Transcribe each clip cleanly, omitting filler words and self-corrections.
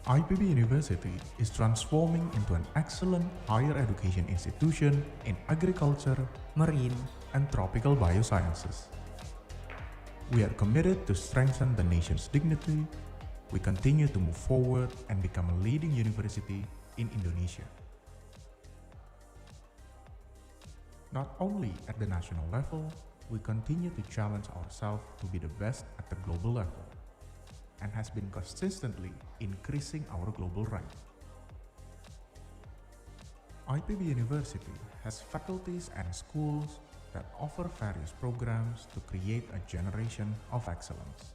IPB University is transforming into an excellent higher education institution in agriculture, marine, and tropical biosciences. We are committed to strengthen the nation's dignity. We continue to move forward and become a leading university in Indonesia. Not only at the national level, we continue to challenge ourselves to be the best at the global level, and has been consistently increasing our global rank. IPB University has faculties and schools that offer various programs to create a generation of excellence.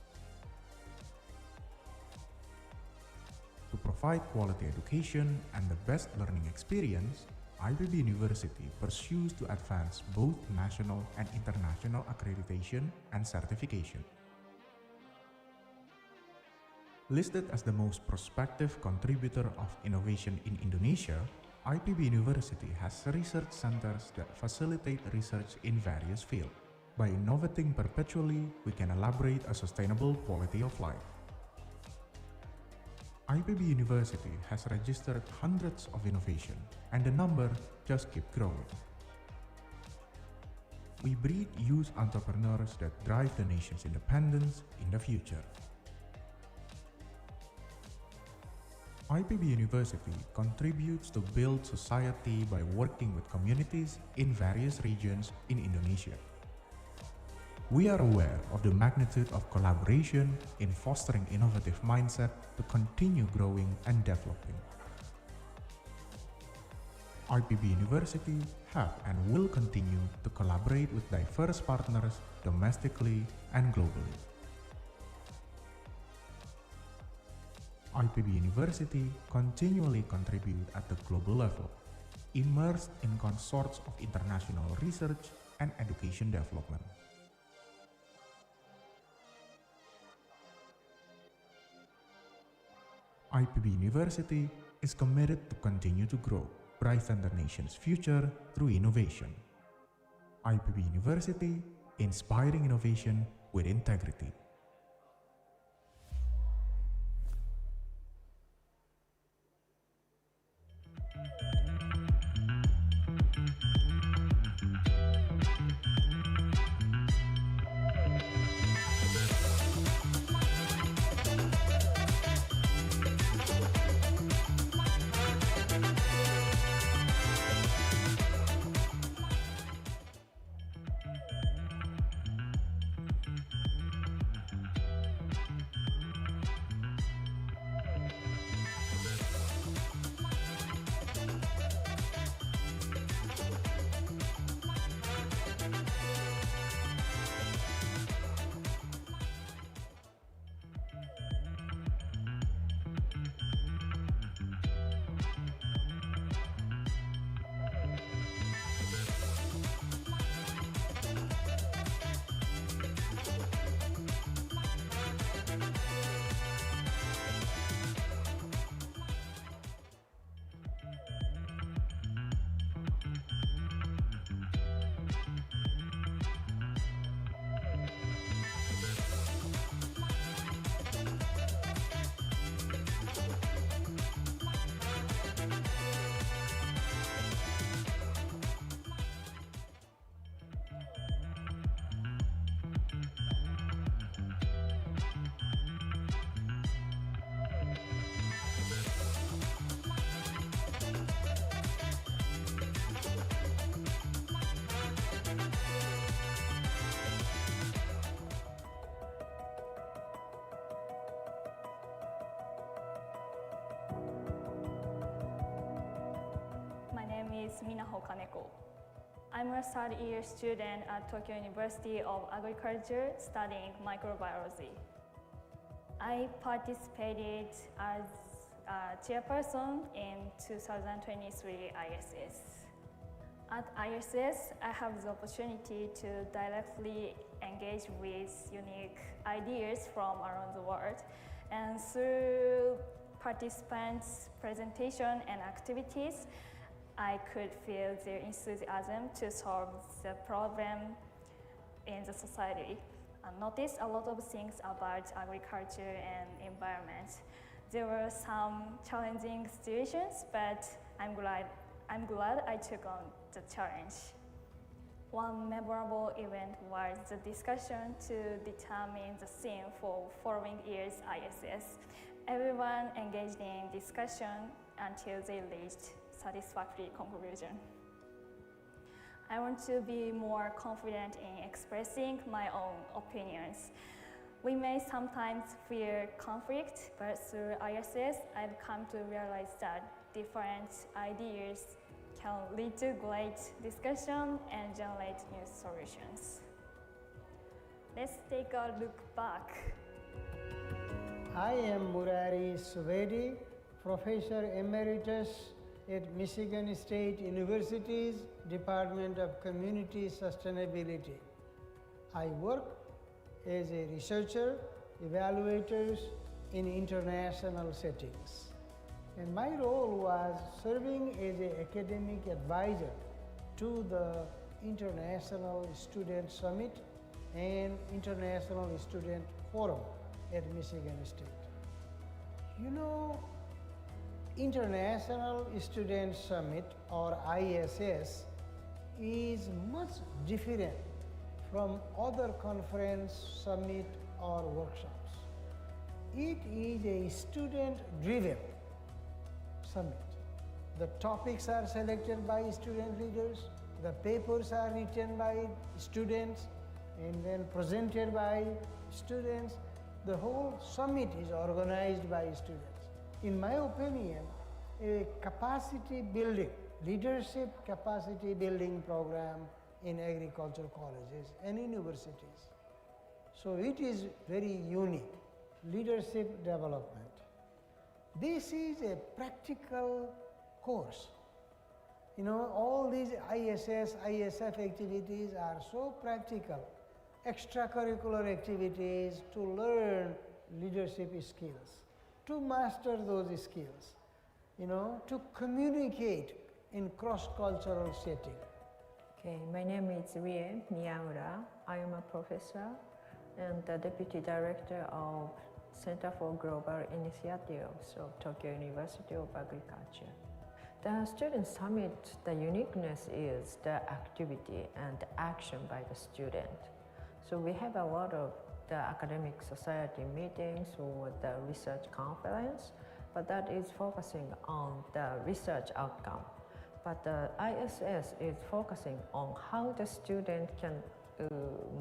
To provide quality education and the best learning experience, IPB University pursues to advance both national and international accreditation and certification. Listed as the most prospective contributor of innovation in Indonesia, IPB University has research centers that facilitate research in various fields. By innovating perpetually, we can elaborate a sustainable quality of life. IPB University has registered hundreds of innovations, and the number just keeps growing. We breed youth entrepreneurs that drive the nation's independence in the future. IPB University contributes to build society by working with communities in various regions in Indonesia. We are aware of the magnitude of collaboration in fostering innovative mindset to continue growing and developing. IPB University have and will continue to collaborate with diverse partners domestically and globally. IPB University continually contribute at the global level, immersed in consorts of international research and education development. IPB University is committed to continue to grow, brighten the nation's future through innovation. IPB University, inspiring innovation with integrity. My name is Minaho Kaneko. I'm a third-year student at Tokyo University of Agriculture studying microbiology. I participated as a chairperson in 2023 ISS. At ISS, I have the opportunity to directly engage with unique ideas from around the world, and through participants' presentation and activities, I could feel their enthusiasm to solve the problem in the society. I noticed a lot of things about agriculture and environment. There were some challenging situations, but I'm glad I took on the challenge. One memorable event was the discussion to determine the theme for following year's ISS. Everyone engaged in discussion until they reached satisfactory conclusion. I want to be more confident in expressing my own opinions. We may sometimes fear conflict, but through ISS, I've come to realize that different ideas can lead to great discussion and generate new solutions. Let's take a look back. I am Murari Suvedi, Professor Emeritus at Michigan State University's Department of Community Sustainability. I work as a researcher, evaluator in international settings. And my role was serving as an academic advisor to the International Student Summit and International Student Forum at Michigan State. You know, International Student Summit, or ISS, is much different from other conference, summit, or workshops. It is a student-driven summit. The topics are selected by student leaders, the papers are written by students, and then presented by students. The whole summit is organized by students. In my opinion, a capacity building, leadership capacity building program in agricultural colleges and universities. So it is very unique, leadership development. This is a practical course. You know, all these ISS, ISF activities are so practical, extracurricular activities to learn leadership skills, to master those skills, you know, to communicate in cross-cultural setting. Okay, my name is Rie Miyamura. I am a professor and the Deputy Director of Center for Global Initiatives of Tokyo University of Agriculture. The Student Summit, the uniqueness is the activity and the action by the student. So we have a lot of the academic society meetings or the research conference, but that is focusing on the research outcome. But the ISS is focusing on how the student can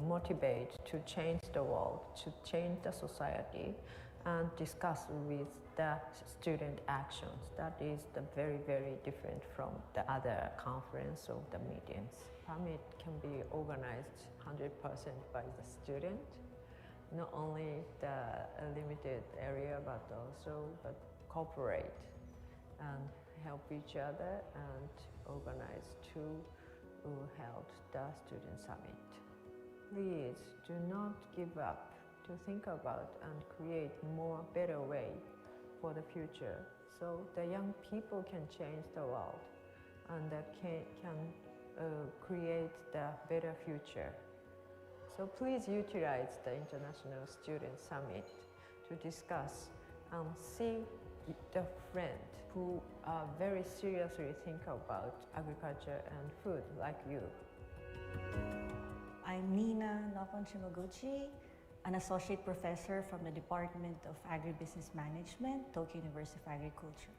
motivate to change the world, to change the society, and discuss with the student actions. That is the very, very different from the other conference or the meetings. Summit can be organized 100% by the student, not only the limited area, but also cooperate and help each other and organize to hold the student summit. Please do not give up to think about and create more better way for the future, so the young people can change the world and can create the better future. So please utilize the International Student Summit to discuss and see the friends who are very seriously think about agriculture and food like you. I'm Nina Nopon Shimaguchi, an associate professor from the Department of Agribusiness Management, Tokyo University of Agriculture.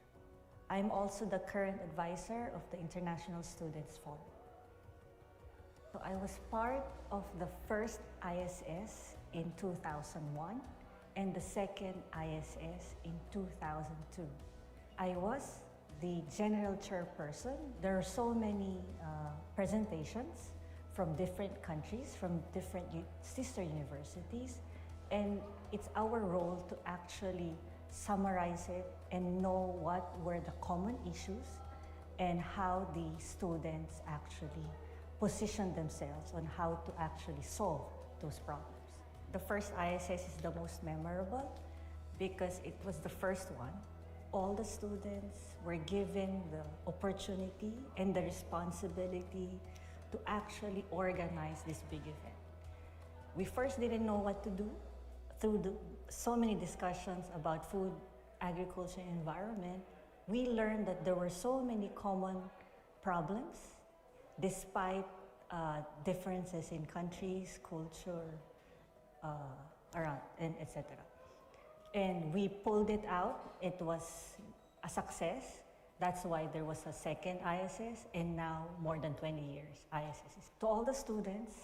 I'm also the current advisor of the International Students Forum. So I was part of the first ISS in 2001 and the second ISS in 2002. I was the general chairperson. There are so many presentations from different countries, from different sister universities, and it's our role to actually summarize it and know what were the common issues and how the students actually position themselves on how to actually solve those problems. The first ISS is the most memorable because it was the first one. All the students were given the opportunity and the responsibility to actually organize this big event. We first didn't know what to do. Through so many discussions about food agriculture and environment, we learned that there were so many common problems despite differences in countries, culture, around, and etc. And we pulled it out. It was a success. That's why there was a second ISS, and now more than 20 years ISS. To all the students,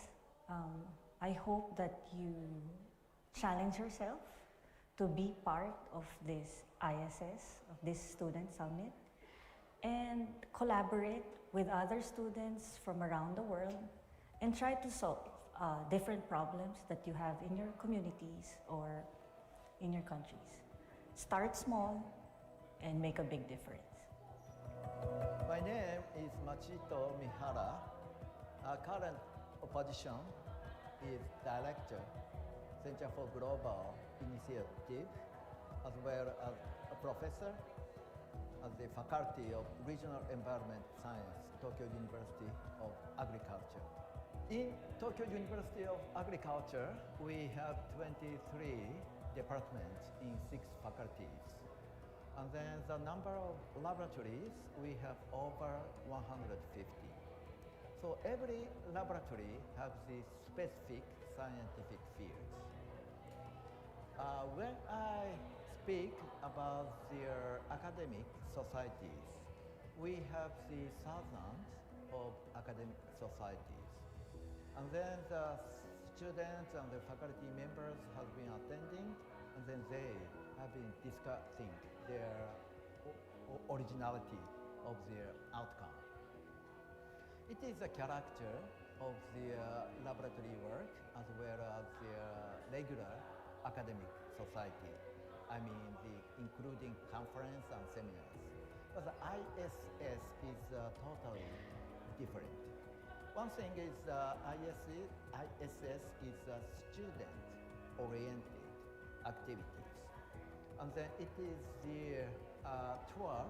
I hope that you challenge yourself to be part of this ISS, of this student summit, and collaborate with other students from around the world and try to solve different problems that you have in your communities or in your countries. Start small and make a big difference. My name is Machito Mihara. Our current position is Director, Center for Global Initiative, as well as a professor at the Faculty of Regional Environment Science, Tokyo University of Agriculture. In Tokyo University of Agriculture, we have 23 departments in 6 faculties. And then the number of laboratories, we have over 150. So every laboratory has the specific scientific fields. When I speak about their academic societies, we have the thousands of academic societies. And then the students and the faculty members have been attending, and then they have been discussing their originality of their outcome. It is a character of their laboratory work as well as their regular academic society. I mean, including conference and seminars. But the ISS is totally different. One thing is ISS is student-oriented activities. And then it is toward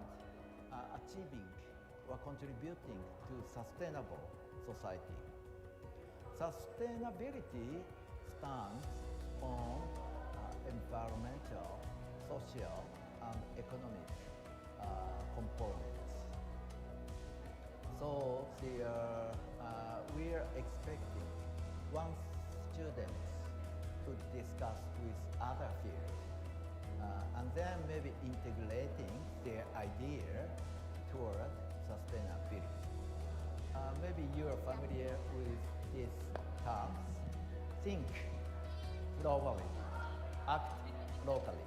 achieving or contributing to sustainable society. Sustainability stands on environmental, social, and economic components. So we are expecting one student to discuss with other fields, and then maybe integrating their idea toward sustainability. Maybe you are familiar with these terms. Think globally, act locally.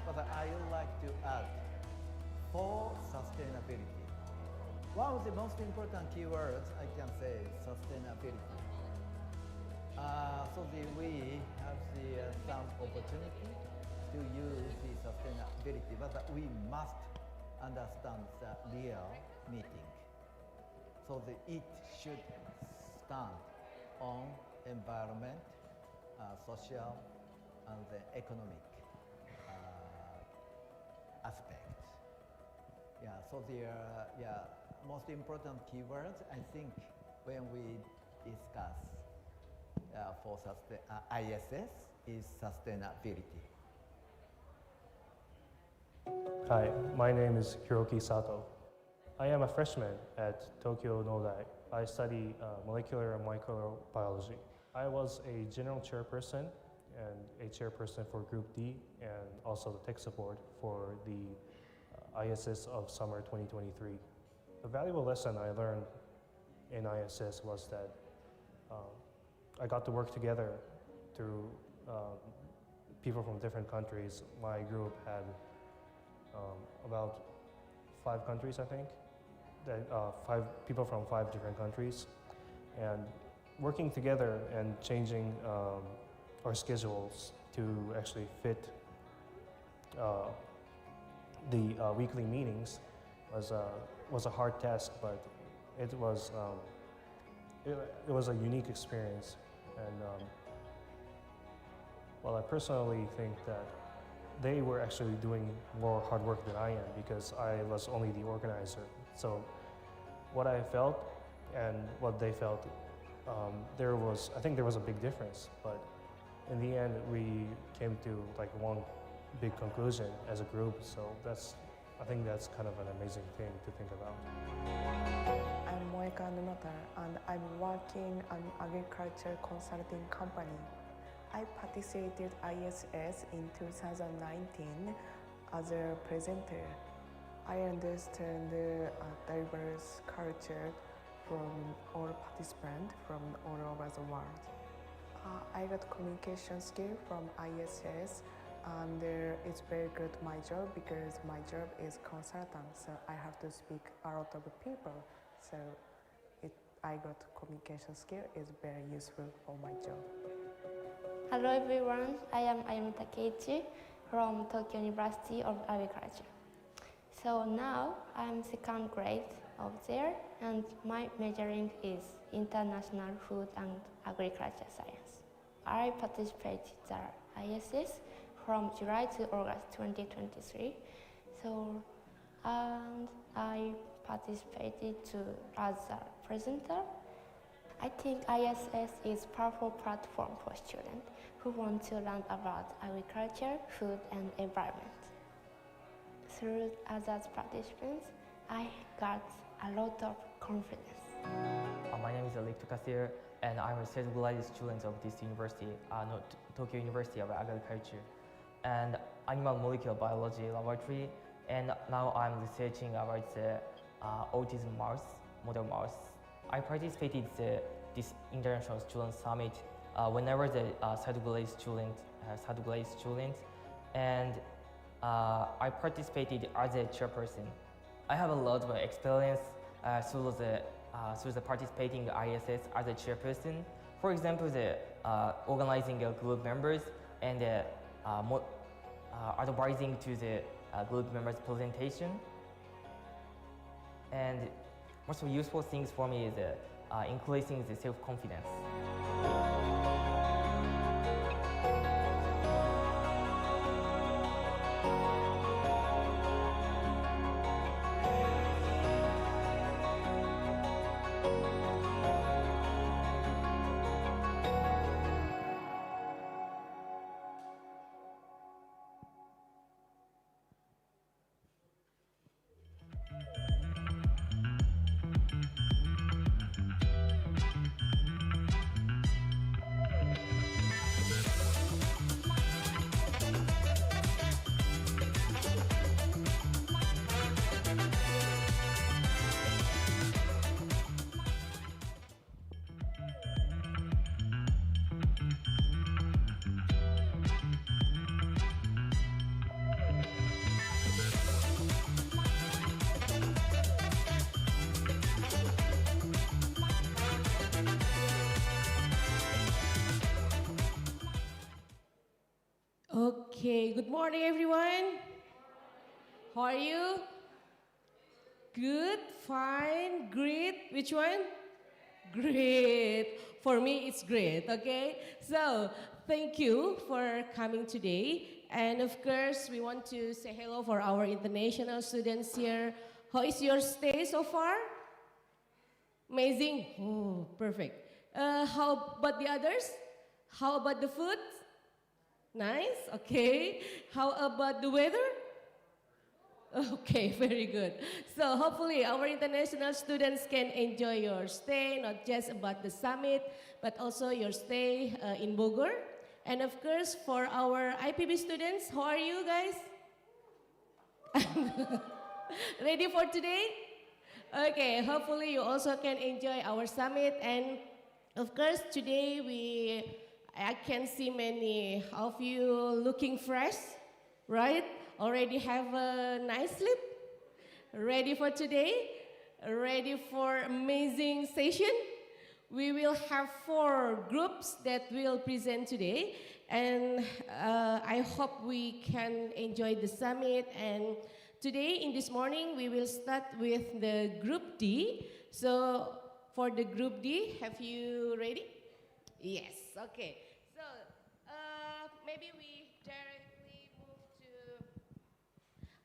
But I would like to add for sustainability. One of the most important keywords I can say is sustainability. We have some opportunity to use the sustainability, but we must understand the real meaning. So it should stand on environment, social, and the economic aspects. Yeah, so most important keywords, I think, when we discuss for ISS is sustainability. Hi, my name is Hiroki Sato. I am a freshman at Tokyo Nodai. I study molecular and microbiology. I was a general chairperson and a chairperson for Group D and also the tech support for the ISS of summer 2023. A valuable lesson I learned in ISS was that I got to work together through people from different countries. My group had about 5 countries, I think, 5 people from 5 different countries, and working together and changing our schedules to actually fit the weekly meetings was a hard task, but it was a unique experience. And well, I personally think that they were actually doing more hard work than I am because I was only the organizer. So what I felt and what they felt, I think there was a big difference, but in the end we came to like one big conclusion as a group. So I think that's kind of an amazing thing to think about. I'm Moeka Numata and I'm working an agriculture consulting company. I participated ISS in 2019 as a presenter. I understand the diverse culture from all participants from all over the world. I got communication skill from ISS and it's very good my job because my job is consultant, so I have to speak a lot of people. So I got communication skill is very useful for my job. Hello everyone, I am Ayano Takeichi from Tokyo University of Agriculture. So now I'm second grade of there and my majoring is International Food and Agriculture Science. I participated in ISS from July to August 2023. So, and I participated as a presenter. I think ISS is a powerful platform for students who want to learn about agriculture, food, and environment. Through other participants, I got a lot of confidence. My name is Alek Tukasir, and I'm a certified student of this university, Tokyo University of Agriculture, and animal molecular biology laboratory. And now I'm researching about the autism mouse, model mouse. I participated in this international student summit whenever the certified student, and I participated as a chairperson. I have a lot of experience through the participating ISS as a chairperson. For example, the organizing group members and advising to the group members' presentation. And most useful things for me is increasing the self-confidence. Okay, good morning everyone. How are you? Good, fine, great. Which one? Great. For me, it's great, okay? So, thank you for coming today. And of course, we want to say hello for our international students here. How is your stay so far? Amazing. Oh, perfect. How about the others? How about the food? Nice, okay. How about the weather? Okay, very good. So hopefully our international students can enjoy your stay, not just about the summit, but also your stay in Bogor. And of course, for our IPB students, how are you guys? Ready for today? Okay, hopefully you also can enjoy our summit. And of course, today I can see many of you looking fresh, right? Already have a nice sleep? Ready for today? Ready for amazing session? We will have 4 groups that will present today, and I hope we can enjoy the summit. And today, in this morning, we will start with the Group D. So for the Group D, have you ready? Yes, okay. So maybe we directly move to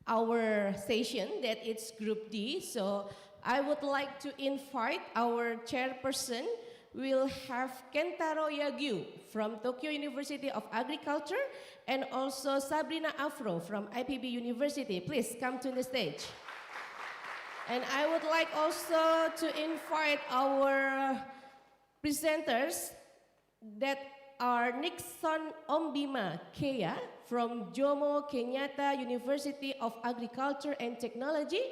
our session that it's Group D. So I would like to invite our chairperson we'll have Kentaro Yagyu from Tokyo University of Agriculture and also Sabrina Afro from IPB University. Please come to the stage. And I would like also to invite our presenters that are Nixon Ombima Kea from Jomo Kenyatta University of Agriculture and Technology.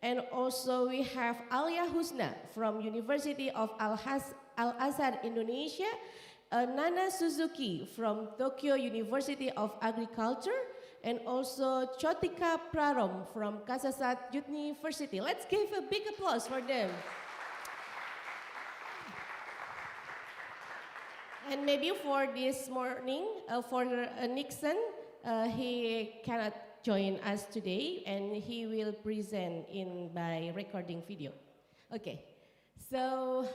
And also we have Alia Husna from University of Al-Azhar, Indonesia. Nana Suzuki from Tokyo University of Agriculture. And also Chotika Prarom from Kasasat University. Let's give a big applause for them. And maybe for this morning, for Nixon, he cannot join us today, and he will present by recording video. Okay, so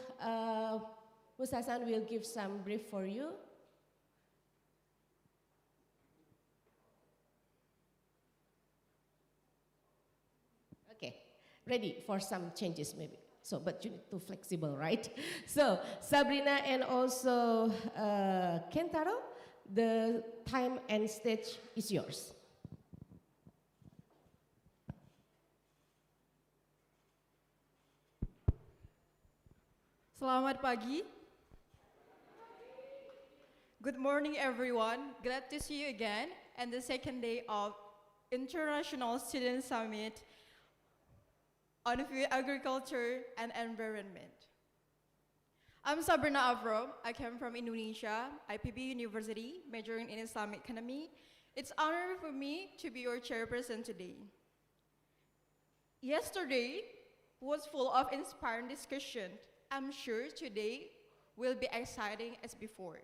Mus Hasan will give some brief for you. Okay, ready for some changes maybe. So, but you need to flexible, right? So, Sabrina and also Kentaro, the time and stage is yours. Selamat pagi. Good morning, everyone. Glad to see you again and the second day of International Student Summit on Food, Agriculture, and Environment. I'm Sabrina Afro. I came from Indonesia, IPB University, majoring in Islamic economy. It's an honor for me to be your chairperson today. Yesterday was full of inspiring discussion. I'm sure today will be exciting as before.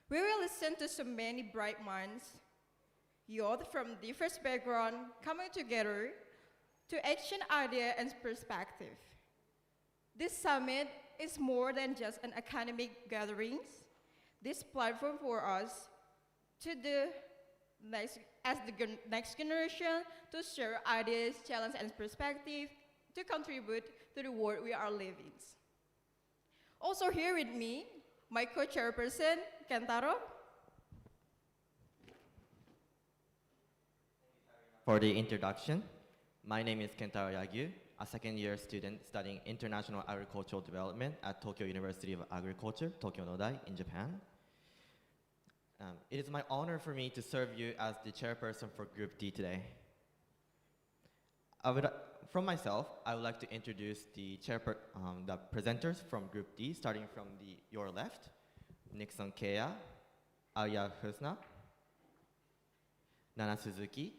We will listen to so many bright minds, youth from diverse backgrounds coming together to exchange ideas and perspective. This summit is more than just an academic gathering. This platform for us to as the next generation to share ideas, challenges, and perspective to contribute to the world we are living. Also here with me, my co-chairperson, Kentaro. For the introduction, my name is Kentaro Yagyu, a second-year student studying International Agricultural Development at Tokyo University of Agriculture, Tokyo Nodai, in Japan. It is my honor for me to serve you as the chairperson for Group D today. From myself, I would like to introduce the presenters from Group D, starting from your left, Nixon Kea, Alia Husna, Nana Suzuki,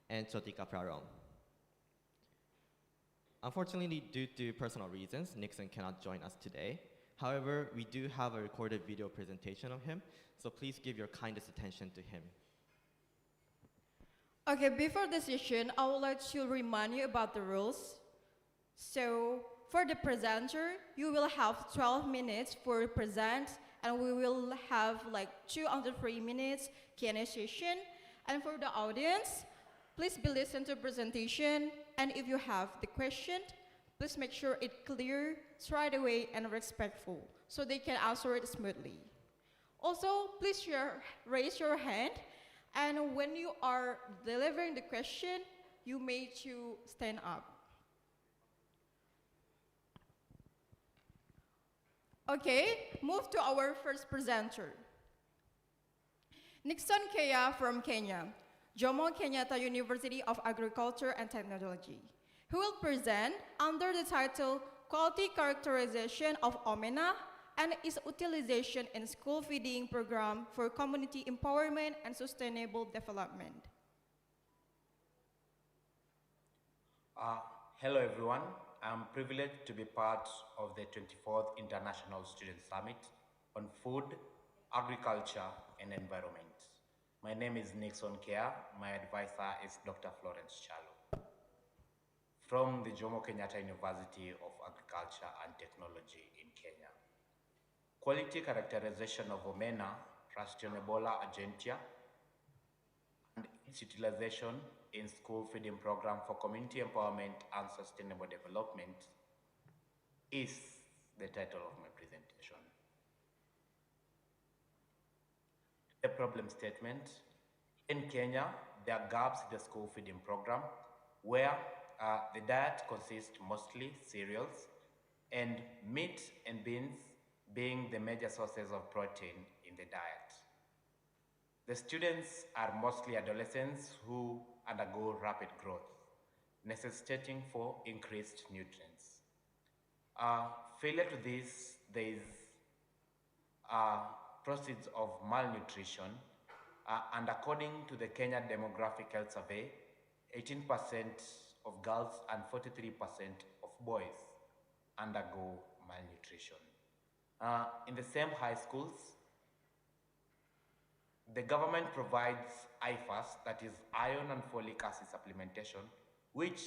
and Chotika Prarom. Unfortunately, due to personal reasons, Nixon cannot join us today. However, we do have a recorded video presentation of him, so please give your kindest attention to him. Okay, before the session, I would like to remind you about the rules. So, for the presenter, you will have 12 minutes for present, and we will have like 2 under 3 minutes Q&A session. And for the audience, please be listen to presentation, and if you have the question, please make sure it's clear, straight away, and respectful, so they can answer it smoothly. Also, please raise your hand, and when you are delivering the question, you may to stand up. Okay, move to our first presenter. Nixon Kea from Kenya, Jomo Kenyatta University of Agriculture and Technology, who will present under the title Quality Characterization of Omena and its utilization in school feeding program for community empowerment and sustainable development. Hello everyone, I'm privileged to be part of the 24th International Student Summit on Food, Agriculture and Environment. My name is Nixon Kea, my advisor is Dr. Florence Chalo. From the Jomo Kenyatta University of Agriculture and Technology in Kenya. Quality characterization of Omena, Rationebola argentea, and its utilization in school feeding program for community empowerment and sustainable development is the title of my presentation. The problem statement. In Kenya, there are gaps in the school feeding program where the diet consists mostly cereals and meat and beans being the major sources of protein in the diet. The students are mostly adolescents who undergo rapid growth, necessitating for increased nutrients. Failure to this, there is proceeds of malnutrition, and according to the Kenya Demographic Health Survey, 18% of girls and 43% of boys undergo malnutrition. In the same high schools, the government provides IFAS, that is iron and folic acid supplementation, which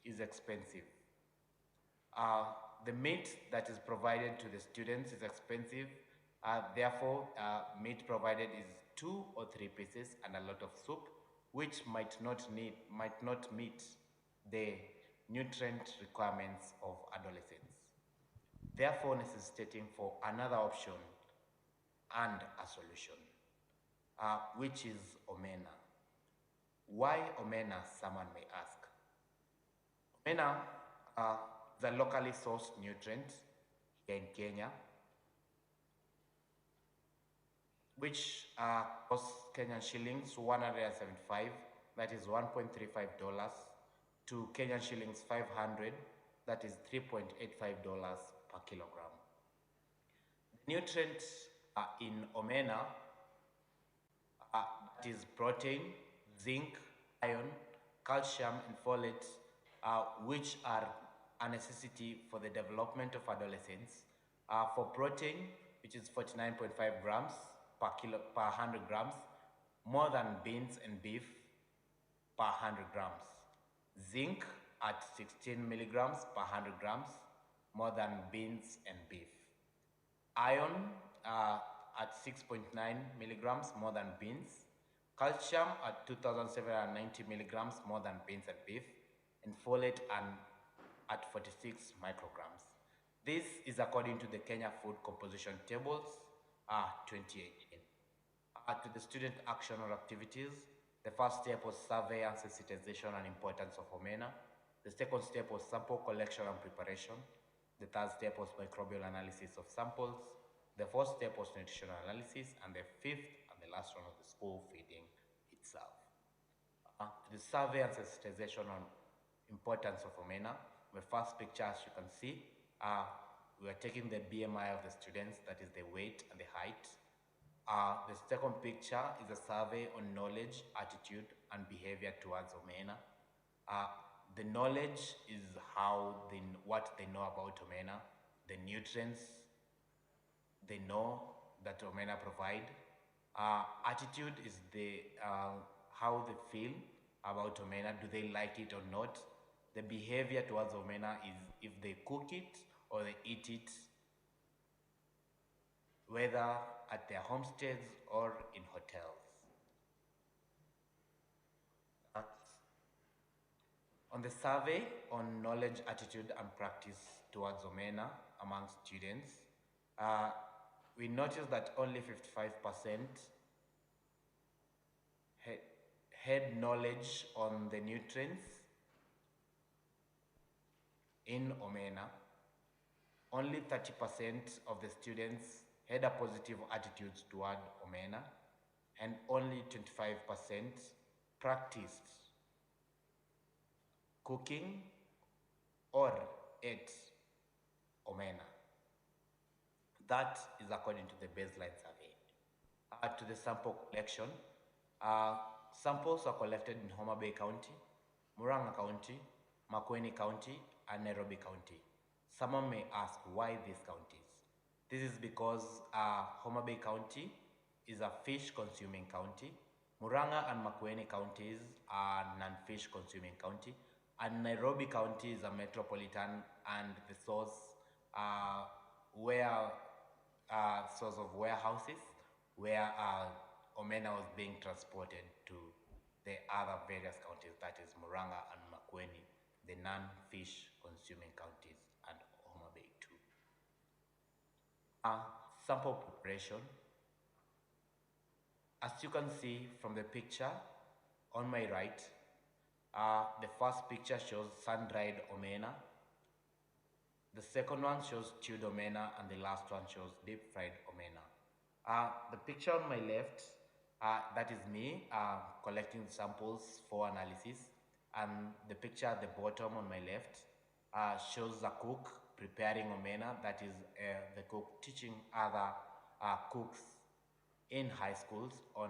is expensive. The meat that is provided to the students is expensive. Therefore, meat provided is 2 or 3 pieces and a lot of soup, which might not meet the nutrient requirements of adolescents. Therefore, necessitating for another option and a solution, which is Omena. Why Omena, someone may ask. Omena is a locally sourced nutrient here in Kenya, which costs Kenyan shillings 175, that is $1.35, to Kenyan shillings 500, that is $3.85 per kilogram. The nutrients in Omena, that is protein, zinc, iron, calcium, and folate, which are a necessity for the development of adolescents. For protein, which is 49.5 grams per 100 grams, more than beans and beef per 100 grams. Zinc at 16 milligrams per 100 grams, more than beans and beef. Iron at 6.9 milligrams, more than beans. Calcium at 2,790 milligrams, more than beans and beef. And folate at 46 micrograms. This is according to the Kenya Food Composition Tables 2018. To the student action or activities, the first step was survey and sensitization and importance of Omena. The second step was sample collection and preparation. The third step was microbial analysis of samples. The fourth step was nutritional analysis, and the fifth and the last one was the school feeding itself. The survey and sensitization on importance of Omena. The first picture, as you can see, we are taking the BMI of the students, that is the weight and the height. The second picture is a survey on knowledge, attitude, and behavior towards Omena. The knowledge is what they know about Omena, the nutrients they know that Omena provide. Attitude is how they feel about Omena. Do they like it or not? The behavior towards Omena is if they cook it or they eat it, whether at their homesteads or in hotels. On the survey on knowledge, attitude, and practice towards Omena among students, we noticed that only 55% had knowledge on the nutrients in Omena. Only 30% of the students had a positive attitude toward Omena, and only 25% practiced cooking or ate Omena. That is according to the baseline survey. To the sample collection, samples are collected in Homa Bay County, Murang'a County, Makueni County, and Nairobi County. Someone may ask why these counties. This is because Homa Bay County is a fish-consuming county. Murang'a and Makueni counties are non-fish consuming county, and Nairobi County is a metropolitan and the source of warehouses where Omena was being transported to the other various counties, that is Murang'a and Makueni, the non-fish consuming counties, and Homa Bay too. Sample preparation. As you can see from the picture on my right, the first picture shows sun-dried omena. The second one shows stewed omena, and the last one shows deep-fried omena. The picture on my left, that is me collecting samples for analysis, and the picture at the bottom on my left shows the cook preparing omena, that is the cook teaching other cooks in high schools on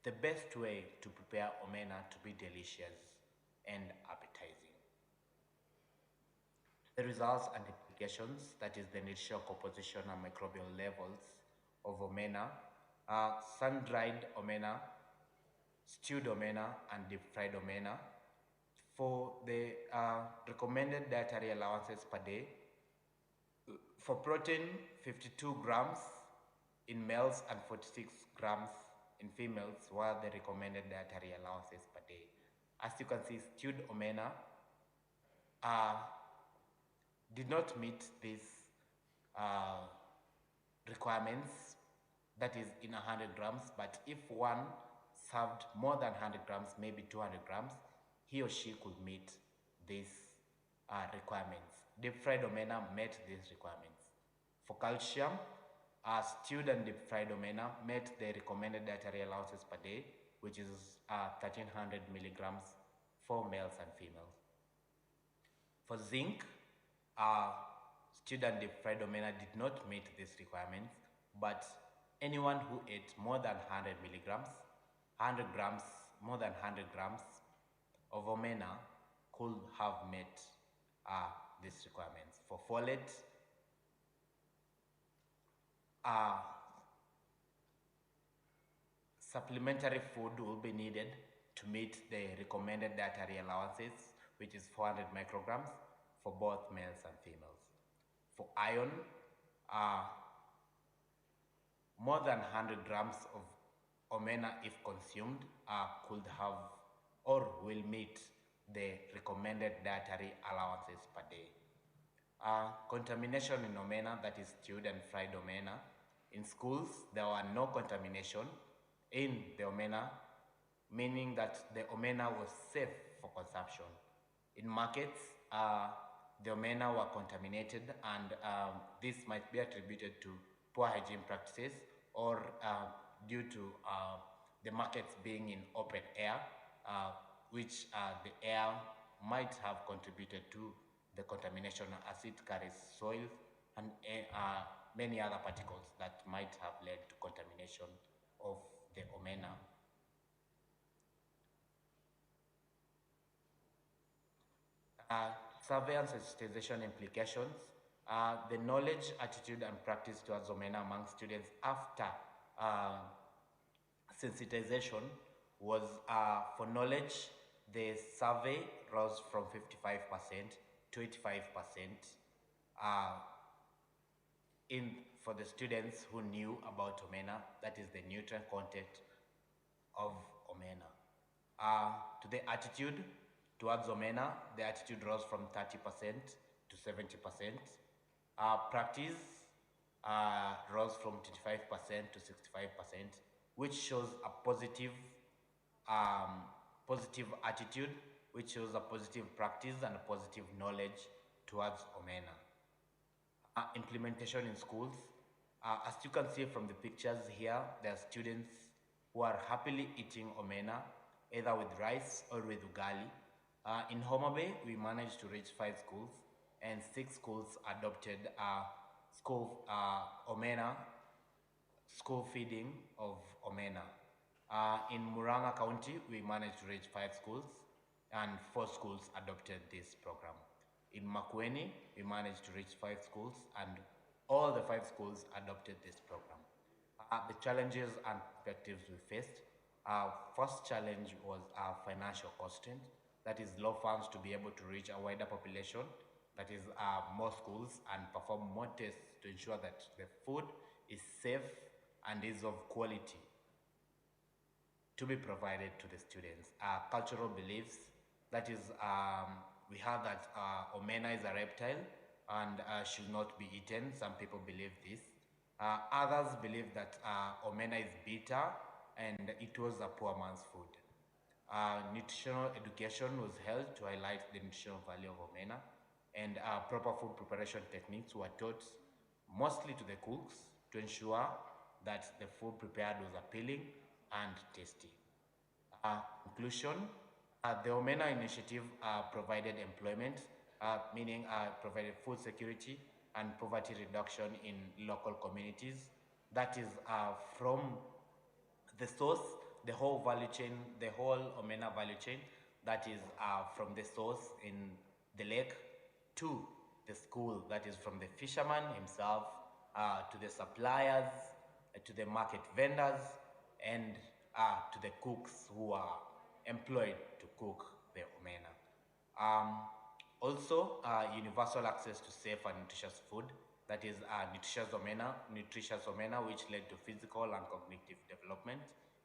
the best way to prepare omena to be delicious and appetizing. The results and implications, that is the nutritional composition and microbial levels of omena, sun-dried omena, stewed omena, and deep-fried omena. For the recommended dietary allowances per day, for protein, 52 grams in males and 46 grams in females were the recommended dietary allowances per day. As you can see, stewed omena did not meet these requirements, that is in 100 grams, but if one served more than 100 grams, maybe 200 grams, he or she could meet these requirements. Deep-fried omena met these requirements. For calcium, stewed and deep-fried omena met the recommended dietary allowances per day, which is 1300 milligrams for males and females. For zinc, stewed and deep-fried omena did not meet these requirements, but anyone who ate more than 100 milligrams, 100 grams, more than 100 grams of omena could have met these requirements. For folate, supplementary food will be needed to meet the recommended dietary allowances, which is 400 micrograms for both males and females. For iron, more than 100 grams of omena, if consumed, could have or will meet the recommended dietary allowances per day. Contamination in omena, that is stewed and fried omena. In schools, there were no contamination in the omena, meaning that the omena was safe for consumption. In markets, the omena were contaminated, and this might be attributed to poor hygiene practices or due to the markets being in open air, which the air might have contributed to the contamination as it carries soil and many other particles that might have led to contamination of the omena. Survey and sensitization implications. The knowledge, attitude, and practice towards omena among students after sensitization was for knowledge, the survey rose from 55% to 85% for the students who knew about omena, that is the nutrient content of omena. To the attitude towards omena, the attitude rose from 30% to 70%. Practice rose from 25% to 65%, which shows a positive attitude, which shows a positive practice and a positive knowledge towards omena. Implementation in schools. As you can see from the pictures here, there are students who are happily eating omena, either with rice or with ugali. In Homa Bay, we managed to reach 5 schools, and 6 schools adopted omena, school feeding of omena. In Muranga County, we managed to reach 5 schools, and 4 schools adopted this program. In Makueni, we managed to reach 5 schools, and all the 5 schools adopted this program. The challenges and perspectives we faced. First challenge was financial constraint, that is low funds to be able to reach a wider population, that is more schools, and perform more tests to ensure that the food is safe and is of quality to be provided to the students. Cultural beliefs, that is, we heard that omena is a reptile, and should not be eaten. Some people believe this. Others believe that omena is bitter and it was a poor man's food. Nutritional education was held to highlight the nutritional value of omena, and proper food preparation techniques were taught mostly to the cooks to ensure that the food prepared was appealing and tasty. Conclusion, the Omena initiative provided employment, meaning provided food security and poverty reduction in local communities. That is from the source, the whole value chain, the whole Omena value chain, that is from the source in the lake to the school, that is from the fisherman himself to the suppliers, to the market vendors, and to the cooks who are employed to cook the omena. Also, universal access to safe and nutritious food, that is nutritious omena, which led to physical and cognitive development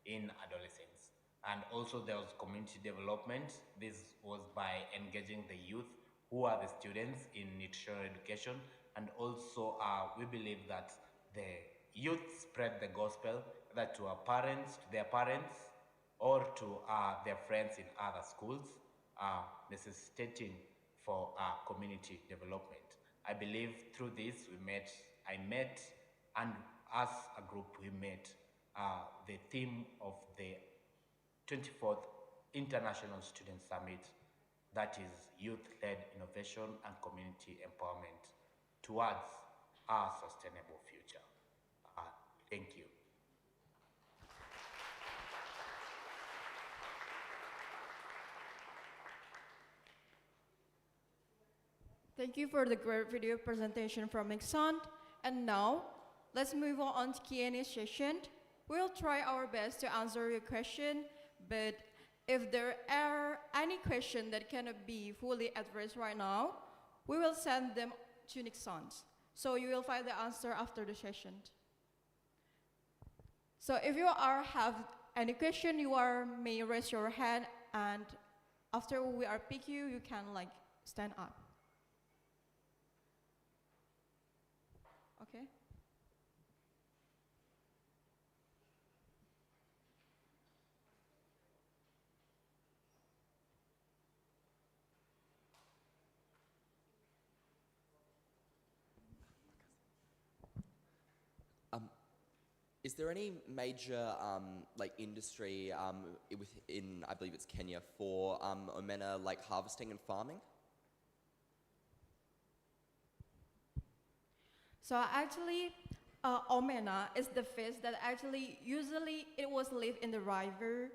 in adolescents. And also there was community development. This was by engaging the youth who are the students in nutritional education, and also we believe that the youth spread the gospel, that to their parents, or to their friends in other schools, necessitating for community development. I believe through this I met, and as a group we met the theme of the 24th International Student Summit, that is youth-led innovation and community empowerment towards our sustainable future. Thank you. Thank you for the great video presentation from Nixon. And now, let's move on to Q&A session. We'll try our best to answer your question, but if there are any questions that cannot be fully addressed right now, we will send them to Nixon. So you will find the answer after the session. So if you have any question, may raise your hand, and after we pick you, you can stand up. Okay. Is there any major industry within, I believe it's Kenya, for omena harvesting and farming? So actually, omena is the fish that usually it was live in the river,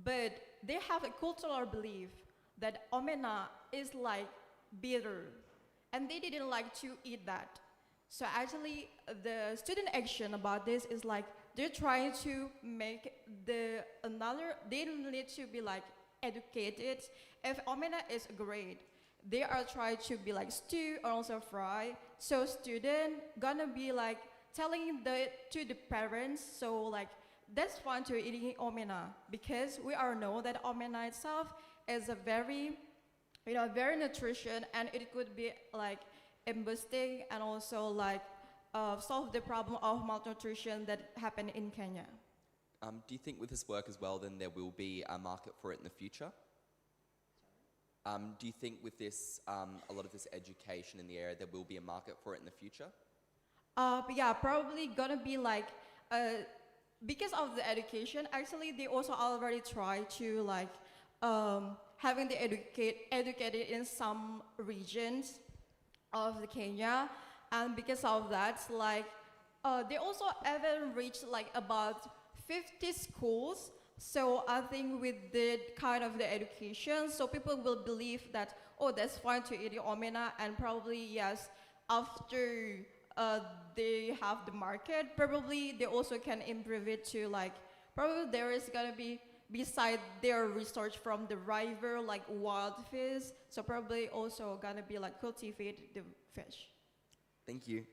but they have a cultural belief that omena is bitter, and they didn't like to eat that. So actually, the student action about this is they're trying to make they need to be educated. If omena is great, they are trying to be stew or also fry. So student gonna be telling to the parents, so that's fun to eating omena, because we all know that omena itself is a very, very nutrition, and it could be boosting and also solve the problem of malnutrition that happen in Kenya. Do you think with this work as well, then there will be a market for it in the future? Do you think with this, a lot of this education in the area, there will be a market for it in the future? Yeah, probably gonna be because of the education, actually they also already try to having the educated in some regions of the Kenya, and because of that, they also even reached about 50 schools. So I think with the kind of the education, so people will believe that, oh, that's fine to eat omena, and probably yes, after they have the market, probably they also can improve it to probably there is gonna be, beside their research from the river, wild fish, so probably also gonna be cultivate the fish. Thank you.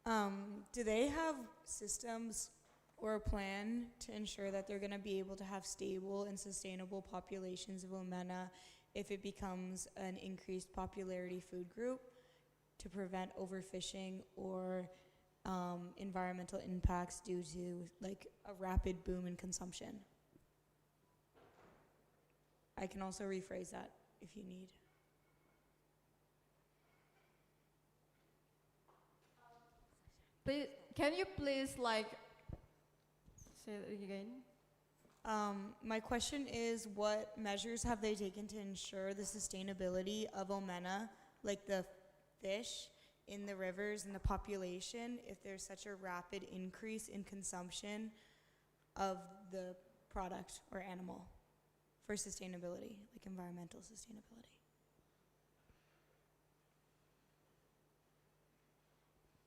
Do they have systems or a plan to ensure that they're going to be able to have stable and sustainable populations of omena if it becomes an increased popularity food group to prevent overfishing or environmental impacts due to like a rapid boom in consumption? I can also rephrase that if you need. Please, can you please like say that again? My question is, what measures have they taken to ensure the sustainability of omena, like the fish in the rivers and the population, if there's such a rapid increase in consumption of the product or animal for sustainability, like environmental sustainability?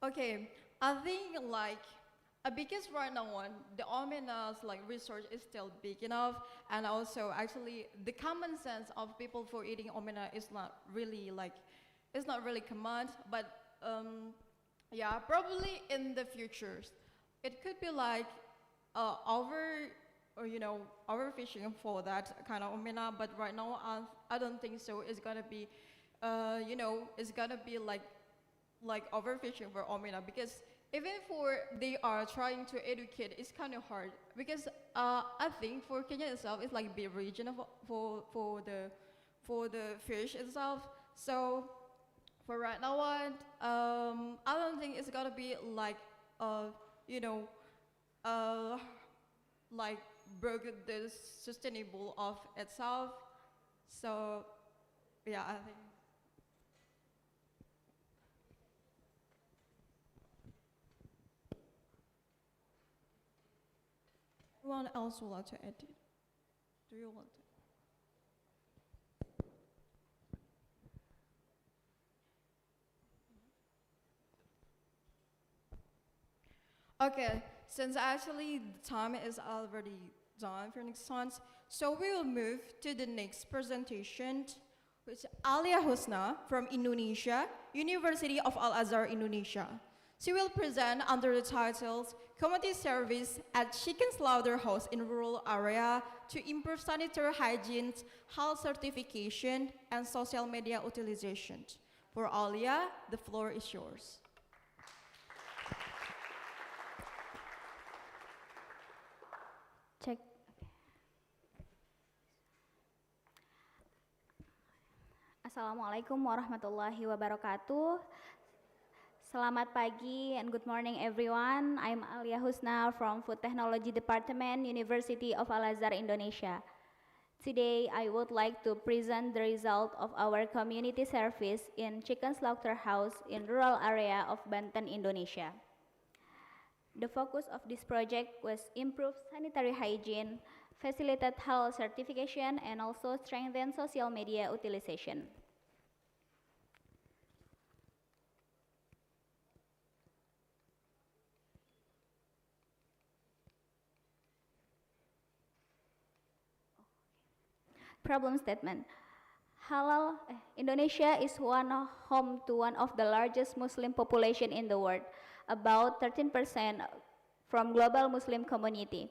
Okay, I think like because right now the omena's like research is still big enough, and also actually the common sense of people for eating omena is not really like it's not really common, but yeah, probably in the future it could be like overfishing for that kind of omena, but right now I don't think so. It's gonna be it's gonna be like overfishing for omena, because even for they are trying to educate, it's kind of hard, because I think for Kenya itself, it's like a big region for the fish itself. So for right now I don't think it's gonna be like like broke the sustainable of itself. So yeah, I think. Anyone else would like to add it? Do you want to? Okay, since actually the time is already done for next time, so we will move to the next presentation, which is Alia Husna from Indonesia, University of Al-Azhar, Indonesia. She will present under the titles Community Service at Chicken Slaughterhouse in Rural Area to Improve Sanitary Hygiene, Health Certification, and Social Media Utilization. For Alia, the floor is yours. Check. Assalamualaikum warahmatullahi wabarakatuh. Selamat pagi and good morning everyone. I'm Alia Husna from Food Technology Department, University of Al-Azhar, Indonesia. Today I would like to present the result of our community service in chicken slaughterhouse in rural area of Banten, Indonesia. The focus of this project was improve sanitary hygiene, facilitate health certification, and also strengthen social media utilization. Problem statement. Indonesia is home to one of the largest Muslim population in the world, about 13% from global Muslim community.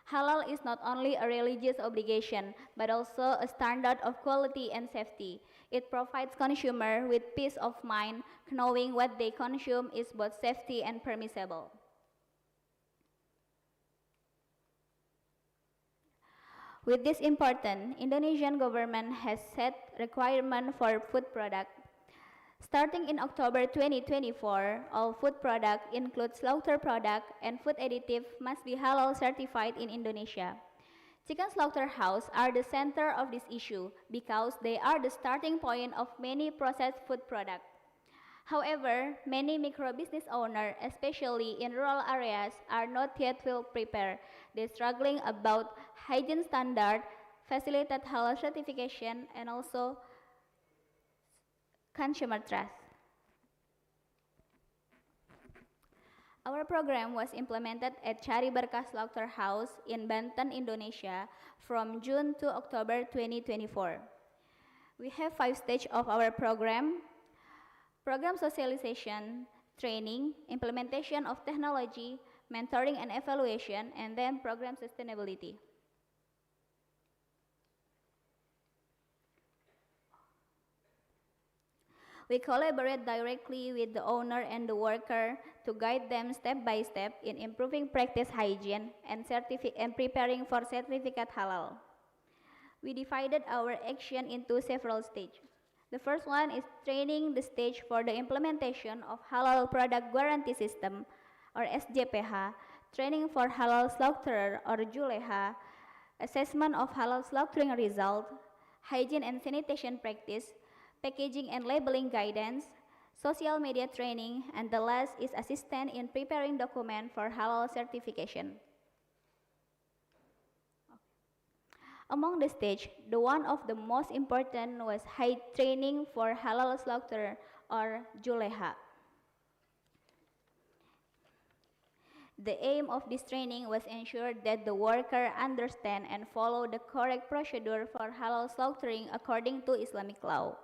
Halal is not only a religious obligation, but also a standard of quality and safety. It provides consumer with peace of mind, knowing what they consume is both safety and permissible. With this important, Indonesian government has set requirement for food product. Starting in October 2024, all food product, include slaughter product and food additive, must be halal certified in Indonesia. Chicken slaughterhouse are the center of this issue because they are the starting point of many processed food products. However, many micro-business owners, especially in rural areas, are not yet well prepared. They're struggling about hygiene standard, facilitate halal certification, and also consumer trust. Our program was implemented at Cari Berkah Slaughterhouse in Banten, Indonesia from June to October 2024. We have 5 stages of our program. Program socialization, training, implementation of technology, mentoring and evaluation, and then program sustainability. We collaborate directly with the owner and the worker to guide them step by step in improving practice hygiene and preparing for certificate halal. We divided our action into several stages. The first one is training the stage for the implementation of halal product guarantee system or SJPH, training for halal slaughterer or juleha, assessment of halal slaughtering result, hygiene and sanitation practice, packaging and labeling guidance, social media training, and the last is assistance in preparing document for halal certification. Among the stage, the one of the most important was high training for halal slaughterer or juleha. The aim of this training was ensure that the worker understand and follow the correct procedure for halal slaughtering according to Islamic law.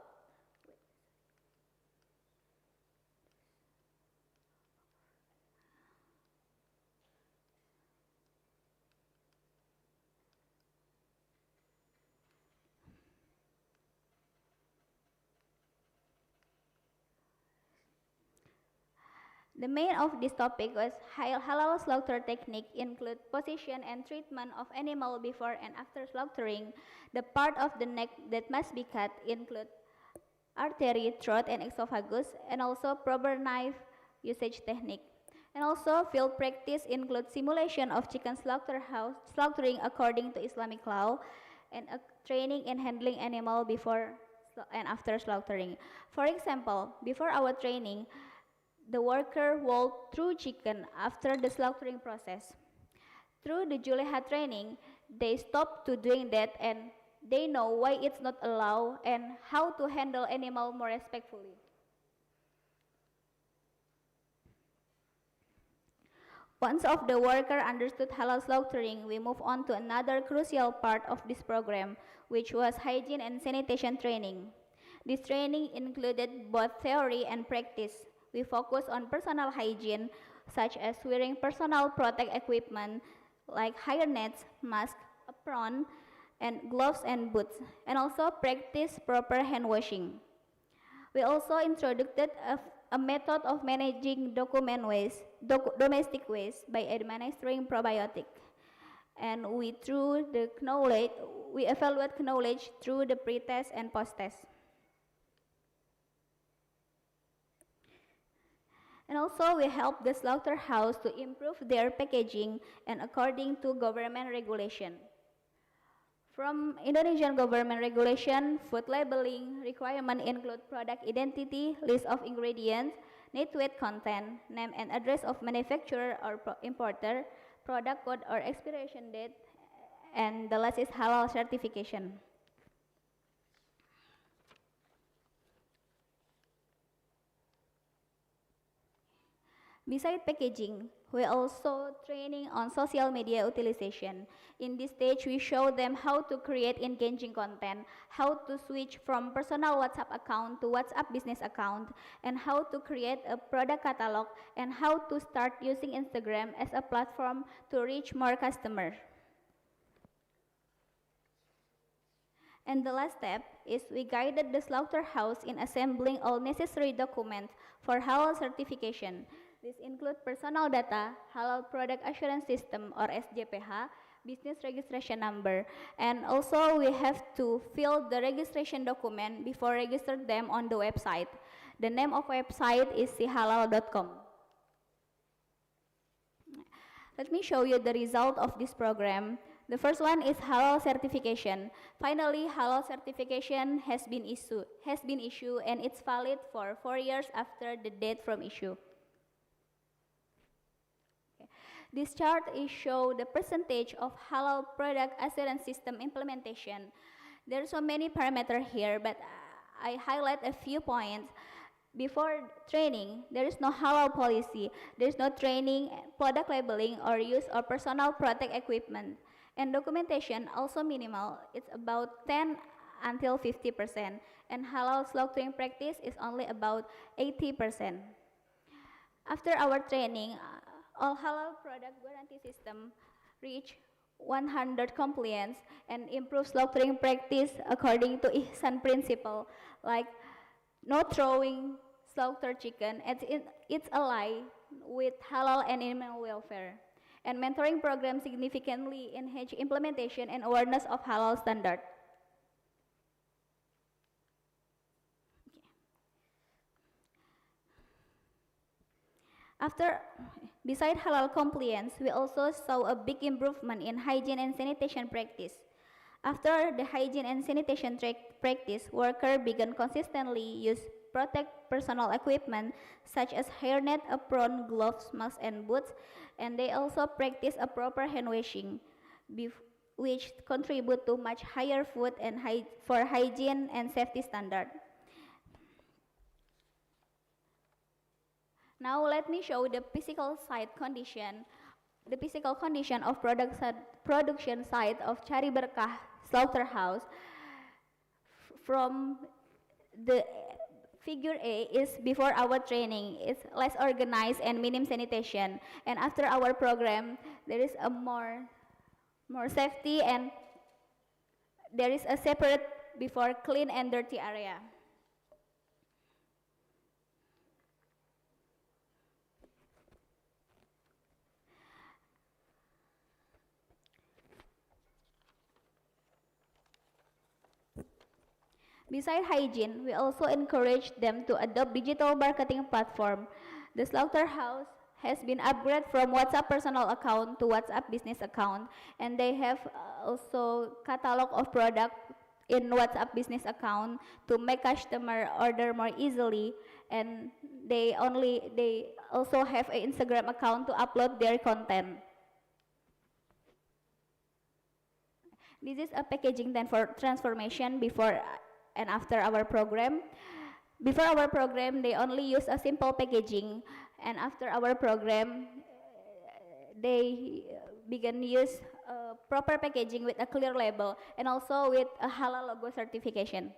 The main of this topic was halal slaughter technique include position and treatment of animal before and after slaughtering. The part of the neck that must be cut include artery, throat, and esophagus, and also proper knife usage technique. And also field practice includes simulation of chicken slaughterhouse slaughtering according to Islamic law, and training in handling animal before and after slaughtering. For example, before our training, the worker walked through chicken after the slaughtering process. Through the juleha training, they stopped to doing that and they know why it's not allowed and how to handle animal more respectfully. Once of the worker understood halal slaughtering, we move on to another crucial part of this program, which was hygiene and sanitation training. This training included both theory and practice. We focus on personal hygiene, such as wearing personal protect equipment like hairnets, mask, apron, and gloves and boots, and also practice proper hand washing. We also introduced a method of managing domestic waste by administering probiotic. And we evaluate knowledge through the pre-test and post-test. And also we help the slaughterhouse to improve their packaging and according to government regulation. From Indonesian government regulation, food labeling requirement include product identity, list of ingredients, net weight content, name and address of manufacturer or importer, product code or expiration date, and the last is halal certification. Besides packaging, we also training on social media utilization. In this stage, we show them how to create engaging content, how to switch from personal WhatsApp account to WhatsApp business account, and how to create a product catalog, and how to start using Instagram as a platform to reach more customers. And the last step is we guided the slaughterhouse in assembling all necessary documents for halal certification. This includes personal data, halal product assurance system or SJPH, business registration number, and also we have to fill the registration document before register them on the website. The name of website is sihalal.com. Let me show you the result of this program. The first one is halal certification. Finally, halal certification has been issued and it's valid for 4 years after the date from issue. This chart is show the percentage of halal product assurance system implementation. There are so many parameters here, but I highlight a few points. Before training, there is no halal policy. There is no training, product labeling, or use of personal protect equipment. And documentation also minimal. It's about 10 until 50%. And halal slaughtering practice is only about 80%. After our training, all halal product guarantee system reach 100 compliance and improve slaughtering practice according to ISAN principle, like no throwing slaughtered chicken, it's ally with halal and animal welfare. And mentoring program significantly enhance implementation and awareness of halal standard. Beside halal compliance, we also saw a big improvement in hygiene and sanitation practice. After the hygiene and sanitation practice, workers began consistently use protect personal equipment such as hairnet, apron, gloves, masks, and boots, and they also practice a proper hand washing, which contribute to much higher food and for hygiene and safety standard. Now let me show the physical site condition, of production site of Cari Berkah Slaughterhouse. From the figure A is before our training, it's less organized and minimum sanitation. And after our program, there is a more safety, and there is a separate before clean and dirty area. Besides hygiene, we also encourage them to adopt digital marketing platform. The Slaughterhouse has been upgraded from WhatsApp personal account to WhatsApp business account, and they have also catalog of product in WhatsApp business account to make customer order more easily, and they also have an Instagram account to upload their content. This is a packaging then for transformation before and after our program. Before our program, they only use a simple packaging, and after our program, they began use proper packaging with a clear label and also with a halal logo certification.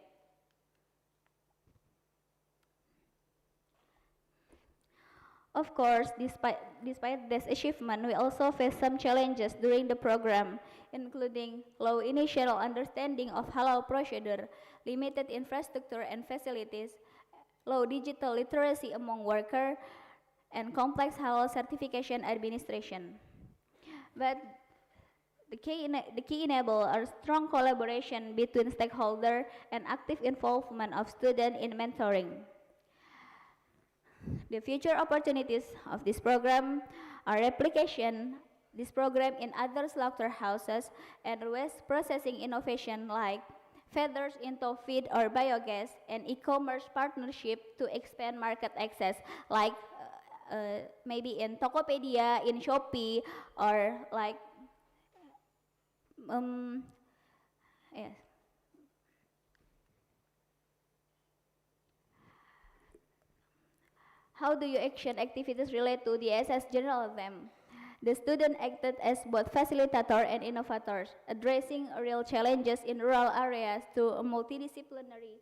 Of course, despite this achievement, we also face some challenges during the program, including low initial understanding of halal procedure, limited infrastructure and facilities, low digital literacy among workers, and complex halal certification administration. But the key enable are strong collaboration between stakeholders and active involvement of students in mentoring. The future opportunities of this program are replication this program in other slaughterhouses and waste processing innovation like feathers into feed or biogas, and e-commerce partnership to expand market access like maybe in Tokopedia, in Shopee, or like yes. How do you action activities relate to the ISS general them? The student acted as both facilitator and innovators, addressing real challenges in rural areas through a multidisciplinary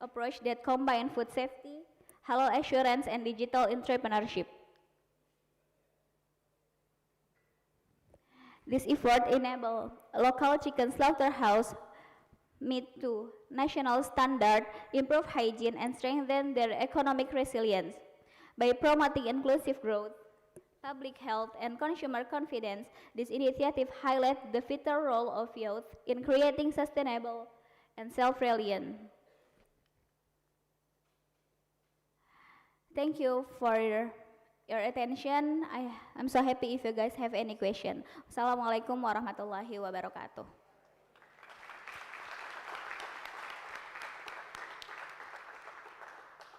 approach that combine food safety, halal assurance, and digital entrepreneurship. This effort enable local chicken slaughterhouse meet to national standard, improve hygiene, and strengthen their economic resilience. By promoting inclusive growth, public health, and consumer confidence, this initiative highlights the vital role of youth in creating sustainable and self-reliant. Thank you for your attention. I'm so happy if you guys have any question. Assalamualaikum warahmatullahi wabarakatuh.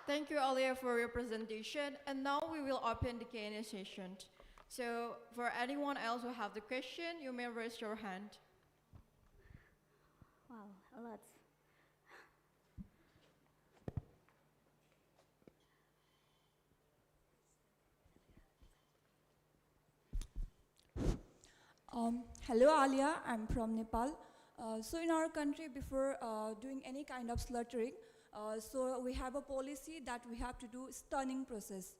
Thank you, Alia, for your presentation. And now we will open the Q&A session. So for anyone else who have the question, you may raise your hand. Wow, a lot. Hello, Alia. I'm from Nepal. So in our country, before doing any kind of slaughtering, so we have a policy that we have to do stunning process.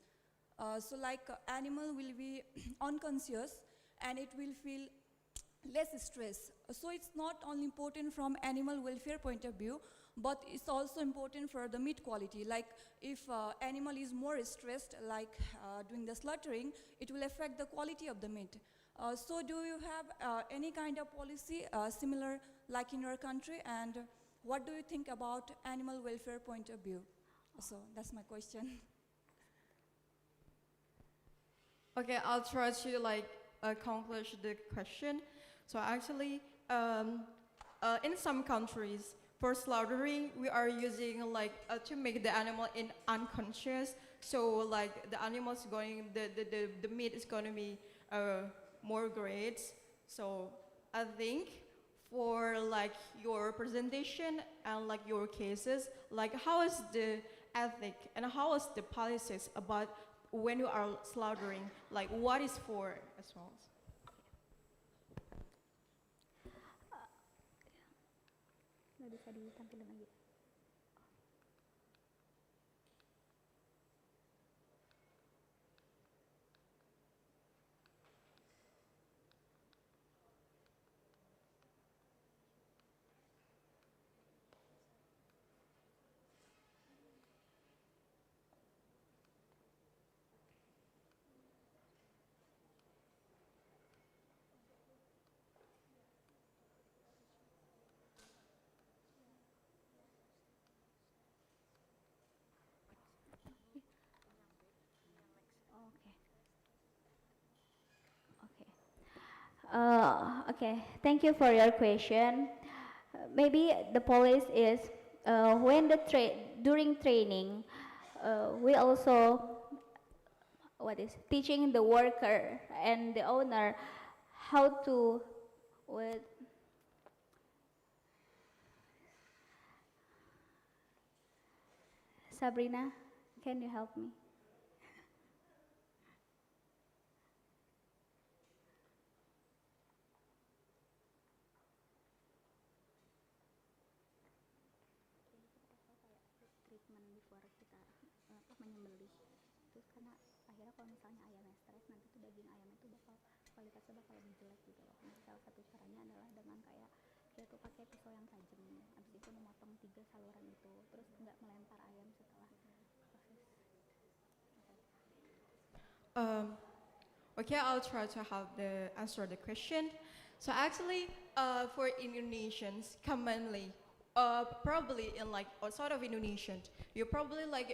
So like animal will be unconscious and it will feel less stress. So it's not only important from animal welfare point of view, but it's also important for the meat quality. Like if animal is more stressed, like doing the slaughtering, it will affect the quality of the meat. So do you have any kind of policy similar like in your country, and what do you think about animal welfare point of view? So that's my question. Okay, I'll try to accomplish the question. So actually, in some countries, for slaughtering, we are using to make the animal unconscious. So like the animal's going, the meat is going to be more great. So I think for like your presentation and like your cases, like how is the ethic and how is the policies about when you are slaughtering, like what is for as well? Bisa ditampilkan lagi. Okay, thank you for your question. Maybe the policy is when during training, we also teaching the worker and the owner how to Sabrina, can you help me? Treatment before kita menyembelih. Terus karena akhirnya kalau misalnya ayamnya stres, nanti tuh daging ayamnya tuh kualitasnya bakal lebih jelek gitu loh. Nah, salah satu caranya adalah dengan kayak dia tuh pakai pisau yang tajam, habis itu memotong 3 saluran itu, terus nggak melempar ayam setelah proses. Okay, I'll try to answer the question. So actually, for Indonesians, commonly, probably in like outside of Indonesian, you probably like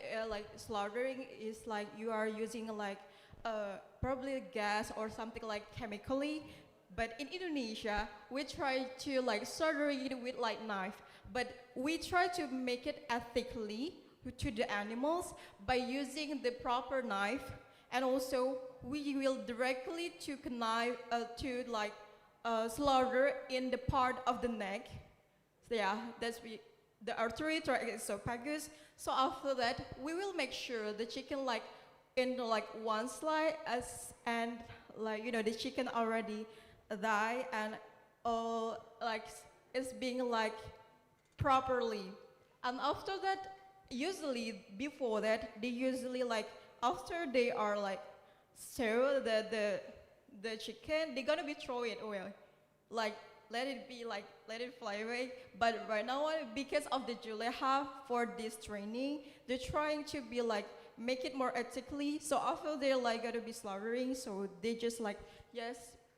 slaughtering is like you are using probably gas or something like chemically. But in Indonesia, we try to like slaughter it with like knife, but we try to make it ethically to the animals by using the proper knife, and also we will directly slaughter in the part of the neck. So yeah, that's the artery esophagus. So after that, we will make sure the chicken in one slide and the chicken already die and it's being properly. And after that, usually before that, they usually after they are so the chicken, they're gonna be throw it away, let it fly away. But right now, because of the Juleha for this training, they're trying to be make it more ethically. So after they're gonna be slaughtering, so they just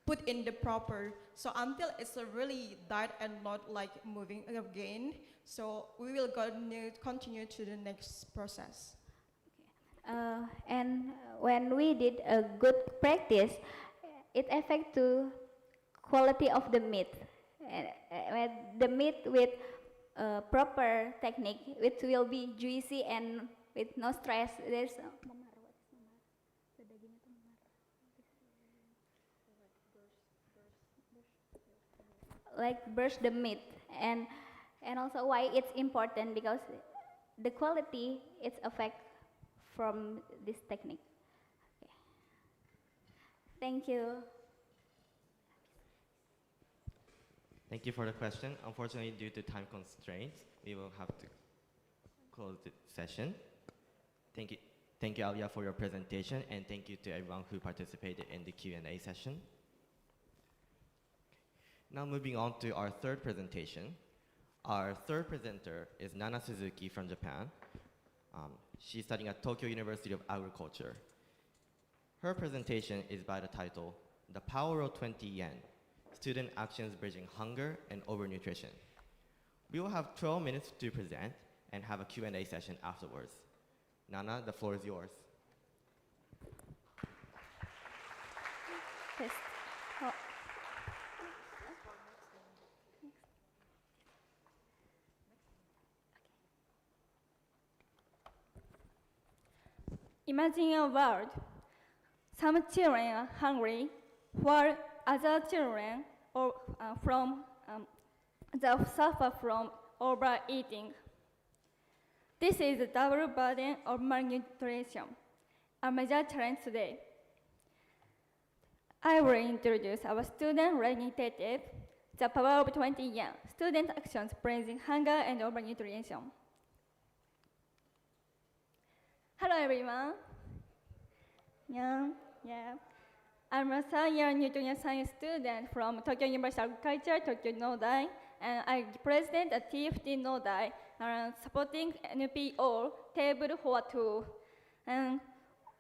put in the proper, so until it's really died and not moving again. So we will continue to the next process. And when we did a good practice, it affects to quality of the meat. The meat with proper technique, it will be juicy and with no stress. There's burst the meat, and also why it's important, because the quality it's affect from this technique. Okay. Thank you. Thank you for the question. Unfortunately, due to time constraints, we will have to close the session. Thank you. Thank you, Alia, for your presentation, and thank you to everyone who participated in the Q&A session. Now moving on to our third presentation. Our third presenter is Nana Suzuki from Japan. She's studying at Tokyo University of Agriculture. Her presentation is by the title, The Power of 20 Yen, Student Actions Bridging Hunger and Overnutrition. We will have 12 minutes to present and have a Q&A session afterwards. Nana, the floor is yours. Yes. Imagine a world. Some children are hungry, while other children suffer from overeating. This is the double burden of malnutrition, a major challenge today. I will introduce our student representative, The Power of 20 Yen, Student Actions Bridging Hunger and Overnutrition. Hello everyone. Yeah. I'm a third-year nutrition science student from Tokyo University of Agriculture, Tokyo Nodai, and I represent a TFT Nodai supporting NPO Table for Two. And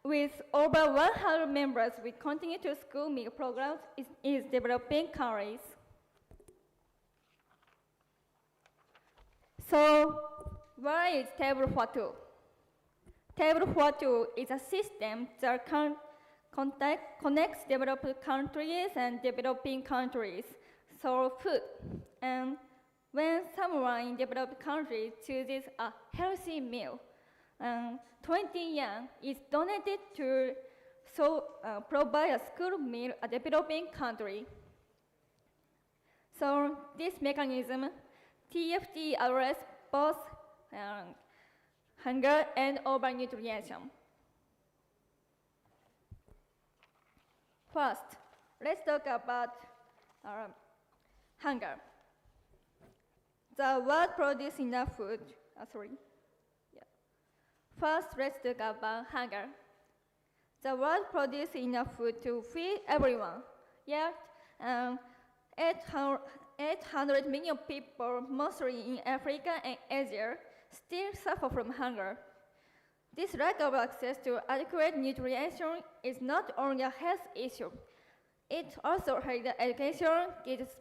with over 100 members, we continue to school meal programs in developing countries. So, what is Table for Two? Table for Two is a system that connects developed countries and developing countries through food. And when someone in developed countries chooses a healthy meal, 20 yen is donated to provide a school meal a developing country. So this mechanism, TFT addresses both hunger and overnutrition. First, let's talk about hunger. The world produces enough food. First, let's talk about hunger. The world produces enough food to feed everyone, yet 800 million people, mostly in Africa and Asia, still suffer from hunger. This lack of access to adequate nutrition is not only a health issue, it also hurts education, gives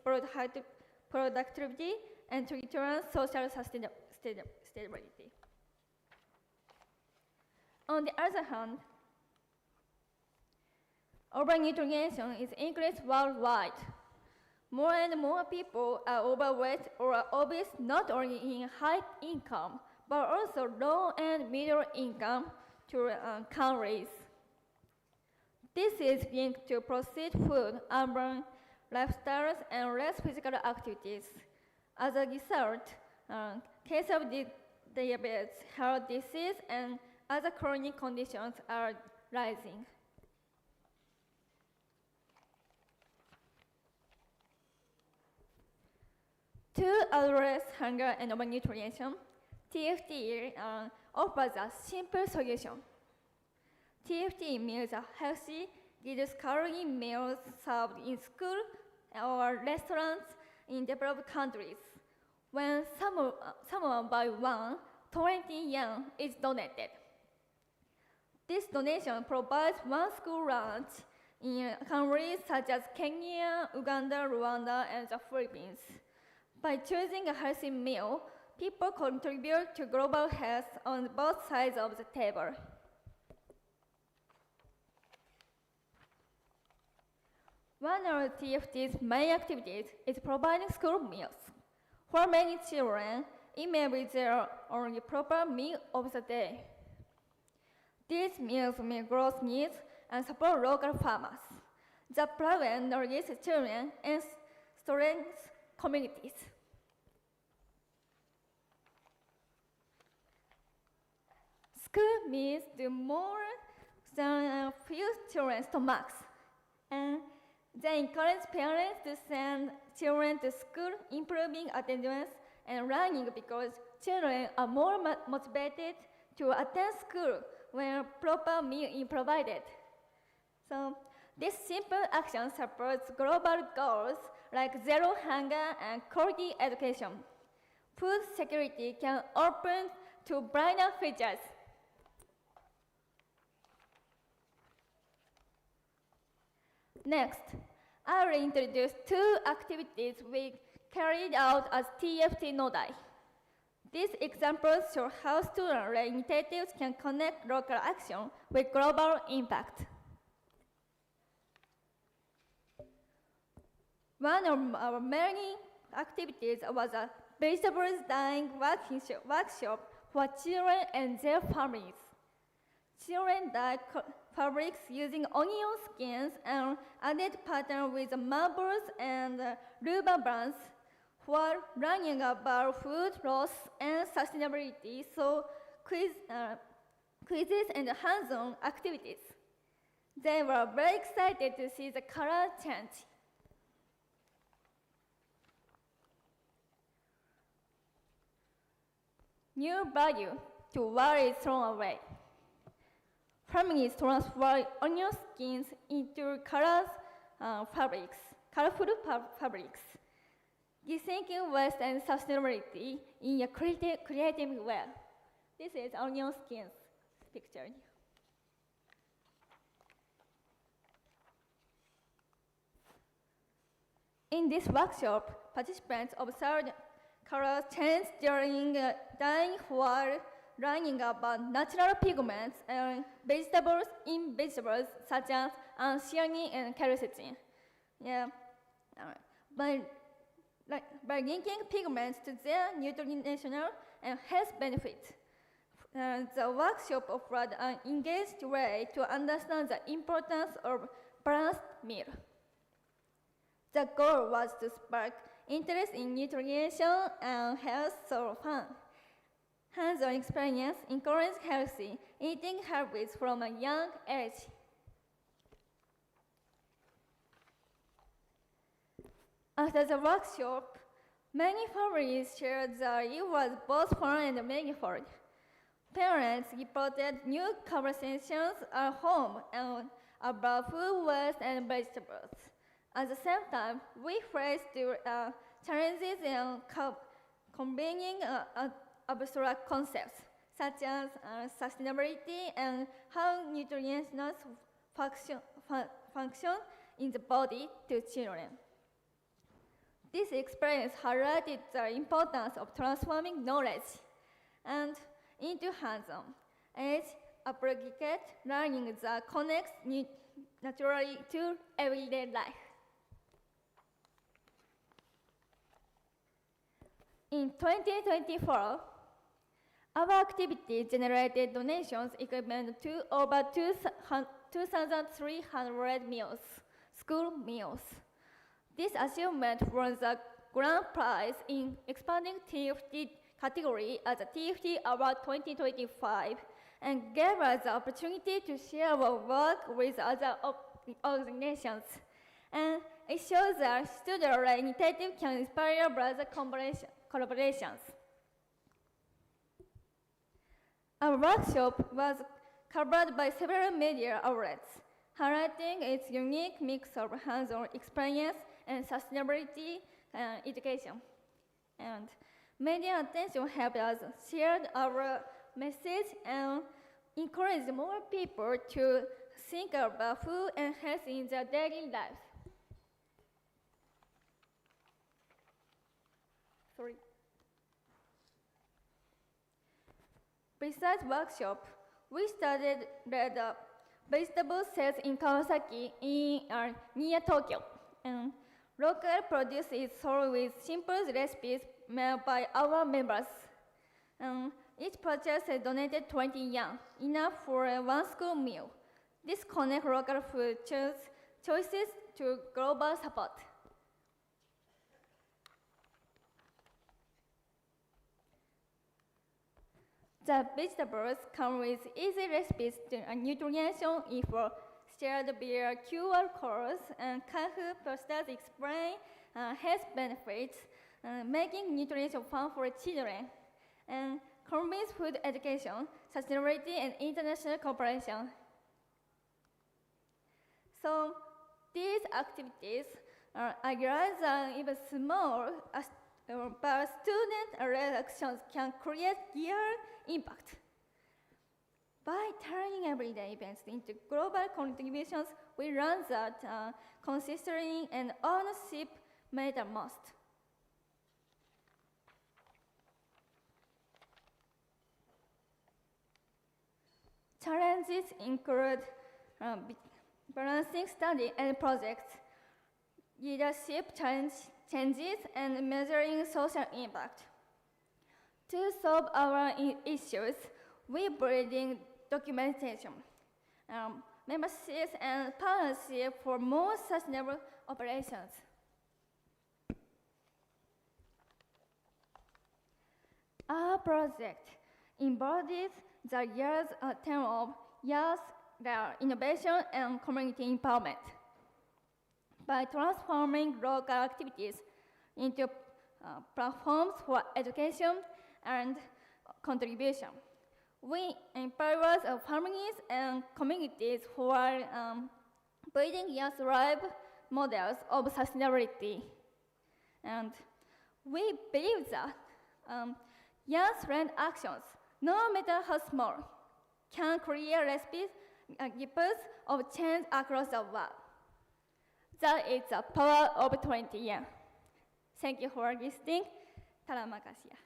productivity, and returns social stability. On the other hand, overnutrition is increased worldwide. More and more people are overweight or obese not only in high income, but also low and middle income countries. This is linked to processed food, urban lifestyles, and less physical activities. As a result, cases of diabetes, heart disease, and other chronic conditions are rising. To address hunger and overnutrition, TFT offers a simple solution. TFT meals are healthy, reduced-calorie meals served in school or restaurants in developed countries. When someone buys 20 yen is donated. This donation provides one school lunch in countries such as Kenya, Uganda, Rwanda, and the Philippines. By choosing a healthy meal, people contribute to global health on both sides of the table. One of TFT's main activities is providing school meals. For many children, it may be their only proper meal of the day. These meals meet growth needs and support local farmers. The program nourishes children and strengthens communities. School meals do more than fill children's stomachs, and they encourage parents to send children to school, improving attendance and learning because children are more motivated to attend school when proper meal is provided. So this simple action supports global goals like zero hunger and quality education. Food security can open to brighter futures. Next, I will introduce two activities we carried out as TFT Nodai. These examples show how student-led initiatives can connect local action with global impact. One of our many activities was a vegetables dyeing workshop for children and their families. Children dye fabrics using onion skins and added pattern with marbles and rubber bands while learning about food loss and sustainability, so quizzes and hands-on activities. They were very excited to see the color change. New value to what is thrown away. Families transfer onion skins into colorful fabrics, rethinking waste and sustainability in a creative way. This is onion skins picture. In this workshop, participants observed color change during dyeing while learning about natural pigments and vegetables in vegetables such as anthocyanin and quercetin. Yeah. By linking pigments to their nutritional and health benefits, the workshop offered an engaged way to understand the importance of balanced meal. The goal was to spark interest in nutrition and health through fun. Hands-on experience encourages healthy eating habits from a young age. After the workshop, many families shared that it was both fun and meaningful. Parents reported new conversations at home and about food waste and vegetables. At the same time, we faced challenges in combining abstract concepts such as sustainability and how nutrients function in the body to children. This experience highlighted the importance of transforming knowledge and into hands-on, age-appropriate learning that connects naturally to everyday life. In 2024, our activity generated donations equivalent to over 2,300 meals, school meals. This achievement won the grand prize in expanding TFT category at the TFT Award 2025 and gave us the opportunity to share our work with other organizations. And it shows that student-led initiative can inspire broader collaborations. Our workshop was covered by several media outlets, highlighting its unique mix of hands-on experience and sustainability education. And media attention helped us share our message and encourage more people to think about food and health in their daily lives. Besides workshop, we studied the vegetable sales in Kawasaki near Tokyo. And local produce is sold with simple recipes made by our members. Each purchase is donated 20 yen, enough for one school meal. This connects local food choices to global support. The vegetables come with easy recipes and nutrition info shared via QR codes, and Kahu posters explain health benefits, making nutrition fun for children. And convince food education sustainability and international cooperation. So these activities are aggressive and even small, but student-led actions can create real impact. By turning everyday events into global contributions, we learn that consistency and ownership matter most. Challenges include balancing study and projects, leadership changes, and measuring social impact. To solve our issues, we building documentation, memberships, and partnerships for more sustainable operations. Our project embodies the years term of years innovation and community empowerment. By transforming local activities into platforms for education and contribution, we empower families and communities who are building young live models of sustainability. And we believe that young-led actions, no matter how small, can create recipes of change across the world. That is the power of 20 years. Thank you for listening. Terima kasih.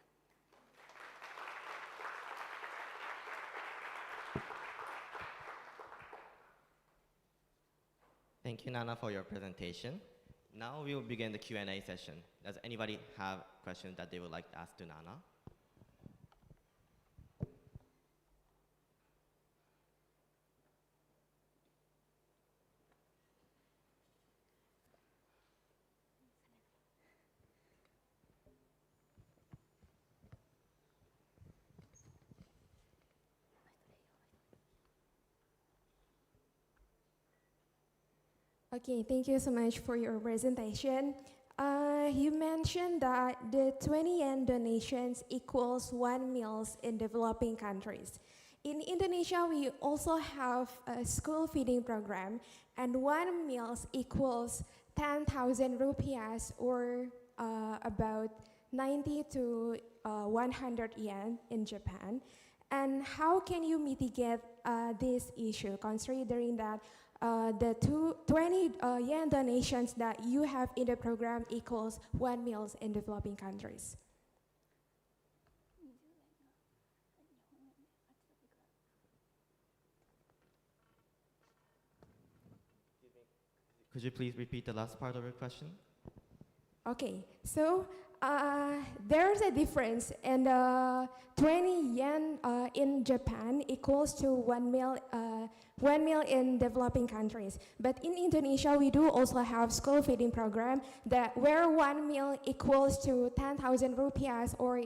Thank you, Nana, for your presentation. Now we will begin the Q&A session. Does anybody have questions that they would like to ask to Nana? Okay, thank you so much for your presentation. You mentioned that the 20 yen donations equals 1 meal in developing countries. In Indonesia, we also have a school feeding program, and 1 meal equals 10,000 rupiahs, or about 90 to 100 yen in Japan. And how can you mitigate this issue, considering that the 20 yen donations that you have in the program equals 1 meal in developing countries? Could you please repeat the last part of your question? Okay, so there's a difference, and 20 yen in Japan equals to 1 meal in developing countries. But in Indonesia, we do also have school feeding program that where 1 meal equals to 10,000 rupiahs, or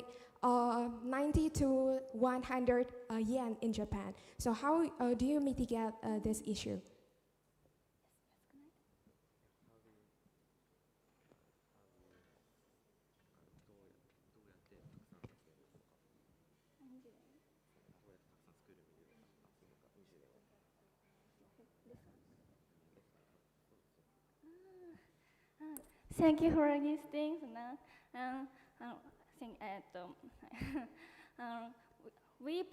90 to 100 yen in Japan. So how do you mitigate this issue? Thank you for listening. We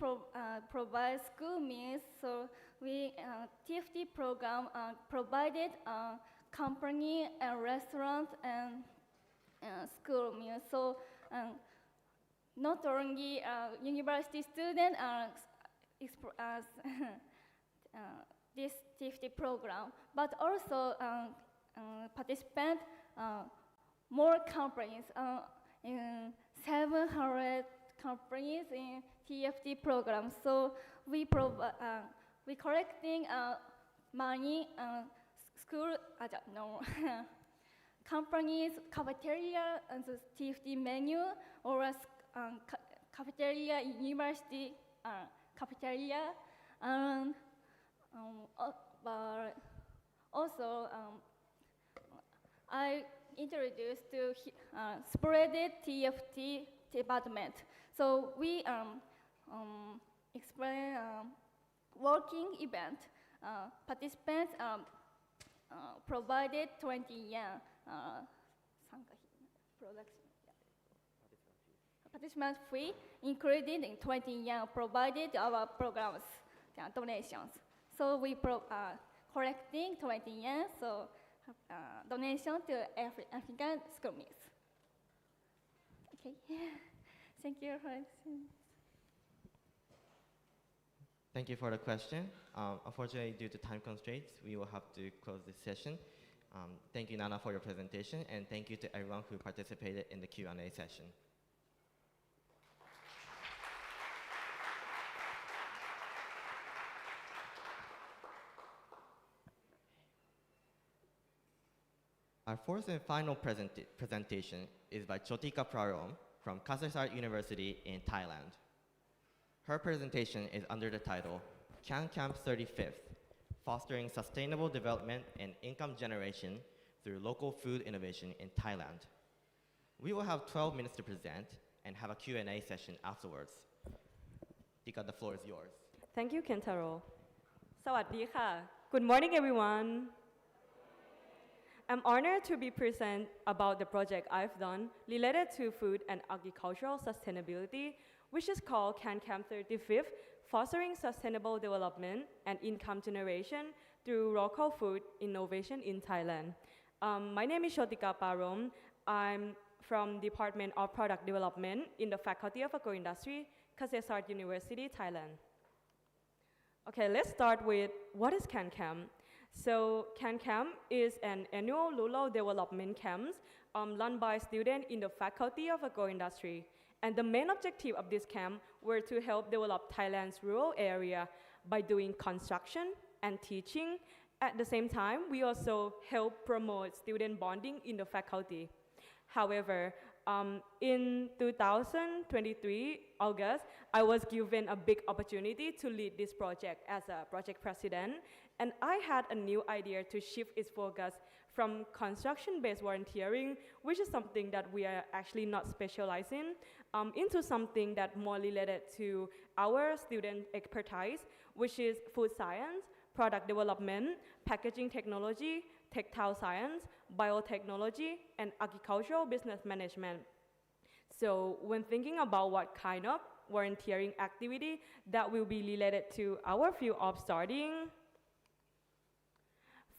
provide school meals, so we TFT program provided company and restaurant and school meals. So not only university students this TFT program, but also participant more companies, in 700 companies in TFT program. So we collecting money, school, companies, cafeteria, and the TFT menu, or cafeteria, university cafeteria, and but also I introduced to spreaded TFT department. So we explain working event. Participants provided 20 yen participant fee, included in 20 yen provided our programs, donations. So we collecting 20 yen, so donation to African schoolmates. Okay, thank you for listening. Thank you for the question. Unfortunately, due to time constraints, we will have to close this session. Thank you, Nana, for your presentation, and thank you to everyone who participated in the Q&A session. Our fourth and final presentation is by Chotika Prarom from Kasetsart University in Thailand. Her presentation is under the title, Can Camp 35th, Fostering Sustainable Development and Income Generation Through Local Food Innovation in Thailand. We will have 12 minutes to present and have a Q&A session afterwards. Tika, the floor is yours. Thank you, Kentaro. Sawadee ka. Good morning, everyone. I'm honored to be present about the project I've done related to food and agricultural sustainability, which is called Can Camp 35th, Fostering Sustainable Development and Income Generation Through Local Food Innovation in Thailand. My name is Chotika Parom. I'm from Department of Product Development in the Faculty of Agroindustry, Kasetsart University, Thailand. Okay, let's start with what is Can Camp? So Can Camp is an annual rural development camp run by students in the Faculty of Agroindustry. And the main objective of this camp were to help develop Thailand's rural area by doing construction and teaching. At the same time, we also help promote student bonding in the faculty. However, in 2023, August, I was given a big opportunity to lead this project as a project president, and I had a new idea to shift its focus from construction-based volunteering, which is something that we are actually not specialized in, into something that more related to our student expertise, which is food science, product development, packaging technology, textile science, biotechnology, and agricultural business management. So when thinking about what kind of volunteering activity that will be related to our field of studying,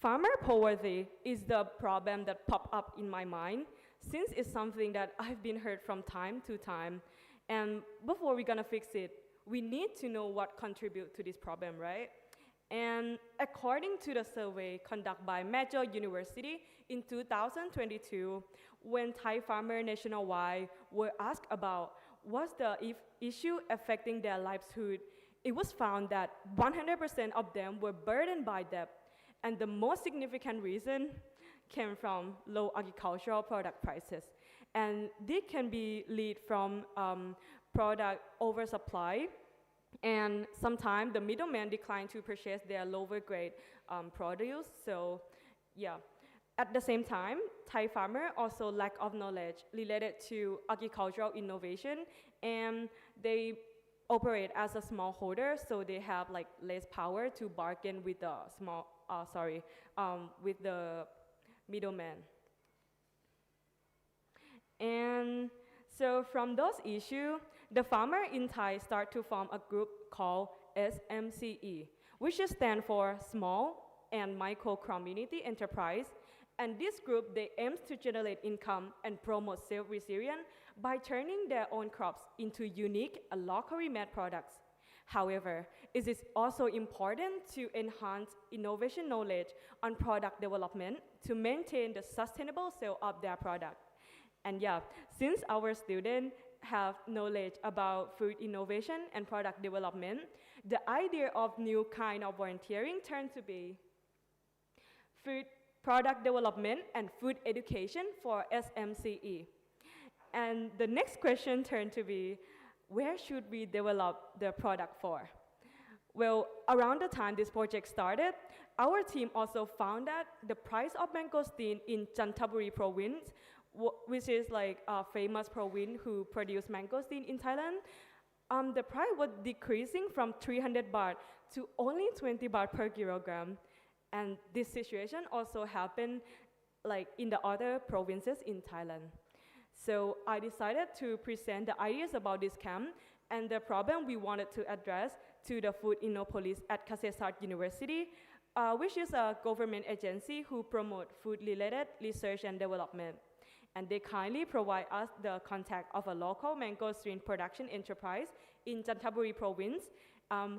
farmer poverty is the problem that popped up in my mind, since it's something that I've been heard from time to time. And before we're gonna fix it, we need to know what contributes to this problem, right? And according to the survey conducted by Major University in 2022, when Thai farmers nationwide were asked about what's the issue affecting their livelihood, it was found that 100% of them were burdened by debt. And the most significant reason came from low agricultural product prices. And this can be lead from product oversupply, and sometimes the middleman decline to purchase their lower grade produce. So yeah, at the same time, Thai farmer also lack of knowledge related to agricultural innovation, and they operate as a smallholder, so they have like less power to bargain with the with the middleman. And so from those issues, the farmer in Thai start to form a group called SMCE, which stands for Small and Micro Community Enterprise. And this group, they aims to generate income and promote self-resilience by turning their own crops into unique and locally made products. However, it is also important to enhance innovation knowledge on product development to maintain the sustainable sale of their product. And yeah, since our students have knowledge about food innovation and product development, the idea of new kind of volunteering turned to be food product development and food education for SMCE. And the next question turned to be, where should we develop the product for? Well, around the time this project started, our team also found that the price of mangosteen in Chanthaburi province, which is like a famous province who produce mangosteen in Thailand, the price was decreasing from 300 baht to only 20 baht per kilogram. And this situation also happened like in the other provinces in Thailand. So I decided to present the ideas about this camp and the problem we wanted to address to the Food Innopolis at Kasetsart University, which is a government agency who promote food-related research and development. And they kindly provide us the contact of a local mangosteen production enterprise in Chanthaburi province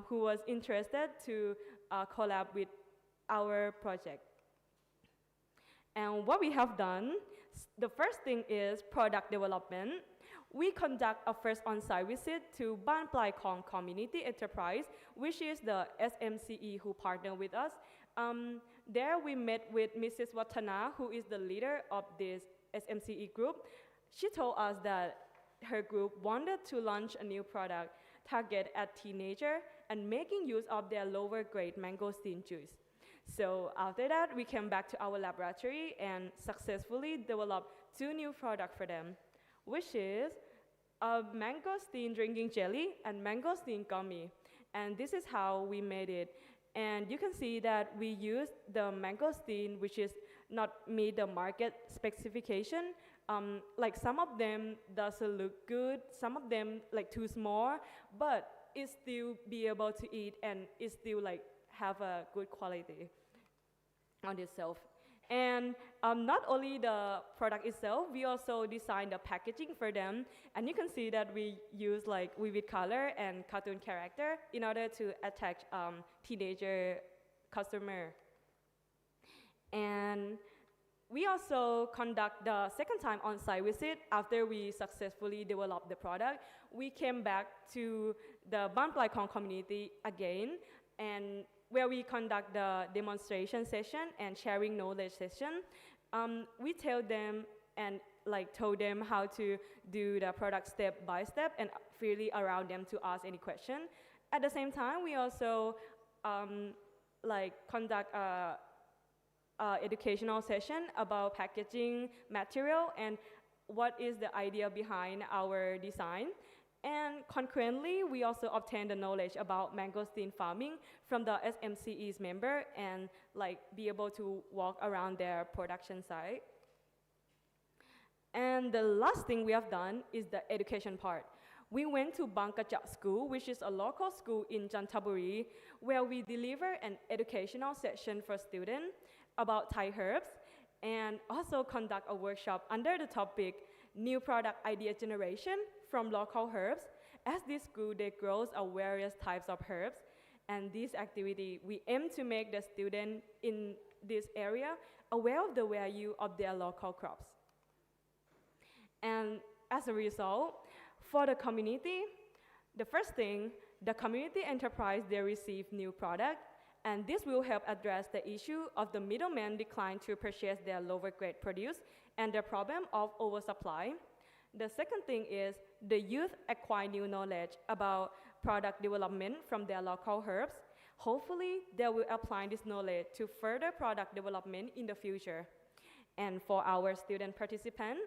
who was interested to collab with our project. And what we have done, the first thing is product development. We conduct a first on-site visit to Ban Plai Khong Community Enterprise, which is the SMCE who partner with us. There we met with Mrs. Watana, who is the leader of this SMCE group. She told us that her group wanted to launch a new product targeted at teenagers and making use of their lower grade mangosteen juice. So after that, we came back to our laboratory and successfully developed 2 new products for them, which is a mangosteen drinking jelly and mangosteen gummy. And this is how we made it. And you can see that we used the mangosteen, which is not meet the market specification. Like some of them doesn't look good, some of them like too small, but it still be able to eat and it still like have a good quality on itself. And not only the product itself, we also designed the packaging for them. And you can see that we use like vivid color and cartoon character in order to attract teenager customer. And we also conduct the second time on-site visit after we successfully developed the product. We came back to the Ban Plai Khong community again, and where we conduct the demonstration session and sharing knowledge session. We tell them and like told them how to do the product step by step and freely around them to ask any question. At the same time, we also like conduct a educational session about packaging material and what is the idea behind our design. And concurrently, we also obtained the knowledge about mangosteen farming from the SMCE's member and like be able to walk around their production site. And the last thing we have done is the education part. We went to Bangkachak School, which is a local school in Chanthaburi, where we deliver an educational session for students about Thai herbs and also conduct a workshop under the topic New Product Idea Generation from Local Herbs. As this school, they grows various types of herbs, and this activity, we aim to make the student in this area aware of the value of their local crops. And as a result, for the community, the first thing, the community enterprise, they receive new product, and this will help address the issue of the middleman decline to purchase their lower grade produce and the problem of oversupply. The second thing is the youth acquire new knowledge about product development from their local herbs. Hopefully, they will apply this knowledge to further product development in the future. And for our student participants,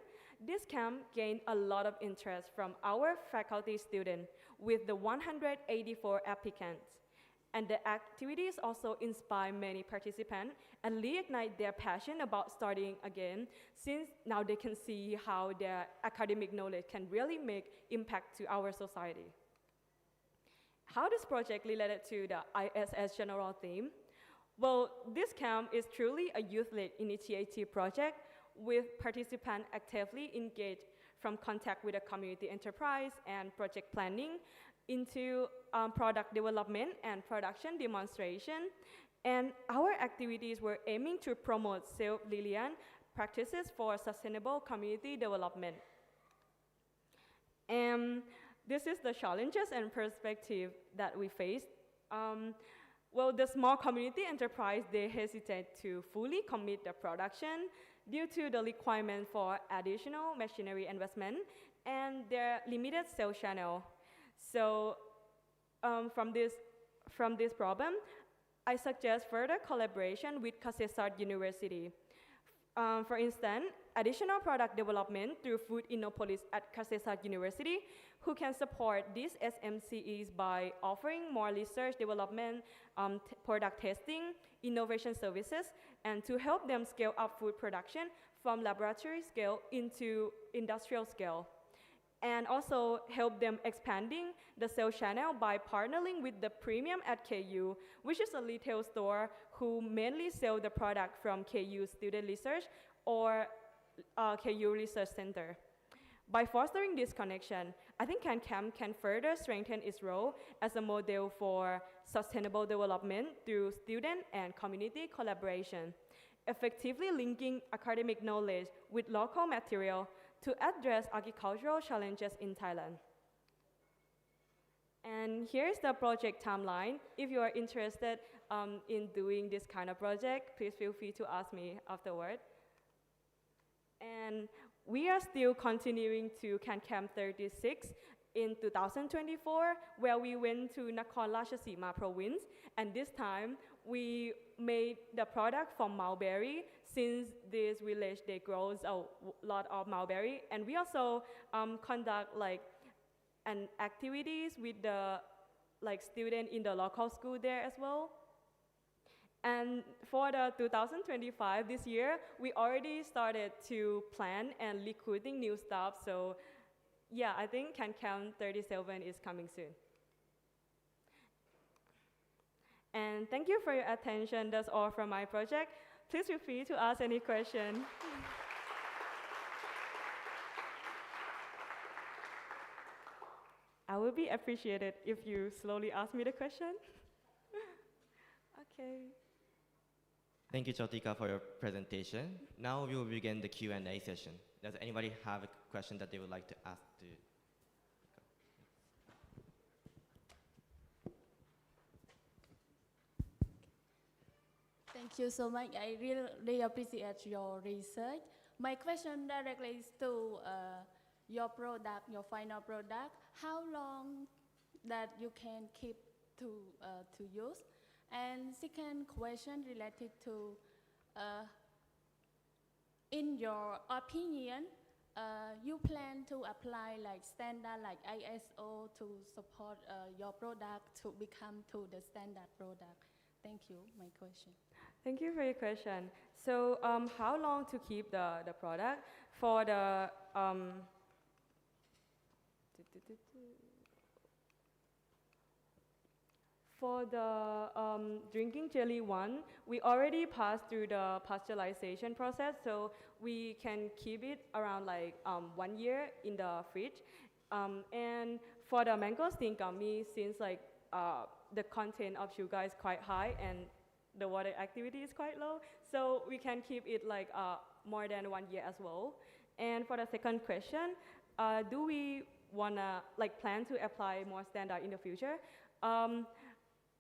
this camp gained a lot of interest from our faculty students with the 184 applicants. And the activities also inspire many participants and reignite their passion about studying again, since now they can see how their academic knowledge can really make impact to our society. How this project related to the ISS general theme? Well, this camp is truly a youth-led initiative project with participants actively engaged from contact with the community enterprise and project planning into product development and production demonstration. And our activities were aiming to promote self-reliant practices for sustainable community development. And this is the challenges and perspective that we faced. Well, the small community enterprise, they hesitate to fully commit the production due to the requirement for additional machinery investment and their limited sales channel. So from this problem, I suggest further collaboration with Kasetsart University. For instance, additional product development through Food Innopolis at Kasetsart University, who can support these SMCEs by offering more research development, product testing, innovation services, and to help them scale up food production from laboratory scale into industrial scale. And also help them expanding the sales channel by partnering with the Premium at KU, which is a retail store who mainly sell the product from KU Student Research or KU Research Center. By fostering this connection, I think CanCam can further strengthen its role as a model for sustainable development through student and community collaboration, effectively linking academic knowledge with local material to address agricultural challenges in Thailand. And here's the project timeline. If you are interested in doing this kind of project, please feel free to ask me afterward. And we are still continuing to CanCam 36 in 2024, where we went to Nakhon Ratchasima province, and this time we made the product from mulberry, since this village they grows a lot of mulberry, and we also conduct an activities with the student in the local school there as well. And for the 2025 this year, we already started to plan and recruiting new staff. So yeah, I think CanCam 37 is coming soon. And thank you for your attention. That's all from my project. Please feel free to ask any question. I will be appreciated if you slowly ask me the question. Okay. Thank you, Chotika, for your presentation. Now we will begin the Q&A session. Does anybody have a question that they would like to ask to? Thank you so much. I really appreciate your research. My question directly is to your product, your final product. How long that you can keep to use? And second question related to, in your opinion, you plan to apply standard ISO to support your product to become to the standard product? Thank you, my question. Thank you for your question. So how long to keep the product? For the drinking jelly one, we already passed through the pasteurization process, so we can keep it around 1 year in the fridge. And for the mango sting gummy, since the content of sugar is quite high and the water activity is quite low, so we can keep it more than 1 year as well. And for the second question, do we wanna plan to apply more standard in the future?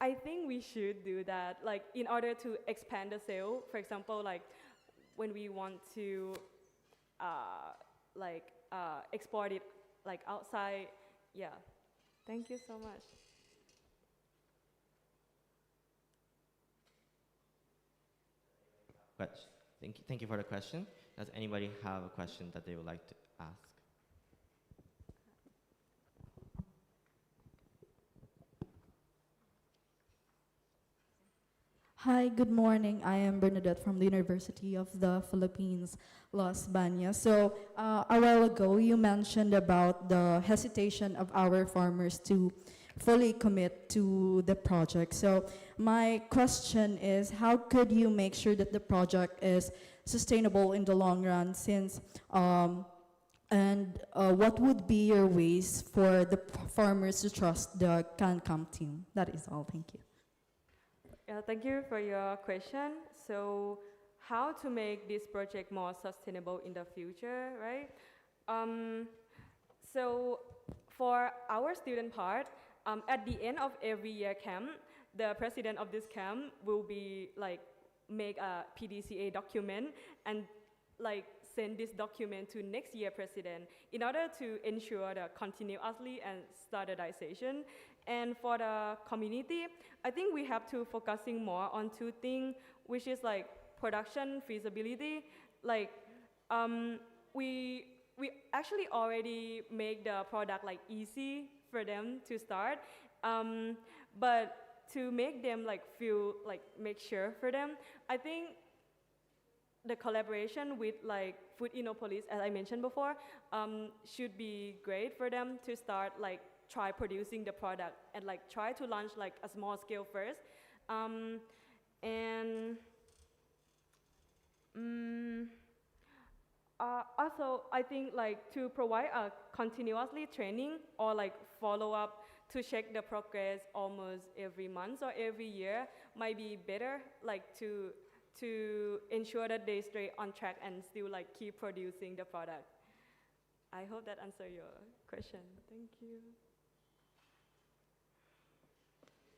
I think we should do that, in order to expand the sale. For example, when we want to export it outside. Yeah. Thank you so much. Thank you for the question. Does anybody have a question that they would like to ask? Hi, good morning. I am Bernadette from the University of the Philippines, Los Baños. So a while ago, you mentioned about the hesitation of our farmers to fully commit to the project. So my question is, how could you make sure that the project is sustainable in the long run, since what would be your ways for the farmers to trust the CanCam team? That is all. Thank you. Thank you for your question. So how to make this project more sustainable in the future, right? So for our student part, at the end of every year camp, the president of this camp will be make a PDCA document and send this document to next year president in order to ensure the continuously and standardization. And for the community, I think we have to focusing more on two things, which is production feasibility like we actually already make the product like easy for them to start, but to make them like feel like make sure for them, I think the collaboration with like Food Innopolis, as I mentioned before, should be great for them to start like try producing the product and like try to launch like a small scale first, and also I think like to provide a continuously training or like follow up to check the progress almost every month or every year might be better, like to ensure that they stay on track and still like keep producing the product. I hope that answers your question. Thank you.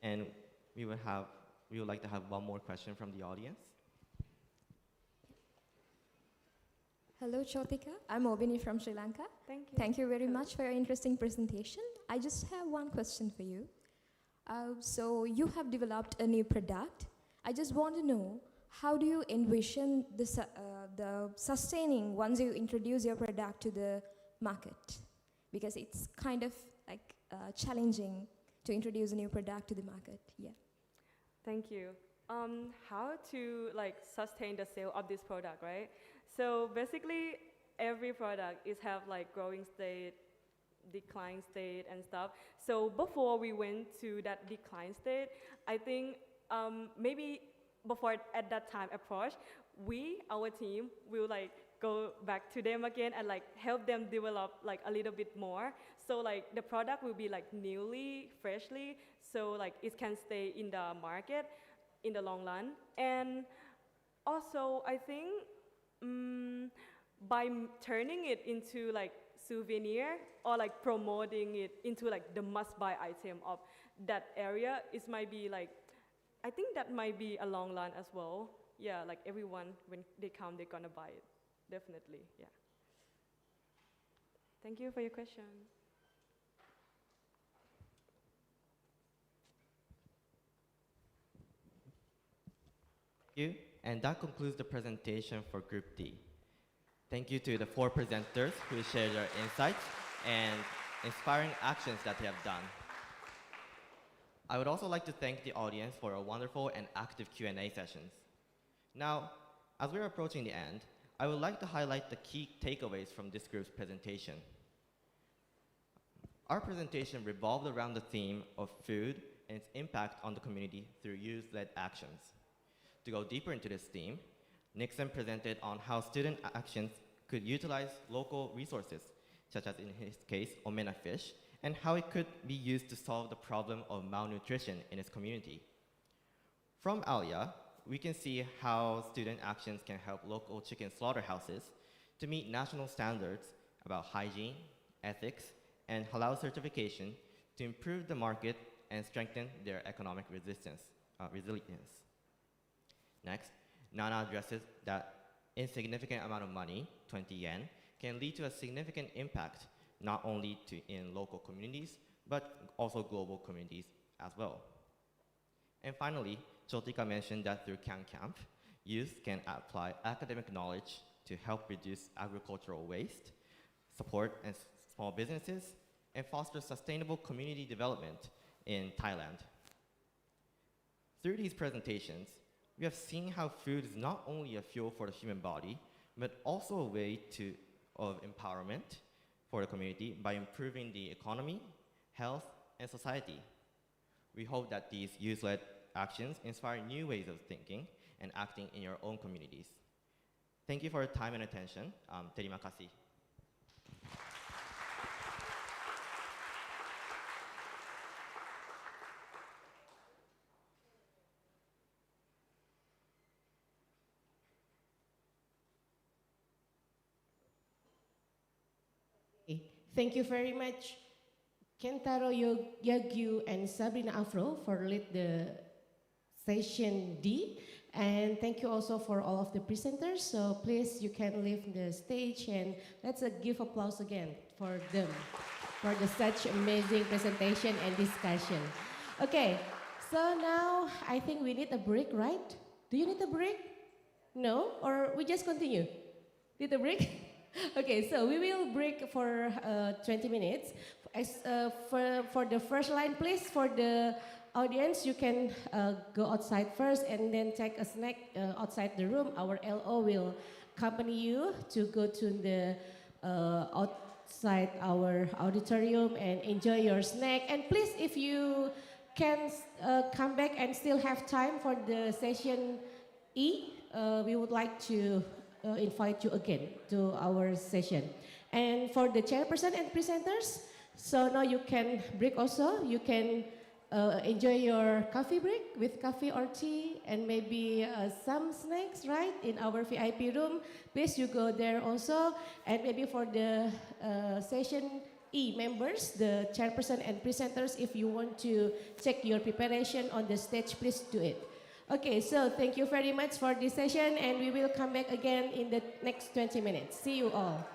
And we would like to have one more question from the audience. Hello, Chotika. I'm Omena from Sri Lanka. Thank you. Thank you very much for your interesting presentation. I just have one question for you. So you have developed a new product. I just want to know, how do you envision the sustaining once you introduce your product to the market? Because it's kind of like challenging to introduce a new product to the market. Yeah. Thank you. How to like sustain the sale of this product, right? So basically, every product is have like growing state, decline state, and stuff. So before we went to that decline state, I think maybe before at that time approach, our team will like go back to them again and like help them develop like a little bit more. So like the product will be like newly, freshly, so like it can stay in the market in the long run. And also I think by turning it into like souvenir or like promoting it into like the must-buy item of that area, it might be like, I think that might be a long run as well. Yeah, like everyone, when they come, they're gonna buy it, definitely, yeah. Thank you for your question. Thank you. And that concludes the presentation for Group D. Thank you to the 4 presenters who shared their insights and inspiring actions that they have done. I would also like to thank the audience for a wonderful and active Q&A sessions. Now, as we're approaching the end, I would like to highlight the key takeaways from this group's presentation. Our presentation revolved around the theme of food and its impact on the community through youth-led actions. To go deeper into this theme, Nixon presented on how student actions could utilize local resources, such as in his case, Omena fish, and how it could be used to solve the problem of malnutrition in his community. From Alia, we can see how student actions can help local chicken slaughterhouses to meet national standards about hygiene, ethics, and halal certification to improve the market and strengthen their economic resilience. Next, Nana addresses that insignificant amount of money, 20 yen, can lead to a significant impact, not only in local communities, but also global communities as well. And finally, Chotika mentioned that through Can Camp, youth can apply academic knowledge to help reduce agricultural waste, support small businesses, and foster sustainable community development in Thailand. Through these presentations, we have seen how food is not only a fuel for the human body, but also a way of empowerment for the community by improving the economy, health, and society. We hope that these youth-led actions inspire new ways of thinking and acting in your own communities. Thank you for your time and attention. Terima kasih. Thank you very much, Kentaro Yagyu and Sabrina Afro for lead the session D. And thank you also for all of the presenters. So please, you can leave the stage and let's give applause again for them for such amazing presentation and discussion. Okay, so now I think we need a break, right? Do you need a break? No? Or we just continue? Little break? Okay, so we will break for 20 minutes. For the first line, please, for the audience, you can go outside first and then take a snack outside the room. Our LO will accompany you to go to the outside our auditorium and enjoy your snack. And please, if you can come back and still have time for the session E, we would like to invite you again to our session. And for the chairperson and presenters, so now you can break also. You can enjoy your coffee break with coffee or tea and maybe some snacks, right, in our VIP room. Please, you go there also. And maybe for the session E members, the chairperson and presenters, if you want to check your preparation on the stage, please do it. Okay, so thank you very much for this session, and we will come back again in the next 20 minutes. See you all.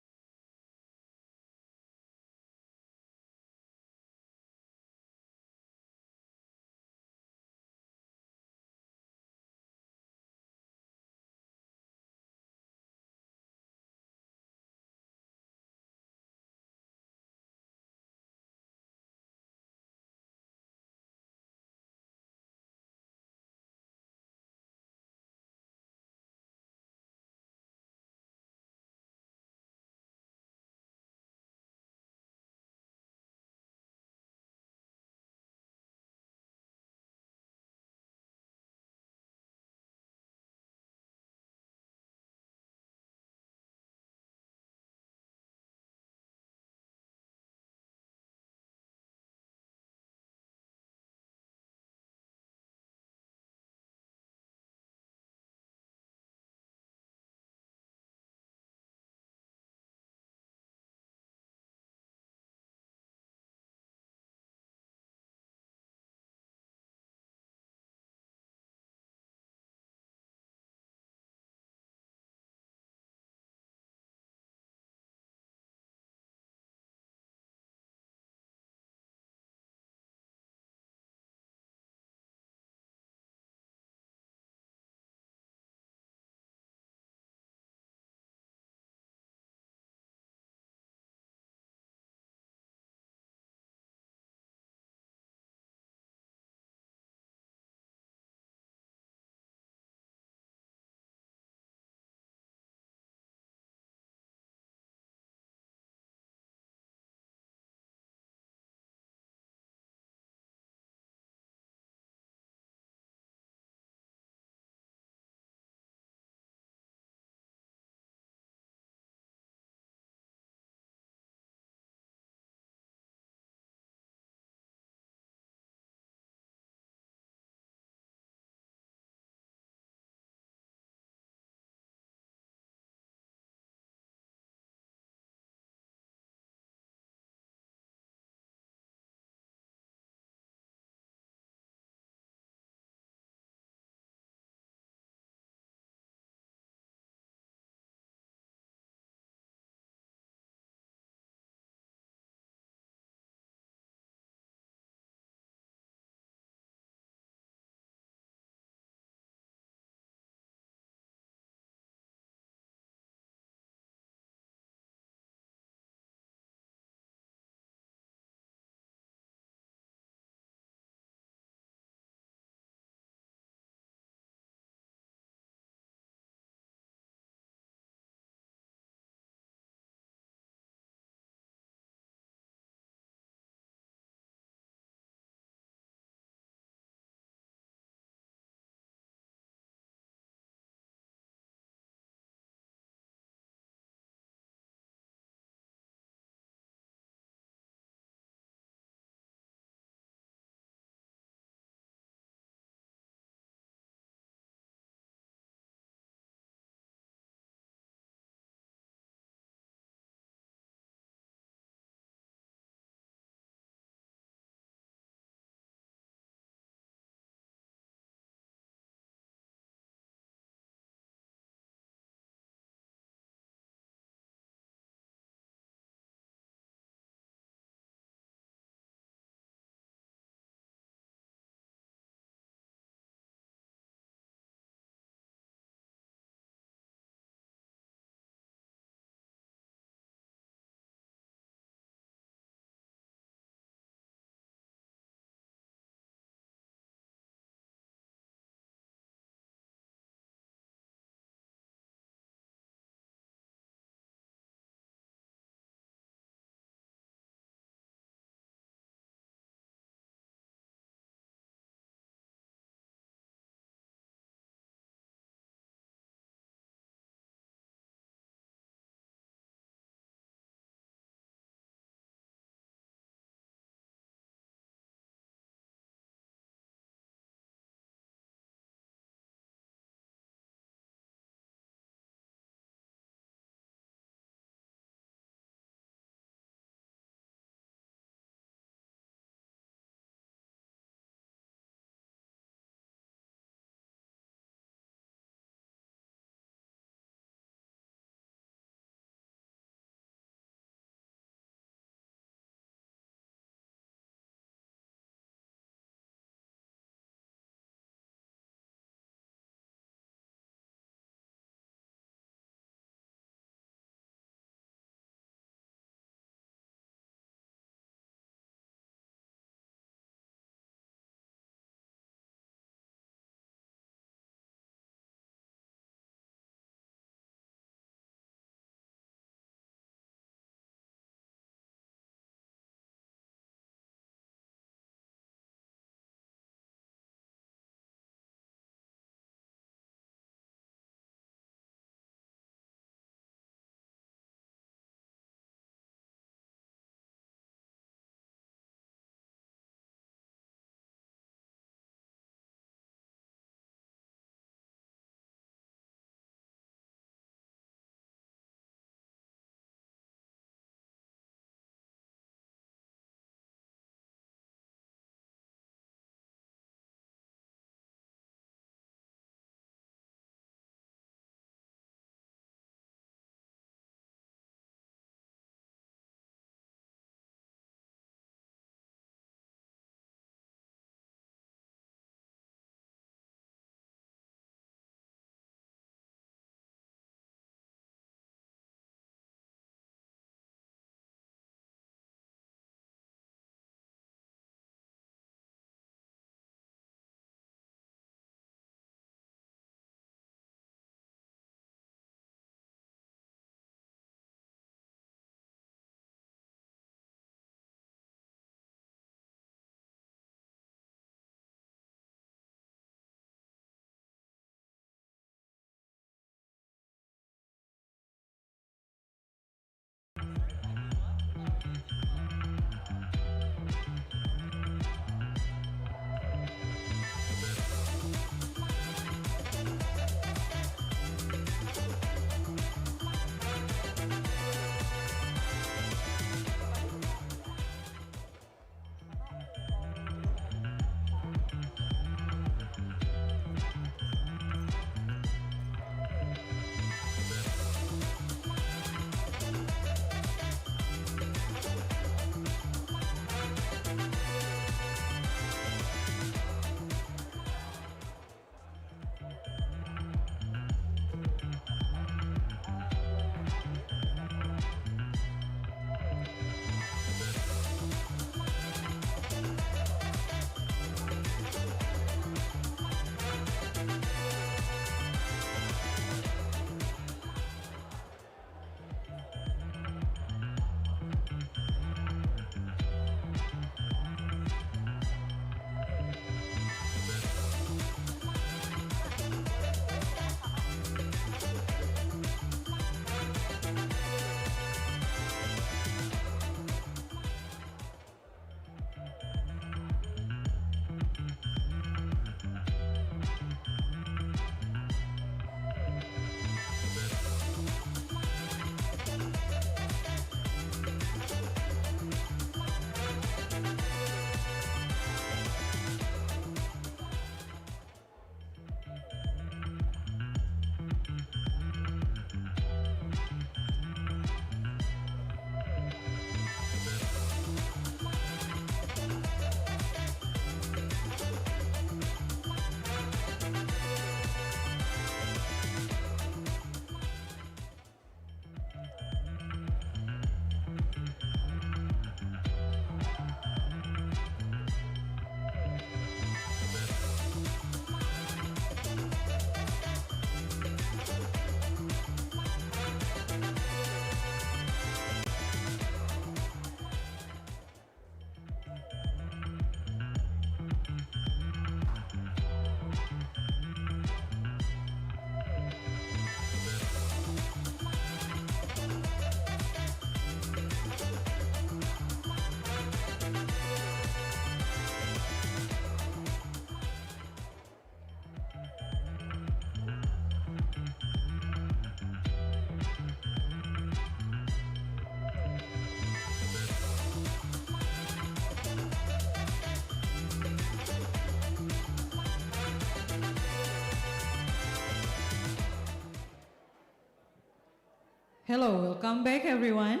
Hello, welcome back everyone.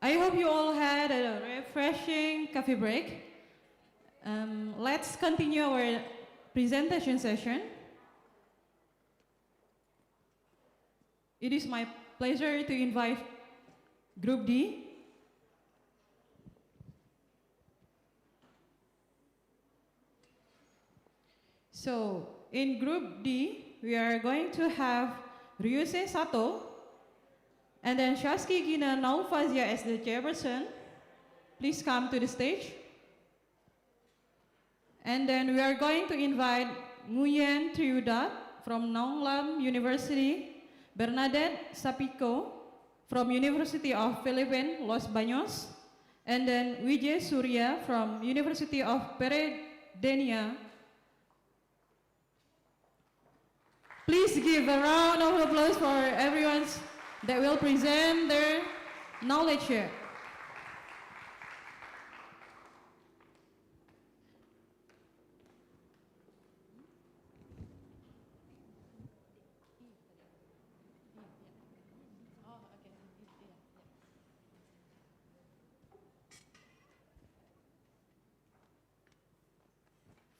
I hope you all had a refreshing coffee break. Let's continue our presentation session. It is my pleasure to invite Group D. So, in Group D, we are going to have Ryuse Sato, and then Shaski Gina Naufazia as the chairperson. Please come to the stage. And then we are going to invite Nguyen Triudat from Nonglam University, Bernadette Sapiko from University of Philippines, Los Baños, and then Vijay Surya from University of Peradeniya. Please give a round of applause for everyone that will present their knowledge here.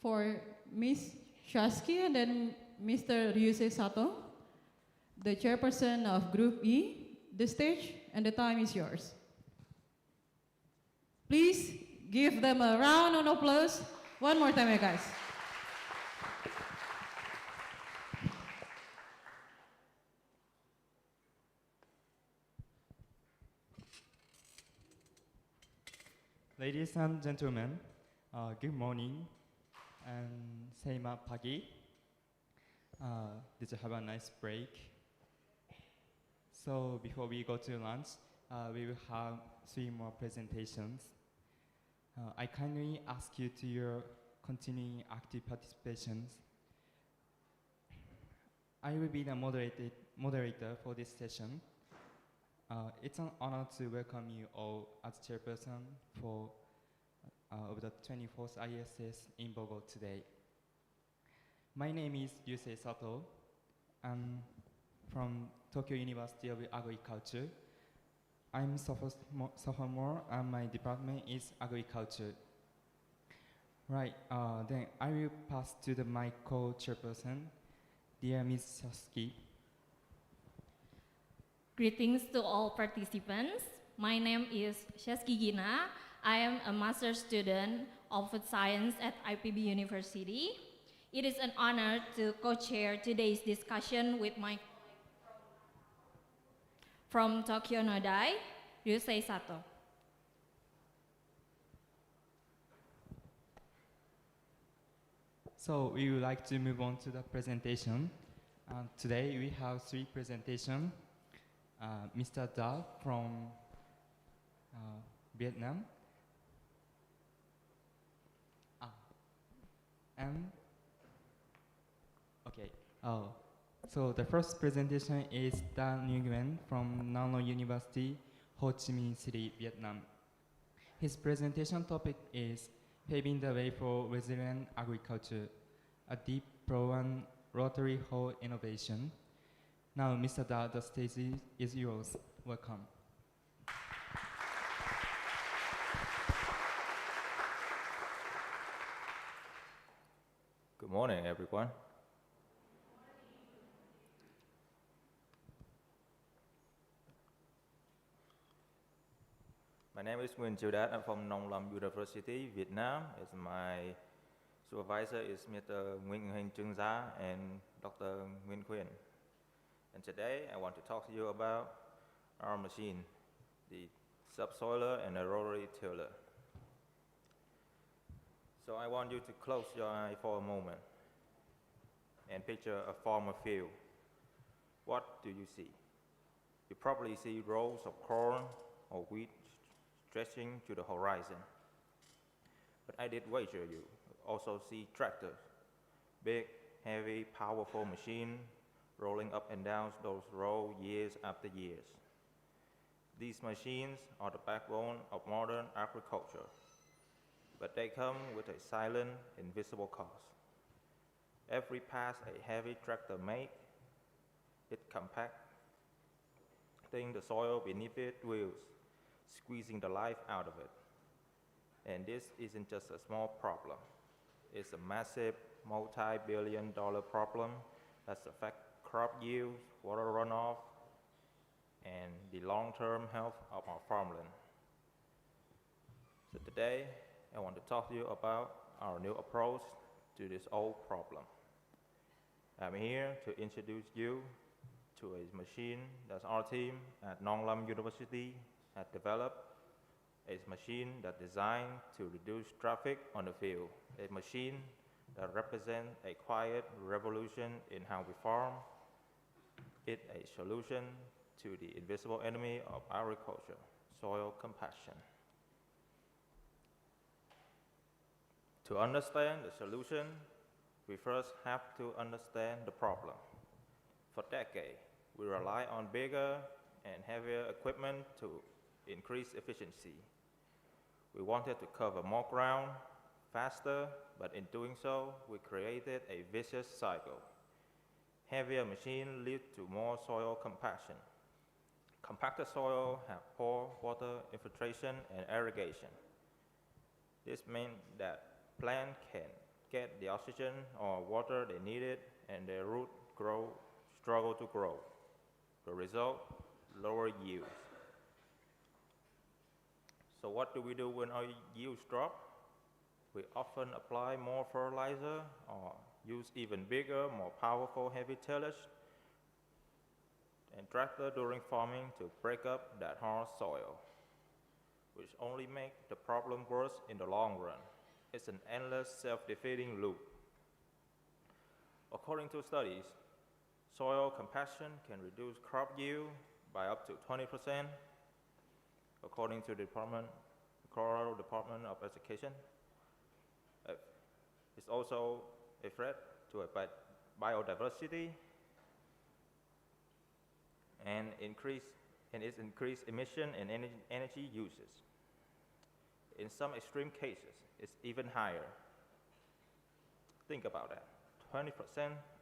For Ms. Shaski and then Mr. Ryuse Sato, the chairperson of Group E, the stage and the time is yours. Please give them a round of applause. One more time, guys. Ladies and gentlemen, good morning and selamat pagi. Did you have a nice break? So before we go to lunch, we will have 3 more presentations. I kindly ask you to your continuing active participations. I will be the moderator for this session. It's an honor to welcome you all as chairperson for of the 24th ISS in Bogor today. My name is Ryuse Sato. I'm from Tokyo University of Agriculture. I'm sophomore and my department is agriculture. Right, then I will pass to the mic co-chairperson, dear Ms. Shaski. Greetings to all participants. My name is Shaski Gina. I am a master's student of food science at IPB University. It is an honor to co-chair today's discussion with my colleague from Tokyo Nodai, Ryuse Sato. So we would like to move on to the presentation. Today we have 3 presentations. Mr. Da from Vietnam. So the first presentation is Da Nguyen from Nano University, Ho Chi Minh City, Vietnam. His presentation topic is Paving the Way for Resilient Agriculture, a deep proven rotary hoe innovation. Now, Mr. Da, the stage is yours. Welcome. Good morning, everyone. My name is Nguyen Chiu Dat. I'm from Nong Lam University, Vietnam. My supervisor is Mr. Nguyen Hình Trương Gia and Dr. Nguyen Quyên. And today I want to talk to you about our machine, the subsoiler and the rotary tiller. So I want you to close your eye for a moment and picture a farmer field. What do you see? You probably see rows of corn or wheat stretching to the horizon. But I did wager you also see tractors, big, heavy, powerful machine rolling up and down those rows years after years. These machines are the backbone of modern agriculture, but they come with a silent, invisible cost. Every pass a heavy tractor makes, it compacts protecting the soil beneath its wheels, squeezing the life out of it. And this isn't just a small problem. It's a massive multi-billion-dollar problem that affects crop yields, water runoff, and the long-term health of our farmland. So today, I want to talk to you about our new approach to this old problem. I'm here to introduce you to a machine that our team at Nong Lam University has developed. A machine that's designed to reduce traffic on the field. A machine that represents a quiet revolution in how we farm. It's a solution to the invisible enemy of agriculture, soil compaction. To understand the solution, we first have to understand the problem. For decades, we rely on bigger and heavier equipment to increase efficiency. We wanted to cover more ground faster, but in doing so, we created a vicious cycle. Heavier machines lead to more soil compaction. Compacted soil have poor water infiltration and irrigation. This means that plants can get the oxygen or water they needed, and their roots struggle to grow. The result, lower yields. So what do we do when our yields drop? We often apply more fertilizer or use even bigger, more powerful heavy tillage and tractor during farming to break up that hard soil, which only makes the problem worse in the long run. It's an endless self-defeating loop. According to studies, soil compaction can reduce crop yield by up to 20%, according to the Colorado Department of Education. It's also a threat to biodiversity and its increased emission and energy uses. In some extreme cases, it's even higher. Think about that. 20%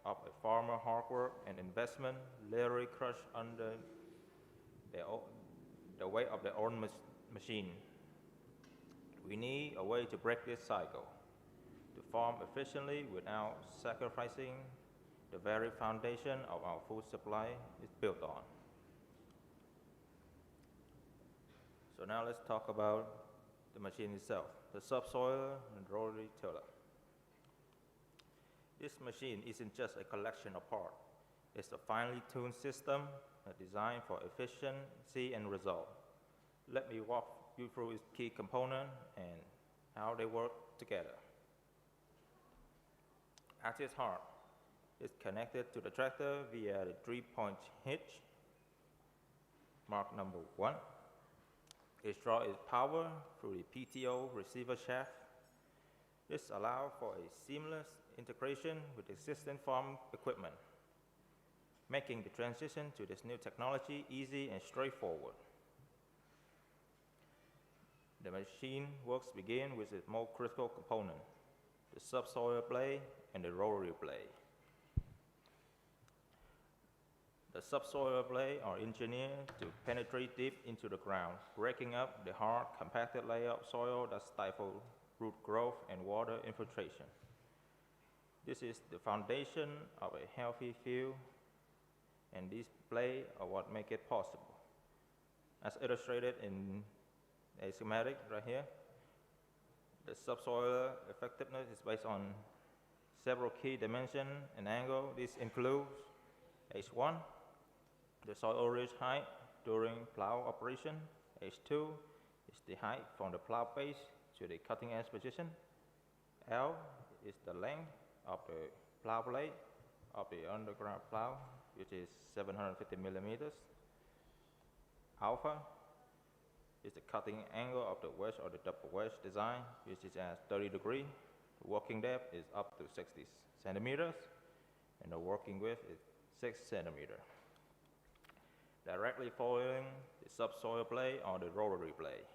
of a farmer's hard work and investment literally crushed under the weight of their own machine. We need a way to break this cycle, to farm efficiently without sacrificing the very foundation of our food supply is built on. So now let's talk about the machine itself, the subsoiler and rotary tiller. This machine isn't just a collection of parts. It's a finely tuned system designed for efficiency and result. Let me walk you through its key components and how they work together. At its heart, it's connected to the tractor via the 3-point hitch, mark number 1. It draws its power through the PTO receiver shaft. This allows for a seamless integration with existing farm equipment, making the transition to this new technology easy and straightforward. The machine works begin with its most critical component, the subsoiler blade and the rotary blade. The subsoiler blades are engineered to penetrate deep into the ground, breaking up the hard, compacted layer of soil that stifles root growth and water infiltration. This is the foundation of a healthy field, and these blades are what make it possible. As illustrated in a schematic right here, the subsoiler effectiveness is based on several key dimensions and angles. This includes H1, the soil ridge height during plow operation. H2 is the height from the plow base to the cutting edge position. L is the length of the plow blade of the underground plow, which is 750 millimeters. Alpha is the cutting angle of the wedge or the double wedge design, which is at 30 degrees. The working depth is up to 60 centimeters, and the working width is 6 centimeters. Directly following the subsoil blade are the rotary blade.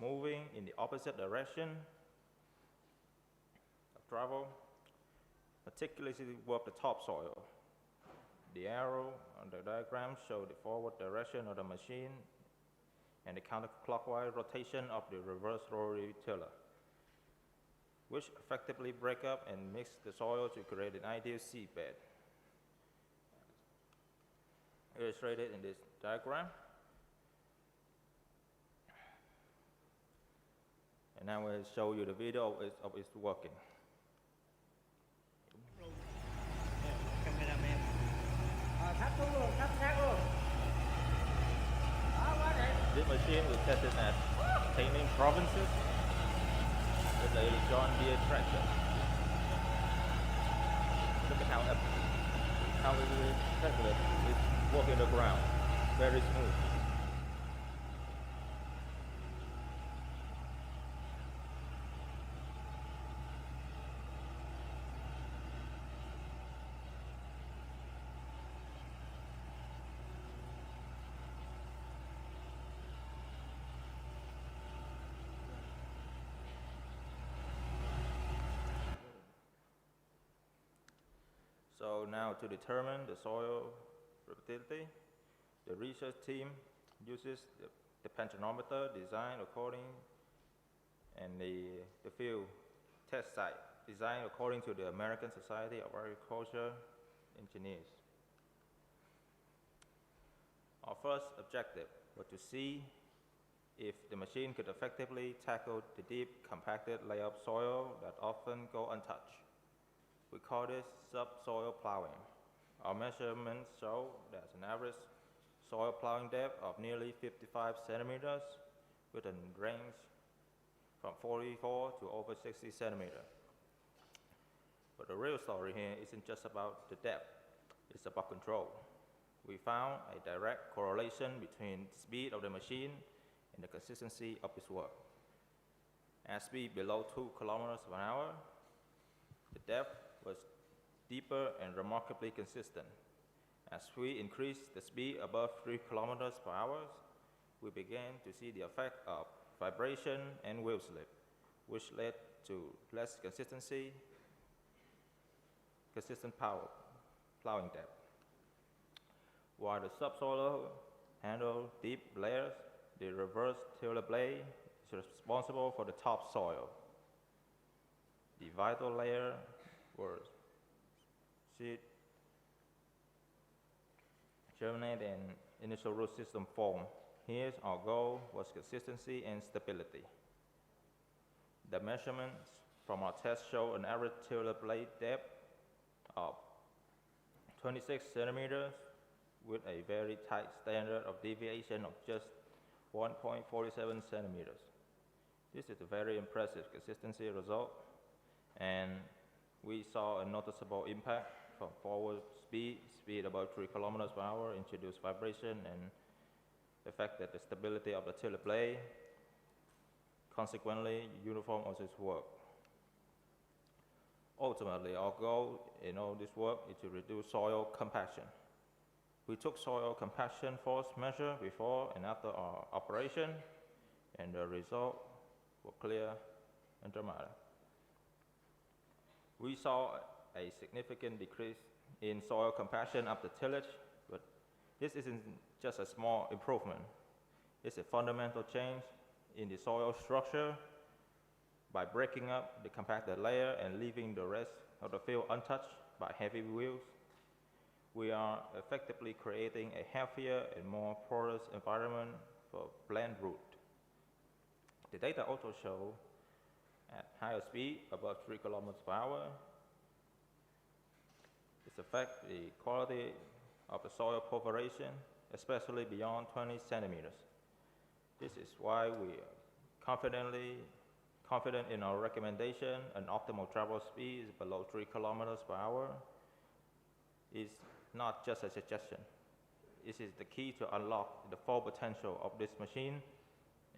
Moving in the opposite direction of travel, meticulously work the topsoil. The arrow on the diagram shows the forward direction of the machine and the counterclockwise rotation of the reverse rotary tiller, which effectively break up and mix the soil to create an ideal seed bed. Illustrated in this diagram. And now we'll show you the video of its working. This machine was tested at Taining provinces with a John Deere tractor. Look at how it is effective. It's working the ground, very smooth. So now to determine the soil fertility, the research team uses the pantanometer designed according and the field test site designed according to the American Society of Agriculture Engineers. Our first objective was to see if the machine could effectively tackle the deep compacted layer of soil that often go untouched. We call this subsoil plowing. Our measurements show there's an average soil plowing depth of nearly 55 centimeters with a range from 44 to over 60 centimeters. But the real story here isn't just about the depth, it's about control. We found a direct correlation between the speed of the machine and the consistency of its work. At speed below 2 kilometers per hour, the depth was deeper and remarkably consistent. As we increased the speed above 3 kilometers per hour, we began to see the effect of vibration and wheel slip, which led to less consistent plowing depth. While the subsoil handled deep layers, the reverse tiller blade is responsible for the topsoil. The vital layer were seed, germinate, and initial root system form. Here, our goal was consistency and stability. The measurements from our test show an average tiller blade depth of 26 centimeters with a very tight standard of deviation of just 1.47 centimeters. This is a very impressive consistency result, and we saw a noticeable impact from forward speed about 3 kilometers per hour, introduced vibration, and affected the stability of the tiller blade. Consequently, uniform of its work. Ultimately, our goal in all this work is to reduce soil compaction. We took soil compaction force measure before and after our operation, and the results were clear and dramatic. We saw a significant decrease in soil compaction after tillage, but this isn't just a small improvement. It's a fundamental change in the soil structure. By breaking up the compacted layer and leaving the rest of the field untouched by heavy wheels, we are effectively creating a healthier and more porous environment for plant root. The data also show at higher speed, above 3 kilometers per hour, this affects the quality of the soil perforation, especially beyond 20 centimeters. This is why we are confident in our recommendation. An optimal travel speed is below 3 kilometers per hour is not just a suggestion. This is the key to unlock the full potential of this machine,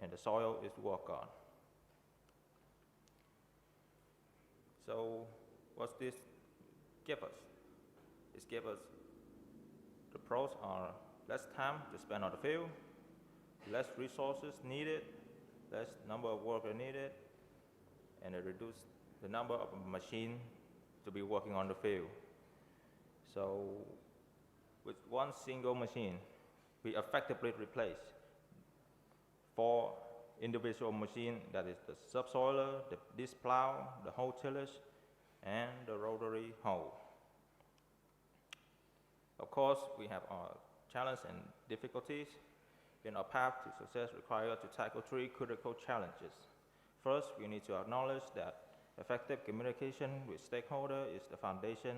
and the soil is worked on. So what's this give us? This gives us, the pros are less time to spend on the field, less resources needed, less number of workers needed, and it reduces the number of machines to be working on the field. So With one single machine, we effectively replace 4 individual machines, that is the subsoiler, the disc plow, the hoe tillage, and the rotary hoe. Of course, we have our challenges and difficulties. In our path to success require to tackle 3 critical challenges. First, we need to acknowledge that effective communication with stakeholders is the foundation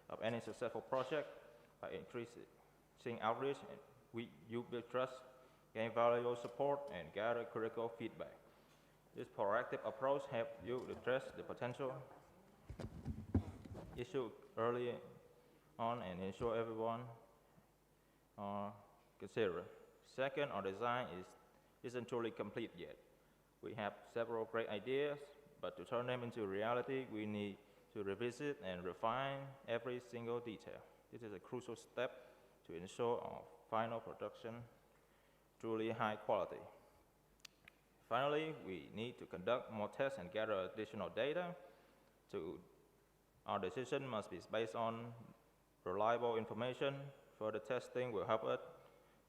of any successful project. By increasing outreach, you build trust, gain valuable support, and gather critical feedback. This proactive approach helps you address the potential issue early on and ensure everyone are considered. Second, our design isn't truly complete yet. We have several great ideas, but to turn them into reality, we need to revisit and refine every single detail. This is a crucial step to ensure our final production truly high quality. Finally, we need to conduct more tests and gather additional data. Our decision must be based on reliable information. Further testing will help us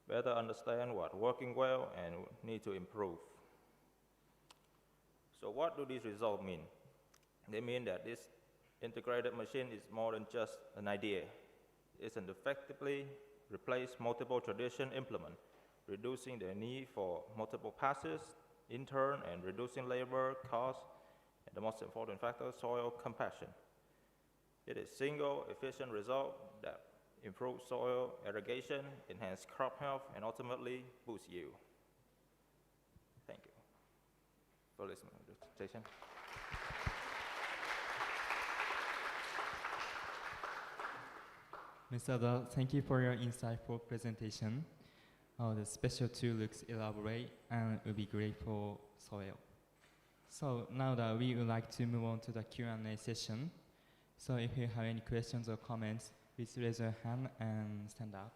better understand what's working well and need to improve. So what do these results mean? They mean that this integrated machine is more than just an idea. It can effectively replace multiple traditional implements, reducing the need for multiple passes, in turn, and reducing labor costs, and the most important factor, soil compaction. It is a single, efficient result that improves soil irrigation, enhances crop health, and ultimately boosts yield. Thank you for listening to the presentation. Mr. Adel, thank you for your insightful presentation. The special tool looks elaborate and will be great for soil. So now that we would like to move on to the Q&A session. So if you have any questions or comments, please raise your hand and stand up.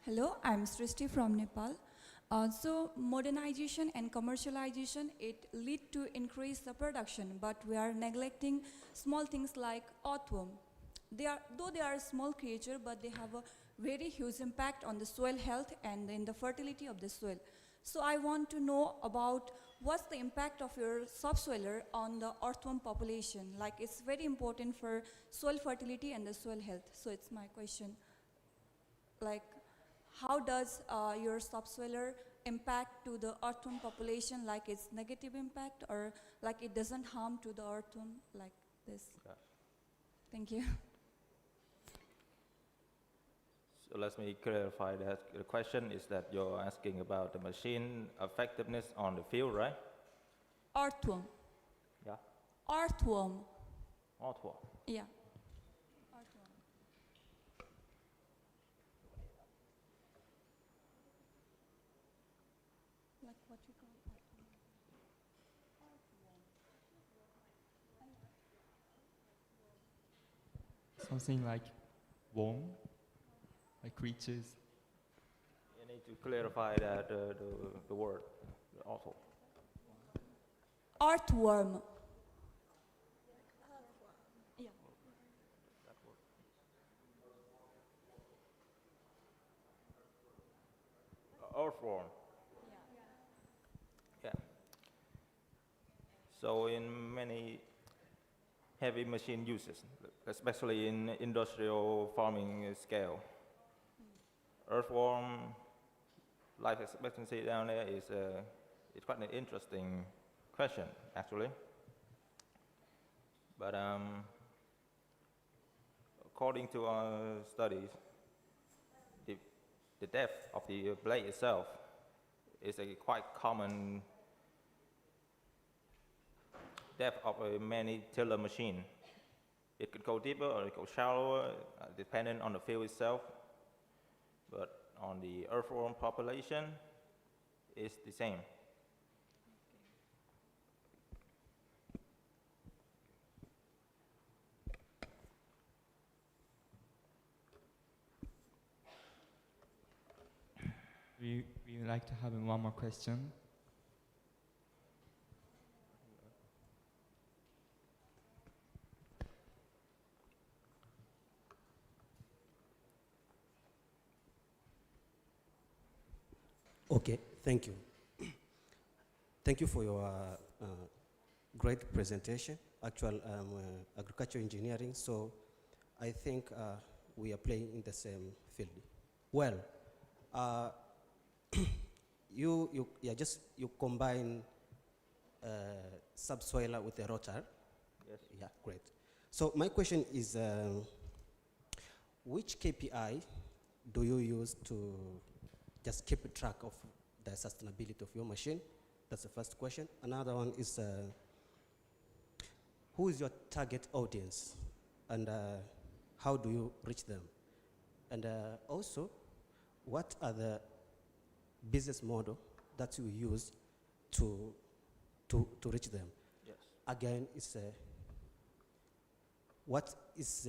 Hello, I'm Srishti from Nepal. So modernization and commercialization, it lead to increase the production, but we are neglecting small things like earthworm. Though they are a small creature, but they have a very huge impact on the soil health and in the fertility of the soil. So I want to know about what's the impact of your subsoiler on the earthworm population. Like, it's very important for soil fertility and the soil health. So it's my question. Like, how does your subsoiler impact to the earthworm population, like it's negative impact, or like it doesn't harm to the earthworm like this? Yeah. Thank you. So let me clarify that. The question is that you're asking about the machine effectiveness on the field, right? Earthworm. Yeah. Earthworm. Earthworm. Yeah. Like what you call Something like worm, like creatures. You need to clarify that the word also. Earthworm. Yeah. Earthworm. Yeah. So in many heavy machine uses, especially in industrial farming scale, earthworm life expectancy down there is it's quite an interesting question, actually. But according to our studies, the depth of the blade itself is a quite common depth of a many tiller machine. It could go deeper or it could go shallower, depending on the field itself. But on the earthworm population, it's the same. We you like to have one more question? Okay, thank you. Thank you for your great presentation. Actually, I'm agriculture engineering, so I think we are playing in the same field. Well, you combine subsoiler with a rotor. Yes. Yeah, great. So my question is, which KPI do you use to just keep track of the sustainability of your machine? That's the first question. Another one is, who is your target audience, and how do you reach them? And also, what are the business model that you use to reach them? Yes. Again, it's what is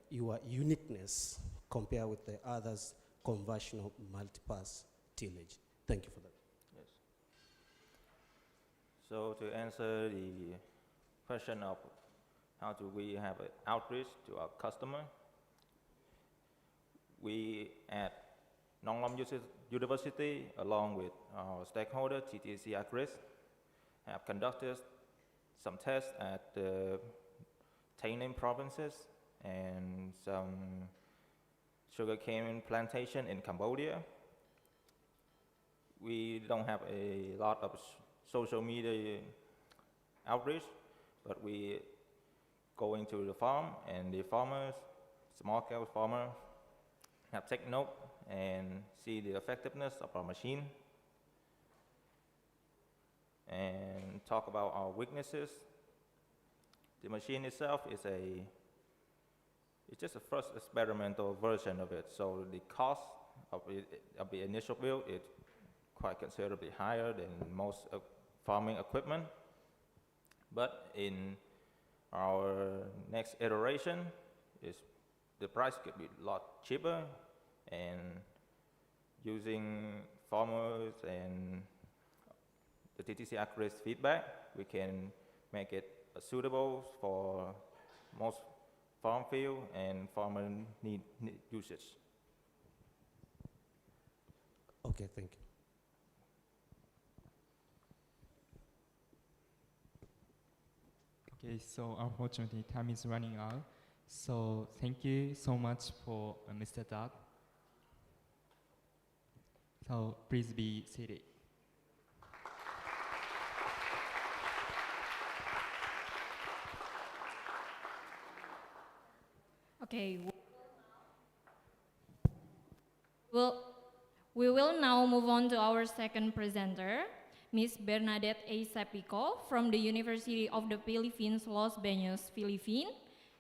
your uniqueness compared with the others conventional multipass tillage? Thank you for that. Yes. So to answer the question of how do we have an outreach to our customer, we at Nong Lam University, along with our stakeholder TTC Agris, have conducted some tests at the Tainan provinces and some sugarcane plantation in Cambodia. We don't have a lot of social media outreach, but we go into the farm, and the farmers, small-scale farmers, have taken note and see the effectiveness of our machine and talk about our weaknesses. The machine itself is it's just a first experimental version of it, so the cost of the initial build is quite considerably higher than most farming equipment. But in our next iteration, the price could be a lot cheaper, and using farmers and the TTC Agris feedback, we can make it suitable for most farm field and farmer need usage. Okay, thank you. Okay, so unfortunately time is running out. So thank you so much for Mr. Duck. So please be seated. Okay. We will now move on to our second presenter, Ms. Bernadette A. Sapico from the University of the Philippines, Los Baños, Philippines.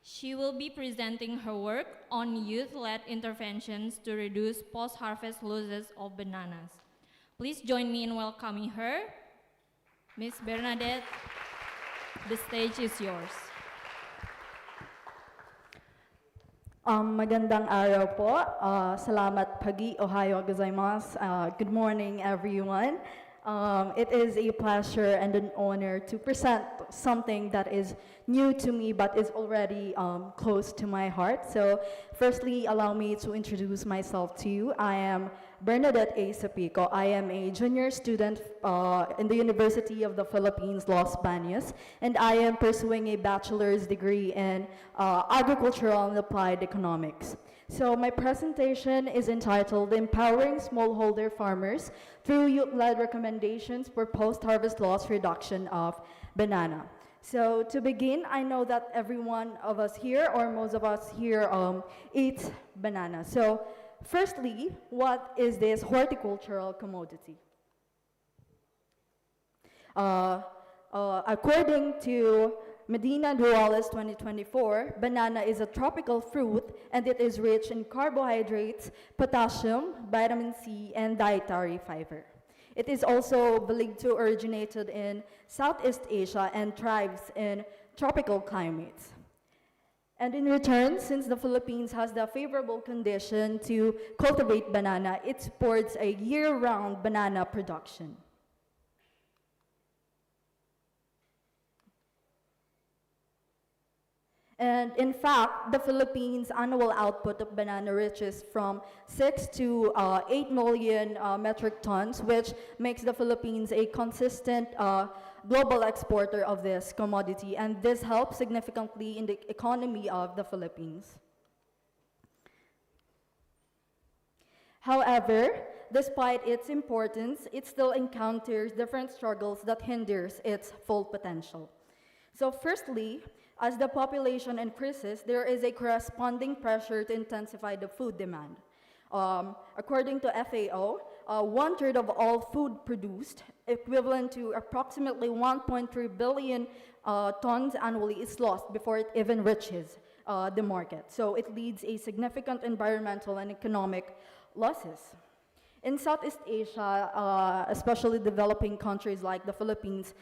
She will be presenting her work on youth-led interventions to reduce post-harvest losses of bananas. Please join me in welcoming her. Ms. Bernadette, the stage is yours. Magandang araw po. Salamat pagi, Ohio gozaimasu. Good morning, everyone. It is a pleasure and an honor to present something that is new to me but is already close to my heart. So firstly, allow me to introduce myself to you. I am Bernadette A. Sapico. I am a junior student in the University of the Philippines, Los Baños, and I am pursuing a bachelor's degree in agricultural and applied economics. So my presentation is entitled Empowering Smallholder Farmers Through Youth-Led Recommendations for Post-Harvest Loss Reduction of Banana. So to begin, I know that every one of us here, or most of us here, eats banana. So firstly, what is this horticultural commodity? According to Medina Dualis 2024, banana is a tropical fruit, and it is rich in carbohydrates, potassium, vitamin C, and dietary fiber. It is also believed to originated in Southeast Asia and thrives in tropical climates. And in return, since the Philippines has the favorable condition to cultivate banana, it supports a year-round banana production. And in fact, the Philippines' annual output of banana reaches from 6 to 8 million metric tons, which makes the Philippines a consistent global exporter of this commodity, and this helps significantly in the economy of the Philippines. However, despite its importance, it still encounters different struggles that hinders its full potential. So firstly, as the population increases, there is a corresponding pressure to intensify the food demand. According to FAO, 1/3 of all food produced, equivalent to approximately 1.3 billion tons annually, is lost before it even reaches the market. So it leads a significant environmental and economic losses. In Southeast Asia, especially developing countries like the Philippines,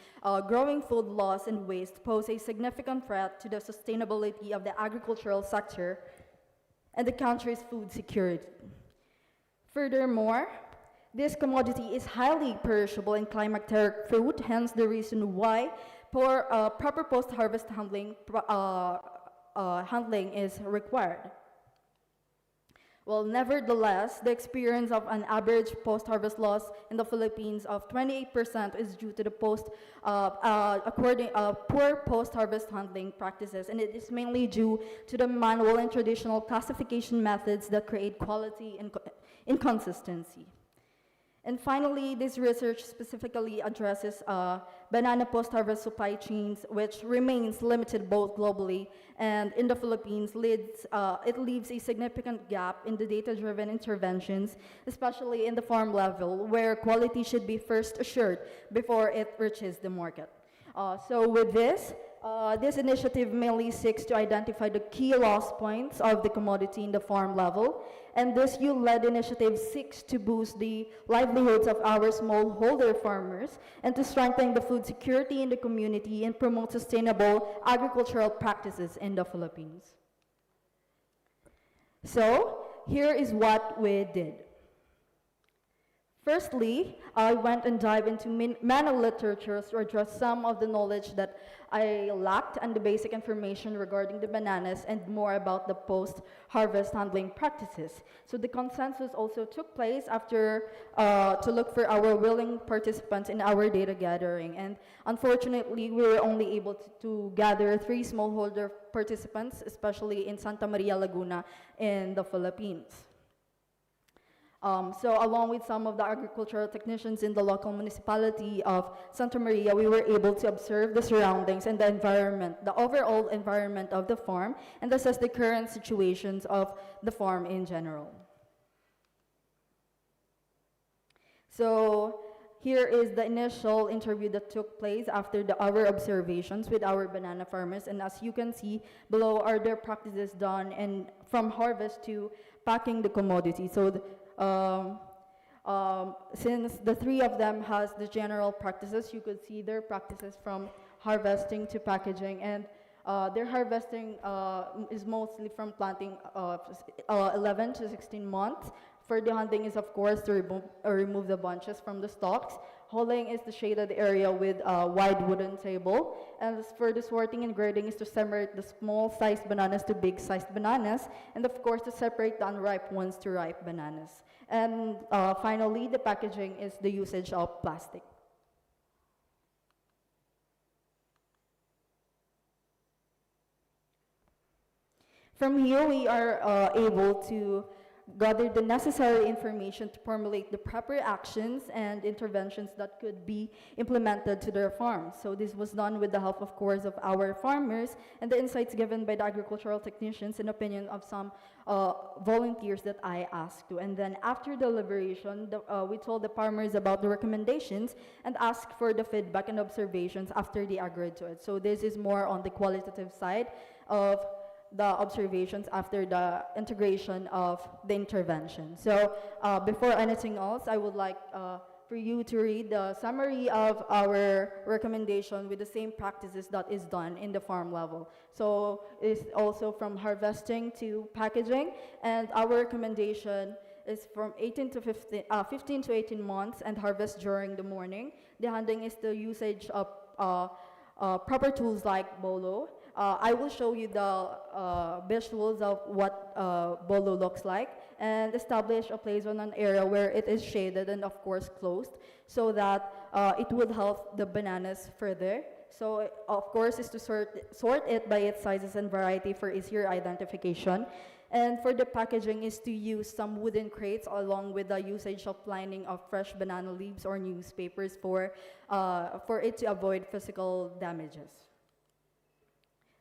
growing food loss and waste pose a significant threat to the sustainability of the agricultural sector and the country's food security. Furthermore, this commodity is highly perishable and climacteric fruit, hence the reason why proper post-harvest handling is required. Well, nevertheless, the experience of an average post-harvest loss in the Philippines of 28% is due to the poor post-harvest handling practices, and it is mainly due to the manual and traditional classification methods that create quality and inconsistency. And finally, this research specifically addresses banana post-harvest supply chains, which remains limited both globally and in the Philippines. It leaves a significant gap in the data-driven interventions, especially in the farm level, where quality should be first assured before it reaches the market. So with this initiative mainly seeks to identify the key loss points of the commodity in the farm level, and this youth-led initiative seeks to boost the livelihoods of our smallholder farmers and to strengthen the food security in the community and promote sustainable agricultural practices in the Philippines. So, here is what we did. Firstly, I went and dived into many literatures to address some of the knowledge that I lacked and the basic information regarding the bananas and more about the post-harvest handling practices. So the consensus also took place after to look for our willing participants in our data gathering. And unfortunately, we were only able to gather 3 smallholder participants, especially in Santa Maria, Laguna in the Philippines. So along with some of the agricultural technicians in the local municipality of Santa Maria, we were able to observe the surroundings and the environment, the overall environment of the farm, and assess the current situations of the farm in general. So here is the initial interview that took place after our observations with our banana farmers, and as you can see below are their practices done and from harvest to packing the commodity. So since the 3 of them has the general practices, you could see their practices from harvesting to packaging, and their harvesting is mostly from planting 11 to 16 months. For the hunting is of course to remove the bunches from the stalks. Hulling is the shaded area with a wide wooden table. And as for the sorting and grading is to separate the small-sized bananas to big-sized bananas, and of course to separate the unripe ones to ripe bananas. And finally, the packaging is the usage of plastic. From here, we are able to gather the necessary information to formulate the proper actions and interventions that could be implemented to their farms. So this was done with the help, of course, of our farmers and the insights given by the agricultural technicians and opinion of some volunteers that I asked to. And then after deliberation, we told the farmers about the recommendations and asked for the feedback and observations after they agreed to it. So this is more on the qualitative side of the observations after the integration of the intervention. So before anything else, I would like for you to read the summary of our recommendation with the same practices that is done in the farm level. So it's also from harvesting to packaging, and our recommendation is from 15 to 18 months and harvest during the morning. The handling is the usage of proper tools like bolo. I will show you the visuals of what bolo looks like, and establish a place on an area where it is shaded and of course closed, so that it would help the bananas further. So of course is to sort it by its sizes and variety for easier identification. And for the packaging is to use some wooden crates along with the usage of lining of fresh banana leaves or newspapers for it to avoid physical damages.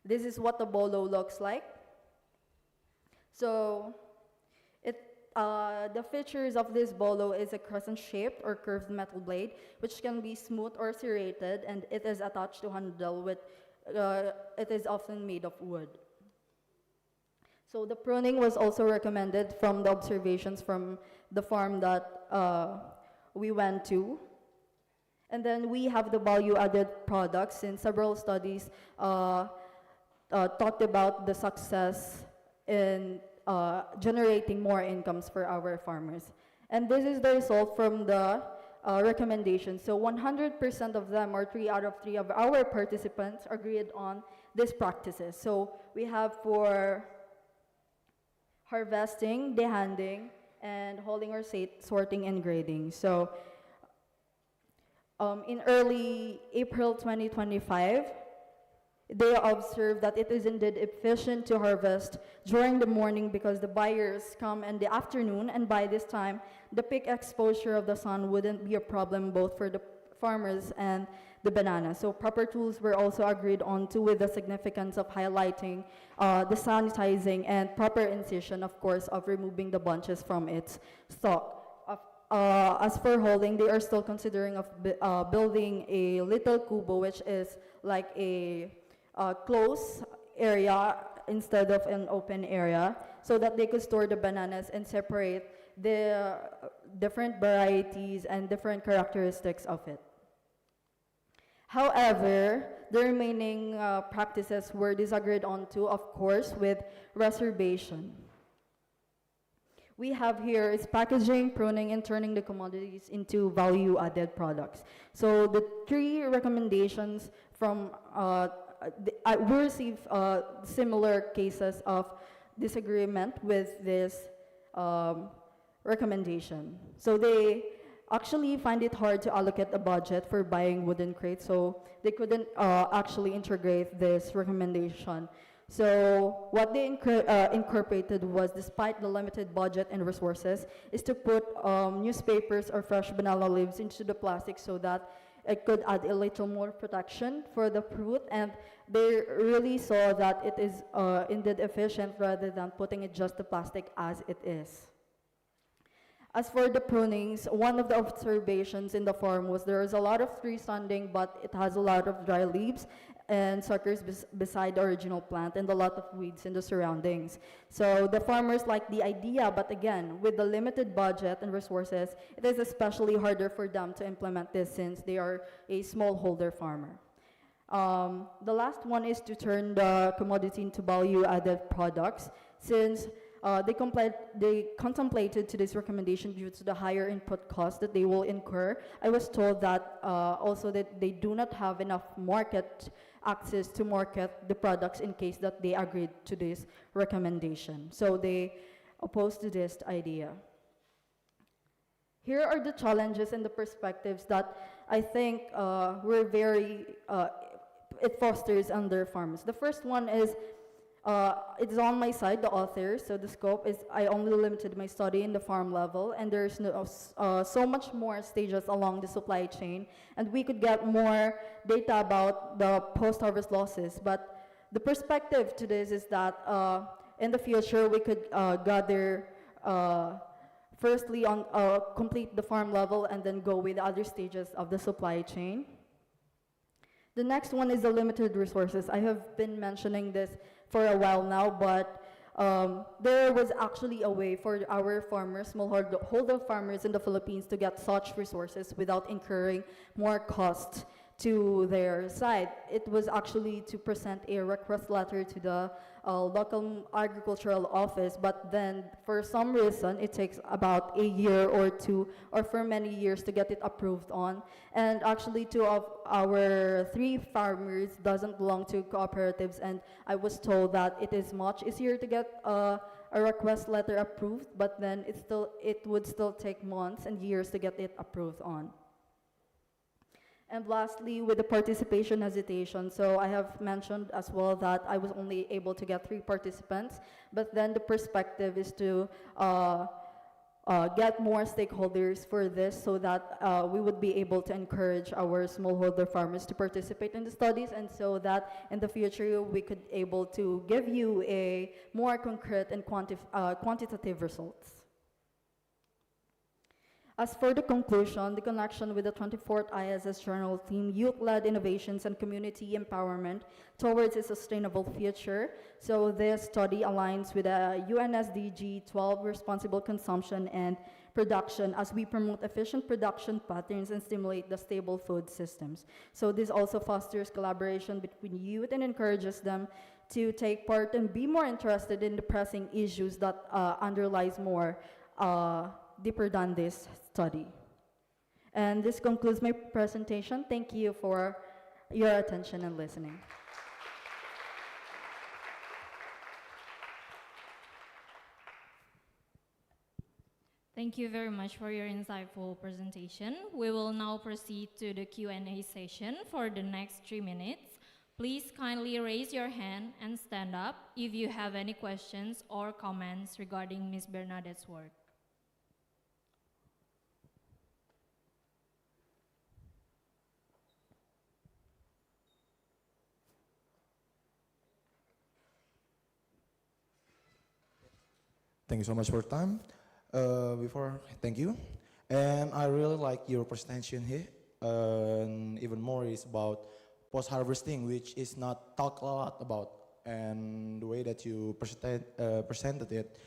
This is what the bolo looks like. So the features of this bolo is a crescent-shaped or curved metal blade, which can be smooth or serrated, and it is attached to handle with, it is often made of wood. So the pruning was also recommended from the observations from the farm that we went to. And then we have the value-added products, since several studies talked about the success in generating more incomes for our farmers. And this is the result from the recommendations. So 100% of them, or 3 out of 3 of our participants, agreed on these practices. So we have for harvesting, dehanding, and holding or sorting and grading. So in early April 2025, they observed that it is indeed efficient to harvest during the morning because the buyers come in the afternoon, and by this time, the peak exposure of the sun wouldn't be a problem both for the farmers and the banana. So proper tools were also agreed on to, with the significance of highlighting the sanitizing and proper incision, of course, of removing the bunches from its stalk. As for holding, they are still considering of building a little kubo, which is like a closed area instead of an open area, so that they could store the bananas and separate the different varieties and different characteristics of it. However, the remaining practices were disagreed on to, of course, with reservation. We have here is packaging, pruning, and turning the commodities into value-added products. So the 3 recommendations from, we received similar cases of disagreement with this recommendation. So they actually find it hard to allocate a budget for buying wooden crates, so they couldn't actually integrate this recommendation. So what they incorporated was, despite the limited budget and resources, is to put newspapers or fresh banana leaves into the plastic so that it could add a little more protection for the fruit, and they really saw that it is indeed efficient rather than putting it just the plastic as it is. As for the prunings, one of the observations in the farm was there is a lot of tree standing, but it has a lot of dry leaves and suckers beside the original plant, and a lot of weeds in the surroundings. So the farmers liked the idea, but again, with the limited budget and resources, it is especially harder for them to implement this since they are a smallholder farmer. The last one is to turn the commodity into value-added products, since they contemplated to this recommendation due to the higher input costs that they will incur. I was told that also that they do not have enough access to market the products in case that they agreed to this recommendation. So they opposed to this idea. Here are the challenges and the perspectives that I think were very, it fosters under farmers. The first one is, it's on my side, the author, so the scope is I only limited my study in the farm level, and there's so much more stages along the supply chain, and we could get more data about the post-harvest losses. But the perspective to this is that in the future we could gather firstly on complete the farm level and then go with the other stages of the supply chain. The next one is the limited resources. I have been mentioning this for a while now, but there was actually a way for our farmers, smallholder farmers in the Philippines to get such resources without incurring more cost to their side. It was actually to present a request letter to the local agricultural office, but then for some reason it takes about a year or two, or for many years, to get it approved on. And actually 2 of our 3 farmers doesn't belong to cooperatives, and I was told that it is much easier to get a request letter approved, but then it would still take months and years to get it approved on. And lastly, with the participation hesitation, so I have mentioned as well that I was only able to get 3 participants, but then the perspective is to get more stakeholders for this, so that we would be able to encourage our smallholder farmers to participate in the studies, and so that in the future we could able to give you a more concrete and quantitative results. As for the conclusion, the connection with the 24th ISS Journal theme, Youth-Led Innovations and Community Empowerment Towards a Sustainable Future. So this study aligns with the UNSDG 12 Responsible Consumption and Production, as we promote efficient production patterns and stimulate the stable food systems. So this also fosters collaboration between youth and encourages them to take part and be more interested in the pressing issues that underlies more deeper than this study. And this concludes my presentation. Thank you for your attention and listening. Thank you very much for your insightful presentation. We will now proceed to the Q&A session for the next 3 minutes. Please kindly raise your hand and stand up if you have any questions or comments regarding Ms. Bernadette's work. Thank you so much for your time. Thank you. And I really like your presentation here. Even more is about post-harvesting, which is not talked a lot about. And the way that you presented it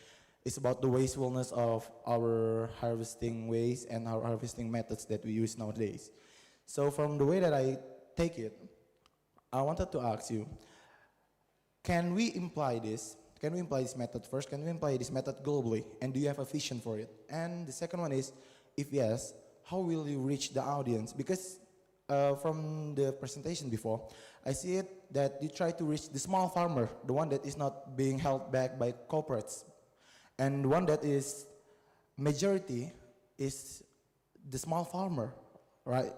is about the wastefulness of our harvesting ways and our harvesting methods that we use nowadays. So from the way that I take it, I wanted to ask you, can we imply this method first? Can we imply this method globally? And do you have a vision for it? And the second one is, if yes, how will you reach the audience? Because from the presentation before, I see it that you try to reach the small farmer, the one that is not being held back by corporates. And the one that is majority is the small farmer, right?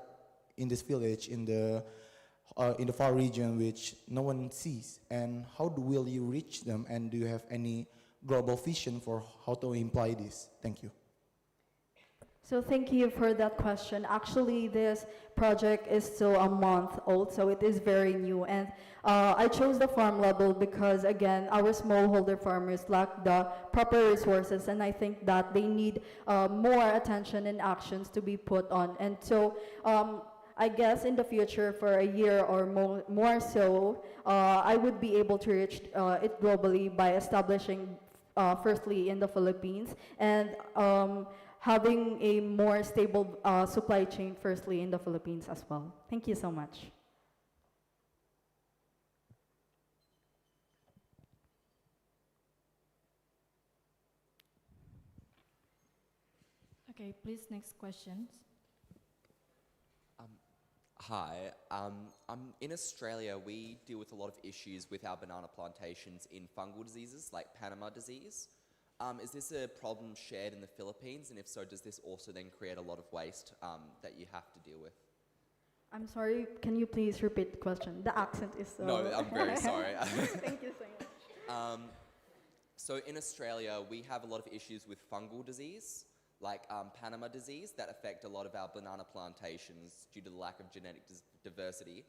In this village, in the far region, which no one sees. And how will you reach them? And do you have any global vision for how to imply this? Thank you. So thank you for that question. Actually, this project is still a month old, so it is very new. And I chose the farm level because, again, our smallholder farmers lack the proper resources, and I think that they need more attention and actions to be put on. And so I guess in the future, for a year or more so, I would be able to reach it globally by establishing firstly in the Philippines, and having a more stable supply chain firstly in the Philippines as well. Thank you so much. Okay, please, next questions. Hi, in Australia, we deal with a lot of issues with our banana plantations in fungal diseases like Panama disease. Is this a problem shared in the Philippines? And if so, does this also then create a lot of waste that you have to deal with? I'm sorry, can you please repeat the question? The accent is so... No, I'm very sorry. Thank you so much. So in Australia, we have a lot of issues with fungal disease, like Panama disease, that affect a lot of our banana plantations due to the lack of genetic diversity.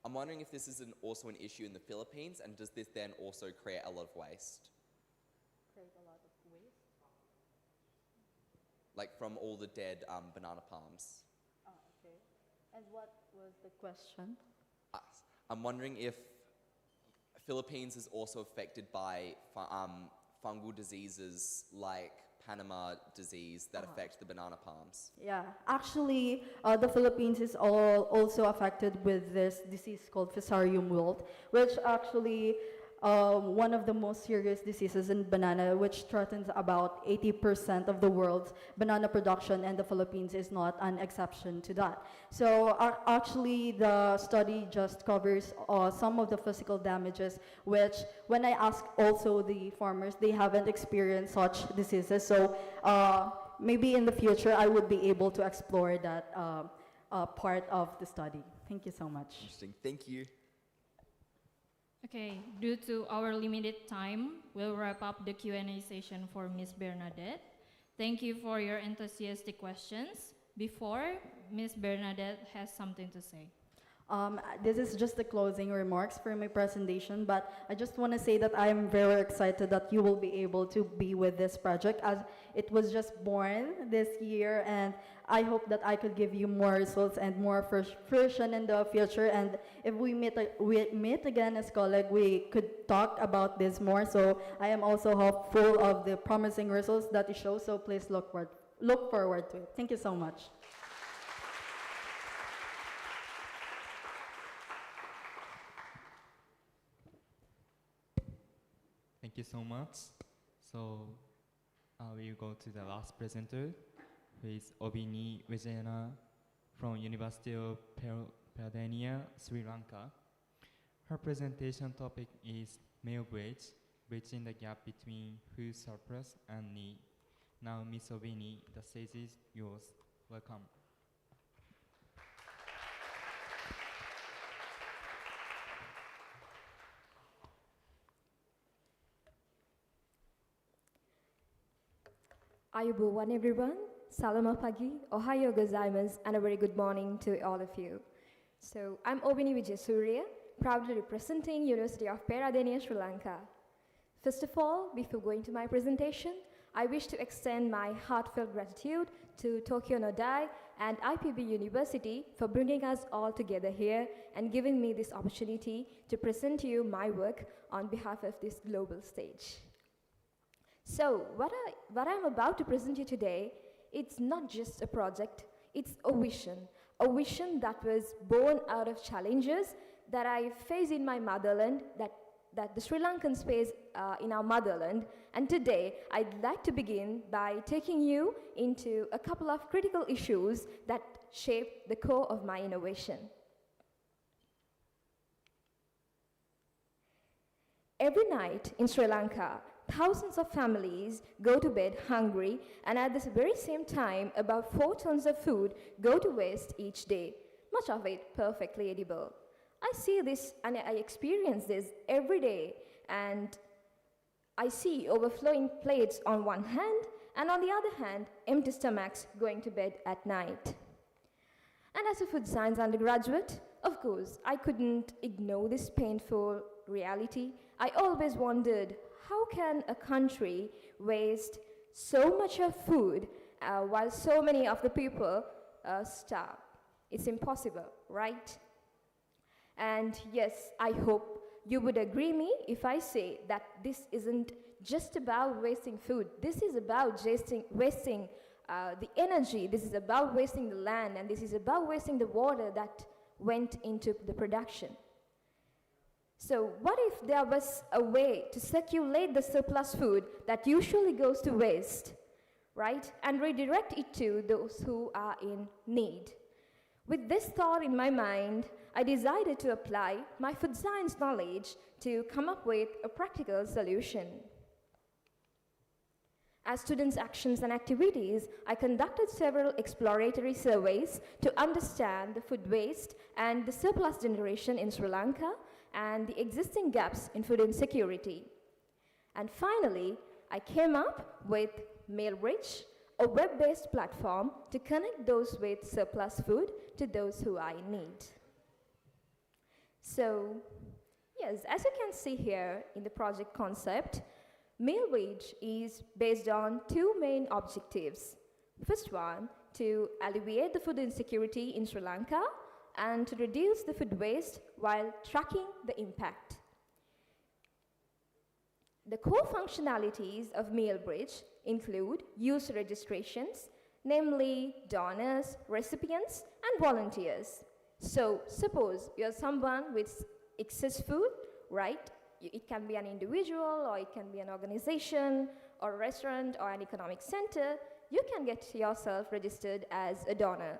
I'm wondering if this is also an issue in the Philippines, and does this then also create a lot of waste? Create a lot of waste? Like from all the dead banana palms. Oh, okay. And what was the question? I'm wondering if Philippines is also affected by fungal diseases like Panama disease that affect the banana palms? Yeah, actually, the Philippines is also affected with this disease called Fusarium wilt, which actually one of the most serious diseases in banana, which threatens about 80% of the world's banana production, and the Philippines is not an exception to that. So actually, the study just covers some of the physical damages, which when I asked also the farmers, they haven't experienced such diseases. So maybe in the future, I would be able to explore that part of the study. Thank you so much. Interesting. Thank you. Okay, due to our limited time, we'll wrap up the Q&A session for Ms. Bernadette. Thank you for your enthusiastic questions. Before, Ms. Bernadette has something to say. This is just the closing remarks for my presentation, but I just want to say that I am very excited that you will be able to be with this project, as it was just born this year, and I hope that I could give you more results and more fruition in the future. And if we meet again as colleagues, we could talk about this more. So I am also hopeful of the promising results that it shows. So please look forward to it. Thank you so much. Thank you so much. So we'll go to the last presenter, who is Obini Vijayana from University of Peradeniya, Sri Lanka. Her presentation topic is Mealbridge, bridging the gap between food surplus and need. Now, Ms. Obini, the stage is yours. Welcome. Ayubowan everyone, Salama Pagi, Ohayo gozaimasu, and a very good morning to all of you. So I'm Obini Vijayasuriya, proudly representing University of Peradeniya, Sri Lanka. First of all, before going to my presentation, I wish to extend my heartfelt gratitude to Tokyo Nodai and IPB University for bringing us all together here and giving me this opportunity to present to you my work on behalf of this global stage. So what I'm about to present you today, it's not just a project, it's a vision that was born out of challenges that I face in my motherland, that the Sri Lankans face in our motherland. And today, I'd like to begin by taking you into a couple of critical issues that shape the core of my innovation. Every night in Sri Lanka, thousands of families go to bed hungry, and at the very same time, about 4 tons of food go to waste each day, much of it perfectly edible. I see this and I experience this every day, and I see overflowing plates on one hand, and on the other hand, empty stomachs going to bed at night. And as a food science undergraduate, of course, I couldn't ignore this painful reality. I always wondered, how can a country waste so much of food while so many of the people starve? It's impossible, right? And yes, I hope you would agree me if I say that this isn't just about wasting food. This is about wasting the energy. This is about wasting the land, and this is about wasting the water that went into the production. So what if there was a way to circulate the surplus food that usually goes to waste, right, and redirect it to those who are in need? With this thought in my mind, I decided to apply my food science knowledge to come up with a practical solution. As students' actions and activities, I conducted several exploratory surveys to understand the food waste and the surplus generation in Sri Lanka and the existing gaps in food insecurity. And finally, I came up with Mealbridge, a web-based platform to connect those with surplus food to those who are in need. So, yes, as you can see here in the project concept, Mealbridge is based on 2 main objectives. First one, to alleviate the food insecurity in Sri Lanka and to reduce the food waste while tracking the impact. The core functionalities of Mealbridge include user registrations, namely donors, recipients, and volunteers. So suppose you're someone with excess food, right? It can be an individual, or it can be an organization, or a restaurant, or an economic center. You can get yourself registered as a donor.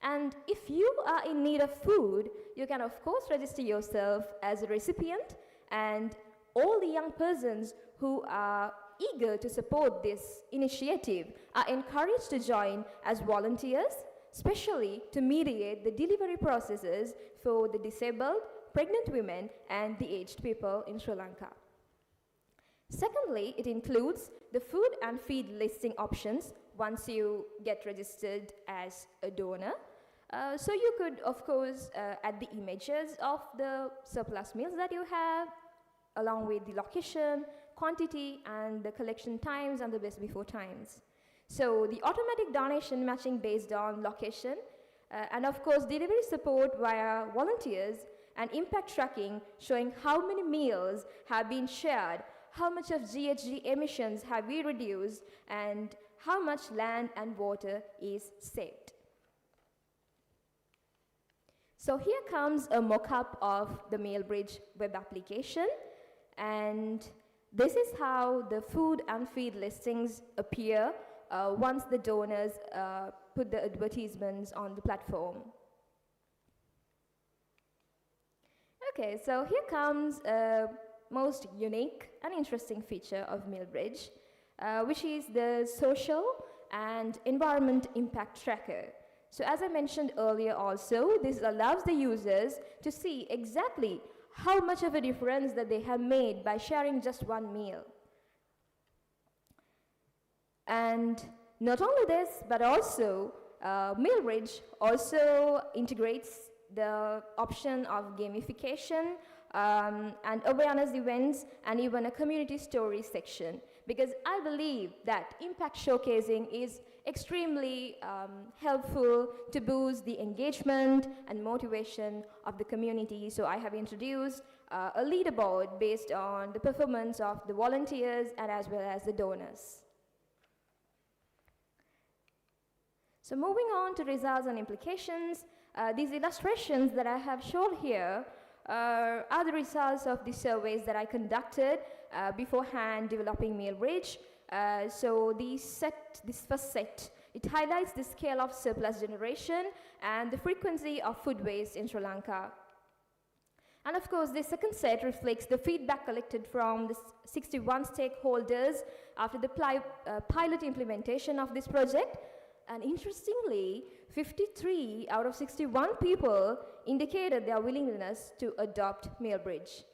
And if you are in need of food, you can of course register yourself as a recipient, and all the young persons who are eager to support this initiative are encouraged to join as volunteers, especially to mediate the delivery processes for the disabled, pregnant women, and the aged people in Sri Lanka. Secondly, it includes the food and feed listing options once you get registered as a donor. So you could, of course, add the images of the surplus meals that you have, along with the location, quantity, and the collection times and the best before times. So the automatic donation matching based on location, and of course delivery support via volunteers, and impact tracking showing how many meals have been shared, how much of GHG emissions have we reduced, and how much land and water is saved. So here comes a mock-up of the Mealbridge web application, and this is how the food and feed listings appear once the donors put the advertisements on the platform. Okay, so here comes a most unique and interesting feature of Mealbridge, which is the social and environment impact tracker. So as I mentioned earlier also, this allows the users to see exactly how much of a difference that they have made by sharing just one meal. And not only this, but also Mealbridge also integrates the option of gamification and awareness events, and even a community story section, because I believe that impact showcasing is extremely helpful to boost the engagement and motivation of the community. So I have introduced a leaderboard based on the performance of the volunteers and as well as the donors. So moving on to results and implications, these illustrations that I have shown here are the results of the surveys that I conducted beforehand developing Mealbridge. So this first set, it highlights the scale of surplus generation and the frequency of food waste in Sri Lanka. And of course, the second set reflects the feedback collected from the 61 stakeholders after the pilot implementation of this project. And interestingly, 53 out of 61 people indicated their willingness to adopt Mealbridge.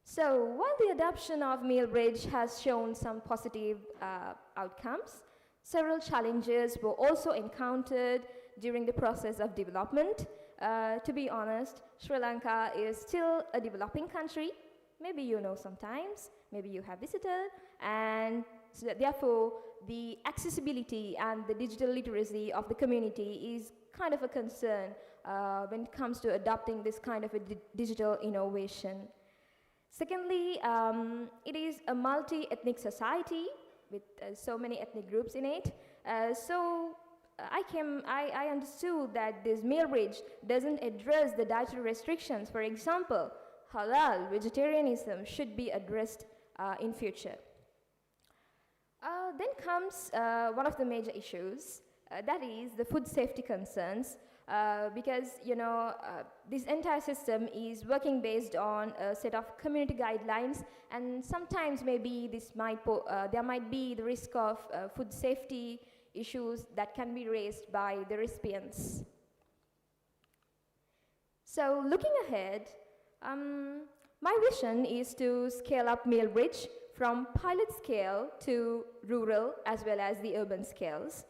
So while the adoption of Mealbridge has shown some positive outcomes, several challenges were also encountered during the process of development. To be honest, Sri Lanka is still a developing country. Maybe you know sometimes, maybe you have visited, and so therefore the accessibility and the digital literacy of the community is kind of a concern when it comes to adopting this kind of a digital innovation. Secondly, it is a multi-ethnic society with so many ethnic groups in it. So I understood that this Mealbridge doesn't address the dietary restrictions. For example, halal vegetarianism should be addressed in future. Then comes one of the major issues, that is the food safety concerns, because this entire system is working based on a set of community guidelines, and sometimes maybe this might there might be the risk of food safety issues that can be raised by the recipients. So looking ahead, my vision is to scale up Mealbridge from pilot scale to rural as well as the urban scales.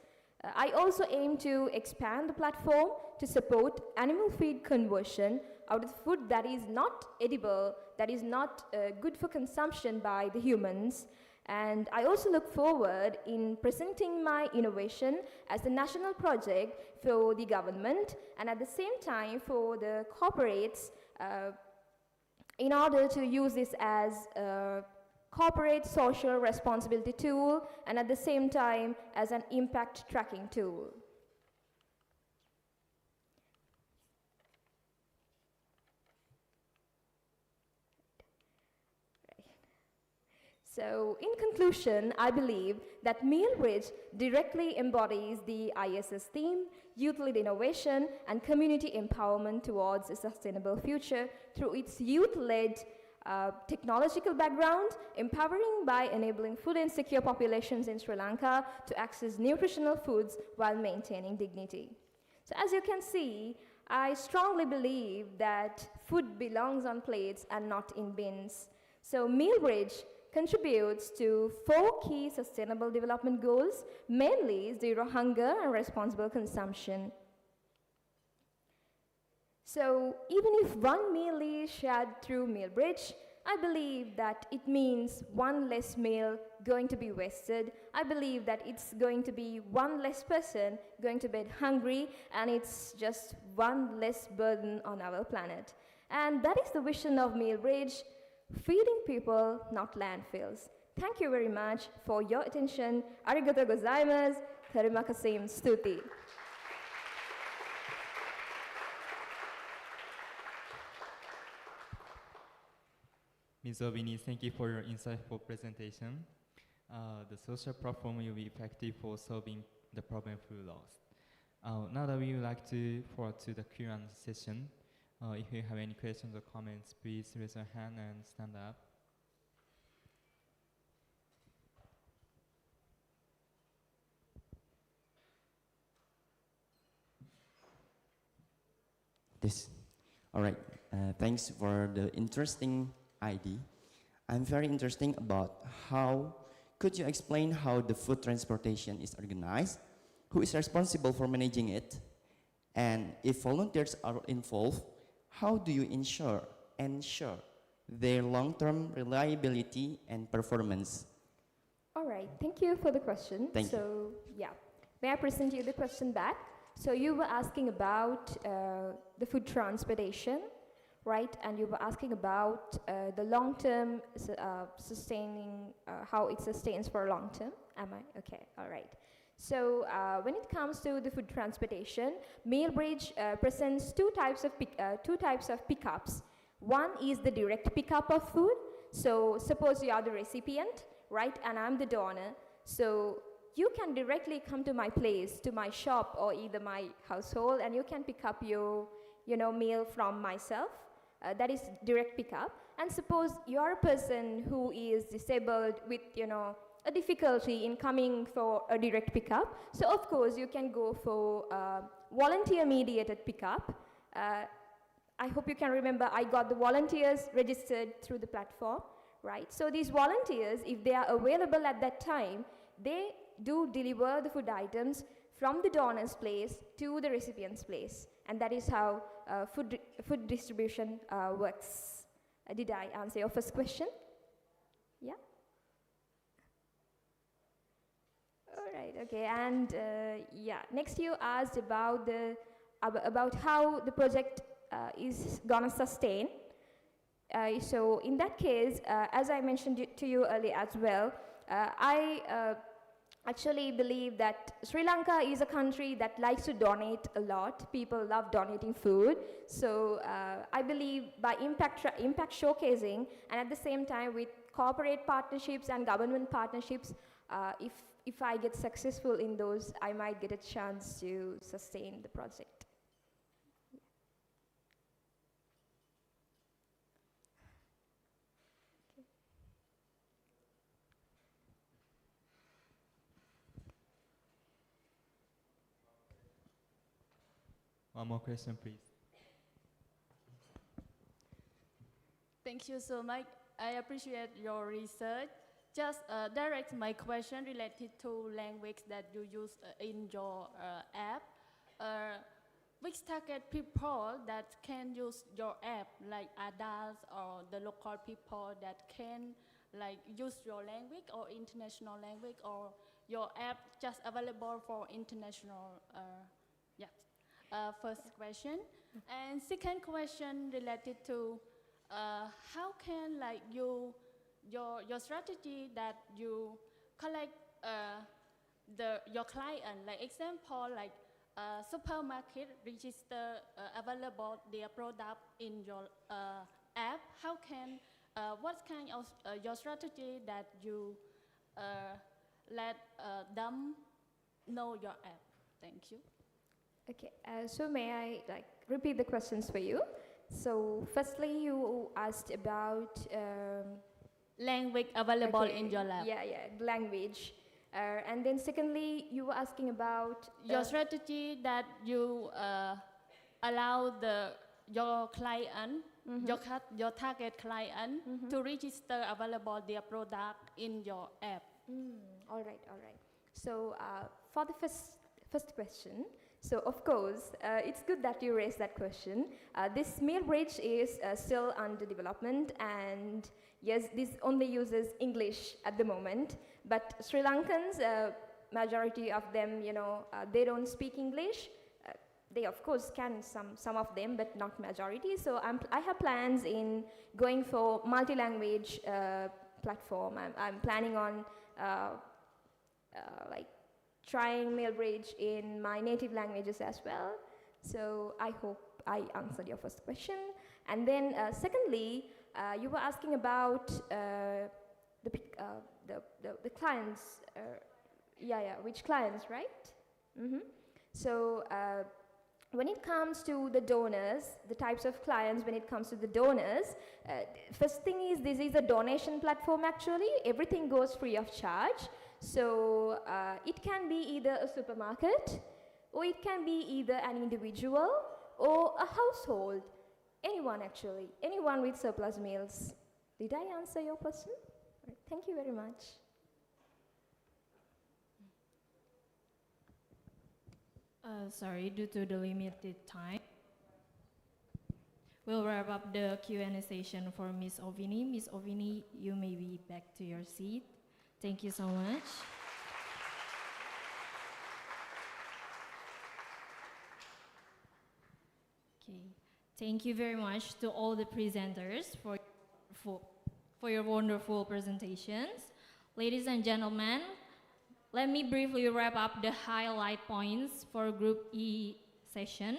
I also aim to expand the platform to support animal feed conversion out of food that is not edible, that is not good for consumption by the humans. And I also look forward in presenting my innovation as a national project for the government, and at the same time for the corporates in order to use this as a corporate social responsibility tool and at the same time as an impact tracking tool. So, in conclusion, I believe that Mealbridge directly embodies the ISS theme, youth-led innovation and community empowerment towards a sustainable future through its youth-led technological background, empowering by enabling food insecure populations in Sri Lanka to access nutritional foods while maintaining dignity. So as you can see, I strongly believe that food belongs on plates and not in bins. So Mealbridge contributes to 4 key sustainable development goals, mainly zero hunger and responsible consumption. So even if one meal is shared through Mealbridge, I believe that it means one less meal going to be wasted. I believe that it's going to be one less person going to bed hungry, and it's just one less burden on our planet. And that is the vision of Mealbridge, feeding people, not landfills. Thank you very much for your attention. Arigatou gozaimasu. Terima kasih stuti. Ms. Obini, thank you for your insightful presentation. The social platform will be effective for solving the problem of food loss. Now that we would like to forward to the Q&A session, if you have any questions or comments, please raise your hand and stand up. All right, thanks for the interesting idea. I'm very interested about could you explain how the food transportation is organized, who is responsible for managing it, and if volunteers are involved, how do you ensure their long-term reliability and performance? All right, thank you for the question. Thank you. Yeah, may I present you the question back? So you were asking about the food transportation, right? And you were asking about the long-term sustaining, how it sustains for long-term. Am I? Okay, all right. So when it comes to the food transportation, Mealbridge presents two types of pickups. One is the direct pickup of food. So suppose you are the recipient, right? And I'm the donor. So you can directly come to my place, to my shop, or either my household, and you can pick up your, meal from myself. That is direct pickup. And suppose you are a person who is disabled with, a difficulty in coming for a direct pickup. So of course you can go for volunteer-mediated pickup. I hope you can remember I got the volunteers registered through the platform, right? So these volunteers, if they are available at that time, they do deliver the food items from the donor's place to the recipient's place. And that is how food distribution works. Did I answer your first question? Yeah? All right, okay, and yeah, next you asked about how the project is gonna sustain. So in that case, as I mentioned to you earlier as well, I actually believe that Sri Lanka is a country that likes to donate a lot. People love donating food. So I believe by impact showcasing, and at the same time with corporate partnerships and government partnerships, if I get successful in those, I might get a chance to sustain the project. One more question, please. Thank you so much. I appreciate your research. Just direct my question related to language that you use in your app. Which target people that can use your app, like adults or the local people that can use your language or international language, or your app just available for international? First question. And second question related to how can like your strategy that you collect your client, like example, like supermarket register available their product in your app. How can what kind of your strategy that you let them know your app? Thank you. Okay, so may I like repeat the questions for you? So firstly, you asked about language available okay, in your lab. Yeah, language. And then secondly, you were asking about your strategy that you allow your client, your target client to register available their product in your app. All right. So for the first question, so of course, it's good that you raised that question. This Mealbridge is still under development, and yes, this only uses English at the moment. But Sri Lankans, majority of them, they don't speak English. They of course can, some of them, but not majority. So I have plans in going for multi-language platform. I'm planning on like trying Mealbridge in my native languages as well. So I hope I answered your first question. And then secondly, you were asking about the clients. Which clients, right? So when it comes to the donors, the types of clients, when it comes to the donors, first thing is this is a donation platform actually. Everything goes free of charge. So it can be either a supermarket, or it can be either an individual or a household. Anyone actually, anyone with surplus meals. Did I answer your question? Right, thank you very much. Sorry, due to the limited time, we'll wrap up the Q&A session for Ms. Ovini. Ms. Ovini, you may be back to your seat. Thank you so much. Okay, thank you very much to all the presenters for your wonderful presentations. Ladies and gentlemen, let me briefly wrap up the highlight points for Group E session.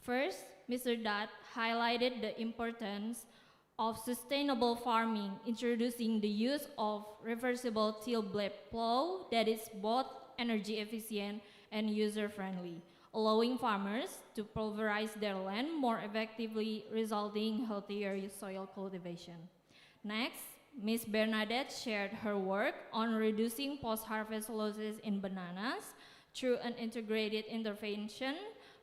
First, Mr. Dutt highlighted the importance of sustainable farming, introducing the use of reversible till blade plow that is both energy efficient and user-friendly, allowing farmers to pulverize their land more effectively, resulting in healthier soil cultivation. Next, Ms. Bernadette shared her work on reducing post-harvest losses in bananas through an integrated intervention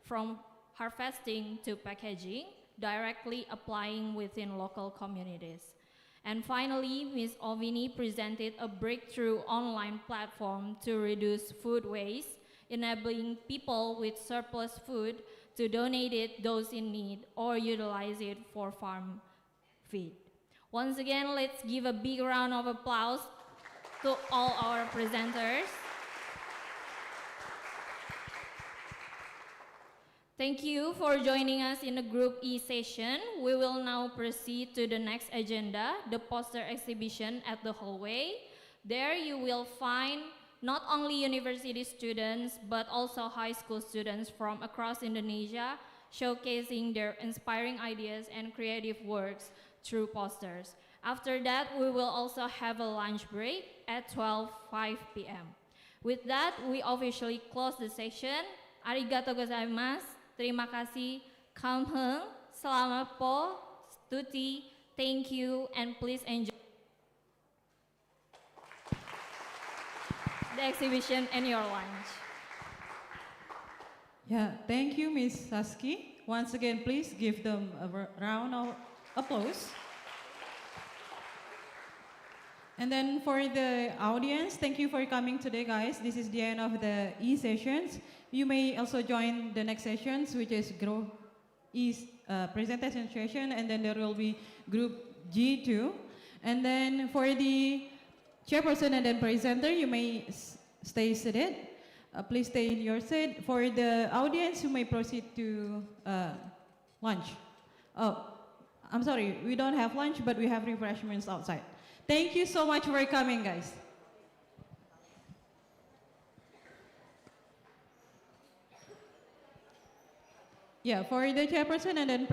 from harvesting to packaging, directly applying within local communities. And finally, Ms. Ovini presented a breakthrough online platform to reduce food waste, enabling people with surplus food to donate it those in need or utilize it for farm feed. Once again, let's give a big round of applause to all our presenters. Thank you for joining us in the Group E session. We will now proceed to the next agenda, the poster exhibition at the hallway. There you will find not only university students, but also high school students from across Indonesia, showcasing their inspiring ideas and creative works through posters. After that, we will also have a lunch break at 12:05 p.m. With that, we officially close the session. Arigatou gozaimasu, terima kasih, kamsahamnida, selamat po, stuti, thank you, and please enjoy the exhibition and your lunch. Yeah, thank you, Ms. Saski. Once again, please give them a round of applause. And then for the audience, thank you for coming today, guys. This is the end of the E sessions. You may also join the next sessions, which is Group E presentation session, and then there will be Group G2. And then for the chairperson and then presenter, you may stay seated. Please stay in your seat. For the audience, you may proceed to lunch. Oh, I'm sorry, we don't have lunch, but we have refreshments outside. Thank you so much for coming, guys. Yeah, for the chairperson and then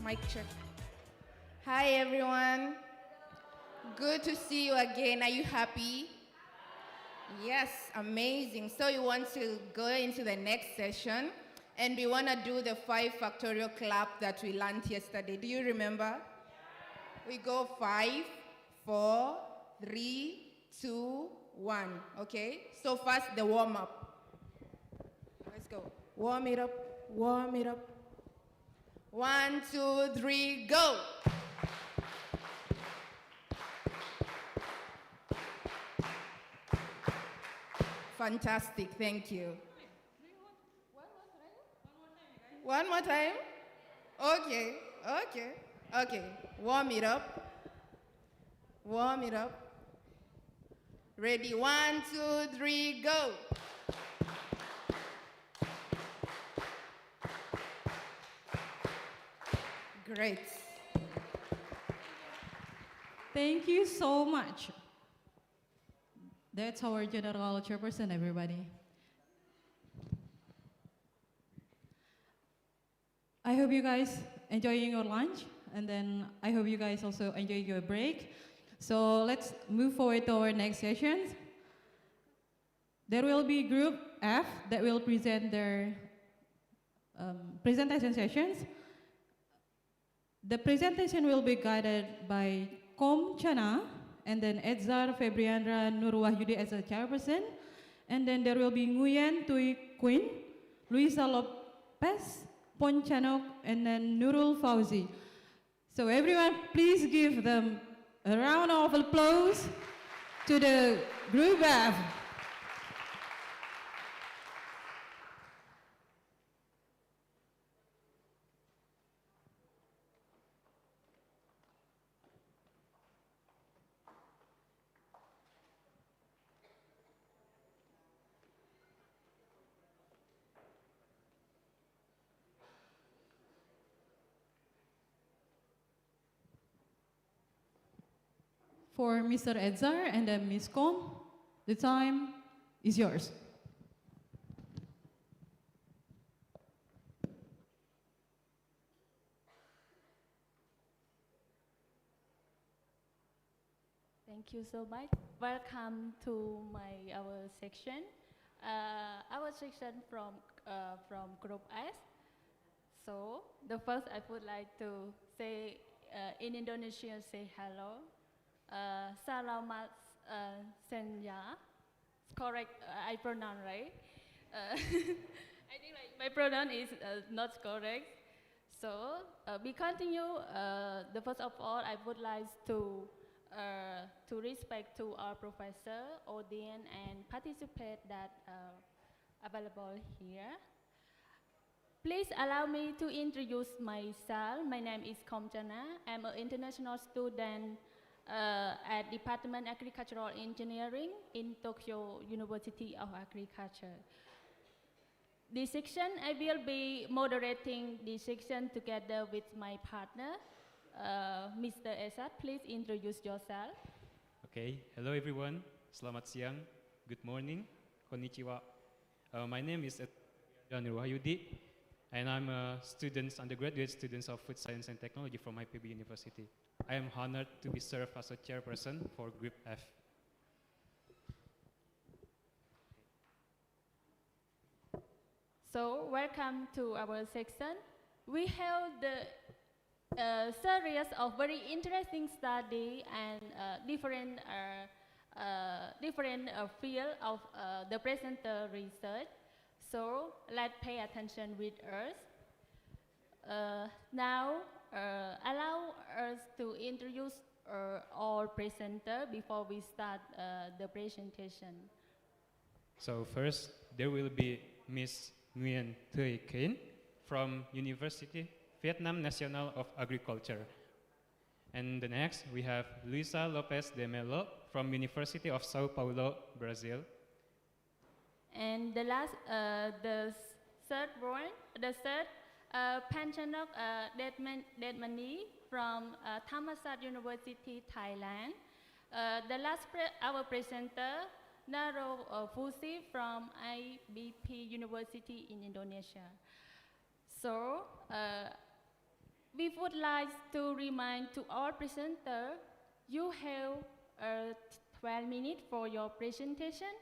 Mic check. Hi everyone. Good to see you again. Are you happy? Yes, amazing. So you want to go into the next session and we want to do the 5 factorial clap that we learned yesterday. Do you remember? We go 5, 4, 3, 2, 1. Okay? So first the warm up. Let's go. Warm it up. Warm it up. 1, 2, 3, go. Fantastic, thank you. One more time? Okay, okay, okay. Warm it up. Warm it up. Ready, 1, 2, 3, go. Great. Thank you so much. That's our general chairperson, everybody. I hope you guys enjoying your lunch, and then I hope you guys also enjoy your break. So let's move forward to our next sessions. There will be Group F that will present their presentation sessions. The presentation will be guided by Kom Chana, and then Edzar Febriandra Nurwahyudi as a chairperson, and then there will be Nguyen Tui Quinn, Luisa Lopez, Pon Chanok, and then Nurul Fauzi. So everyone, please give them a round of applause to the Group F. For Mr. Edzar and then Ms. Kom, the time is yours. Thank you so much. Welcome to our section. Our section from Group S. So the first I would like to say in Indonesian, say hello. Salamat Senya. It's correct. I pronounce right. I think like my pronoun is not correct. So we continue. The first of all, I would like to respect to our professor, audience, and participate that available here. Please allow me to introduce myself. My name is Komjana. I'm an international student at Department Agricultural Engineering in Tokyo University of Agriculture. This section, I will be moderating this section together with my partner, Mr. Esat. Please introduce yourself. Okay, hello everyone. Selamat siang. Good morning. Konnichiwa. My name is Daniel Wahyudi, and I'm a undergraduate student of Food Science and Technology from IPB University. I am honored to be served as a chairperson for Group F. So, welcome to our section. We have the series of very interesting study and different field of the presenter research. So, let's pay attention with us. Now, allow us to introduce our presenter before we start the presentation. So first, there will be Ms. Nguyen Thuy Kien from University Vietnam National of Agriculture. And the next, we have Luisa Lopez de Melo from University of Sao Paulo, Brazil. And the last, the third one, Panchanok Detmani from Thammasat University, Thailand. The last, our presenter, Naro Fusi from IPB University in Indonesia. So, we would like to remind to all presenters, you have 12 minutes for your presentation,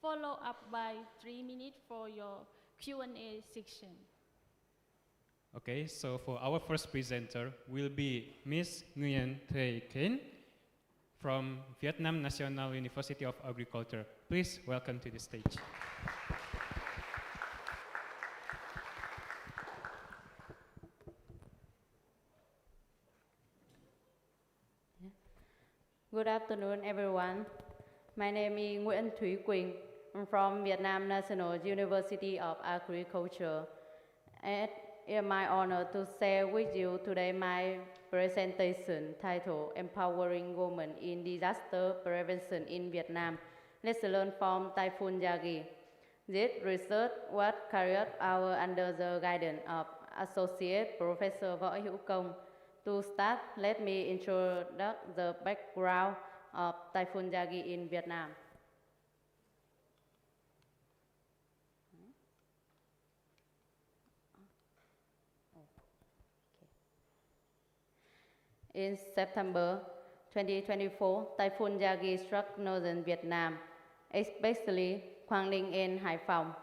followed up by 3 minutes for your Q&A section. Okay, so for our first presenter will be Ms. Nguyen Thuy Kien from Vietnam National University of Agriculture. Please welcome to the stage. Good afternoon, everyone. My name is Nguyen Thuy Kien. I'm from Vietnam National University of Agriculture. And it's my honor to share with you today my presentation titled Empowering Women in Disaster Prevention in Vietnam. Let's learn from Typhoon Yagi. This research was carried out under the guidance of Associate Professor Võ Hữu Công. To start, let me introduce the background of Typhoon Yagi in Vietnam. In September 2024, Typhoon Yagi struck northern Vietnam, especially Quang Linh and Hải Phòng.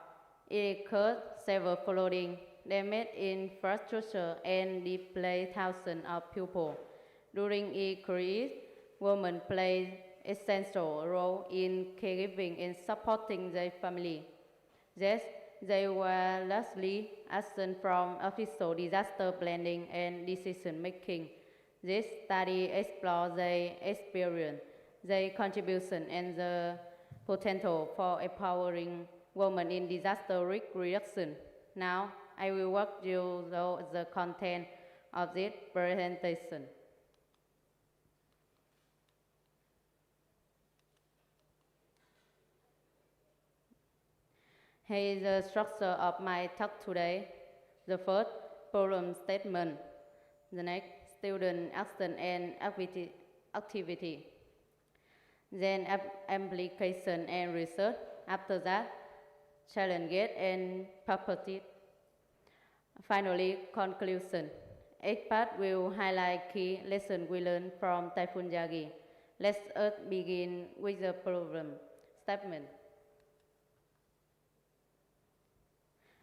It caused severe flooding, damaged infrastructure, and displaced thousands of people. During its crisis, women played essential role in caregiving and supporting their family. Yes, they were largely absent from official disaster planning and decision making. This study explores their experience, their contribution, and the potential for empowering women in disaster risk reduction. Now, I will walk you through the content of this presentation. Here is the structure of my talk today. The first, problem statement. The next, student action and activity. Then application and research. After that, challenges and perspective. Finally, conclusion. Each part will highlight key lessons we learned from Typhoon Yagi. Let us begin with the problem statement.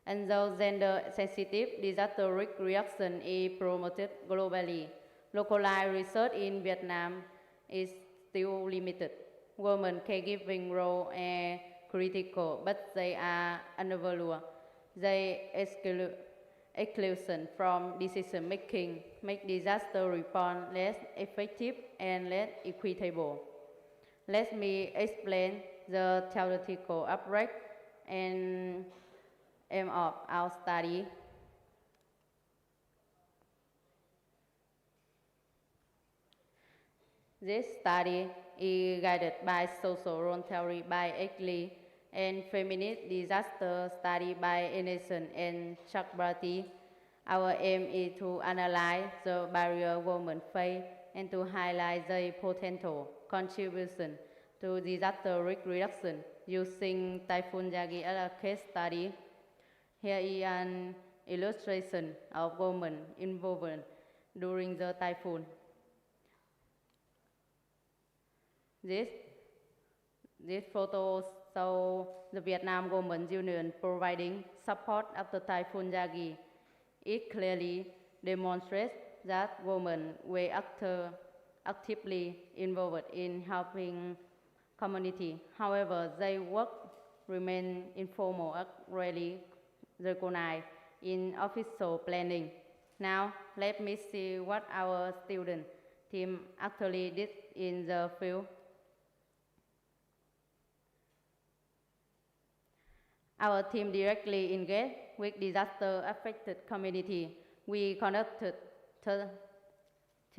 And though gender-sensitive disaster risk reduction is promoted globally, localized research in Vietnam is still limited. Women caregiving role are critical, but they are unavailable. They exclusion from decision making make disaster response less effective and less equitable. Let me explain the theoretical approach and aim of our study. This study is guided by social role theory by Eckley and feminist disaster study by Anderson and Chakrabarty. Our aim is to analyze the barrier women face and to highlight their potential contribution to disaster risk reduction using Typhoon Yagi as a case study. Here is an illustration of women involved during the typhoon. This photo shows the Vietnam Women's Union providing support after Typhoon Yagi. It clearly demonstrates that women were actively involved in helping community. However, their work remained informal and rarely recognized in official planning. Now, let me see what our student team actually did in the field. Our team directly engaged with disaster-affected community. We conducted 30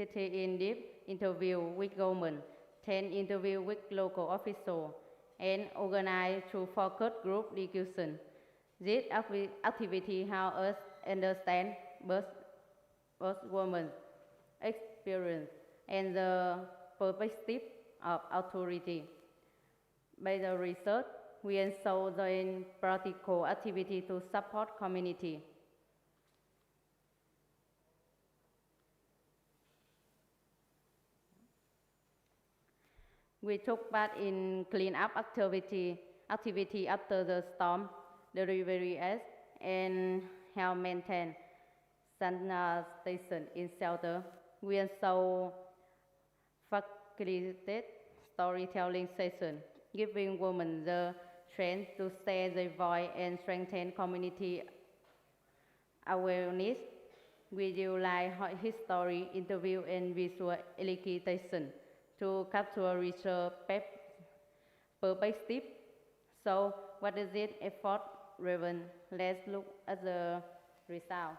in-depth interviews with government, 10 interviews with local officials, and organized through focus group discussion. This activity helps us understand both women's experience and the perspective of authority. By the research, we also join practical activity to support community. We took part in cleanup activity after the storm, the river and help maintain sanitation in shelter. We also facilitated storytelling session, giving women the strength to share their voice and strengthen community awareness. We utilize history, interview, and visual illustration to capture richer perspective. So, what is it? Effort driven. Let's look at the result.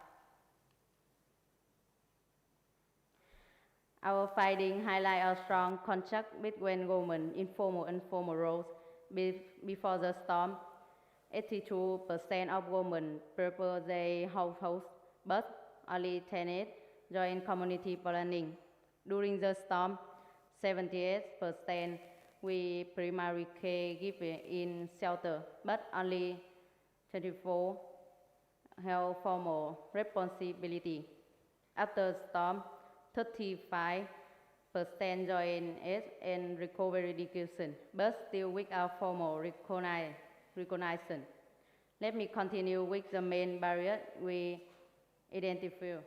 Our findings highlight a strong contact between women in formal and formal roles. Before the storm, 82% of women prepare their households, but only 10% join community planning. During the storm, 78% we primary caregiver in shelter, but only 24 have formal responsibility. After the storm, 35% join aid and recovery education, but still without formal recognition. Let me continue with the main barrier we identify.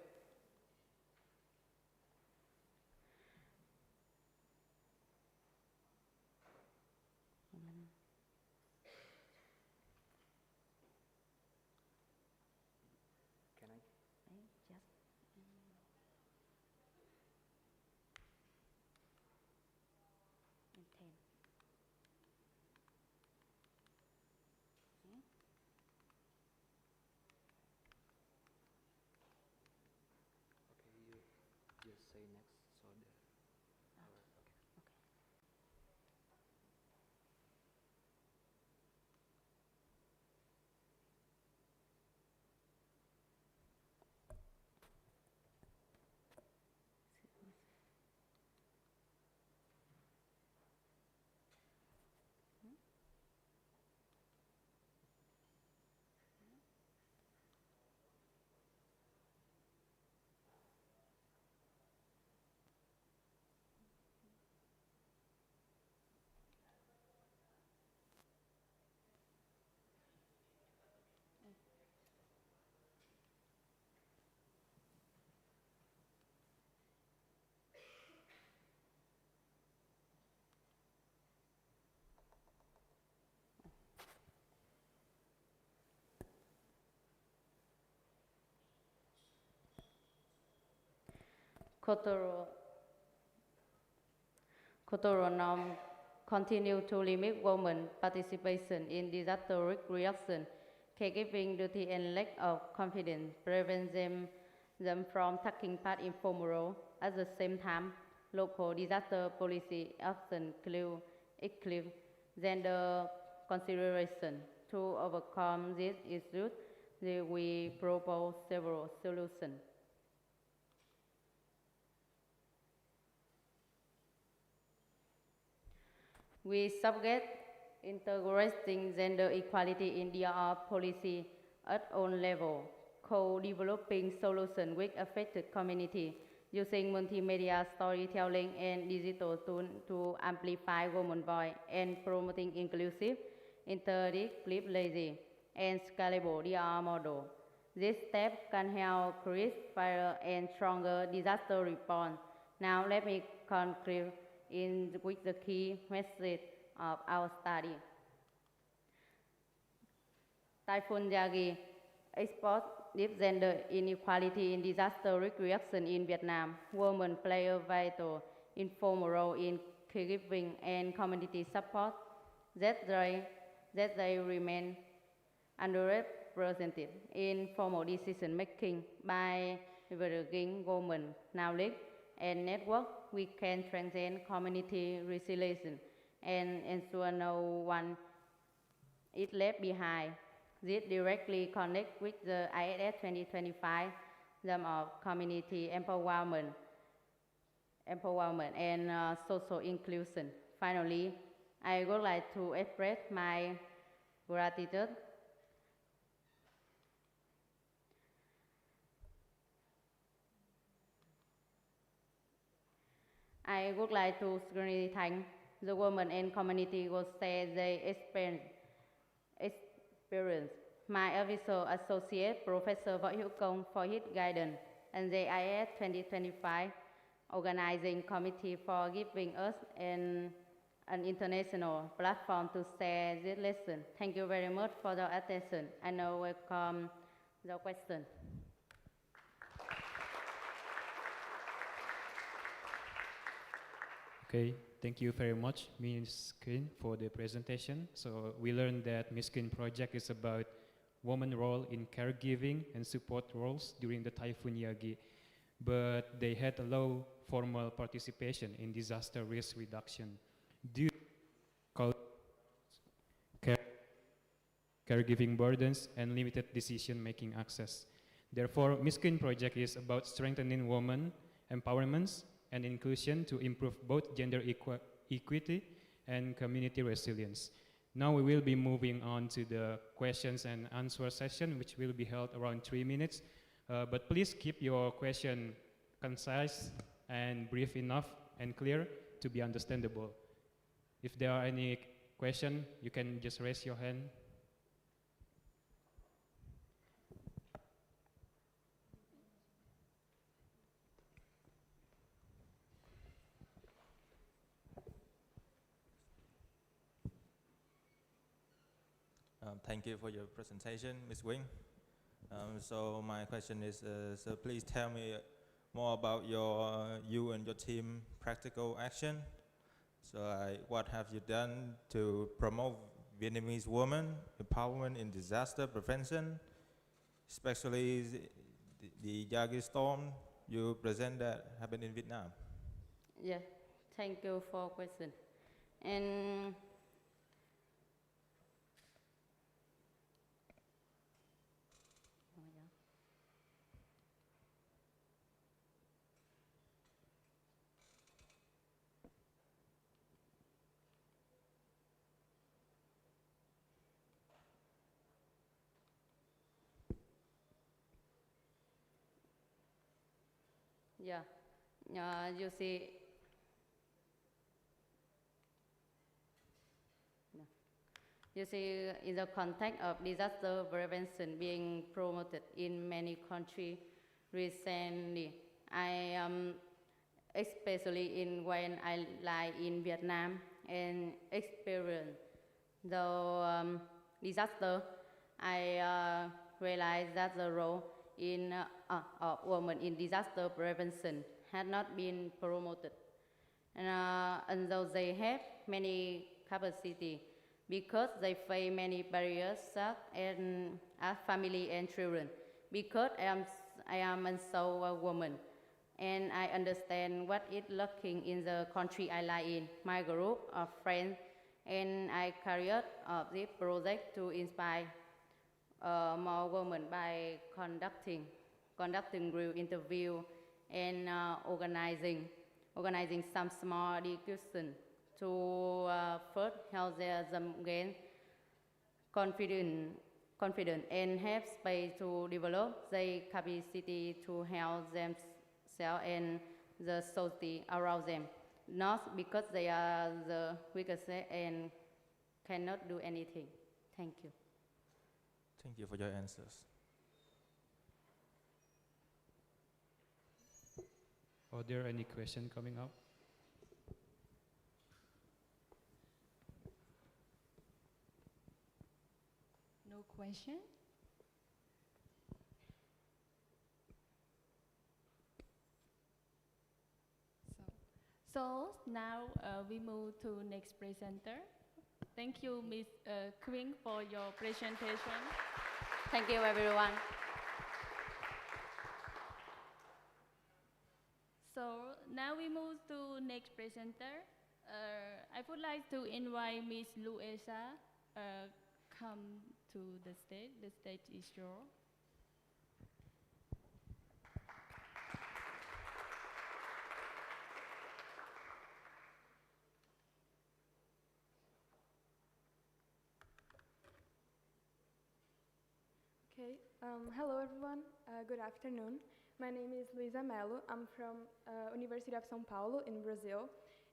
Just say next so the cultural norms continue to limit women participation in disaster risk reduction. Caregiving duty and lack of confidence prevent them from taking part in formal roles. At the same time, local disaster policy often exclude gender consideration. To overcome these issues, we propose several solutions. We subject integrating gender equality in DR policy at all levels, co-developing solutions with affected community, using multimedia storytelling and digital tools to amplify women's voice, and promoting inclusive, interdisciplinary, and scalable DR model. This step can help create fairer and stronger disaster response. Now let me conclude with the key message of our study. Typhoon Yagi exposed deep gender inequality in disaster risk reduction in Vietnam. Women play a vital informal role in caregiving and community support, that they remain underrepresented in formal decision making. By leveraging women knowledge and network, we can strengthen community resilience and ensure no one is left behind. This directly connects with the ISS 2025 theme of community empowerment and social inclusion. Finally, I would like to express my gratitude I would like to sincerely thank The women and community will share their experience. My official associate, Professor Võ Hữu Công, for his guidance, and the IS 2025 organizing committee for giving us an international platform to share this lesson. Thank you very much for the attention. I now welcome the question. Okay, thank you very much, Ms. Quinn, for the presentation. So we learned that Ms. Quinn project is about women's role in caregiving and support roles during the Typhoon Yagi, but they had a low formal participation in disaster risk reduction due to caregiving burdens and limited decision-making access. Therefore, Ms. Quinn project is about strengthening women empowerment and inclusion to improve both gender equity and community resilience. Now we will be moving on to the questions and answer session, which will be held around 3 minutes. But please keep your question concise and brief enough and clear to be understandable. If there are any questions, you can just raise your hand. Thank you for your presentation, Ms. Wing. So my question is, so please tell me more about you and your team practical action. So what have you done to promote Vietnamese women empowerment in disaster prevention, especially the Yagi storm you present that happened in Vietnam? Yeah, thank you for question. And yeah, you see, in the context of disaster prevention being promoted in many countries recently, I am especially when I lie in Vietnam and experience the disaster, I realized that the role of women in disaster prevention had not been promoted. And though they have many capacity, because they face many barriers such as family and children. Because I am also a woman, and I understand what is lacking in the country I live in. My group of friends and I carried out this project to inspire more women by conducting group interview and organizing some small discussion to first help them gain confidence and have space to develop their capacity to help themselves and the society around them, not because they are the weakest and cannot do anything. Thank you. Thank you for your answers. Are there any questions coming up? No question? So now we move to next presenter. Thank you, Ms. Quinn, for your presentation. Thank you, everyone. So now we move to next presenter. I would like to invite Ms. Luisa come to the stage. The stage is yours. Okay. Hello, everyone. Good afternoon. My name is Luisa Melo. I'm from University of São Paulo in Brazil.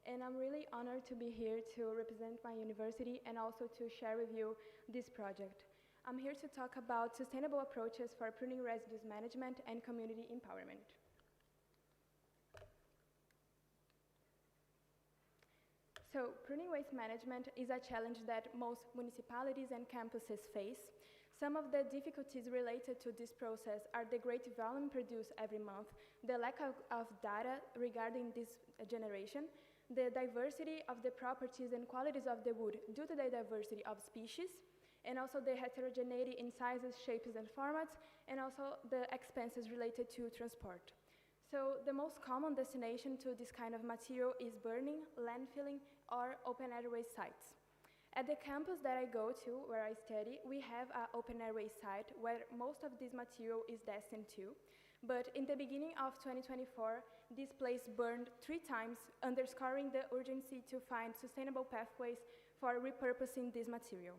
And I'm really honored to be here to represent my university and also to share with you this project. I'm here to talk about sustainable approaches for pruning residues management and community empowerment. So, pruning waste management is a challenge that most municipalities and campuses face. Some of the difficulties related to this process are the great volume produced every month, the lack of data regarding this generation, the diversity of the properties and qualities of the wood due to the diversity of species, and also the heterogeneity in sizes, shapes, and formats, and also the expenses related to transport. So the most common destination to this kind of material is burning, landfilling, or open air waste sites. At the campus that I go to, where I study, we have an open air waste site where most of this material is destined to. But in the beginning of 2024, this place burned 3 times, underscoring the urgency to find sustainable pathways for repurposing this material.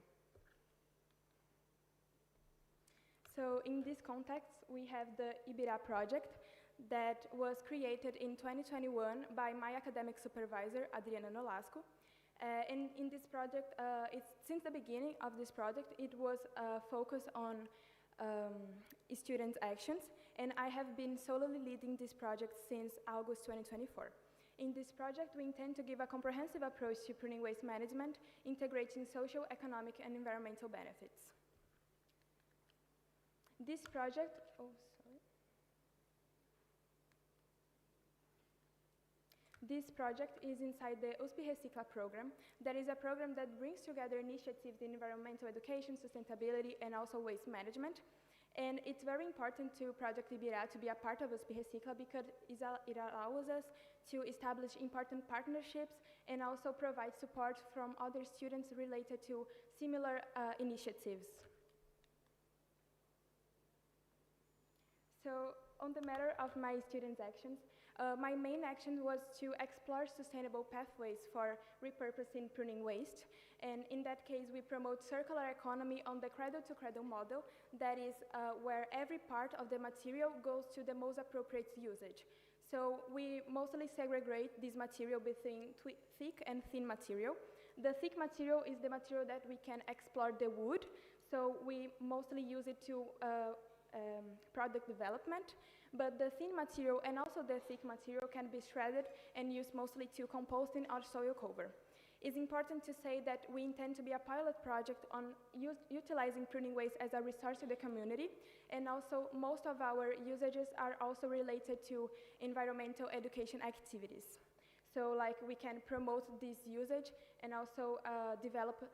So in this context, we have the IBIRA project that was created in 2021 by my academic supervisor, Adriana Nolasco. And in this project, since the beginning of this project, it was focused on student actions, and I have been solely leading this project since August 2024. In this project, we intend to give a comprehensive approach to pruning waste management, integrating social, economic, and environmental benefits. This project, This project is inside the USP Recicla program. That is a program that brings together initiatives in environmental education, sustainability, and also waste management. And it's very important to Project IBIRA to be a part of USP Recicla because it allows us to establish important partnerships and also provide support from other students related to similar initiatives. So on the matter of my students' actions, my main action was to explore sustainable pathways for repurposing pruning waste. And in that case, we promote circular economy on the cradle-to-cradle model, that is where every part of the material goes to the most appropriate usage. So we mostly segregate this material between thick and thin material. The thick material is the material that we can explore the wood, so we mostly use it to product development, but the thin material and also the thick material can be shredded and used mostly to composting or soil cover. It's important to say that we intend to be a pilot project on utilizing pruning waste as a resource to the community, and also most of our usages are also related to environmental education activities. So like we can promote this usage and also develop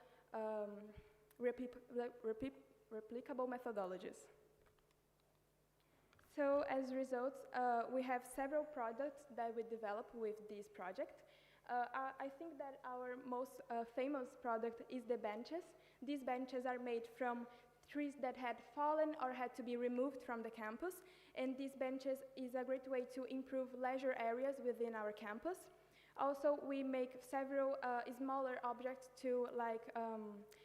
replicable methodologies. So as results, we have several products that we develop with this project. I think that our most famous product is the benches. These benches are made from trees that had fallen or had to be removed from the campus, and these benches is a great way to improve leisure areas within our campus. Also, we make several smaller objects to like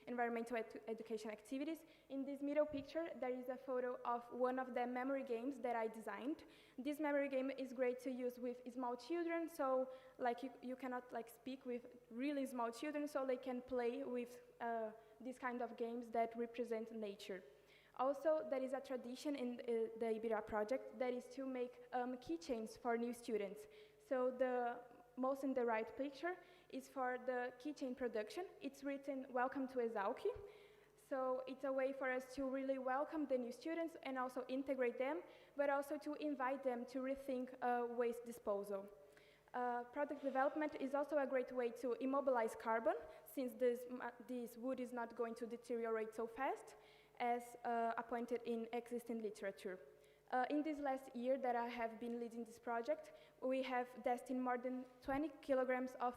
environmental education activities. In this middle picture, there is a photo of one of the memory games that I designed. This memory game is great to use with small children, so like you cannot like speak with really small children, so they can play with these kind of games that represent nature. Also, there is a tradition in the IBIRA project that is to make keychains for new students. So the most in the right picture is for the keychain production. It's written, "Welcome to Exalc." So it's a way for us to really welcome the new students and also integrate them, but also to invite them to rethink waste disposal. Product development is also a great way to immobilize carbon, since this wood is not going to deteriorate so fast, as appointed in existing literature. In this last year that I have been leading this project, we have destined more than 20 kilograms of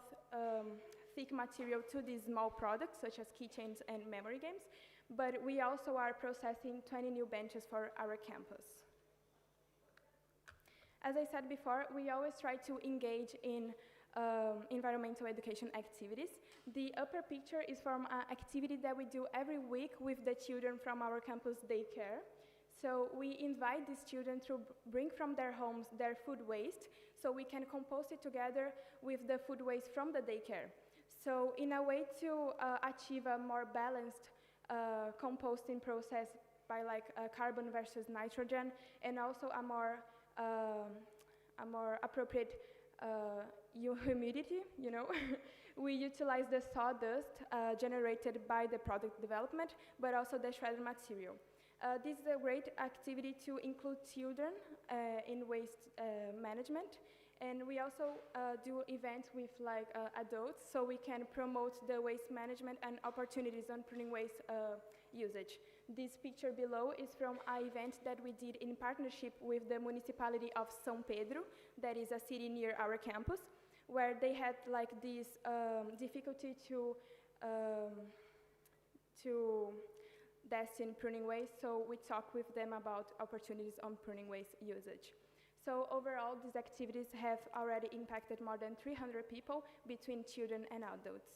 thick material to these small products, such as keychains and memory games, but we also are processing 20 new benches for our campus. As I said before, we always try to engage in environmental education activities. The upper picture is from an activity that we do every week with the children from our campus daycare. So we invite these children to bring from their homes their food waste, so we can compost it together with the food waste from the daycare. So in a way to achieve a more balanced composting process by like carbon versus nitrogen, and also a more appropriate humidity, you know. We utilize the sawdust generated by the product development, but also the shredded material. This is a great activity to include children in waste management, and we also do events with like adults, so we can promote the waste management and opportunities on pruning waste usage. This picture below is from an event that we did in partnership with the municipality of São Pedro, that is a city near our campus, where they had like this difficulty to destine pruning waste, so we talked with them about opportunities on pruning waste usage. So overall, these activities have already impacted more than 300 people between children and adults.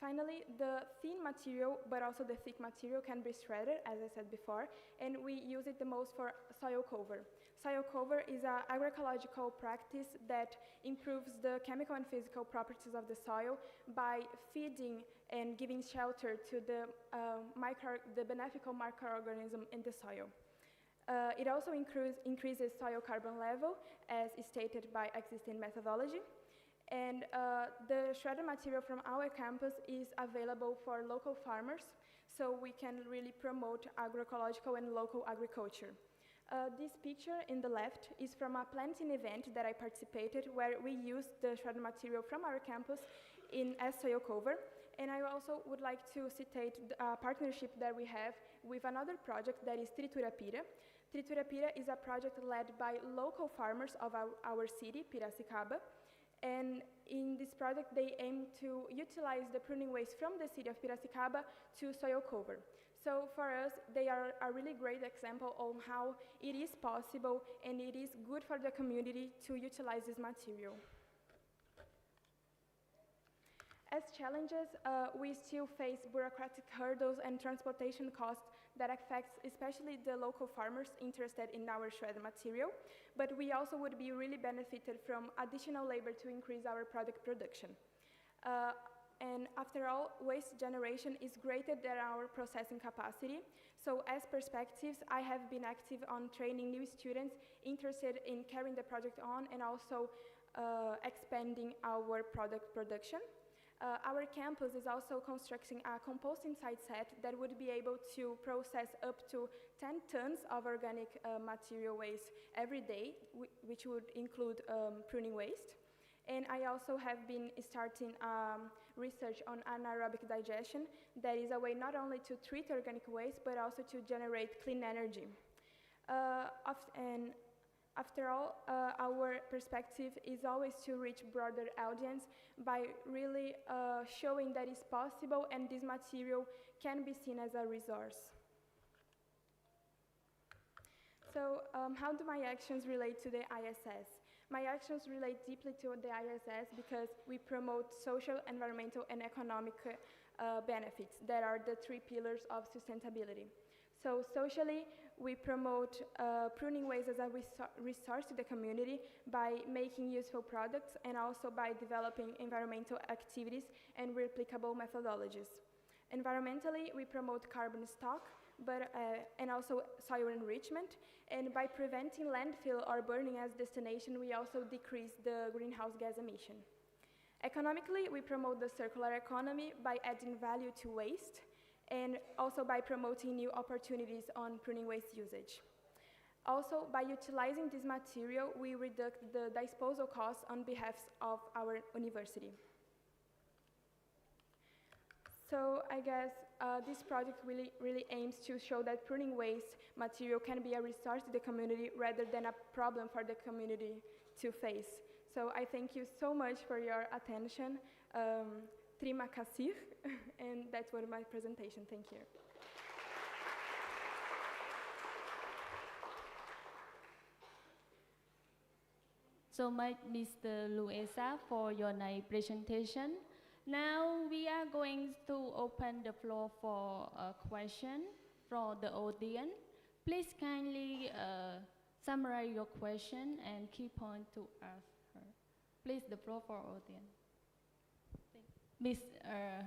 Finally, the thin material, but also the thick material, can be shredded, as I said before, and we use it the most for soil cover. Soil cover is an agroecological practice that improves the chemical and physical properties of the soil by feeding and giving shelter to the beneficial microorganism in the soil. It also increases soil carbon level, as stated by existing methodology. And the shredded material from our campus is available for local farmers, so we can really promote agroecological and local agriculture. This picture in the left is from a planting event that I participated, where we used the shredded material from our campus as soil cover. And I also would like to cite a partnership that we have with another project that is Triturapira. Triturapira is a project led by local farmers of our city, Piracicaba. And in this project, they aim to utilize the pruning waste from the city of Piracicaba to soil cover. So for us, they are a really great example on how it is possible and it is good for the community to utilize this material. As challenges, we still face bureaucratic hurdles and transportation costs that affects especially the local farmers interested in our shredded material, but we also would be really benefited from additional labor to increase our product production. And after all, waste generation is greater than our processing capacity. So as perspectives, I have been active on training new students interested in carrying the project on and also expanding our product production. Our campus is also constructing a composting site set that would be able to process up to 10 tons of organic material waste every day, which would include pruning waste. And I also have been starting research on anaerobic digestion. That is a way not only to treat organic waste, but also to generate clean energy. And after all, our perspective is always to reach broader audience by really showing that it's possible and this material can be seen as a resource. So how do my actions relate to the ISS? My actions relate deeply to the ISS because we promote social, environmental, and economic benefits that are the three pillars of sustainability. So socially, we promote pruning waste as a resource to the community by making useful products and also by developing environmental activities and replicable methodologies. Environmentally, we promote carbon stock, and also soil enrichment, and by preventing landfill or burning as destination, we also decrease the greenhouse gas emission. Economically, we promote the circular economy by adding value to waste, and also by promoting new opportunities on pruning waste usage. Also, by utilizing this material, we reduce the disposal costs on behalf of our university. So I guess this project really aims to show that pruning waste material can be a resource to the community rather than a problem for the community to face. So I thank you so much for your attention. Terima kasih, and that's what my presentation. Thank you. So much, Mr. Luesa, for your nice presentation. Now we are going to open the floor for a question. for the audience. Please kindly summarize your question and key point to ask her. Please, the floor for audience. Miss, yeah.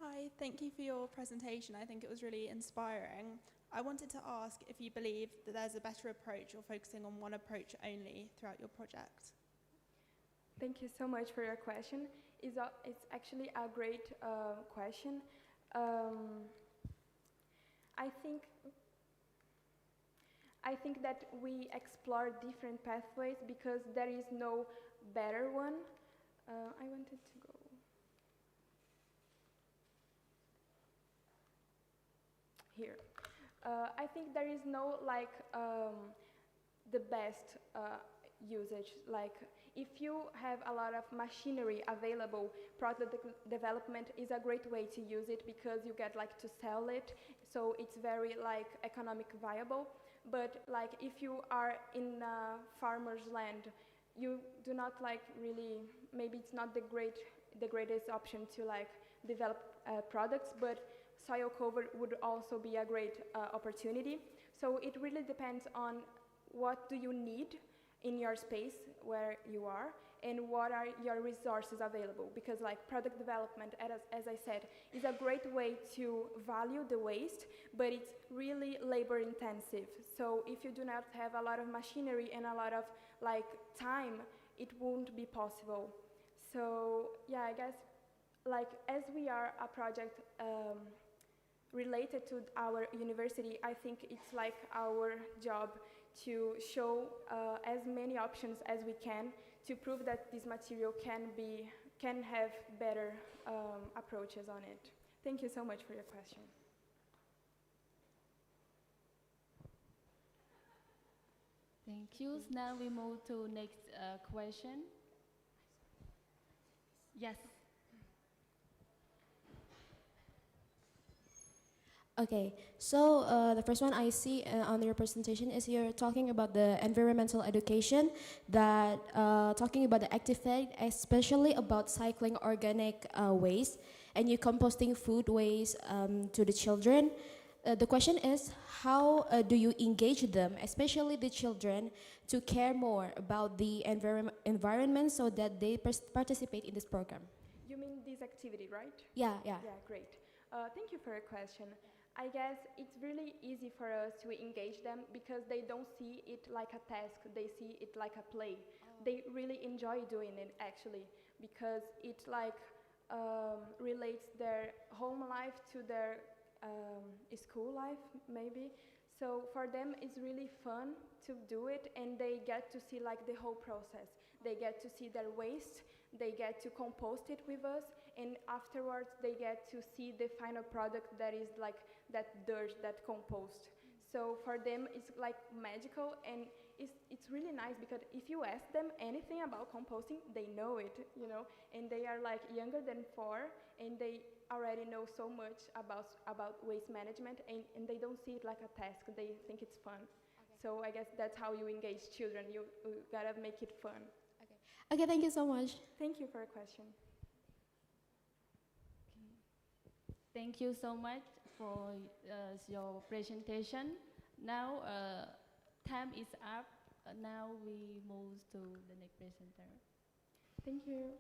Hi, thank you for your presentation. I think it was really inspiring. I wanted to ask if you believe that there's a better approach or focusing on one approach only throughout your project. Thank you so much for your question. It's actually a great question. I think that we explore different pathways because there is no better one. I wanted to go. Here. I think there is no the best usage. Like if you have a lot of machinery available, product development is a great way to use it because you get to sell it, so it's very economic viable. But if you are in farmer's land, you do not really, maybe it's not the greatest option to develop products, but soil cover would also be a great opportunity. So it really depends on what do you need in your space where you are and what are your resources available, because product development, as I said, is a great way to value the waste, but it's really labor intensive. So if you do not have a lot of machinery and a lot of time, it won't be possible. So yeah, I guess as we are a project related to our university, I think it's our job to show as many options as we can to prove that this material can have better approaches on it. Thank you so much for your question. Thank you. Now we move to next question. Yes. Okay, so the first one I see on your presentation is you're talking about the environmental education, that talking about the activity, especially about cycling organic waste, and you composting food waste to the children. The question is, how do you engage them, especially the children, to care more about the environment so that they participate in this program? You mean this activity, right? Yeah, yeah. Yeah, great. Thank you for your question. I guess it's really easy for us to engage them because they don't see it like a task, they see it like a play. They really enjoy doing it actually because it relates their home life to their school life maybe. So for them it's really fun to do it, and they get to see the whole process. They get to see their waste, they get to compost it with us, and afterwards they get to see the final product that is that dirt, that compost. So for them it's magical, and it's really nice because if you ask them anything about composting, they know it, and they are younger than 4, and they already know so much about waste management, and they don't see it like a task, they think it's fun. Okay. So I guess that's how you engage children, you gotta make it fun. Okay, thank you so much. Thank you for your question. Thank you so much for your presentation. Now, time is up. Now we move to the next presenter. Thank you.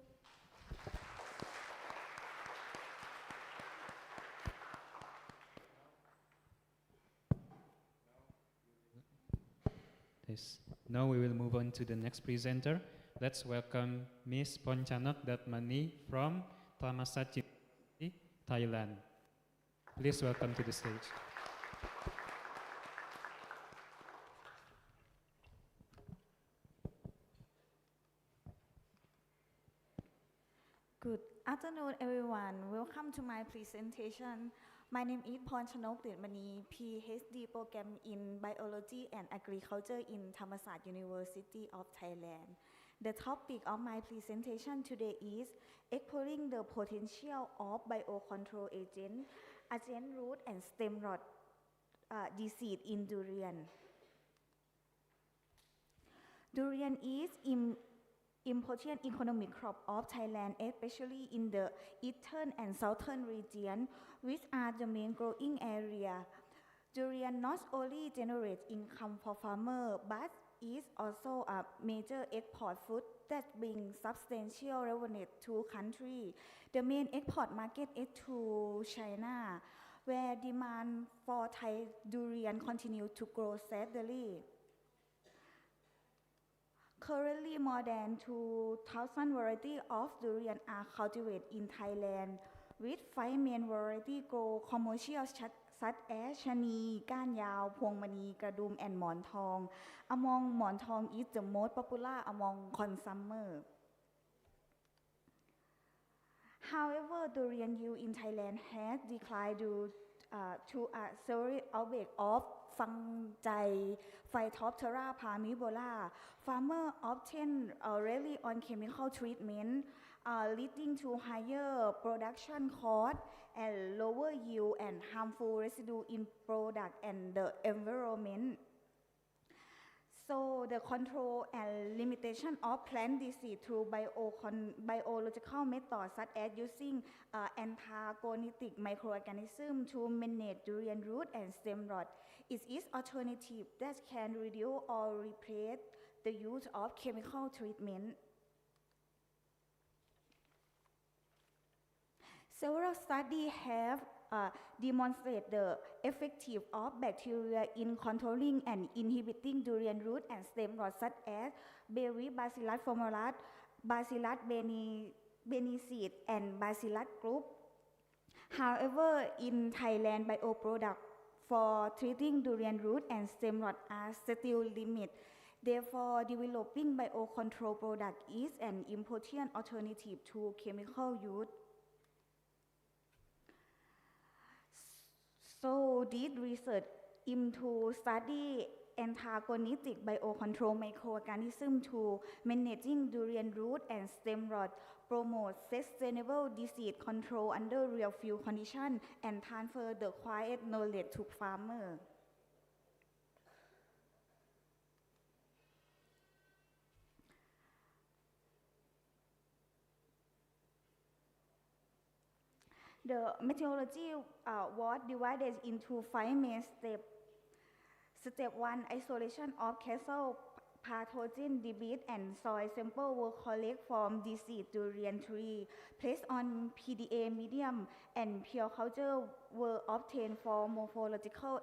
Yes. Now we will move on to the next presenter. Let's welcome Ms. Ponchanak Datmani from Thammasat University, Thailand. Please welcome to the stage. Good afternoon, everyone. Welcome to my presentation. My name is Ponchanak Datmani, PhD program in Biology and Agriculture in Thammasat University of Thailand. The topic of my presentation today is exploring the potential of biocontrol agent root and stem rot disease in durian. Durian is important economic crop of Thailand, especially in the eastern and southern region, which are the main growing area. Durian not only generates income for farmers, but is also a major export food that brings substantial revenue to country. The main export market is to China, where demand for Thai durian continue to grow steadily. Currently, more than 2,000 varieties of durian are cultivated in Thailand, with 5 main varieties grown commercial such as Chani, Gan Yao, Phuong Mani, Kadum, and Mon Thong. Among Mon Thong is the most popular among consumers. However, durian yield in Thailand has declined due to a severe outbreak of fungi Phytophthora parmibola. Farmers often rely on chemical treatment, leading to higher production cost and lower yield and harmful residue in product and the environment. So the control and limitation of plant disease through biological methods such as using antagonistic microorganisms to manage durian root and stem rot is alternative that can reduce or replace the use of chemical treatment. Several studies have demonstrated the effectiveness of bacteria in controlling and inhibiting durian root and stem rot, such as Bacillus formosus, Bacillus benicis, and Bacillus group. However, in Thailand, bioproducts for treating durian root and stem rot are still limited. Therefore, developing biocontrol product is an important alternative to chemical use. So, this research into study antagonistic biocontrol microorganisms to managing durian root and stem rot, promote sustainable disease control under real field conditions, and transfer the quiet knowledge to farmers. The methodology was divided into 5 main steps. Step 1, isolation of castle pathogen debit and soil sample were collected from diseased durian tree, placed on PDA medium, and pure culture were obtained for morphological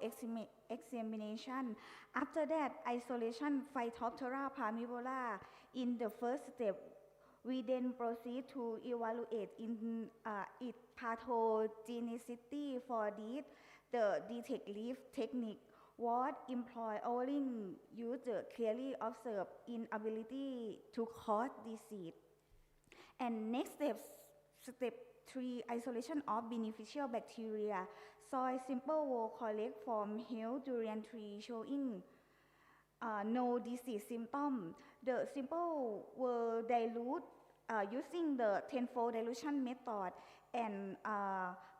examination. After that, isolation Phytophthora parmibola. In the first step, we then proceed to evaluate its pathogenicity. For this, the detect leaf technique was employed only users clearly observed inability to cause disease. And next step 3, isolation of beneficial bacteria. Soil sample were collected from healthy durian tree showing no disease symptom. The sample were diluted using the tenfold dilution method and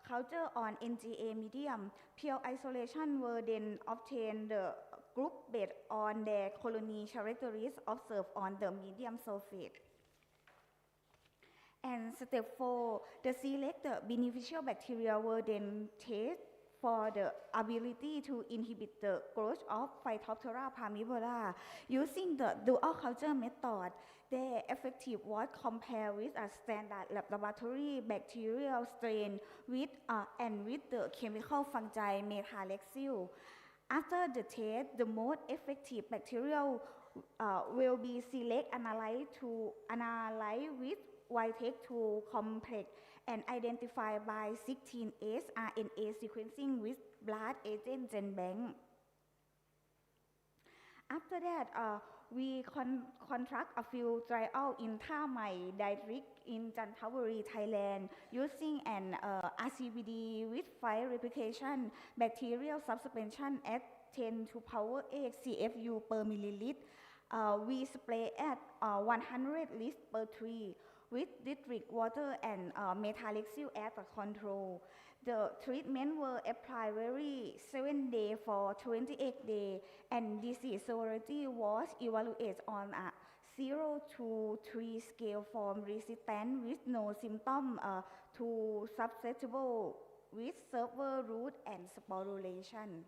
culture on NGA medium. Pure isolation were then obtained the group based on their colony characteristics observed on the medium surface. And step 4, the selected beneficial bacteria were then tested for the ability to inhibit the growth of Phytophthora parmibola. Using the dual culture method, their effectiveness was compared with a standard laboratory bacterial strain with the chemical fungi Metalaxyl. After the test, the most effective bacteria will be analyzed with Vitek2 complex and identified by 16S RNA sequencing with blood agent GenBank. After that, we conduct a field trial in Tha Mai district in Chanthaburi, Thailand, using an RCBD with 5 replication bacterial suspension at 10 to power 8 CFU per milliliter. We spray at 100 liters per tree with district water and Metalaxyl as a control. The treatment were applied every 7 days for 28 days, and disease severity was evaluated on a 0 to 3 scale from resistant with no symptom to susceptible with severe root and sporulation.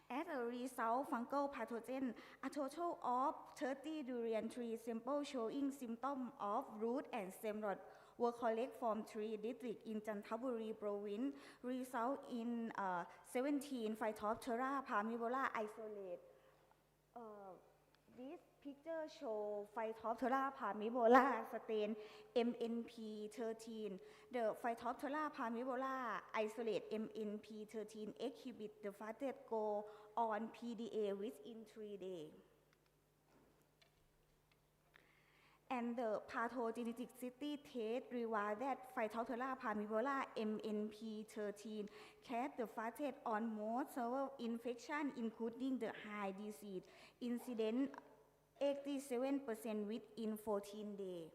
As a result, fungal pathogen, a total of 30 durian tree samples showing symptoms of root and stem rot were collected from 3 districts in Chanthaburi province, result in 17 Phytophthora parmivola isolate. This picture shows Phytophthora parmivola strain MNP13. The Phytophthora parmivola isolate MNP13 exhibit the fastest growth on PDA within 3 days. And the pathogenicity test revealed that Phytophthora parmivola MNP13 has the fastest on most severe infection, including the high disease incidence 87% within 14 days.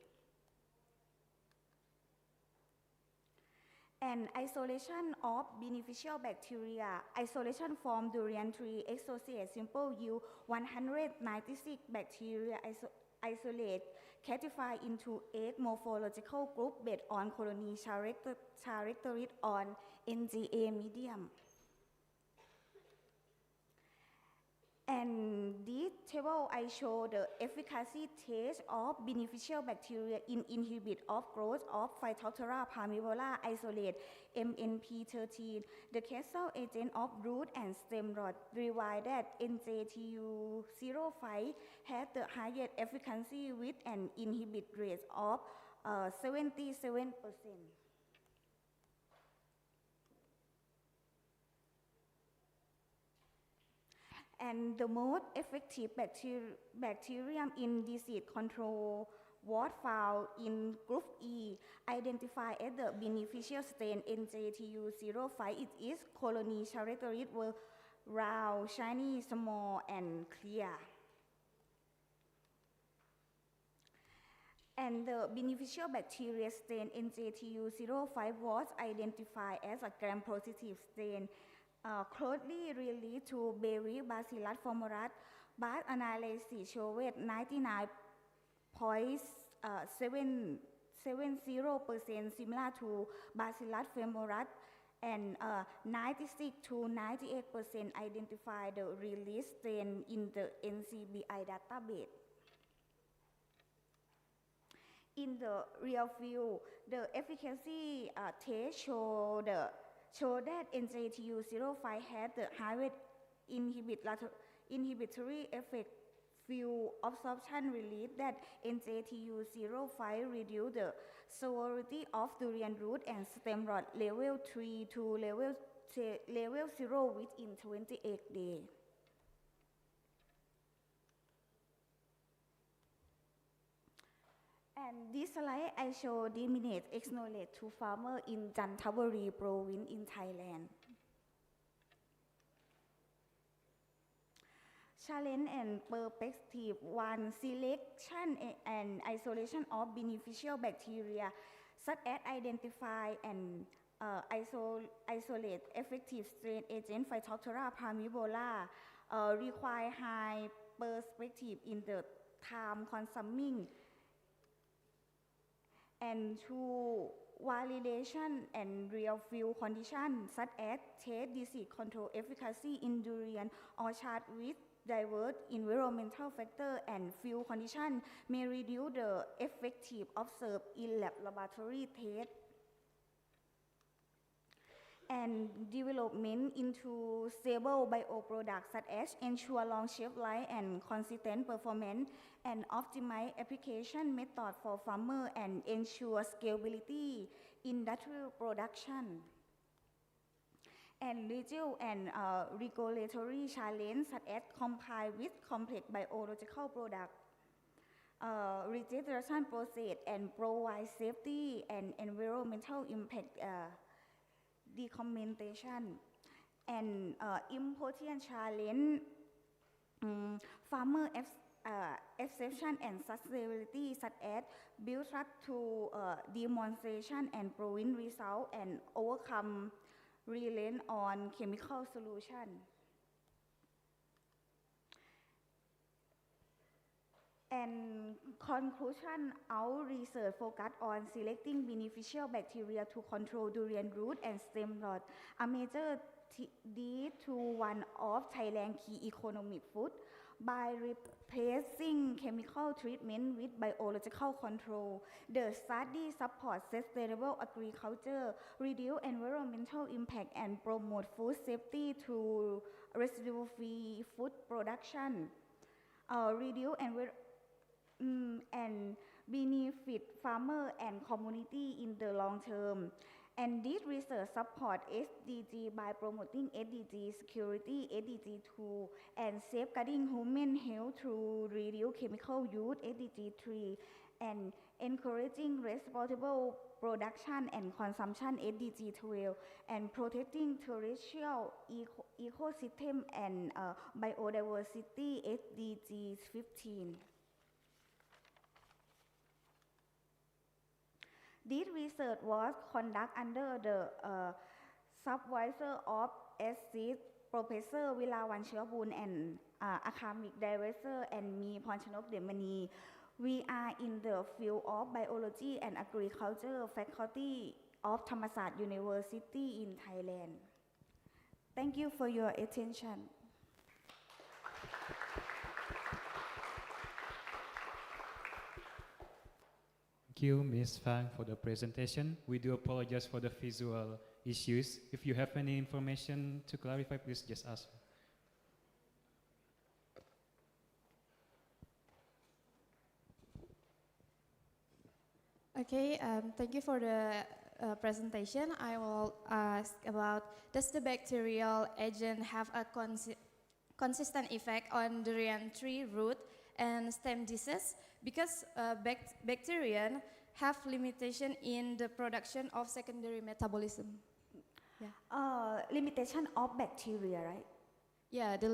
And isolation of beneficial bacteria. Isolation from durian tree associate simple yield 196 bacteria isolate classified into 8 morphological groups based on colony characteristics on NGA medium. And this table I show the efficacy test of beneficial bacteria in inhibit of growth of Phytophthora parmivola isolate MNP13. The causal agent of root and stem rot revealed that NJTU05 has the highest efficacy with an inhibit rate of 77%. And the most effective bacterium in disease control was found in group E, identified as the beneficial strain NJTU05. It is colony characteristics were round, shiny, small, and clear. And the beneficial bacteria strain NJTU05 was identified as a gram-positive strain. Closely related to berry bacillus formosus, but analysis showed 99.70% similar to bacillus formosus, and 96 to 98% identify the release strain in the NCBI database. In the real field, the efficacy test show that NJTU05 had the highest inhibitory effect. Fuel absorption release that NJTU05 reduced the severity of durian root and stem rot level 3 to level 0 within 28 days. And this slide I show disseminate knowledge to farmers in Chanthaburi province in Thailand. Challenge and perspective 1. Selection and isolation of beneficial bacteria, such as identify and isolate effective strain agent Phytophthora parmivola, require high perspective in the time consuming, and to validation and real field conditions such as test disease control efficacy in durian orchard with diverse environmental factors and field conditions may reduce the effective observed in laboratory tests. And development into stable bioproducts such as ensure long shelf life and consistent performance, and optimize application method for farmer and ensure scalability industrial production. And legal and regulatory challenge such as comply with complex biological products, registration process, and provide safety and environmental impact documentation. And important challenge, farmer exception and sustainability, such as build trust to demonstration and proven result and overcome reliance on chemical solution. And conclusion, our research focused on selecting beneficial bacteria to control durian root and stem rot, a major lead to one of Thailand's key economic food by replacing chemical treatment with biological control. The study supports sustainable agriculture, reduce environmental impact, and promote food safety through residue-free food production. Reduce and benefit farmer and community in the long term. And this research support SDG by promoting SDG security, SDG 2, and safeguarding human health through reduced chemical use, SDG 3, and encouraging responsible production and consumption, SDG 12, and protecting terrestrial ecosystem and biodiversity, SDG 15. This research was conducted under the supervision of Assist Professor Vilawan Chirabun and Academic Director and me, Ponchanok Demani. We are in the field of biology and agriculture faculty of Thammasat University in Thailand. Thank you for your attention. Thank you, Ms. Fang, for the presentation. We do apologize for the visual issues. If you have any information to clarify, please just ask. Okay, thank you for the presentation. I will ask about, does the bacterial agent have a consistent effect on durian tree root and stem disease? Because bacteria have limitation in the production of secondary metabolism. Yeah. Limitation of bacteria, right? Yeah, the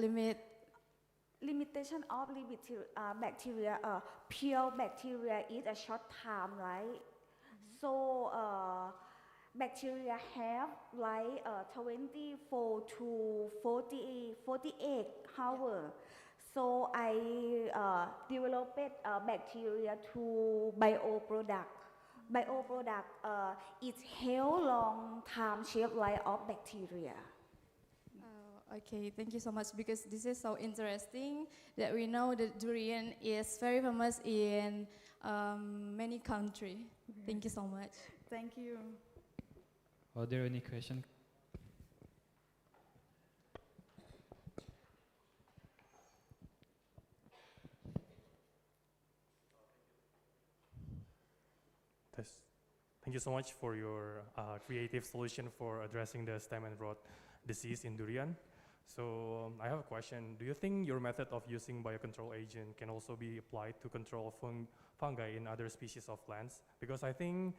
limitation of bacteria, pure bacteria is a short time, right? So bacteria have like 24 to 48 hours. So I developed bacteria to bioproduct. Bioproduct is how long time shelf life of bacteria. Okay, thank you so much, because this is so interesting that we know that durian is very famous in many countries. Thank you so much. Thank you. Are there any questions? Thank you so much for your creative solution for addressing the stem and rot disease in durian. So I have a question. Do you think your method of using biocontrol agent can also be applied to control fungi in other species of plants? Because I think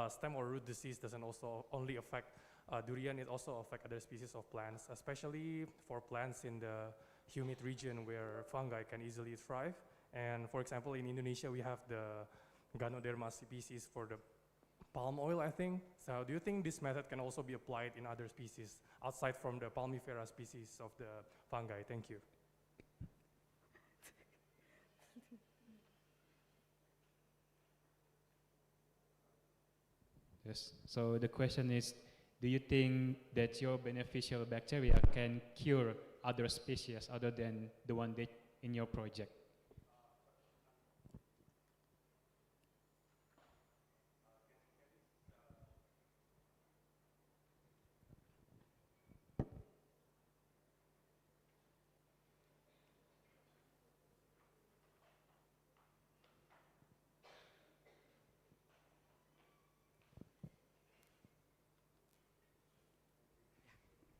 stem or root disease doesn't also only affect durian, it also affects other species of plants, especially for plants in the humid region where fungi can easily thrive. And for example, in Indonesia, we have the Ganoderma species for the palm oil, I think. So do you think this method can also be applied in other species outside from the palmifera species of the fungi? Thank you. Yes, so the question is, do you think that your beneficial bacteria can cure other species other than the one that in your project?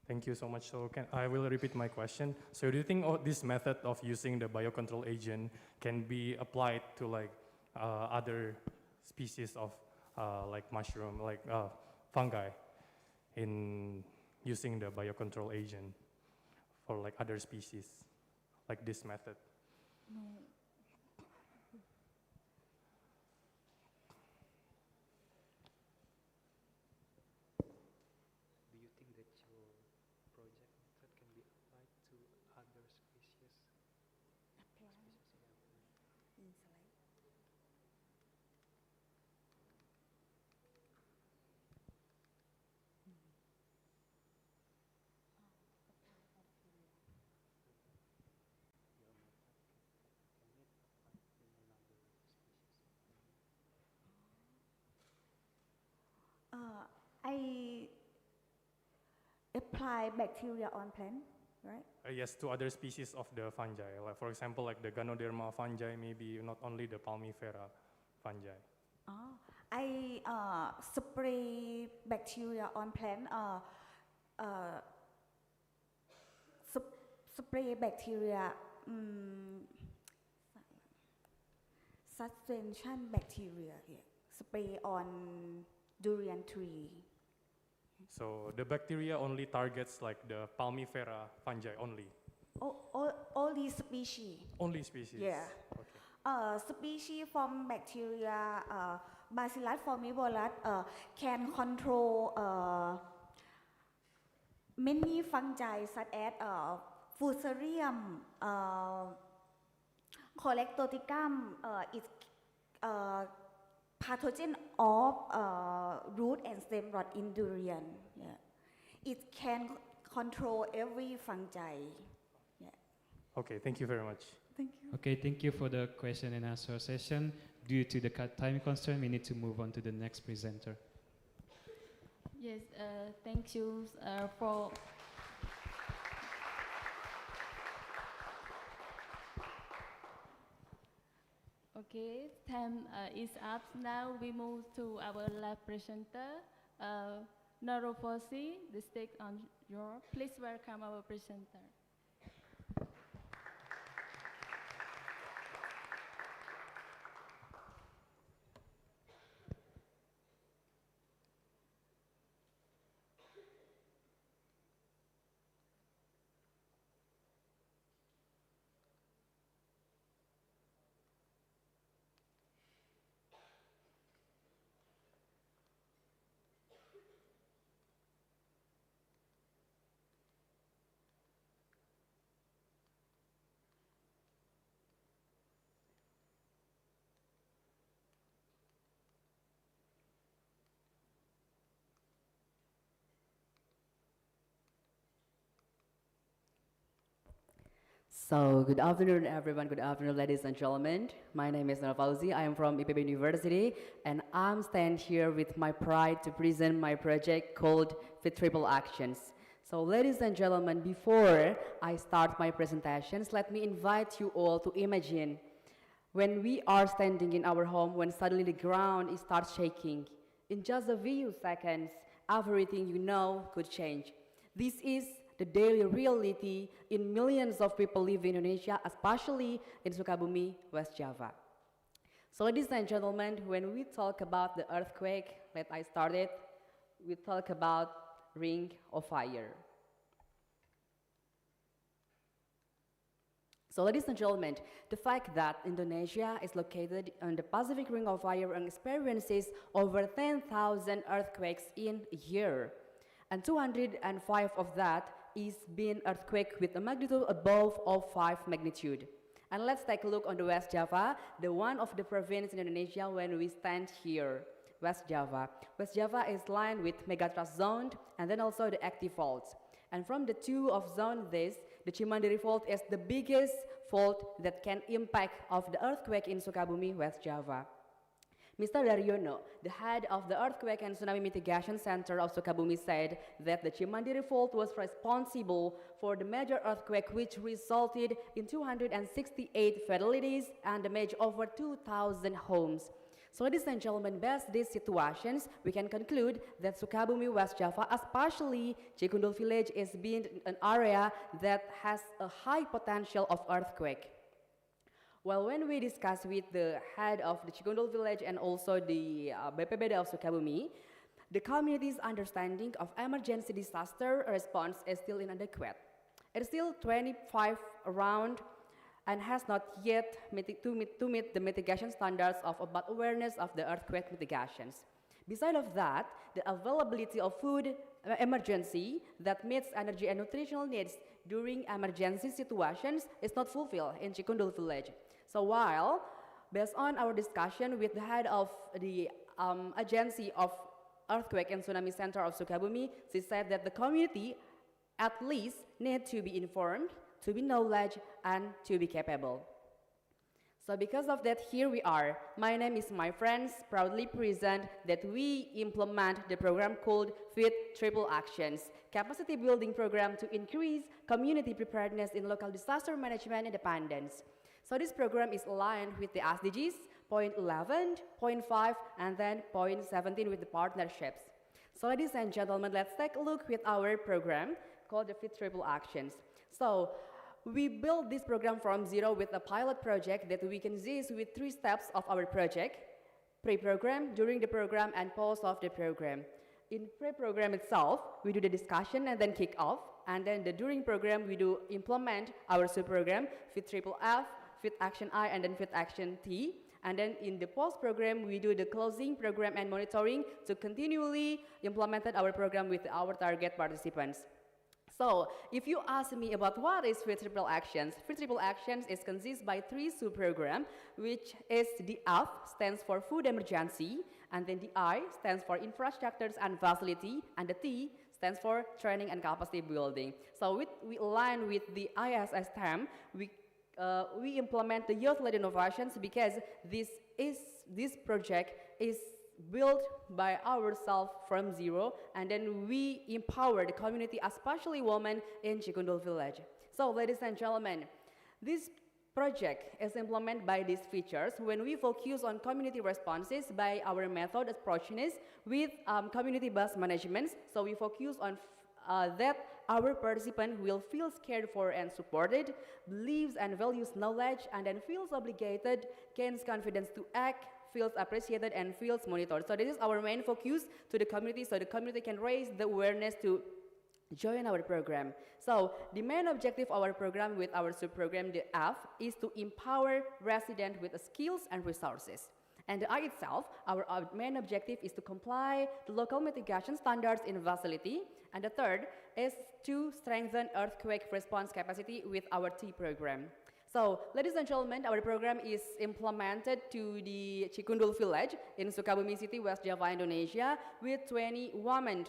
Thank you so much. So I will repeat my question. So do you think this method of using the biocontrol agent can be applied to like other species of like mushroom, like fungi, in using the biocontrol agent for like other species, like this method? apply bacteria on plant, right? Yes, to other species of the fungi. Like for example, like the Ganoderma fungi, maybe not only the Palmifera fungi. Oh, I spray bacteria on plant. Spray bacteria, suspension bacteria. Yeah. Spray on durian tree. So the bacteria only targets like the Palmifera fungi only. All these species. Only species. Yeah. Okay. Species from bacteria, Bacillus formivolus, can control many fungi such as Fusarium, Collectoticum, is pathogen of root and stem rot in durian. Yeah. It can control every fungi. Yeah. Okay, thank you very much. Thank you. Okay, thank you for the question and answer session. Due to the time constraint, we need to move on to the next presenter. Yes, thank you for. Okay, time is up. Now we move to our lab presenter, Narofosi, the stage on your. Please welcome our presenter. So, good afternoon, everyone. Good afternoon, ladies and gentlemen. My name is Narofosi. I am from IPB University, and I'm standing here with my pride to present my project called Fit Triple Actions. So, ladies and gentlemen, before I start my presentations, let me invite you all to imagine when we are standing in our home, when suddenly the ground starts shaking. In just a few seconds, everything you know could change. This is the daily reality in millions of people live in Indonesia, especially in Sukabumi, West Java. So ladies and gentlemen, when we talk about the earthquake that I started, we talk about Ring of Fire. So ladies and gentlemen, the fact that Indonesia is located on the Pacific Ring of Fire and experiences over 10,000 earthquakes in a year, and 205 of that is being earthquake with a magnitude above of 5 magnitude. And let's take a look on the West Java, the one of the province in Indonesia when we stand here, West Java. West Java is lined with megatrust zone and then also the active faults. And from the two of zone this, the Cimandiri fault is the biggest fault that can impact of the earthquake in Sukabumi, West Java. Mr. Daryono, the head of the Earthquake and Tsunami Mitigation Center of Sukabumi, said that the Cimandiri fault was responsible for the major earthquake which resulted in 268 fatalities and damaged over 2,000 homes. So ladies and gentlemen, based on these situations, we can conclude that Sukabumi, West Java, especially Cikundul village, is being an area that has a high potential of earthquake. Well, when we discuss with the head of the Cikundul village and also the BPBD of Sukabumi, the community's understanding of emergency disaster response is still inadequate. It is still 25 around and has not yet to meet the mitigation standards of about awareness of the earthquake mitigations. Besides of that, the availability of food emergency that meets energy and nutritional needs during emergency situations is not fulfilled in Cikundul village. So while, based on our discussion with the head of the Agency of Earthquake and Tsunami Center of Sukabumi, she said that the community at least need to be informed, to be knowledge, and to be capable. So because of that, here we are. My name is my friends, proudly present that we implement the program called FIT Triple Actions, capacity building program to increase community preparedness in local disaster management independence. So this program is aligned with the SDGs, point 11, point 5, and then point 17 with the partnerships. So ladies and gentlemen, let's take a look with our program called the FIT Triple Actions. So we built this program from zero with a pilot project that we can see with 3 steps of our project: pre-program, during the program, and post of the program. In pre-program itself, we do the discussion and then kick off, and then the during program, we do implement our sub-program, FIT Triple F, FIT Action I, and then FIT Action T. And then in the post-program, we do the closing program and monitoring to continually implement our program with our target participants. So, if you ask me about what is FIT Triple Actions, FIT Triple Actions is consists by 3 sub-programs, which is the F stands for food emergency, and then the I stands for infrastructures and facility, and the T stands for training and capacity building. So, we align with the ISS term, we implement the youth-led innovations because this project is built by ourselves from zero, and then we empower the community, especially women in Cikundul village. So ladies and gentlemen, this project is implemented by these features when we focus on community responses by our method approaches with community-based management. So we focus on that our participant will feel cared for and supported, believes and values knowledge, and then feels obligated, gains confidence to act, feels appreciated, and feels monitored. So this is our main focus to the community, so the community can raise the awareness to join our program. So the main objective of our program with our sub-program, the F, is to empower residents with the skills and resources. And the I itself, our main objective is to comply the local mitigation standards in facility. And the third is to strengthen earthquake response capacity with our T program. So, ladies and gentlemen, our program is implemented to the Cikundul village in Sukabumi City, West Java, Indonesia, with 20 women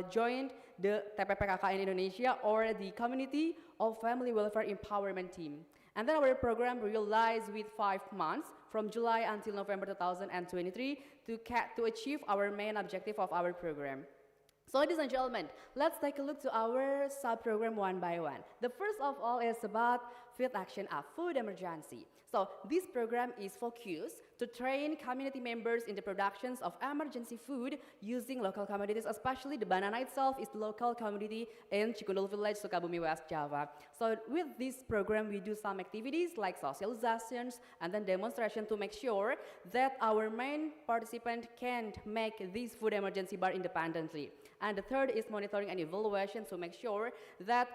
joined the TPPKK in Indonesia, or the Community of Family Welfare Empowerment Team. And then our program realized with 5 months, from July until November 2023, to achieve our main objective of our program. So ladies and gentlemen, let's take a look to our sub-program one by one. The first of all is about FIT Action F, food emergency. So this program is focused to train community members in the productions of emergency food using local commodities, especially the banana itself is the local commodity in Cikundul village, Sukabumi, West Java. So with this program, we do some activities like socializations and then demonstration to make sure that our main participant can make this food emergency bar independently. And the third is monitoring and evaluation to make sure that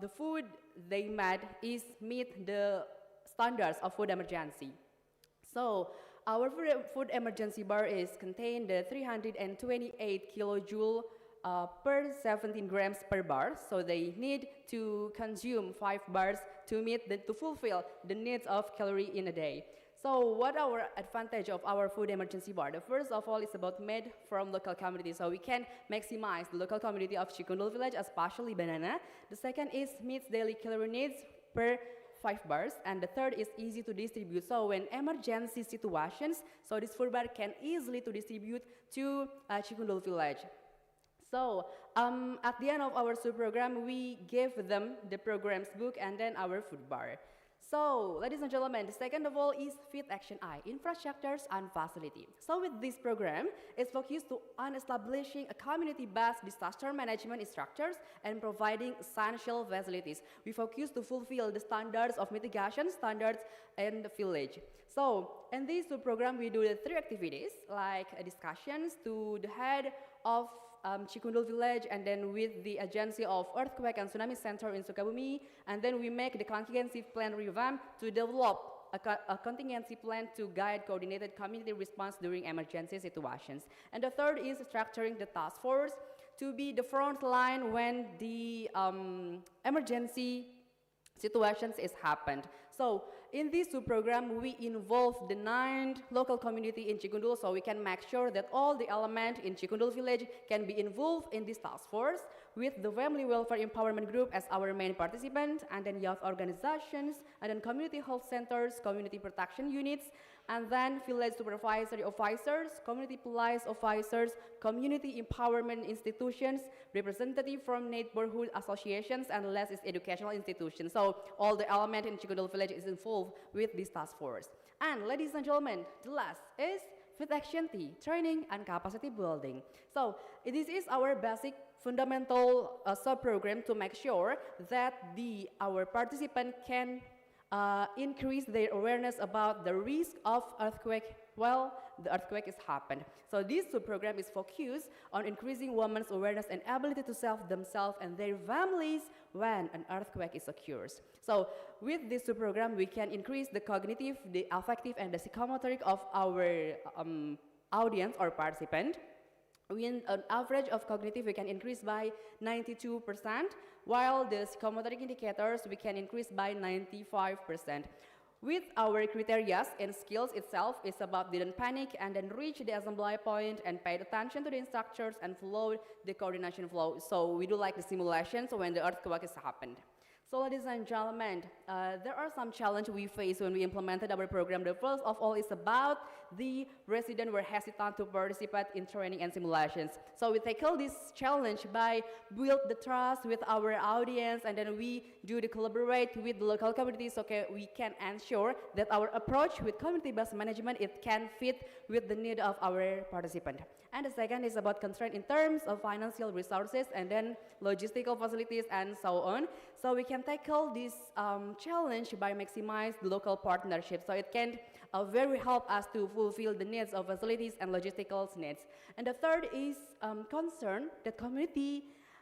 the food they made is meet the standards of food emergency. So our food emergency bar is contained 328 kilojoule per 17 grams per bar. So they need to consume 5 bars to fulfill the needs of calorie in a day. So what our advantage of our food emergency bar? The first of all is about made from local community. So we can maximize the local community of Cikundul village, especially banana. The second is meets daily calorie needs per 5 bars. And the third is easy to distribute. So when emergency situations, so this food bar can easily to distribute to Cikundul village. So at the end of our sub-program, we gave them the program's book and then our food bar. So, ladies and gentlemen, the second of all is FIT Action I, infrastructures and facility. So with this program, it's focused on establishing a community-based disaster management structures and providing essential facilities. We focus to fulfill the standards of mitigation standards in the village. So, in this program, we do the 3 activities, like discussions to the head of Cikundul village, and then with the agency of Earthquake and Tsunami Center in Sukabumi, and then we make the contingency plan revamp to develop a contingency plan to guide coordinated community response during emergency situations. And the third is structuring the task force to be the front line when the emergency situations is happened. So in this program, we involve the 9 local community in Cikundul, so we can make sure that all the elements in Cikundul village can be involved in this task force, with the Family Welfare Empowerment Group as our main participant, and then youth organizations, and then community health centers, community protection units, and then village supervisory officers, community police officers, community empowerment institutions, representative from neighborhood associations, and less is educational institutions. So all the element in Cikundul village is involved with this task force. And ladies and gentlemen, the last is Food Action T, training and capacity building. So this is our basic fundamental sub-program to make sure that our participant can increase their awareness about the risk of earthquake while the earthquake is happened. So this sub-program is focused on increasing women's awareness and ability to save themselves and their families when an earthquake occurs. So with this sub-program, we can increase the cognitive, the affective, and the psychomotoric of our audience or participant. With an average of cognitive, we can increase by 92%, while the psychomotoric indicators, we can increase by 95%. With our criteria and skills itself, it's about didn't panic and then reach the assembly point and paid attention to the instructors and follow the coordination flow. So we do like the simulations when the earthquake has happened. So ladies and gentlemen, there are some challenges we faced when we implemented our program. The first of all is about the residents were hesitant to participate in training and simulations. So we tackle this challenge by build the trust with our audience, and then we do the collaborate with the local communities so we can ensure that our approach with community-based management, it can fit with the need of our participant. And the second is about constraint in terms of financial resources and then logistical facilities and so on. So we can tackle this challenge by maximize the local partnership. So it can very help us to fulfill the needs of facilities and logistical needs. And the third is concern that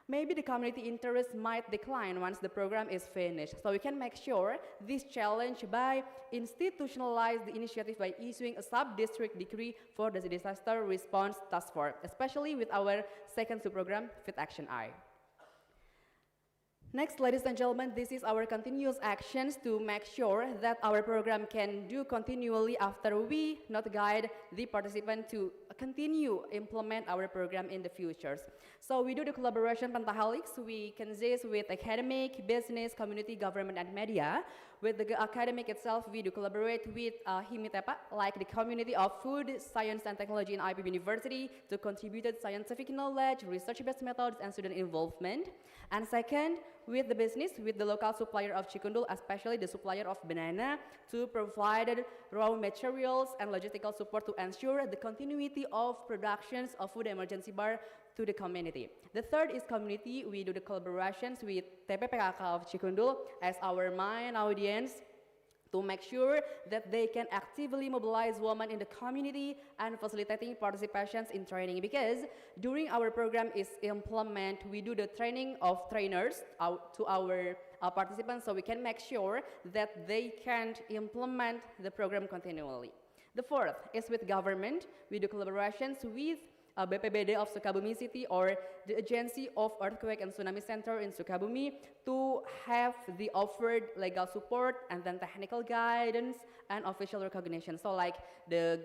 maybe the community interest might decline once the program is finished. So we can make sure this challenge by institutionalize the initiative by issuing a sub-district decree for the disaster response task force, especially with our second sub-program, Fit Action I. Next, ladies and gentlemen, this is our continuous actions to make sure that our program can do continually after we not guide the participant to continue implement our program in the futures. So we do the collaboration pentahelics. We consist with academic, business, community, government, and media. With the academic itself, we do collaborate with HIMITEPA, like the Community of Food, Science, and Technology in IPB University to contribute scientific knowledge, research-based methods, and student involvement. And second, with the business, with the local supplier of Cikundul, especially the supplier of banana, to provide raw materials and logistical support to ensure the continuity of productions of food emergency bar to the community. The third is community. We do the collaborations with TPPKK of Cikundul as our main audience to make sure that they can actively mobilize women in the community and facilitating participations in training, because during our program is implement, we do the training of trainers to our participants so we can make sure that they can implement the program continually. The fourth is with government. We do collaborations with BPBD of Sukabumi City or the Agency of Earthquake and Tsunami Center in Sukabumi to have the offered legal support and then technical guidance and official recognition. So like the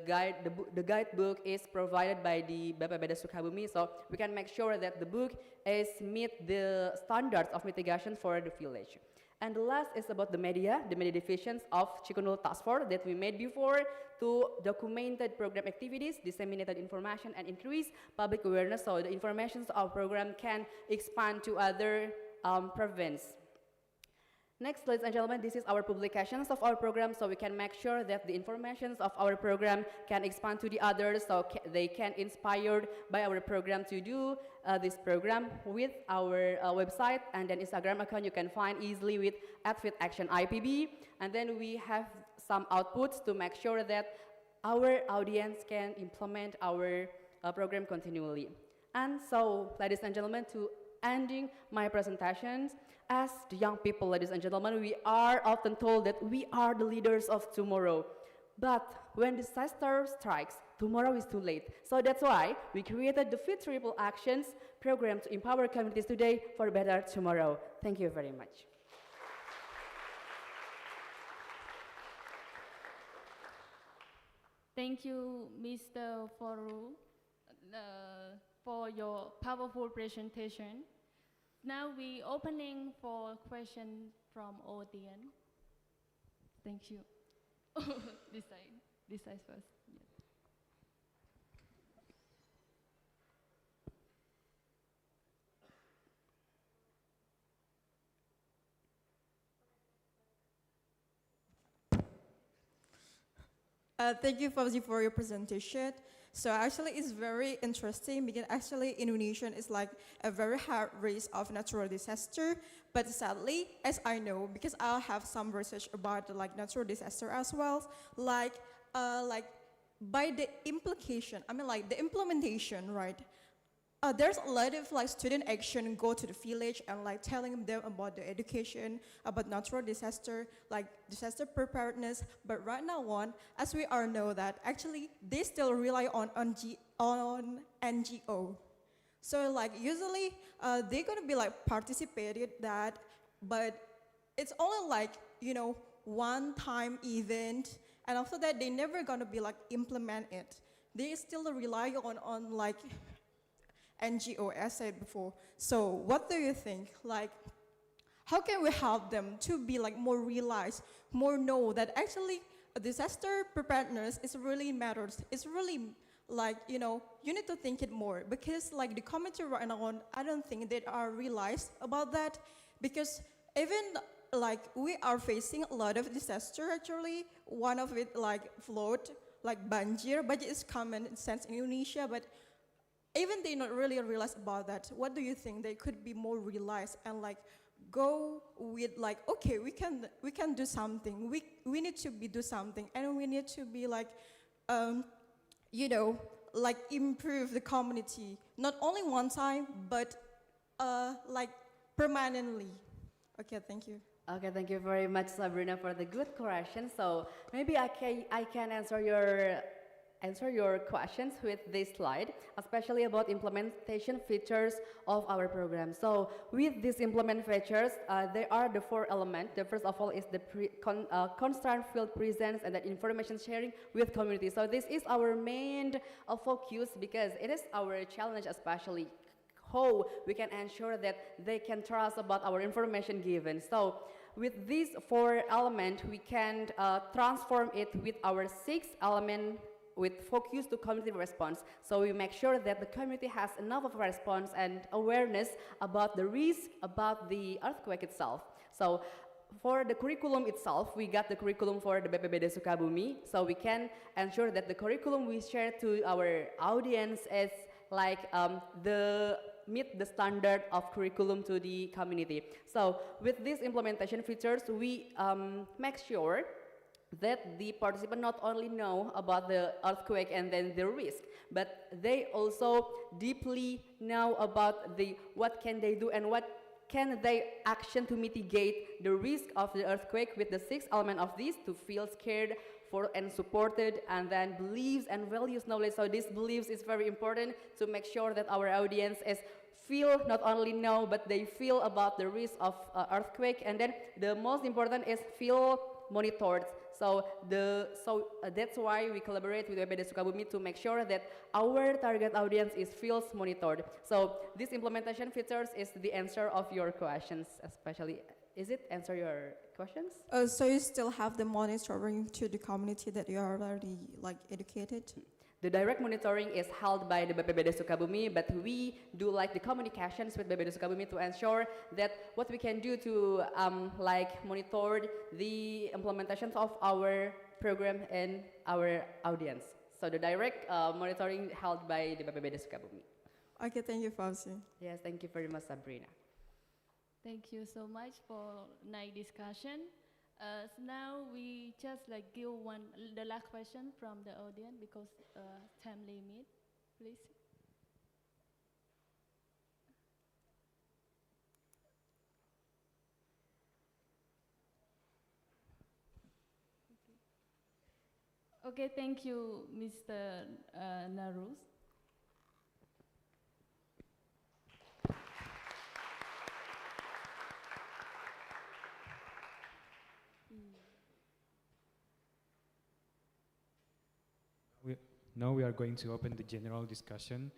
guidebook is provided by the BPBD Sukabumi, so we can make sure that the book is meet the standards of mitigation for the village. And the last is about the media divisions of Cikundul Task Force that we made before to documented program activities, disseminated information, and increase public awareness so the information of our program can expand to other provinces. Next, ladies and gentlemen, this is our publications of our program, so we can make sure that the information of our program can expand to the others, so they can inspired by our program to do this program with our website and then Instagram account. You can find easily with @FitActionIPB, and then we have some outputs to make sure that our audience can implement our program continually. And so, ladies and gentlemen, to ending my presentations, as the young people, ladies and gentlemen, we are often told that we are the leaders of tomorrow. But when disaster strikes, tomorrow is too late. So that's why we created the Fit Triple Actions program to empower communities today for a better tomorrow. Thank you very much. Thank you, Mr. Foru, for your powerful presentation. Now we opening for questions from audience. Thank you. This side first. Yeah. Thank you, Fauzi, for your presentation. So actually, it's very interesting because actually Indonesia is like a very high risk of natural disaster. But sadly, as I know, because I have some research about like natural disaster as well, like by the implication, I mean like the implementation, right? There's a lot of like student action go to the village and like telling them about the education, about natural disaster, like disaster preparedness. But right now on, as we all know that actually they still rely on NGO. So like usually they're gonna be like participated that, but it's only like, you know, one-time event, and after that they never gonna be like implement it. They still rely on like NGO, as said before. So what do you think? Like, how can we help them to be like more realized, more know that actually a disaster preparedness is really matters. It's really like, you know, you need to think it more because like the community right now, I don't think they are realized about that because even like we are facing a lot of disaster actually. One of it like flood, like banjir is common sense in Indonesia, but even they not really realize about that. What do you think they could be more realized and like go with like, okay, we can do something. We need to do something, and we need to be like, you know, like improve the community not only one time but like permanently. Okay, thank you. Okay, thank you very much, Sabrina, for the good question. So maybe I can answer your questions with this slide, especially about implementation features of our program. So with these implement features, there are the 4 elements. The first of all is the constant field presence and that information sharing with community. So this is our main focus because it is our challenge, especially how we can ensure that they can trust about our information given. So with these 4 elements, we can transform it with our 6 element with focus to community response. So we make sure that the community has enough of a response and awareness about the risk about the earthquake itself. So for the curriculum itself, we got the curriculum for the BPBD Sukabumi, so we can ensure that the curriculum we share to our audience is like meet the standard of curriculum to the community. So with these implementation features, we make sure that the participant not only know about the earthquake and then the risk, but they also deeply know about what can they do and what can they action to mitigate the risk of the earthquake with the 6 elements of this to feel scared for and supported, and then beliefs and values knowledge. So these beliefs is very important to make sure that our audience is feel not only know but they feel about the risk of earthquake, and then the most important is feel monitored. So that's why we collaborate with IPB Sukabumi to make sure that our target audience feels monitored. So this implementation features is the answer of your questions, especially. Is it answer your questions? So you still have the monitoring to the community that you are already like educated? The direct monitoring is held by the BPBD Sukabumi, but we do like the communications with BPBD Sukabumi to ensure that what we can do to like monitor the implementations of our program and our audience. So the direct monitoring held by the BPBD Sukabumi. Okay, thank you, Fauzi. Yes, thank you very much, Sabrina. Thank you so much for nice discussion. So now we just like give the last question from the audience because time limit, please. Okay, thank you, Mr. Narus. Now we are going to open the general discussion.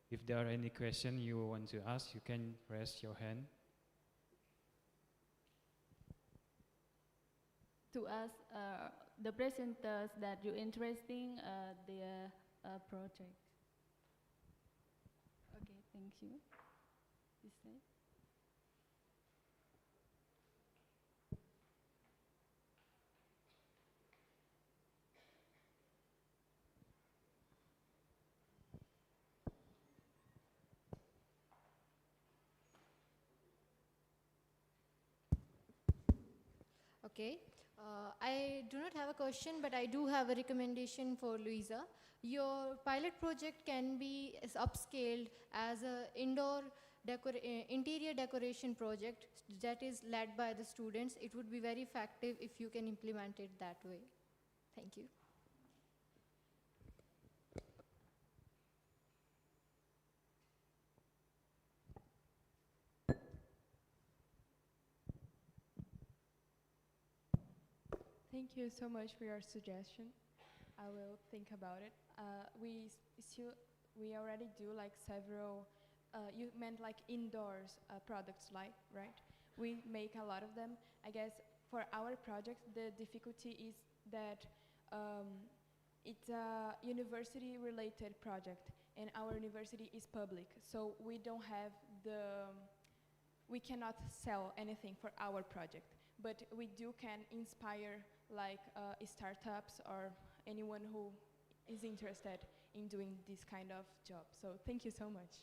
If there are any questions you want to ask, you can raise your hand. To ask the presenters that you interesting their project. Okay, thank you. This side. Okay. I do not have a question, but I do have a recommendation for Louisa. Your pilot project can be upscaled as an interior decoration project that is led by the students. It would be very effective if you can implement it that way. Thank you. Thank you so much for your suggestion. I will think about it. We already do like several, you meant like indoors products, like, right? We make a lot of them. I guess for our project, the difficulty is that it's a university-related project, and our university is public, so we don't have we cannot sell anything for our project, but we can inspire like startups or anyone who is interested in doing this kind of job. So thank you so much.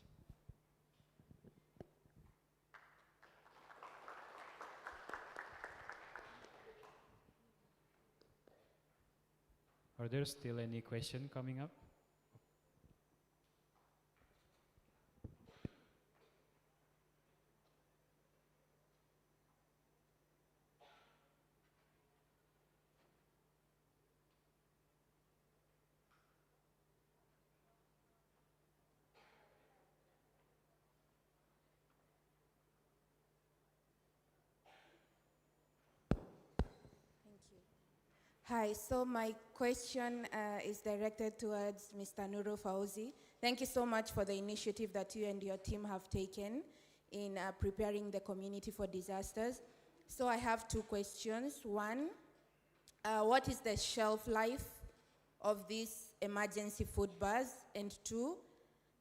Are there still any questions coming up? Hi, so my question is directed towards Mr. Nuru Fauzi. Thank you so much for the initiative that you and your team have taken in preparing the community for disasters. So I have two questions. One, what is the shelf life of these emergency food bars? And two,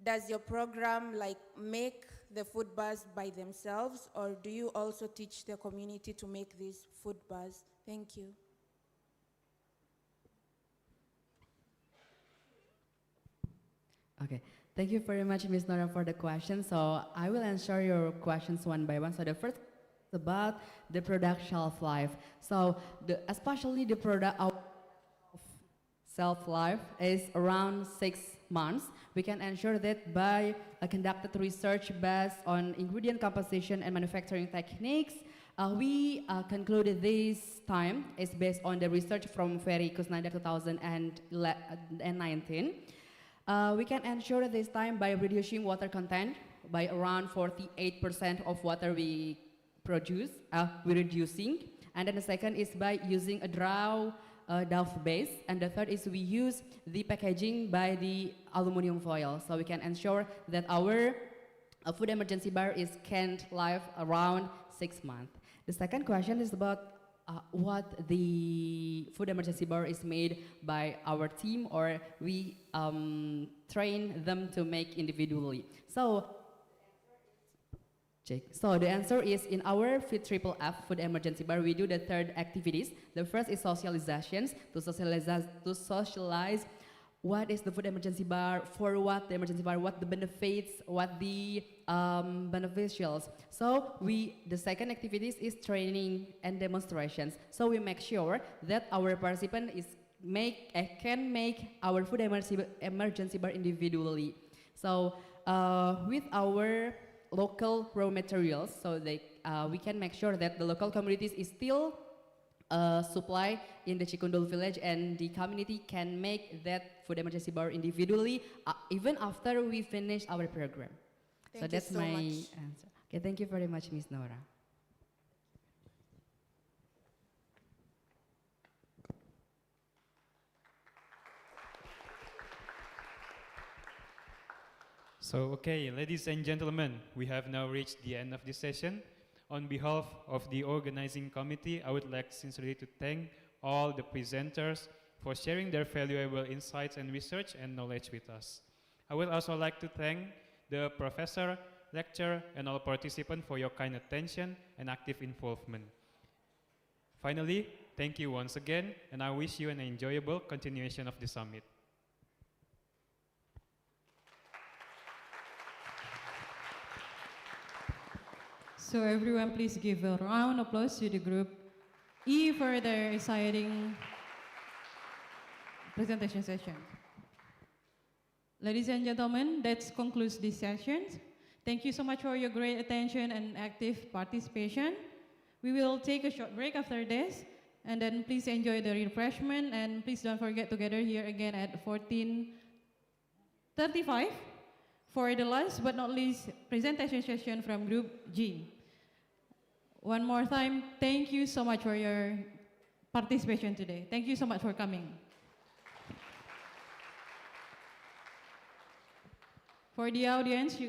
does your program like make the food bars by themselves, or do you also teach the community to make these food bars? Thank you. Okay, thank you very much, Ms. Nora, for the question. So I will answer your questions one by one. So the first is about the product shelf life. So especially the product shelf life is around 6 months. We can ensure that by conducted research based on ingredient composition and manufacturing techniques, we concluded this time is based on the research from Ferry Kusnandar 2019. We can ensure this time by reducing water content by around 48% of water we produce, we're reducing. And then the second is by using a dry dough base. And the third is we use the packaging by the aluminum foil. So we can ensure that our food emergency bar can live around 6 months. The second question is about what the food emergency bar is made by our team, or we train them to make individually. So the answer is in our FIT-FFF food emergency bar, we do the third activities. The first is socializations, to socialize what is the food emergency bar, for what the emergency bar, what the benefits, what the beneficials. So the second activities is training and demonstrations. So we make sure that our participant can make our food emergency bar individually. So with our local raw materials, so we can make sure that the local communities is still supply in the Cikundul village, and the community can make that food emergency bar individually even after we finish our program. So that's my answer. Okay, thank you very much, Ms. Nora. So, okay, ladies and gentlemen, we have now reached the end of this session. On behalf of the organizing committee, I would like sincerely to thank all the presenters for sharing their valuable insights and research and knowledge with us. I would also like to thank the professor, lecturer, and all participants for your kind attention and active involvement. Finally, thank you once again, and I wish you an enjoyable continuation of the summit. So everyone, please give a round of applause to the group E for their exciting presentation session. Ladies and gentlemen, that concludes this session. Thank you so much for your great attention and active participation. We will take a short break after this, and then please enjoy the refreshment, and please don't forget to gather here again at 14:35 for the last but not least presentation session from Group G. One more time, thank you so much for your participation today. Thank you so much for coming. For the audience,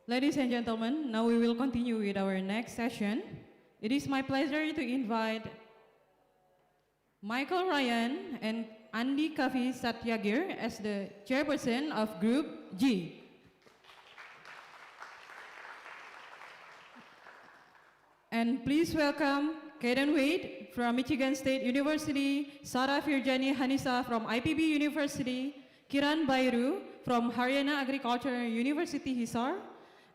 Ladies and gentlemen, now we will continue with our next session. It is my pleasure to invite Michael Ryan and Andi Kavi Satyagir as the chairperson of Group G. And please welcome Kaden Wade from Michigan State University, Sarah Firjani Hanisa from IPB University, Kiran Bairu from Haryana Agricultural University Hisar,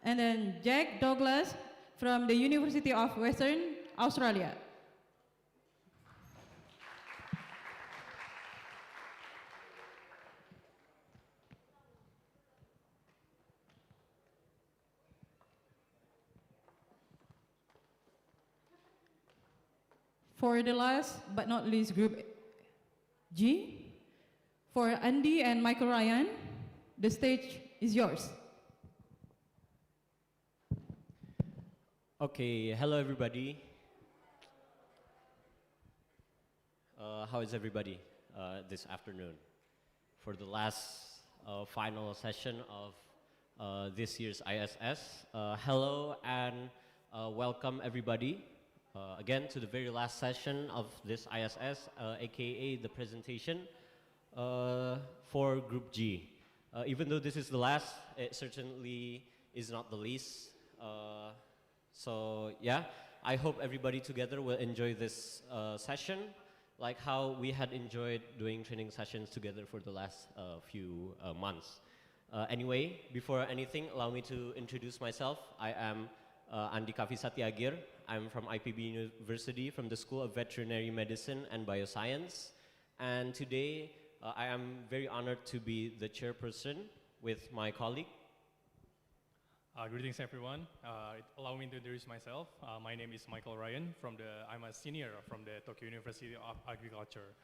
and then Jack Douglas from the University of Western Australia. For the last but not least, Group G, for Andy and Michael Ryan, the stage is yours. Okay, hello everybody. How is everybody this afternoon? For the last final session of this year's ISS, hello and welcome everybody. Again, to the very last session of this ISS, aka the presentation for Group G. Even though this is the last, it certainly is not the least. So yeah, I hope everybody together will enjoy this session, like how we had enjoyed doing training sessions together for the last few months. Anyway, before anything, allow me to introduce myself. I am Andi Kavi Satyagir. I'm from IPB University from the School of Veterinary Medicine and Bioscience. And today, I am very honored to be the chairperson with my colleague. Greetings everyone. Allow me to introduce myself. My name is Michael Ryan. I'm a senior from the Tokyo University of Agriculture.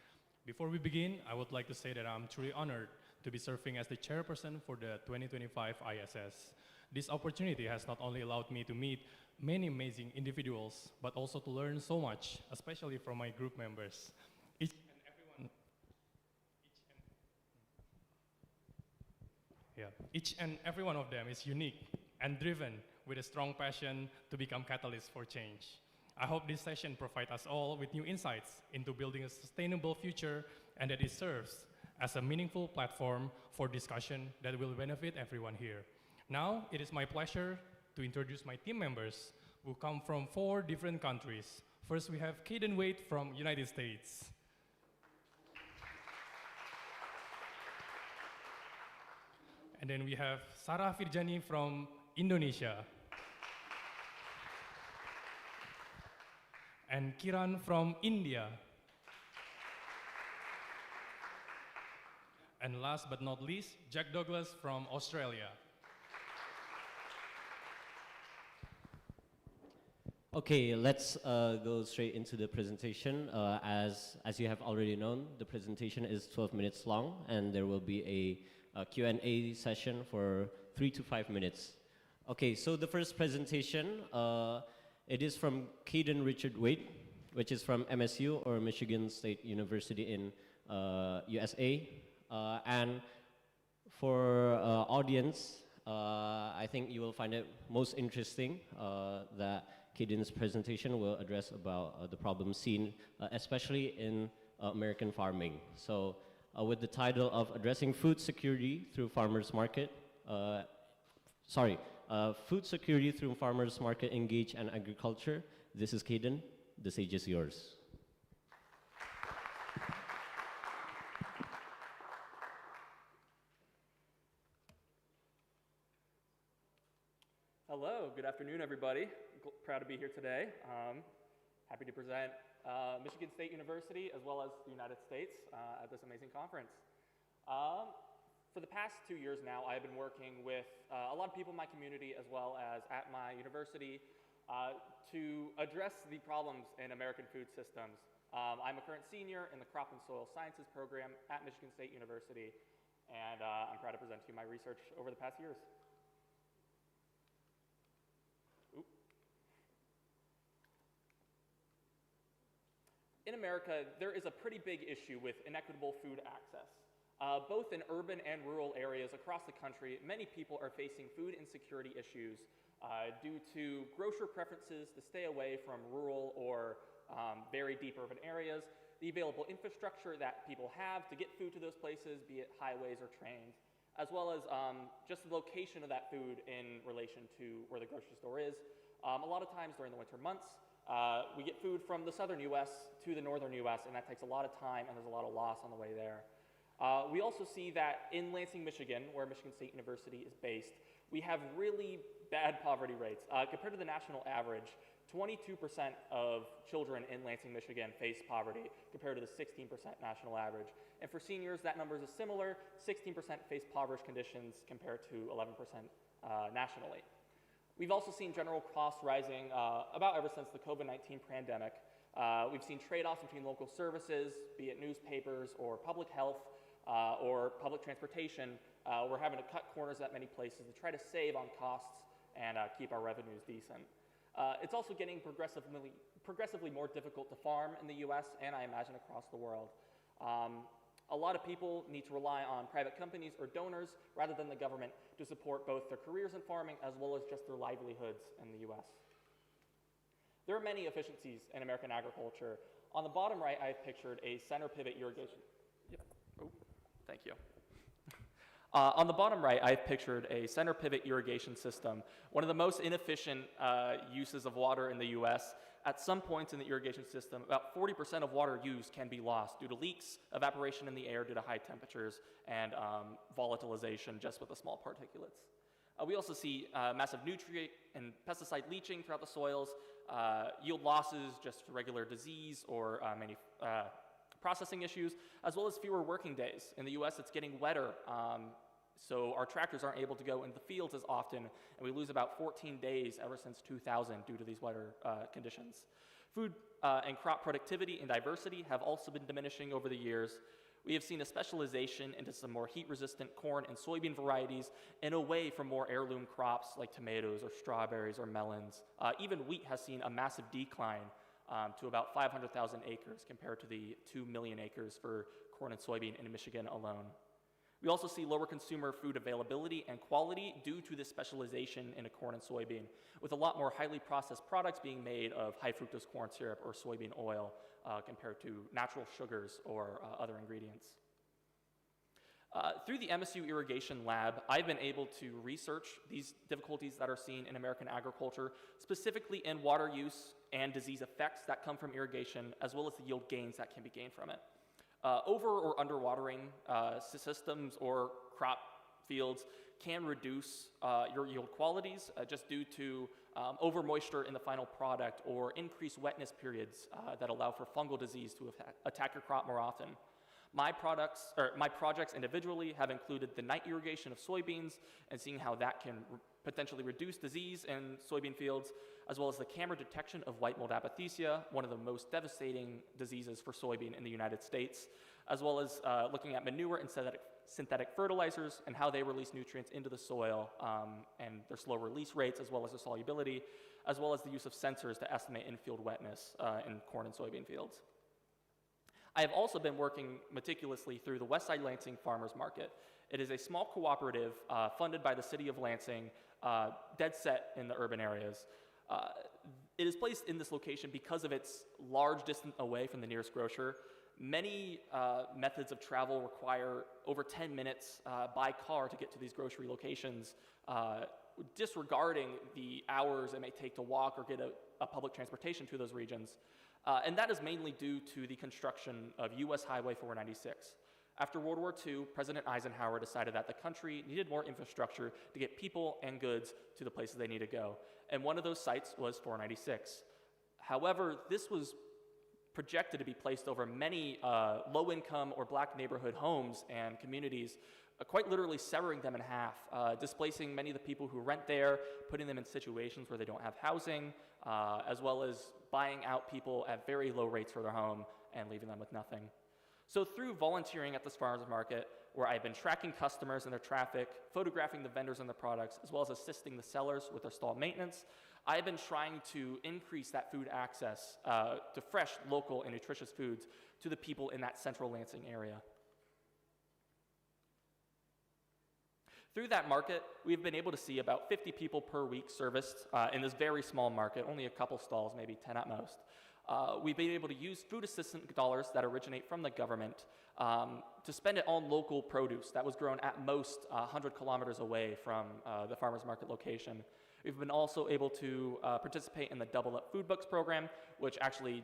Before we begin, I would like to say that I'm truly honored to be serving as the chairperson for the 2025 ISS. This opportunity has not only allowed me to meet many amazing individuals, but also to learn so much, especially from my group members. Each and every one of them is unique and driven with a strong passion to become catalysts for change. I hope this session provides us all with new insights into building a sustainable future and that it serves as a meaningful platform for discussion that will benefit everyone here. Now, it is my pleasure to introduce my team members who come from 4 different countries. First, we have Kaden Wade from United States. And then we have Sarah Firjani from Indonesia. And Kiran from India. And last but not least, Jack Douglas from Australia. Okay, let's go straight into the presentation. As you have already known, the presentation is 12 minutes long, and there will be a Q&A session for 3 to 5 minutes. Okay, so the first presentation, it is from Kaden Richard Wade, which is from MSU, or Michigan State University in USA. And for audience, I think you will find it most interesting that Kaden's presentation will address about the problems seen, especially in American farming. So with the title of Addressing Food Security Through Farmers Market, Food Security Through Farmers Market Engage and Agriculture. This is Kaden, the stage is yours. Hello, good afternoon, everybody. Proud to be here today. Happy to present Michigan State University as well as the United States at this amazing conference. For the past 2 years now, I've been working with a lot of people in my community as well as at my university to address the problems in American food systems. I'm a current senior in the Crop and Soil Sciences program at Michigan State University, and I'm proud to present to you my research over the past years. In America, there is a pretty big issue with inequitable food access. Both in urban and rural areas across the country, many people are facing food insecurity issues due to grocer preferences to stay away from rural or very deep urban areas, the available infrastructure that people have to get food to those places, be it highways or trains, as well as just the location of that food in relation to where the grocery store is. A lot of times during the winter months, we get food from the southern US to the northern US, and that takes a lot of time, and there's a lot of loss on the way there. We also see that in Lansing, Michigan, where Michigan State University is based, we have really bad poverty rates. Compared to the national average, 22% of children in Lansing, Michigan face poverty compared to the 16% national average. And for seniors, that number is similar. 16% face impoverished conditions compared to 11% nationally. We've also seen general costs rising about ever since the COVID-19 pandemic. We've seen trade-offs between local services, be it newspapers or public health or public transportation. We're having to cut corners at many places to try to save on costs and keep our revenues decent. It's also getting progressively more difficult to farm in the US and I imagine across the world. A lot of people need to rely on private companies or donors rather than the government to support both their careers in farming as well as just their livelihoods in the US. There are many efficiencies in American agriculture. On the bottom right, I've pictured a center pivot irrigation. Yep. Oh, thank you. On the bottom right, I've pictured a center pivot irrigation system, one of the most inefficient uses of water in the US. At some points in the irrigation system, about 40% of water used can be lost due to leaks, evaporation in the air due to high temperatures, and volatilization just with the small particulates. We also see massive nutrient and pesticide leaching throughout the soils, yield losses just to regular disease or processing issues, as well as fewer working days. In the US, it's getting wetter, so our tractors aren't able to go into the fields as often, and we lose about 14 days ever since 2000 due to these wetter conditions. Food and crop productivity and diversity have also been diminishing over the years. We have seen a specialization into some more heat-resistant corn and soybean varieties and away from more heirloom crops like tomatoes or strawberries or melons. Even wheat has seen a massive decline to about 500,000 acres compared to the 2 million acres for corn and soybean in Michigan alone. We also see lower consumer food availability and quality due to this specialization in a corn and soybean, with a lot more highly processed products being made of high fructose corn syrup or soybean oil compared to natural sugars or other ingredients. Through the MSU Irrigation Lab, I've been able to research these difficulties that are seen in American agriculture, specifically in water use and disease effects that come from irrigation, as well as the yield gains that can be gained from it. Over or underwatering systems or crop fields can reduce your yield qualities just due to over moisture in the final product or increased wetness periods that allow for fungal disease to attack your crop more often. My projects individually have included the night irrigation of soybeans and seeing how that can potentially reduce disease in soybean fields, as well as the camera detection of white mold apothecia, one of the most devastating diseases for soybean in the United States, as well as looking at manure and synthetic fertilizers and how they release nutrients into the soil and their slow release rates, as well as their solubility, as well as the use of sensors to estimate in-field wetness in corn and soybean fields. I have also been working meticulously through the Westside Lansing Farmers Market. It is a small cooperative funded by the city of Lansing, dead set in the urban areas. It is placed in this location because of its large distance away from the nearest grocer. Many methods of travel require over 10 minutes by car to get to these grocery locations, disregarding the hours it may take to walk or get a public transportation to those regions. And that is mainly due to the construction of US Highway 496. After World War II, President Eisenhower decided that the country needed more infrastructure to get people and goods to the places they need to go. And one of those sites was 496. However, this was projected to be placed over many low-income or black neighborhood homes and communities, quite literally severing them in half, displacing many of the people who rent there, putting them in situations where they don't have housing, as well as buying out people at very low rates for their home and leaving them with nothing. So through volunteering at this farmers market, where I've been tracking customers and their traffic, photographing the vendors and the products, as well as assisting the sellers with their stall maintenance, I've been trying to increase that food access to fresh, local, and nutritious foods to the people in that central Lansing area. Through that market, we've been able to see about 50 people per week serviced in this very small market, only a couple stalls, maybe 10 at most. We've been able to use food assistance dollars that originate from the government to spend it on local produce that was grown at most 100 kilometers away from the farmer's market location. We've been also able to participate in the Double Up Food Books program, which actually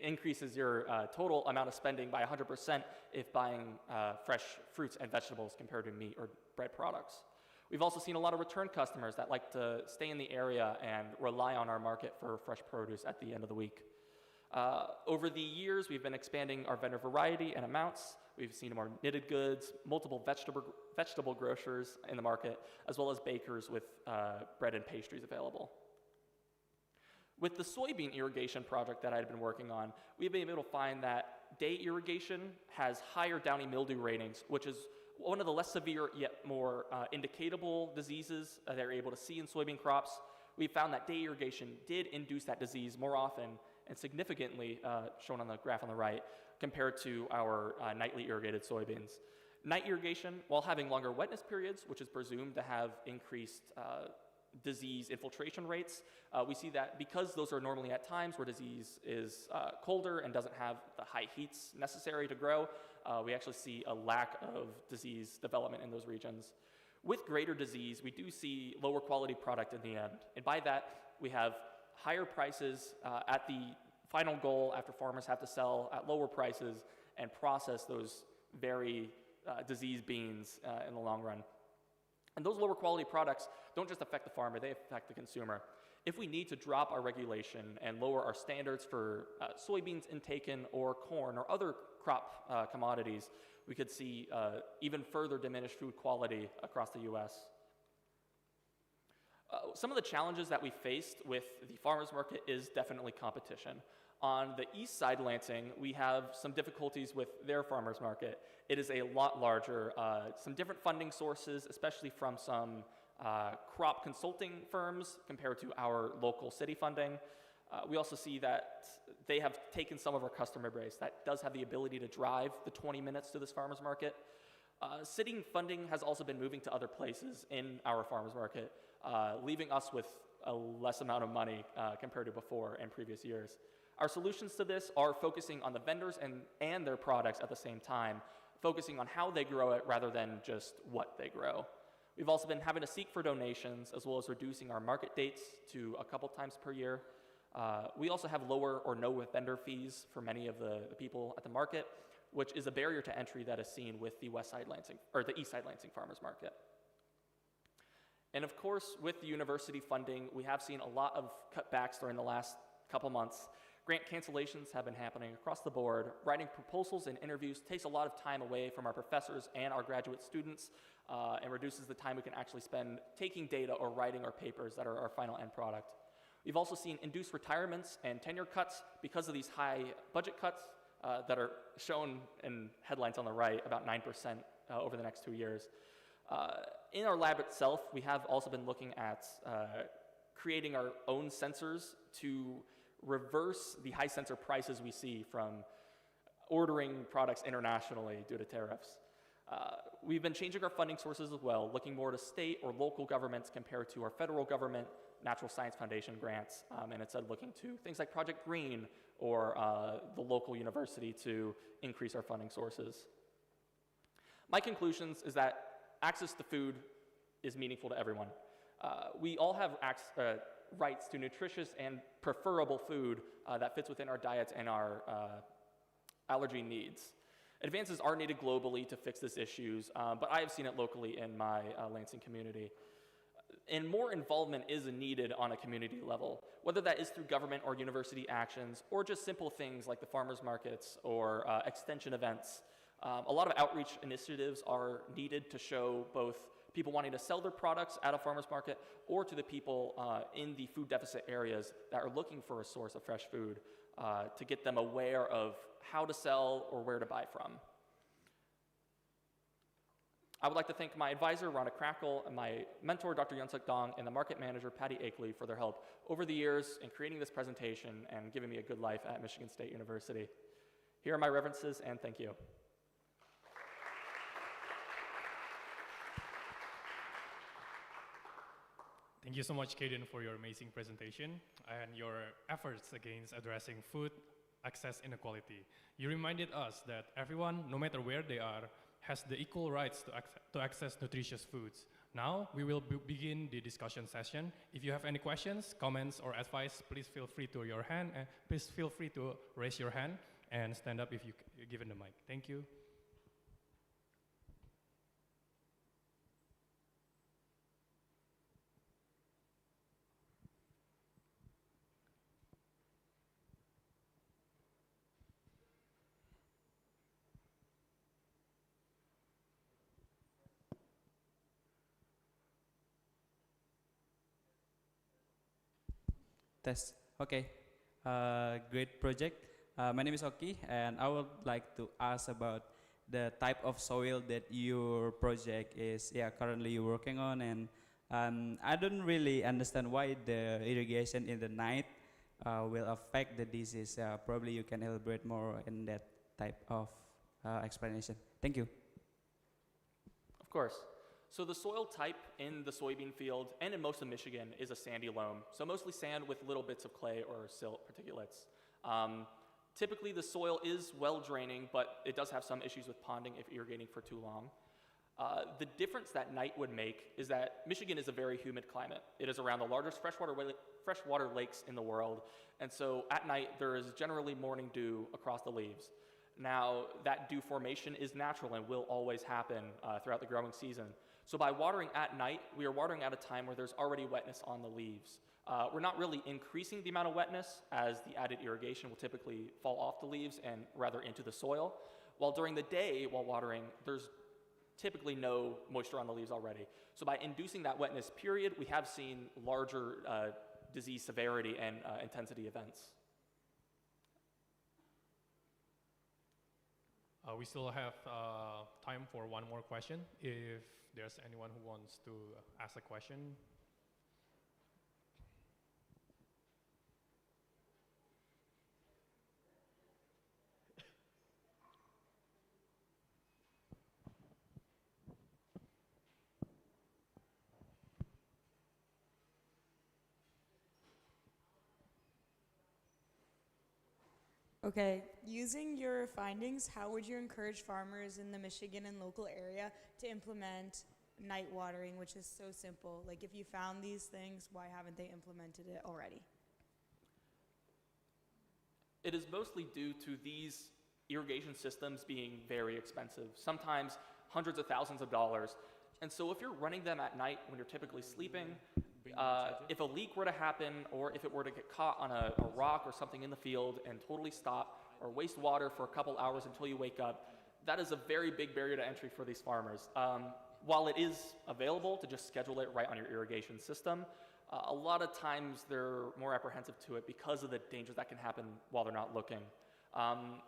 increases your total amount of spending by 100% if buying fresh fruits and vegetables compared to meat or bread products. We've also seen a lot of return customers that like to stay in the area and rely on our market for fresh produce at the end of the week. Over the years, we've been expanding our vendor variety and amounts. We've seen more knitted goods, multiple vegetable grocers in the market, as well as bakers with bread and pastries available. With the soybean irrigation project that I had been working on, we've been able to find that day irrigation has higher downy mildew ratings, which is one of the less severe yet more indicatable diseases that they're able to see in soybean crops. We found that day irrigation did induce that disease more often and significantly, shown on the graph on the right, compared to our nightly irrigated soybeans. Night irrigation, while having longer wetness periods, which is presumed to have increased disease infiltration rates, we see that because those are normally at times where disease is colder and doesn't have the high heats necessary to grow, we actually see a lack of disease development in those regions. With greater disease, we do see lower quality product in the end. And by that, we have higher prices at the final goal after farmers have to sell at lower prices and process those very diseased beans in the long run. And those lower quality products don't just affect the farmer, they affect the consumer. If we need to drop our regulation and lower our standards for soybeans intaken or corn or other crop commodities, we could see even further diminished food quality across the US. Some of the challenges that we faced with the farmers market is definitely competition. On the east side Lansing, we have some difficulties with their farmers market. It is a lot larger, some different funding sources, especially from some crop consulting firms compared to our local city funding. We also see that they have taken some of our customer base that does have the ability to drive the 20 minutes to this farmers market. City funding has also been moving to other places in our farmers market, leaving us with a less amount of money compared to before and previous years. Our solutions to this are focusing on the vendors and their products at the same time, focusing on how they grow it rather than just what they grow. We've also been having to seek for donations as well as reducing our market dates to a couple times per year. We also have lower or no vendor fees for many of the people at the market, which is a barrier to entry that is seen with the East Side Lansing Farmers Market. And of course, with the university funding, we have seen a lot of cutbacks during the last couple months. Grant cancellations have been happening across the board. Writing proposals and interviews takes a lot of time away from our professors and our graduate students and reduces the time we can actually spend taking data or writing our papers that are our final end product. We've also seen induced retirements and tenure cuts because of these high budget cuts that are shown in headlines on the right, about 9% over the next 2 years. In our lab itself, we have also been looking at creating our own sensors to reverse the high sensor prices we see from ordering products internationally due to tariffs. We've been changing our funding sources as well, looking more to state or local governments compared to our federal government Natural Science Foundation grants, and instead looking to things like Project Green or the local university to increase our funding sources. My conclusions is that access to food is meaningful to everyone. We all have rights to nutritious and preferable food that fits within our diets and our allergy needs. Advances are needed globally to fix these issues, but I have seen it locally in my Lansing community. And more involvement is needed on a community level, whether that is through government or university actions, or just simple things like the farmers markets or extension events. A lot of outreach initiatives are needed to show both people wanting to sell their products at a farmer's market or to the people in the food deficit areas that are looking for a source of fresh food to get them aware of how to sell or where to buy from. I would like to thank my advisor, Rhonda Crackle, and my mentor, Dr. Yunsuk Dong, and the market manager, Patty Akeley, for their help over the years in creating this presentation and giving me a good life at Michigan State University. Here are my references, and thank you. Thank you so much, Kaden, for your amazing presentation and your efforts against addressing food access inequality. You reminded us that everyone, no matter where they are, has the equal rights to access nutritious foods. Now, we will begin the discussion session. If you have any questions, comments, or advice, please feel free to raise your hand and stand up if you're given the mic. Thank you. Test. Okay. Great project. My name is Oki, and I would like to ask about the type of soil that your project is currently working on, and I don't really understand why the irrigation in the night will affect the disease. Probably you can elaborate more in that type of explanation. Thank you. Of course. So the soil type in the soybean field and in most of Michigan is a sandy loam. So mostly sand with little bits of clay or silt particulates. Typically the soil is well draining, but it does have some issues with ponding if irrigating for too long. The difference that night would make is that Michigan is a very humid climate. It is around the largest freshwater lakes in the world. And so at night there is generally morning dew across the leaves. Now that dew formation is natural and will always happen throughout the growing season. So by watering at night, we are watering at a time where there's already wetness on the leaves. We're not really increasing the amount of wetness, as the added irrigation will typically fall off the leaves and rather into the soil. While during the day, while watering, there's typically no moisture on the leaves already. So by inducing that wetness period, we have seen larger disease severity and intensity events. We still have time for one more question. If there's anyone who wants to ask a question. Okay, using your findings, how would you encourage farmers in the Michigan and local area to implement night watering, which is so simple? Like, if you found these things, why haven't they implemented it already? It is mostly due to these irrigation systems being very expensive, sometimes hundreds of thousands of dollars. And so if you're running them at night when you're typically sleeping, if a leak were to happen, or if it were to get caught on a rock or something in the field and totally stop or waste water for a couple hours until you wake up, that is a very big barrier to entry for these farmers. While it is available to just schedule it right on your irrigation system, a lot of times they're more apprehensive to it because of the dangers that can happen while they're not looking.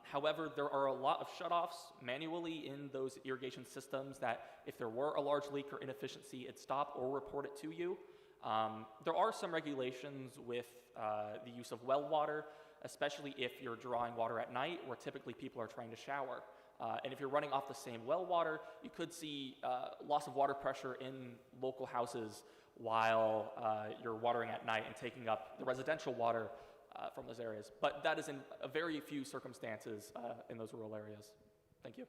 However, there are a lot of shutoffs manually in those irrigation systems that if there were a large leak or inefficiency, it'd stop or report it to you. There are some regulations with the use of well water, especially if you're drawing water at night where typically people are trying to shower. And if you're running off the same well water, you could see loss of water pressure in local houses while you're watering at night and taking up the residential water from those areas. But that is in a very few circumstances in those rural areas. Thank you.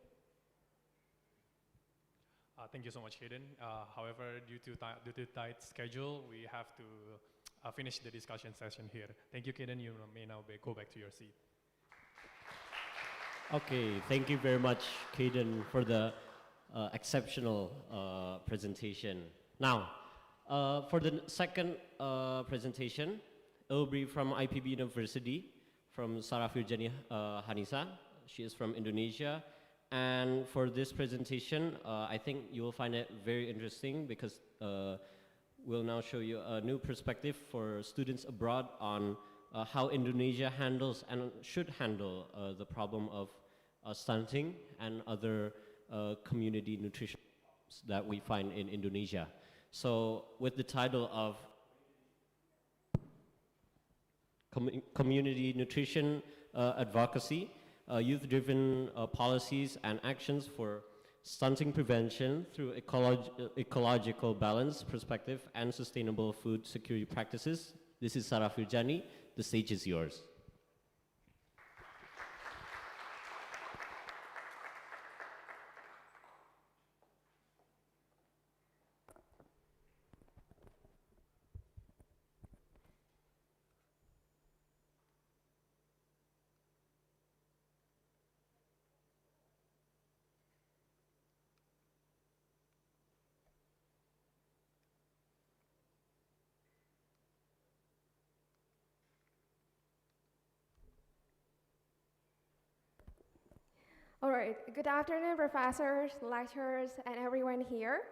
Thank you so much, Hayden. However, due to tight schedule, we have to finish the discussion session here. Thank you, Hayden. You may now go back to your seat. Okay, thank you very much, Caden, for the exceptional presentation. Now, for the second presentation, it will be from IPB University, from Sarah Firjani Hanisa. She is from Indonesia. And for this presentation, I think you will find it very interesting because we'll now show you a new perspective for students abroad on how Indonesia handles and should handle the problem of stunting and other community nutrition that we find in Indonesia. So with the title of Community Nutrition Advocacy, Youth-Driven Policies and Actions for stunting prevention through ecological balance perspective and sustainable food security practices. This is Sarah Firjani. The stage is yours. All right, good afternoon, professors, lecturers, and everyone here.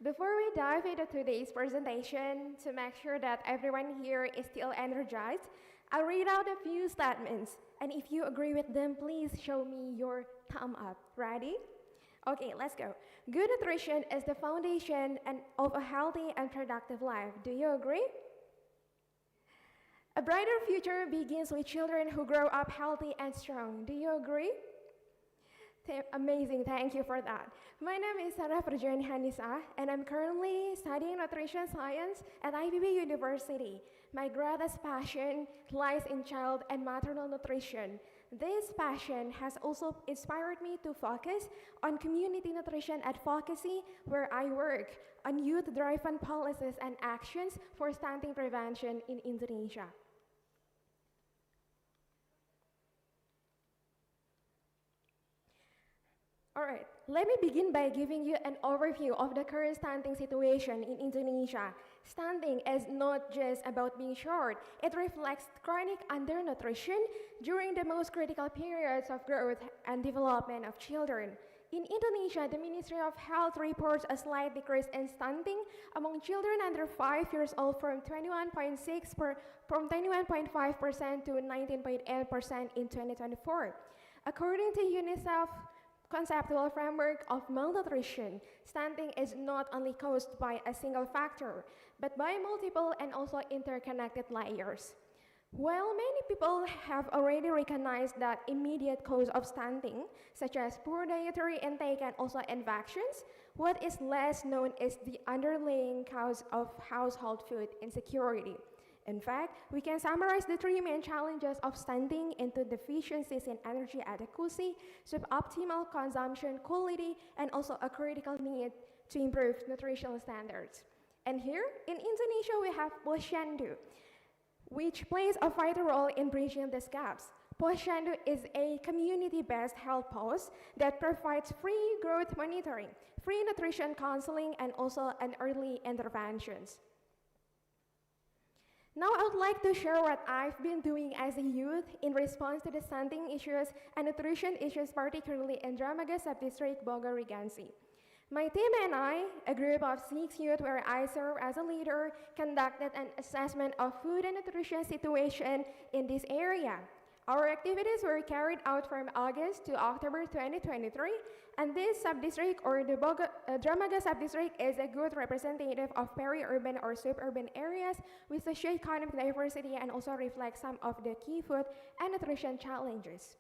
Before we dive into today's presentation, to make sure that everyone here is still energized, I'll read out a few statements, and if you agree with them, please show me your thumb up. Ready? Okay, let's go. Good nutrition is the foundation of a healthy and productive life. Do you agree? A brighter future begins with children who grow up healthy and strong. Do you agree? Amazing, thank you for that. My name is Sarah Firjani Hanisa, and I'm currently studying nutrition science at IPB University. My greatest passion lies in child and maternal nutrition. This passion has also inspired me to focus on community nutrition advocacy, where I work on youth-driven policies and actions for stunting prevention in Indonesia. All right, let me begin by giving you an overview of the current stunting situation in Indonesia. Stunting is not just about being short. It reflects chronic undernutrition during the most critical periods of growth and development of children. In Indonesia, the Ministry of Health reports a slight decrease in stunting among children under 5 years old from 21.5% to 19.8% in 2024. According to UNICEF conceptual framework of malnutrition, stunting is not only caused by a single factor, but by multiple and also interconnected layers. While many people have already recognized that immediate cause of stunting, such as poor dietary intake and also infections, what is less known is the underlying cause of household food insecurity. In fact, we can summarize the three main challenges of stunting into deficiencies in energy adequacy, suboptimal consumption quality, and also a critical need to improve nutritional standards. And here, in Indonesia, we have Posyandu, which plays a vital role in bridging these gaps. Posyandu is a community-based health post that provides free growth monitoring, free nutrition counseling, and also an early interventions. Now I would like to share what I've been doing as a youth in response to the stunting issues and nutrition issues, particularly in Dramaga Subdistrict, Bogor Regency. My team and I, a group of 6 youth where I serve as a leader, conducted an assessment of food and nutrition situation in this area. Our activities were carried out from August to October 2023, and this subdistrict, or the Dramaga subdistrict, is a good representative of peri-urban or suburban areas with socioeconomic diversity and also reflects some of the key food and nutrition challenges.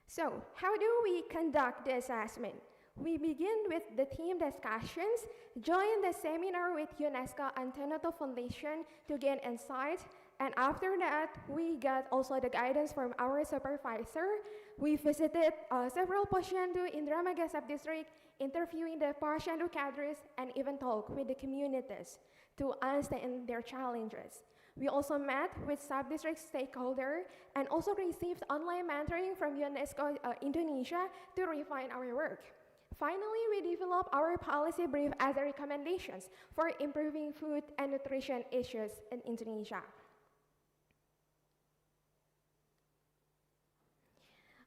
So, how do we conduct the assessment? We begin with the team discussions, join the seminar with UNESCO Antonoto Foundation to gain insights, and after that, we got also the guidance from our supervisor. We visited several Posyandu in Dramaga Subdistrict, interviewing the Posyandu cadres, and even talked with the communities to understand their challenges. We also met with sub-district stakeholders and also received online mentoring from UNESCO Indonesia to refine our work. Finally, we developed our policy brief as a recommendations for improving food and nutrition issues in Indonesia.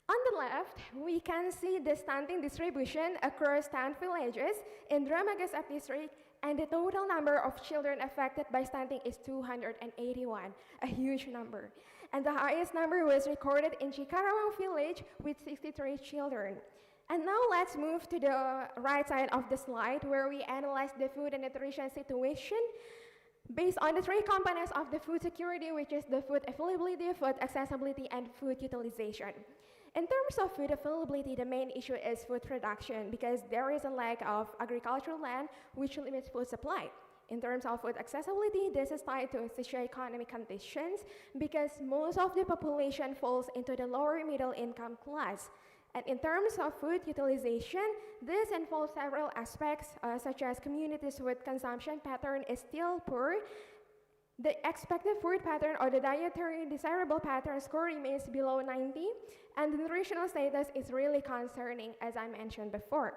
On the left, we can see the stunting distribution across 10 villages in Dramaga Subdistrict, and the total number of children affected by stunting is 281, a huge number. And the highest number was recorded in Chikarawang village with 63 children. And now let's move to the right side of the slide, where we analyze the food and nutrition situation based on the three components of the food security, which is the food availability, food accessibility, and food utilization. In terms of food availability, the main issue is food production because there is a lack of agricultural land which limits food supply. In terms of food accessibility, this is tied to socioeconomic conditions because most of the population falls into the lower middle income class. And in terms of food utilization, this involves several aspects such as communities' food consumption pattern is still poor. The expected food pattern or the dietary desirable pattern score remains below 90, and the nutritional status is really concerning, as I mentioned before.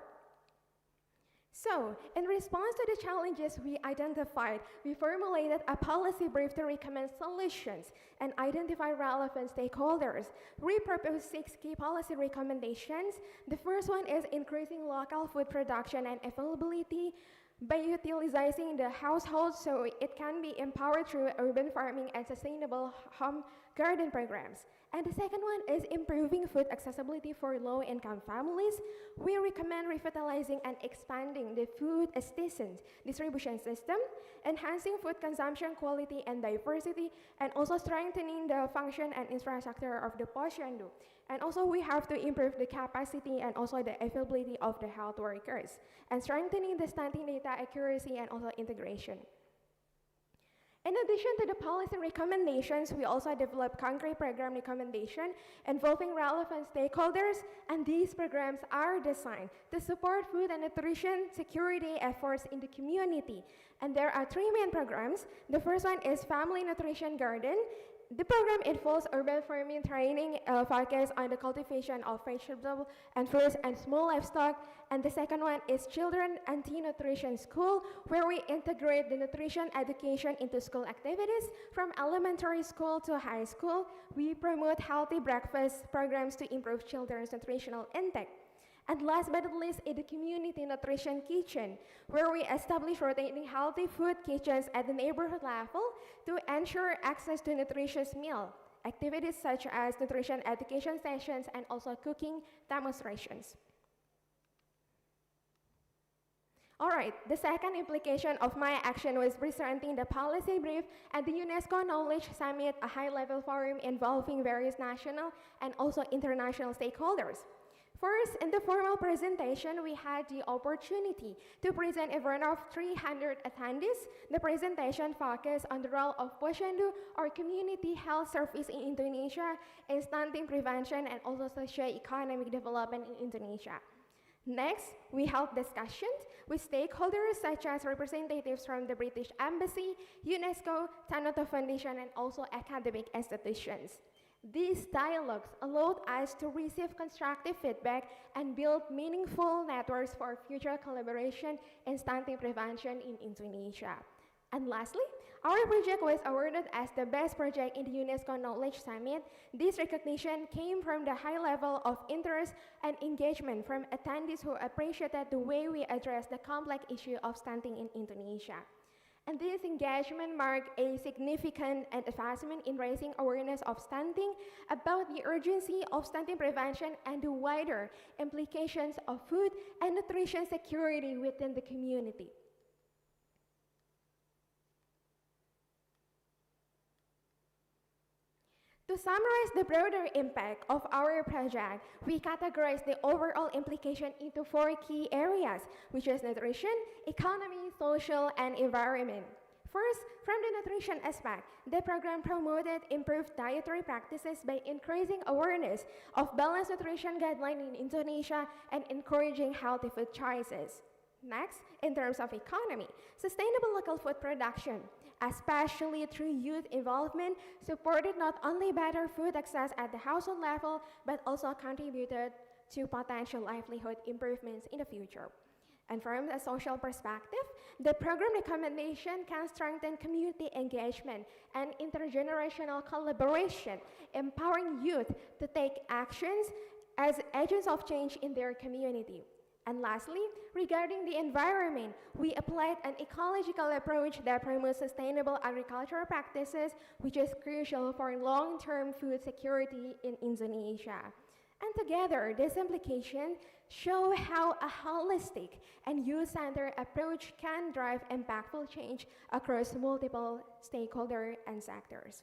So, in response to the challenges we identified, we formulated a policy brief to recommend solutions and identify relevant stakeholders. We proposed 6 key policy recommendations. The first one is increasing local food production and availability by utilizing the household so it can be empowered through urban farming and sustainable home garden programs. And the second one is improving food accessibility for low-income families. We recommend revitalizing and expanding the food assistance distribution system, enhancing food consumption quality and diversity, and also strengthening the function and infrastructure of the posyandu. And also we have to improve the capacity and also the availability of the health workers, and strengthening the stunting data accuracy and also integration. In addition to the policy recommendations, we also developed concrete program recommendations involving relevant stakeholders, and these programs are designed to support food and nutrition security efforts in the community. And there are 3 main programs. The first one is Family Nutrition Garden. The program involves urban farming training focused on the cultivation of vegetables and fruits and small livestock. And the second one is Children Anti-Nutrition School, where we integrate the nutrition education into school activities from elementary school to high school. We promote healthy breakfast programs to improve children's nutritional intake. And last but not least is the Community Nutrition Kitchen, where we establish rotating healthy food kitchens at the neighborhood level to ensure access to nutritious meal. Activities such as nutrition education sessions and also cooking demonstrations. All right, the second implication of my action was presenting the policy brief at the UNESCO Knowledge Summit, a high-level forum involving various national and also international stakeholders. First, in the formal presentation, we had the opportunity to present in front of 300 attendees. The presentation focused on the role of posyandu or community health service in Indonesia in stunting prevention and also socio-economic development in Indonesia. Next, we held discussions with stakeholders such as representatives from the British Embassy, UNESCO, Tanoto Foundation, and also academic institutions. These dialogues allowed us to receive constructive feedback and build meaningful networks for future collaboration in stunting prevention in Indonesia. And lastly, our project was awarded as the best project in the UNESCO Knowledge Summit. This recognition came from the high level of interest and engagement from attendees who appreciated the way we address the complex issue of stunting in Indonesia. And this engagement marked a significant advancement in raising awareness of stunting, about the urgency of stunting prevention and the wider implications of food and nutrition security within the community. To summarize the broader impact of our project, we categorize the overall implication into 4 key areas, which is nutrition, economy, social, and environment. First, from the nutrition aspect, the program promoted improved dietary practices by increasing awareness of balanced nutrition guidelines in Indonesia and encouraging healthy food choices. Next, in terms of economy, sustainable local food production, especially through youth involvement, supported not only better food access at the household level, but also contributed to potential livelihood improvements in the future. And from a social perspective, the program recommendation can strengthen community engagement and intergenerational collaboration, empowering youth to take actions as agents of change in their community. And lastly, regarding the environment, we applied an ecological approach that promotes sustainable agricultural practices, which is crucial for long-term food security in Indonesia. And together, these implications show how a holistic and youth-centered approach can drive impactful change across multiple stakeholders and sectors.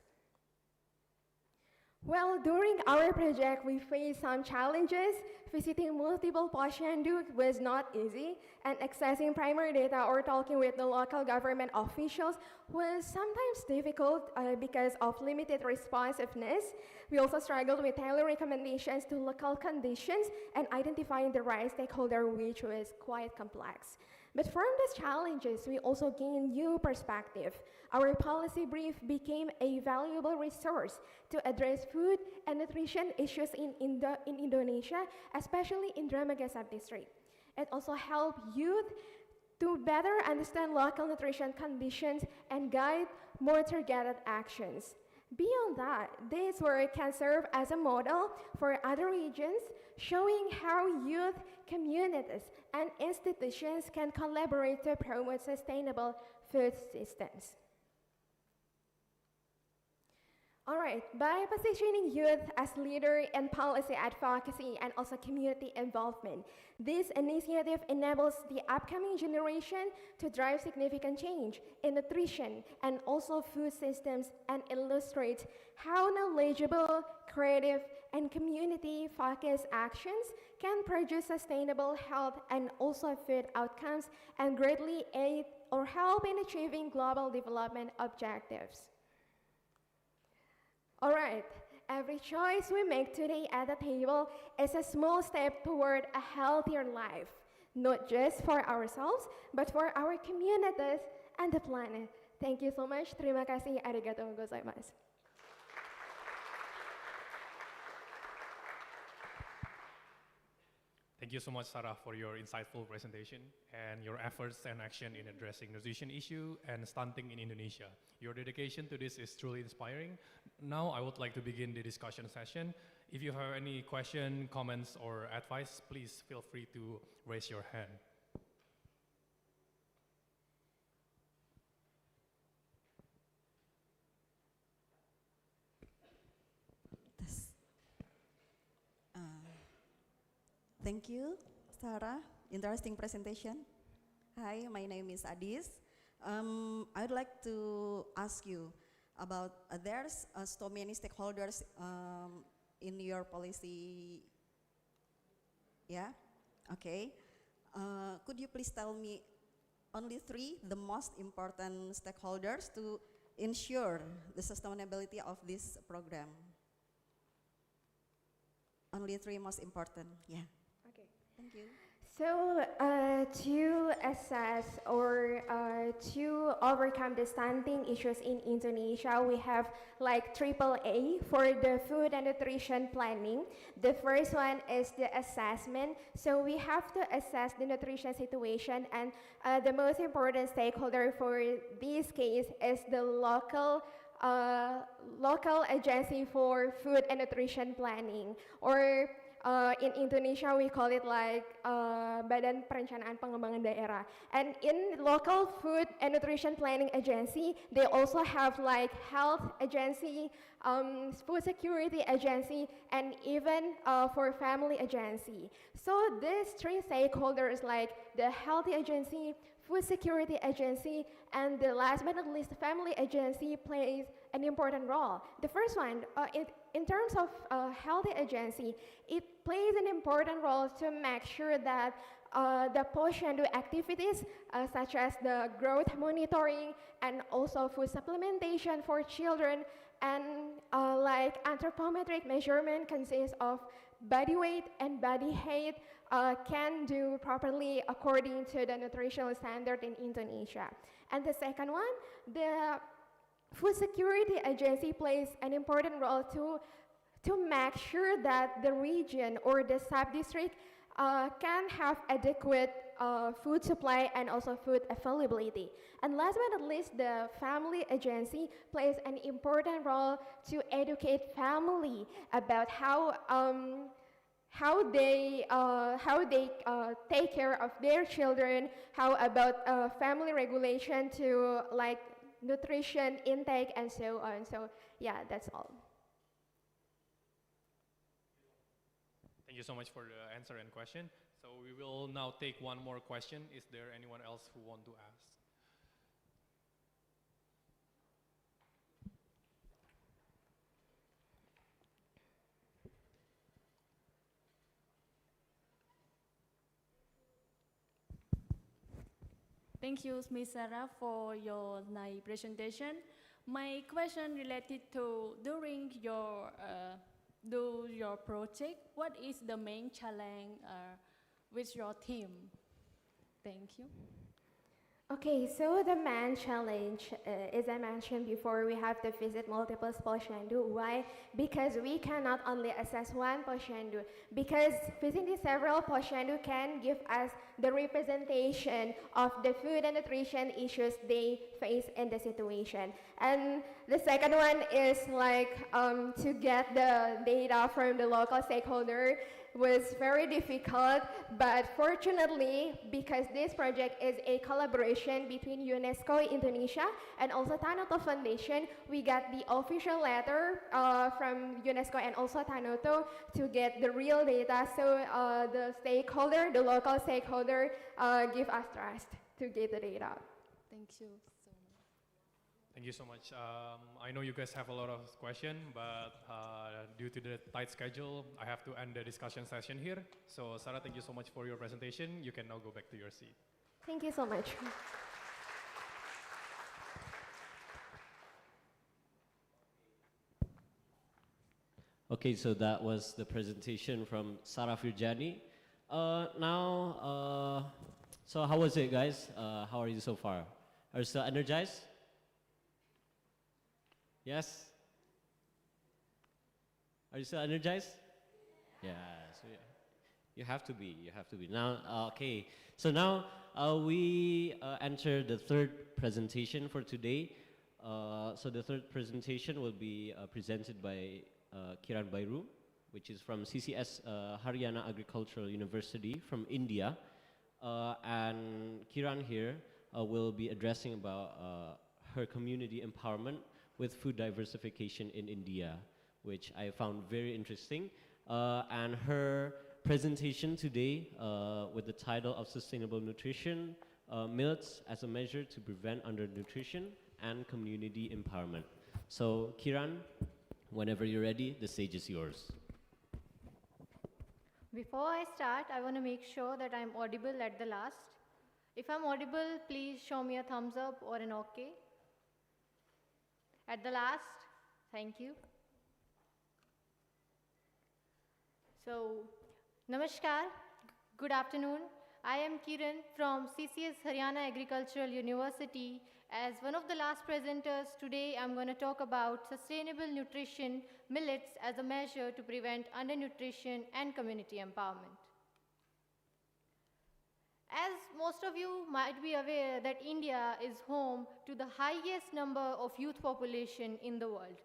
Well, during our project, we faced some challenges. Visiting multiple posyandu was not easy, and accessing primary data or talking with the local government officials was sometimes difficult because of limited responsiveness. We also struggled with tailoring recommendations to local conditions and identifying the right stakeholder, which was quite complex. But from these challenges, we also gained new perspective. Our policy brief became a valuable resource to address food and nutrition issues in Indonesia, especially in Dramaga Subdistrict. It also helped youth to better understand local nutrition conditions and guide more targeted actions. Beyond that, this work can serve as a model for other regions, showing how youth, communities, and institutions can collaborate to promote sustainable food systems. All right, by positioning youth as leader in policy advocacy and also community involvement, this initiative enables the upcoming generation to drive significant change in nutrition and also food systems and illustrates how knowledgeable, creative, and community-focused actions can produce sustainable health and also food outcomes and greatly aid or help in achieving global development objectives. All right, every choice we make today at the table is a small step toward a healthier life, not just for ourselves, but for our communities and the planet. Thank you so much. Terima kasih. Arigatou gozaimasu. Thank you so much, Sarah, for your insightful presentation and your efforts and action in addressing nutrition issue and stunting in Indonesia. Your dedication to this is truly inspiring. Now I would like to begin the discussion session. If you have any question, comments, or advice, please feel free to raise your hand. Thank you, Sarah. Interesting presentation. Hi, my name is Adis. I would like to ask you about there's so many stakeholders in your policy. Yeah, okay. Could you please tell me only three the most important stakeholders to ensure the sustainability of this program? Only three most important. Yeah. Thank you. So to assess or to overcome the stunting issues in Indonesia, we have like AAA for the food and nutrition planning. The first one is the assessment. So we have to assess the nutrition situation, and the most important stakeholder for this case is the local agency for food and nutrition planning, or in Indonesia, we call it like Badan Perencanaan Pengembangan Daerah. And in local food and nutrition planning agency, they also have like health agency, food security agency, and even for family agency. So these three stakeholders, like the healthy agency, food security agency, and the last but not least, family agency plays an important role. The first one, in terms of healthy agency, it plays an important role to make sure that the posyandu activities such as the growth monitoring and also food supplementation for children and like anthropometric measurement consists of body weight and body height can do properly according to the nutritional standard in Indonesia. And the second one, the Food Security Agency plays an important role to make sure that the region or the sub-district can have adequate food supply and also food availability. And last but not least, the family agency plays an important role to educate family about how they take care of their children, how about family regulation to like nutrition intake and so on. So yeah, that's all. Thank you so much for the answer and question. So we will now take one more question. Is there anyone else who want to ask? Thank you, Ms. Sarah, for your nice presentation. My question related to during your do your project, what is the main challenge with your team? Thank you. Okay, so the main challenge, as I mentioned before, we have to visit multiple posyandu. Why? Because we cannot only assess one posyandu. Because visiting several posyandu can give us the representation of the food and nutrition issues they face in the situation. And the second one is like to get the data from the local stakeholder was very difficult, but fortunately, because this project is a collaboration between UNESCO Indonesia and also Tanoto Foundation, we got the official letter from UNESCO and also Tanoto to get the real data. So the local stakeholder, give us trust to get the data. Thank you. Thank you so much. I know you guys have a lot of questions, but due to the tight schedule, I have to end the discussion session here. So Sarah, thank you so much for your presentation. You can now go back to your seat. Thank you so much. Okay, so that was the presentation from Sarah Firjani. So how was it, guys? How are you so far? Are you still energized? Yes? Are you still energized? Yeah, so you have to be, Now, okay, so now we enter the third presentation for today. So the third presentation will be presented by Kiran Bairu, which is from CCS Haryana Agricultural University from India. And Kiran here will be addressing about her community empowerment with food diversification in India, which I found very interesting. And her presentation today with the title of Sustainable Nutrition, Millets as a Measure to Prevent Undernutrition and Community Empowerment. So Kiran, whenever you're ready, the stage is yours. Before I start, I want to make sure that I'm audible at the last. If I'm audible, please show me a thumbs up or an okay. At the last, thank you. So, Namaskar, good afternoon. I am Kiran from CCS Haryana Agricultural University. As one of the last presenters, today I'm going to talk about sustainable nutrition, millets as a measure to prevent undernutrition and community empowerment. As most of you might be aware that India is home to the highest number of youth population in the world.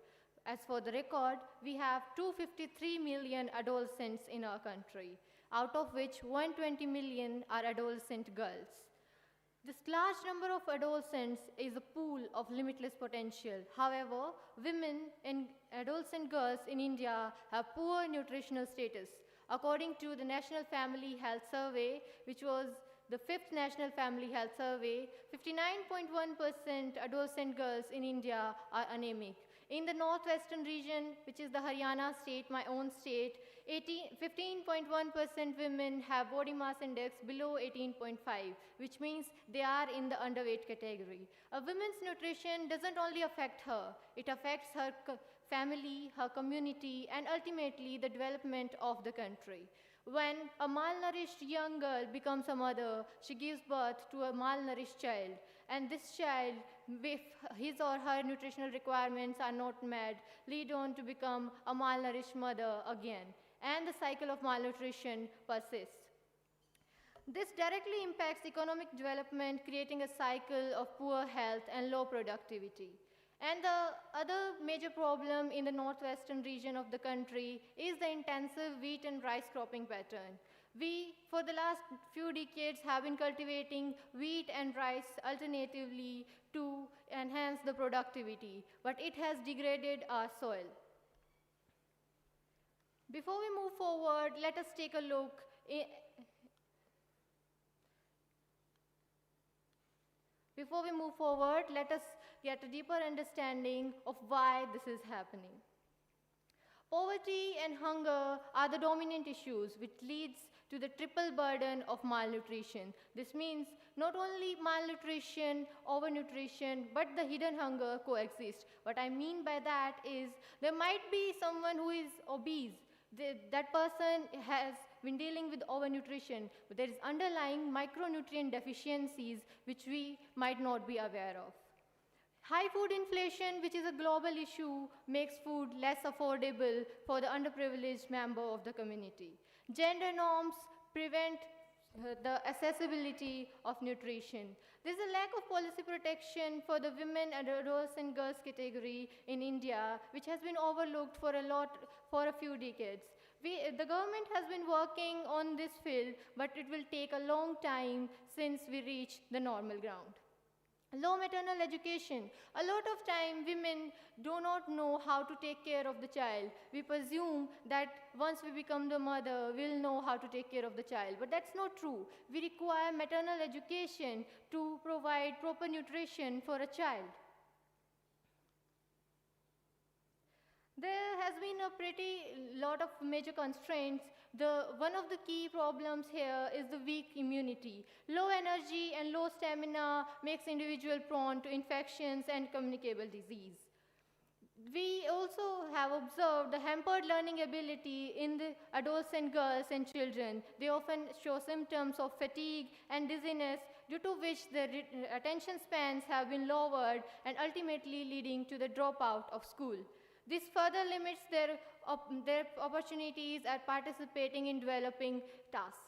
As for the record, we have 253 million adolescents in our country, out of which 120 million are adolescent girls. This large number of adolescents is a pool of limitless potential. However, women and adolescent girls in India have poor nutritional status. According to the National Family Health Survey, which was the 5th National Family Health Survey, 59.1% adolescent girls in India are anemic. In the northwestern region, which is the Haryana state, my own state, 15.1% women have body mass index below 18.5, which means they are in the underweight category. A woman's nutrition doesn't only affect her, it affects her family, her community, and ultimately the development of the country. When a malnourished young girl becomes a mother, she gives birth to a malnourished child. And this child, if his or her nutritional requirements are not met, lead on to become a malnourished mother again. And the cycle of malnutrition persists. This directly impacts economic development, creating a cycle of poor health and low productivity. And the other major problem in the northwestern region of the country is the intensive wheat and rice cropping pattern. We, for the last few decades, have been cultivating wheat and rice alternatively to enhance the productivity, but it has degraded our soil. Before we move forward, let us take a look. Before we move forward, let us get a deeper understanding of why this is happening. Poverty and hunger are the dominant issues which leads to the triple burden of malnutrition. This means not only malnutrition, overnutrition, but the hidden hunger coexist. What I mean by that is there might be someone who is obese. That person has been dealing with overnutrition, but there is underlying micronutrient deficiencies which we might not be aware of. High food inflation, which is a global issue, makes food less affordable for the underprivileged member of the community. Gender norms prevent the accessibility of nutrition. There's a lack of policy protection for the women, adults, and girls category in India, which has been overlooked for a few decades. The government has been working on this field, but it will take a long time since we reach the normal ground. Low maternal education. A lot of time women do not know how to take care of the child. We presume that once we become the mother, we'll know how to take care of the child. But that's not true. We require maternal education to provide proper nutrition for a child. There has been a pretty lot of major constraints. One of the key problems here is the weak immunity. Low energy and low stamina makes individual prone to infections and communicable disease. We also have observed the hampered learning ability in the adults and girls and children. They often show symptoms of fatigue and dizziness, due to which their attention spans have been lowered and ultimately leading to the dropout of school. This further limits their opportunities at participating in developing tasks.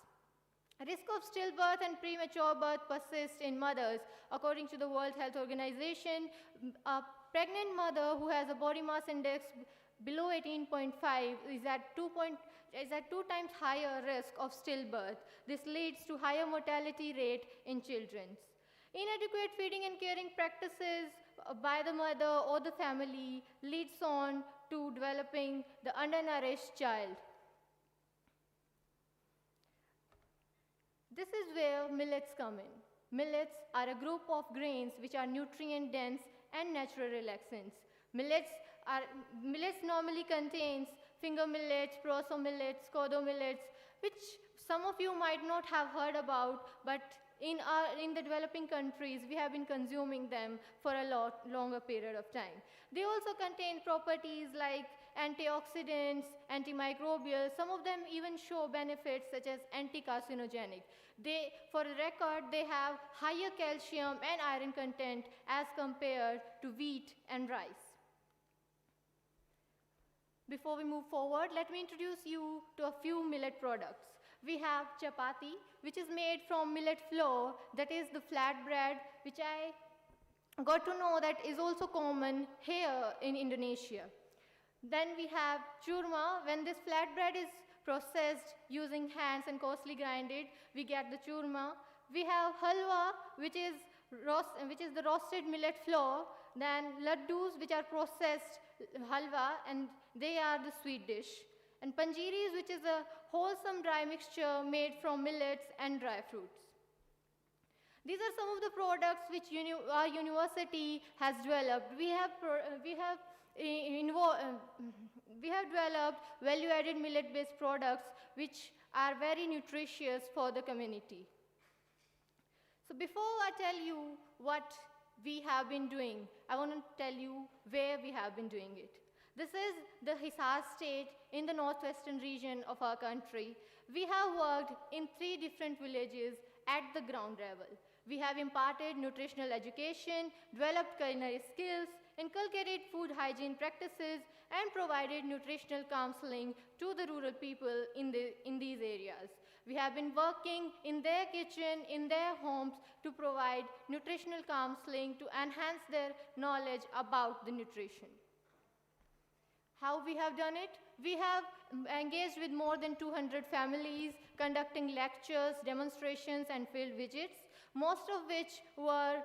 Risk of stillbirth and premature birth persists in mothers. According to the World Health Organization, a pregnant mother who has a body mass index below 18.5 is at 2 times higher risk of stillbirth. This leads to higher mortality rate in children. Inadequate feeding and caring practices by the mother or the family leads on to developing the undernourished child. This is where millets come in. Millets are a group of grains which are nutrient dense and natural relaxants. Millets normally contains finger millets, proso millets, kodo millets, which some of you might not have heard about, but in the developing countries, we have been consuming them for a lot longer period of time. They also contain properties like antioxidants, antimicrobial. Some of them even show benefits such as anti-carcinogenic. For the record, they have higher calcium and iron content as compared to wheat and rice. Before we move forward, let me introduce you to a few millet products. We have chapati, which is made from millet flour, that is the flatbread, which I got to know that is also common here in Indonesia. Then we have churma. When this flatbread is processed using hands and coarsely grinded, we get the churma. We have halwa, which is the roasted millet flour. Then laddus, which are processed halwa, and they are the sweet dish. And panjiris, which is a wholesome dry mixture made from millets and dry fruits. These are some of the products which our university has developed. We have developed value-added millet-based products which are very nutritious for the community. So before I tell you what we have been doing, I want to tell you where we have been doing it. This is the Hisar state in the northwestern region of our country. We have worked in 3 different villages at the ground level. We have imparted nutritional education, developed culinary skills, inculcated food hygiene practices, and provided nutritional counseling to the rural people in these areas. We have been working in their kitchen, in their homes, to provide nutritional counseling to enhance their knowledge about the nutrition. How we have done it? We have engaged with more than 200 families, conducting lectures, demonstrations, and field visits, most of which were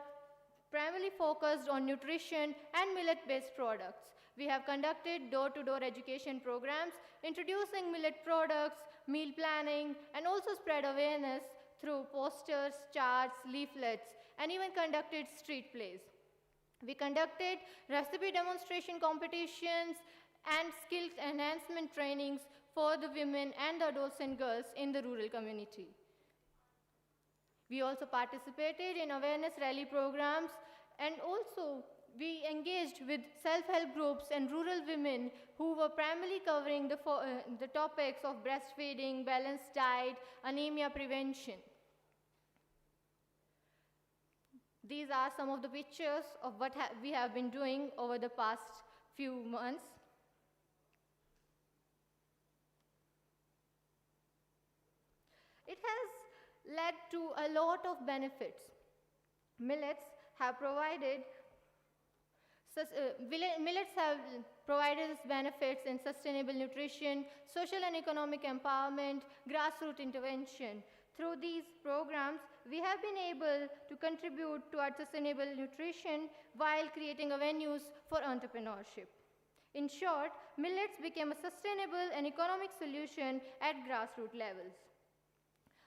primarily focused on nutrition and millet-based products. We have conducted door-to-door education programs, introducing millet products, meal planning, and also spread awareness through posters, charts, leaflets, and even conducted street plays. We conducted recipe demonstration competitions and skill enhancement trainings for the women and the adults and girls in the rural community. We also participated in awareness rally programs, and also we engaged with self-help groups and rural women who were primarily covering the topics of breastfeeding, balanced diet, anemia prevention. These are some of the pictures of what we have been doing over the past few months. It has led to a lot of benefits. Millets have provided benefits in sustainable nutrition, social and economic empowerment, grassroots intervention. Through these programs, we have been able to contribute towards sustainable nutrition while creating avenues for entrepreneurship. In short, millets became a sustainable and economic solution at grassroots levels.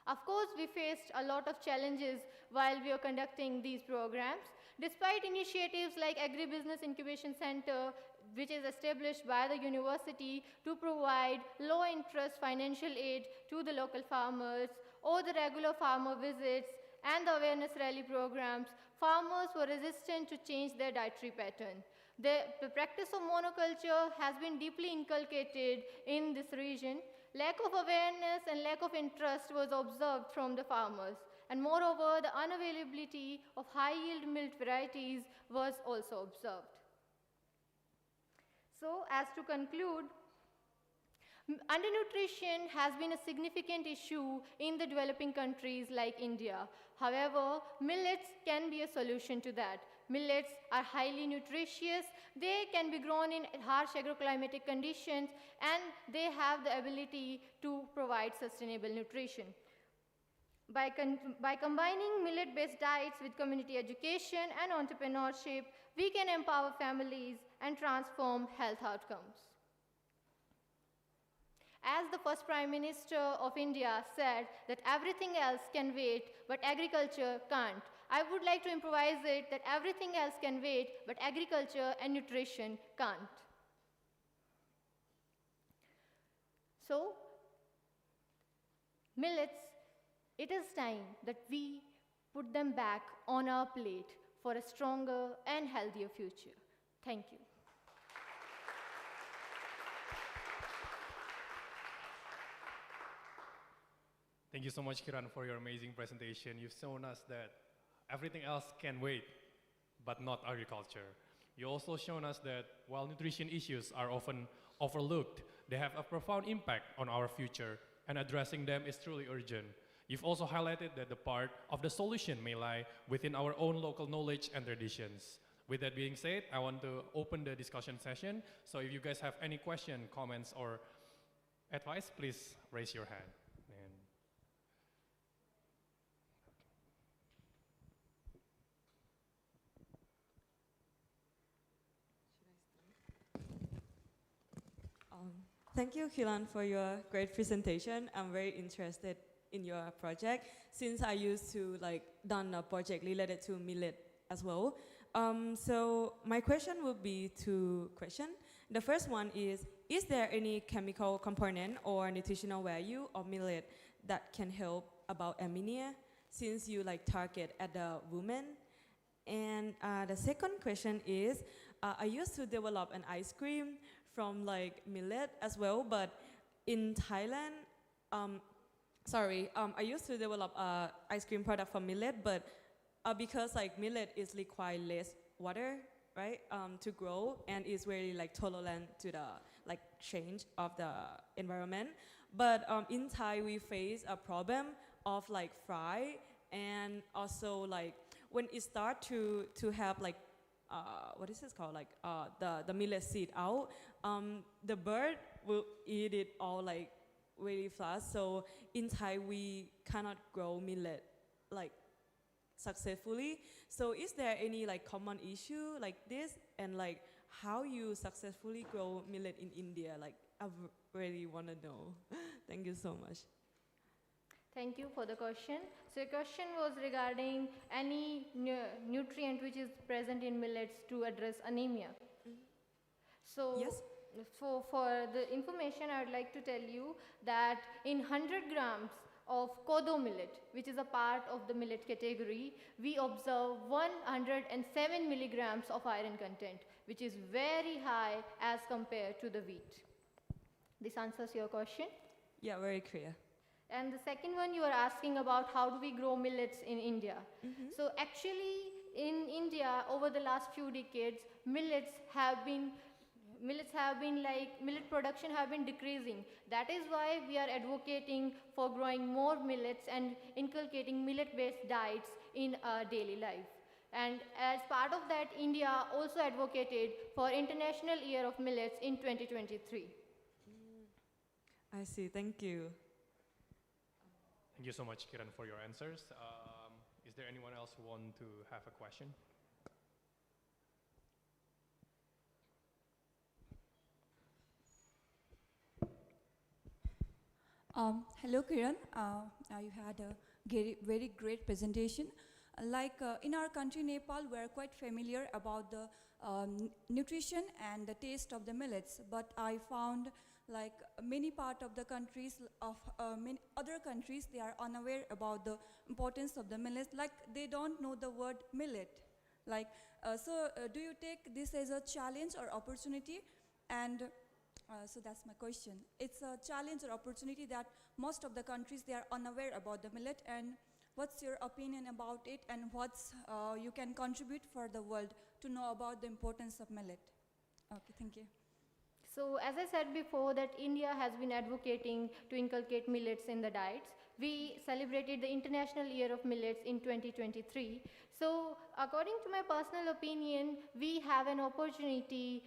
Of course, we faced a lot of challenges while we were conducting these programs. Despite initiatives like Agribusiness Incubation Center, which is established by the university to provide low-interest financial aid to the local farmers, or the regular farmer visits and the awareness rally programs, farmers were resistant to change their dietary pattern. The practice of monoculture has been deeply inculcated in this region. Lack of awareness and lack of interest was observed from the farmers. And moreover, the unavailability of high-yield millet varieties was also observed. So, as to conclude, undernutrition has been a significant issue in the developing countries like India. However, millets can be a solution to that. Millets are highly nutritious, they can be grown in harsh agroclimatic conditions, and they have the ability to provide sustainable nutrition. By combining millet-based diets with community education and entrepreneurship, we can empower families and transform health outcomes. As the first Prime Minister of India said that everything else can wait, but agriculture can't, I would like to improvise it that everything else can wait, but agriculture and nutrition can't. So, millets, it is time that we put them back on our plate for a stronger and healthier future. Thank you. Thank you so much, Kiran, for your amazing presentation. You've shown us that everything else can wait, but not agriculture. You also shown us that while nutrition issues are often overlooked, they have a profound impact on our future, and addressing them is truly urgent. You've also highlighted that the part of the solution may lie within our own local knowledge and traditions. With that being said, I want to open the discussion session. So if you guys have any question, comments, or advice, please raise your hand. Thank you, Kiran, for your great presentation. I'm very interested in your project since I used to done a project related to millet as well. So my question would be two questions. The first one is there any chemical component or nutritional value of millet that can help about anemia since you target at the women? And the second question is, I used to develop an ice cream from millet as well, but in Thailand, I used to develop a ice cream product from millet, but because millet is require less water, right, to grow, and is very tolerant to the change of the environment. But in Thai, we face a problem of fry, and also when it start to have what is this called, the millet seed out, the bird will eat it all really fast. So in Thai, we cannot grow millet successfully. So is there any common issue like this, and how you successfully grow millet in India? I really want to know. Thank you so much. Thank you for the question. So your question was regarding any nutrient which is present in millets to address anemia. So yes. for the information, I would like to tell you that in 100 grams of kodo millet, which is a part of the millet category, we observe 107 milligrams of iron content, which is very high as compared to the wheat. This answers your question? Yeah, very clear. And the second one, you are asking about how do we grow millets in India. So actually, in India, over the last few decades, millet production have been decreasing. That is why we are advocating for growing more millets and inculcating millet-based diets in our daily life. And as part of that, India also advocated for International Year of Millets in 2023. I see, thank you. Thank you so much, Kiran, for your answers. Is there anyone else who want to have a question? Hello, Kiran. You had a very great presentation. In our country, Nepal, we're quite familiar about the nutrition and the taste of the millets, but I found many part of the countries many other countries, they are unaware about the importance of the millets, they don't know the word millet. Do you take this as a challenge or opportunity? And so that's my question. It's a challenge or opportunity that most of the countries, they are unaware about the millet, and what's your opinion about it, and what's you can contribute for the world to know about the importance of millet? Okay, thank you. So as I said before, that India has been advocating to inculcate millets in the diets. We celebrated the International Year of Millets in 2023. So according to my personal opinion, we have an opportunity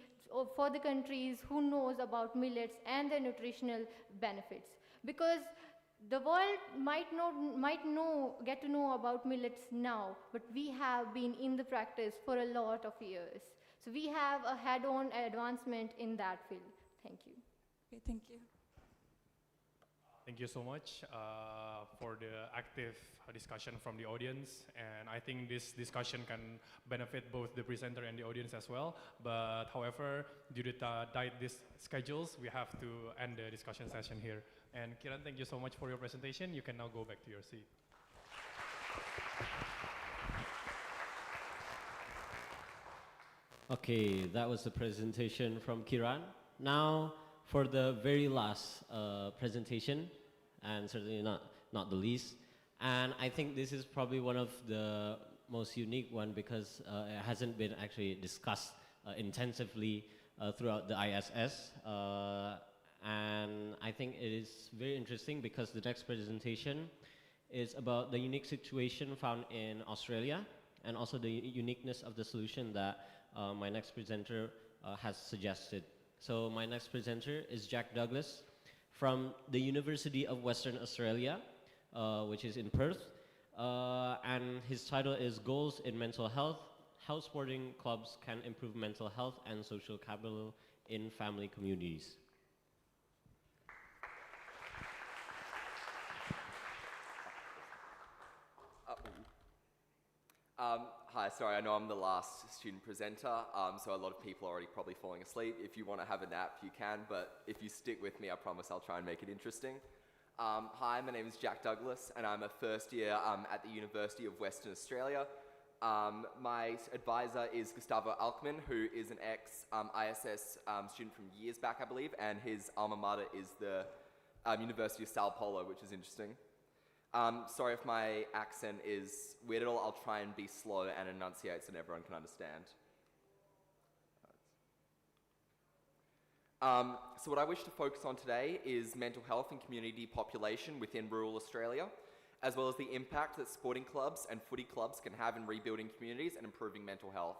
for the countries who knows about millets and their nutritional benefits. Because the world get to know about millets now, but we have been in the practice for a lot of years. So we have a head-on advancement in that field. Thank you. Okay, thank you. Thank you so much for the active discussion from the audience. And I think this discussion can benefit both the presenter and the audience as well. But however, due to tight schedules, we have to end the discussion session here. And Kiran, thank you so much for your presentation. You can now go back to your seat. Okay, that was the presentation from Kiran. Now, for the very last presentation, and certainly not the least, and I think this is probably one of the most unique one because it hasn't been actually discussed intensively throughout the ISS. And I think it is very interesting because the next presentation is about the unique situation found in Australia and also the uniqueness of the solution that my next presenter has suggested. So my next presenter is Jack Douglas from the University of Western Australia, which is in Perth. And his title is Goals in Mental Health, How Sporting Clubs Can Improve Mental Health and Social Capital in Family Communities. Hi, sorry, I know I'm the last student presenter, so a lot of people are already probably falling asleep. If you want to have a nap, you can, but if you stick with me, I promise I'll try and make it interesting. Hi, my name is Jack Douglas, and I'm a first year at the University of Western Australia. My advisor is Gustavo Alckmin, who is an ex-ISS student from years back, I believe, and his alma mater is the University of Sao Paulo, which is interesting. Sorry if my accent is weird at all. I'll try and be slow and enunciate so that everyone can understand. So what I wish to focus on today is mental health and community population within rural Australia, as well as the impact that sporting clubs and footy clubs can have in rebuilding communities and improving mental health.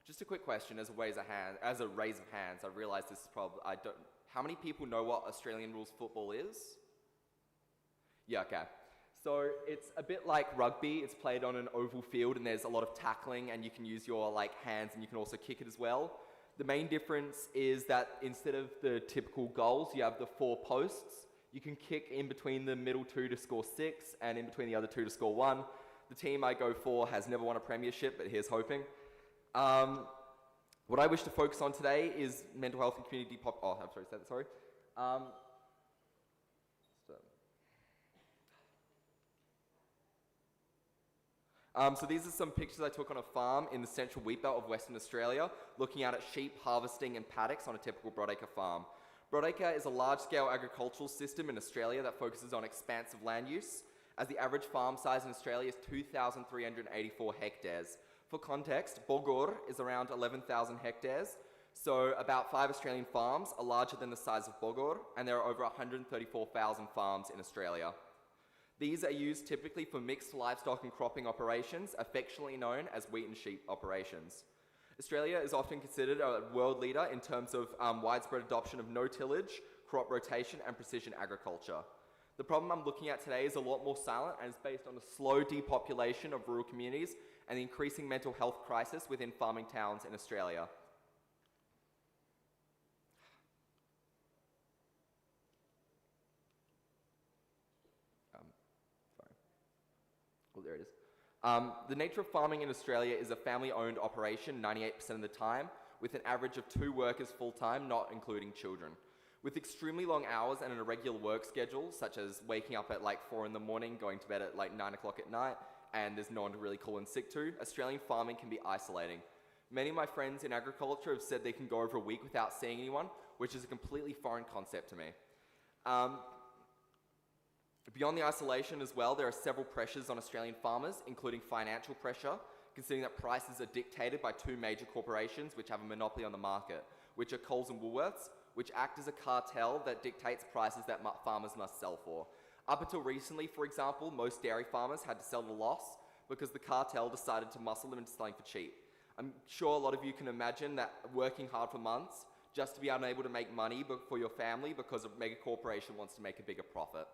Just a quick question as a raise of hands. I realise this is probably, how many people know what Australian rules football is? Yeah, okay. So it's a bit like rugby. It's played on an oval field and there's a lot of tackling and you can use your hands and you can also kick it as well. The main difference is that instead of the typical goals, you have the 4 posts. You can kick in between the middle 2 to score 6 and in between the other 2 to score 1. The team I go for has never won a premiership, but here's hoping. What I wish to focus on today is mental health and community So these are some pictures I took on a farm in the central wheat belt of Western Australia, looking out at sheep harvesting and paddocks on a typical broadacre farm. Broadacre is a large-scale agricultural system in Australia that focuses on expansive land use, as the average farm size in Australia is 2,384 hectares. For context, Bogor is around 11,000 hectares, so about 5 Australian farms are larger than the size of Bogor, and there are over 134,000 farms in Australia. These are used typically for mixed livestock and cropping operations, affectionately known as wheat and sheep operations. Australia is often considered a world leader in terms of widespread adoption of no-tillage, crop rotation, and precision agriculture. The problem I'm looking at today is a lot more silent and is based on the slow depopulation of rural communities and the increasing mental health crisis within farming towns in Australia. There it is. The nature of farming in Australia is a family-owned operation 98% of the time, with an average of 2 workers full-time, not including children. With extremely long hours and an irregular work schedule, such as waking up at like 4 in the morning, going to bed at like 9 o'clock at night, and there's no one to really call in sick to, Australian farming can be isolating. Many of my friends in agriculture have said they can go over a week without seeing anyone, which is a completely foreign concept to me. Beyond the isolation as well, there are several pressures on Australian farmers, including financial pressure, considering that prices are dictated by 2 major corporations which have a monopoly on the market, which are Coles and Woolworths, which act as a cartel that dictates prices that farmers must sell for. Up until recently, for example, most dairy farmers had to sell at a loss because the cartel decided to muscle them into selling for cheap. I'm sure a lot of you can imagine that working hard for months just to be unable to make money for your family because a mega corporation wants to make a bigger profit.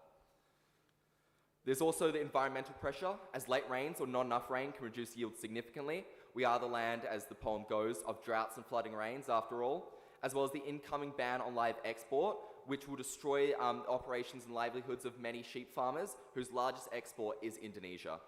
There's also the environmental pressure, as late rains or not enough rain can reduce yield significantly. We are the land, as the poem goes, of droughts and flooding rains after all, as well as the incoming ban on live export, which will destroy operations and livelihoods of many sheep farmers, whose largest export is Indonesia.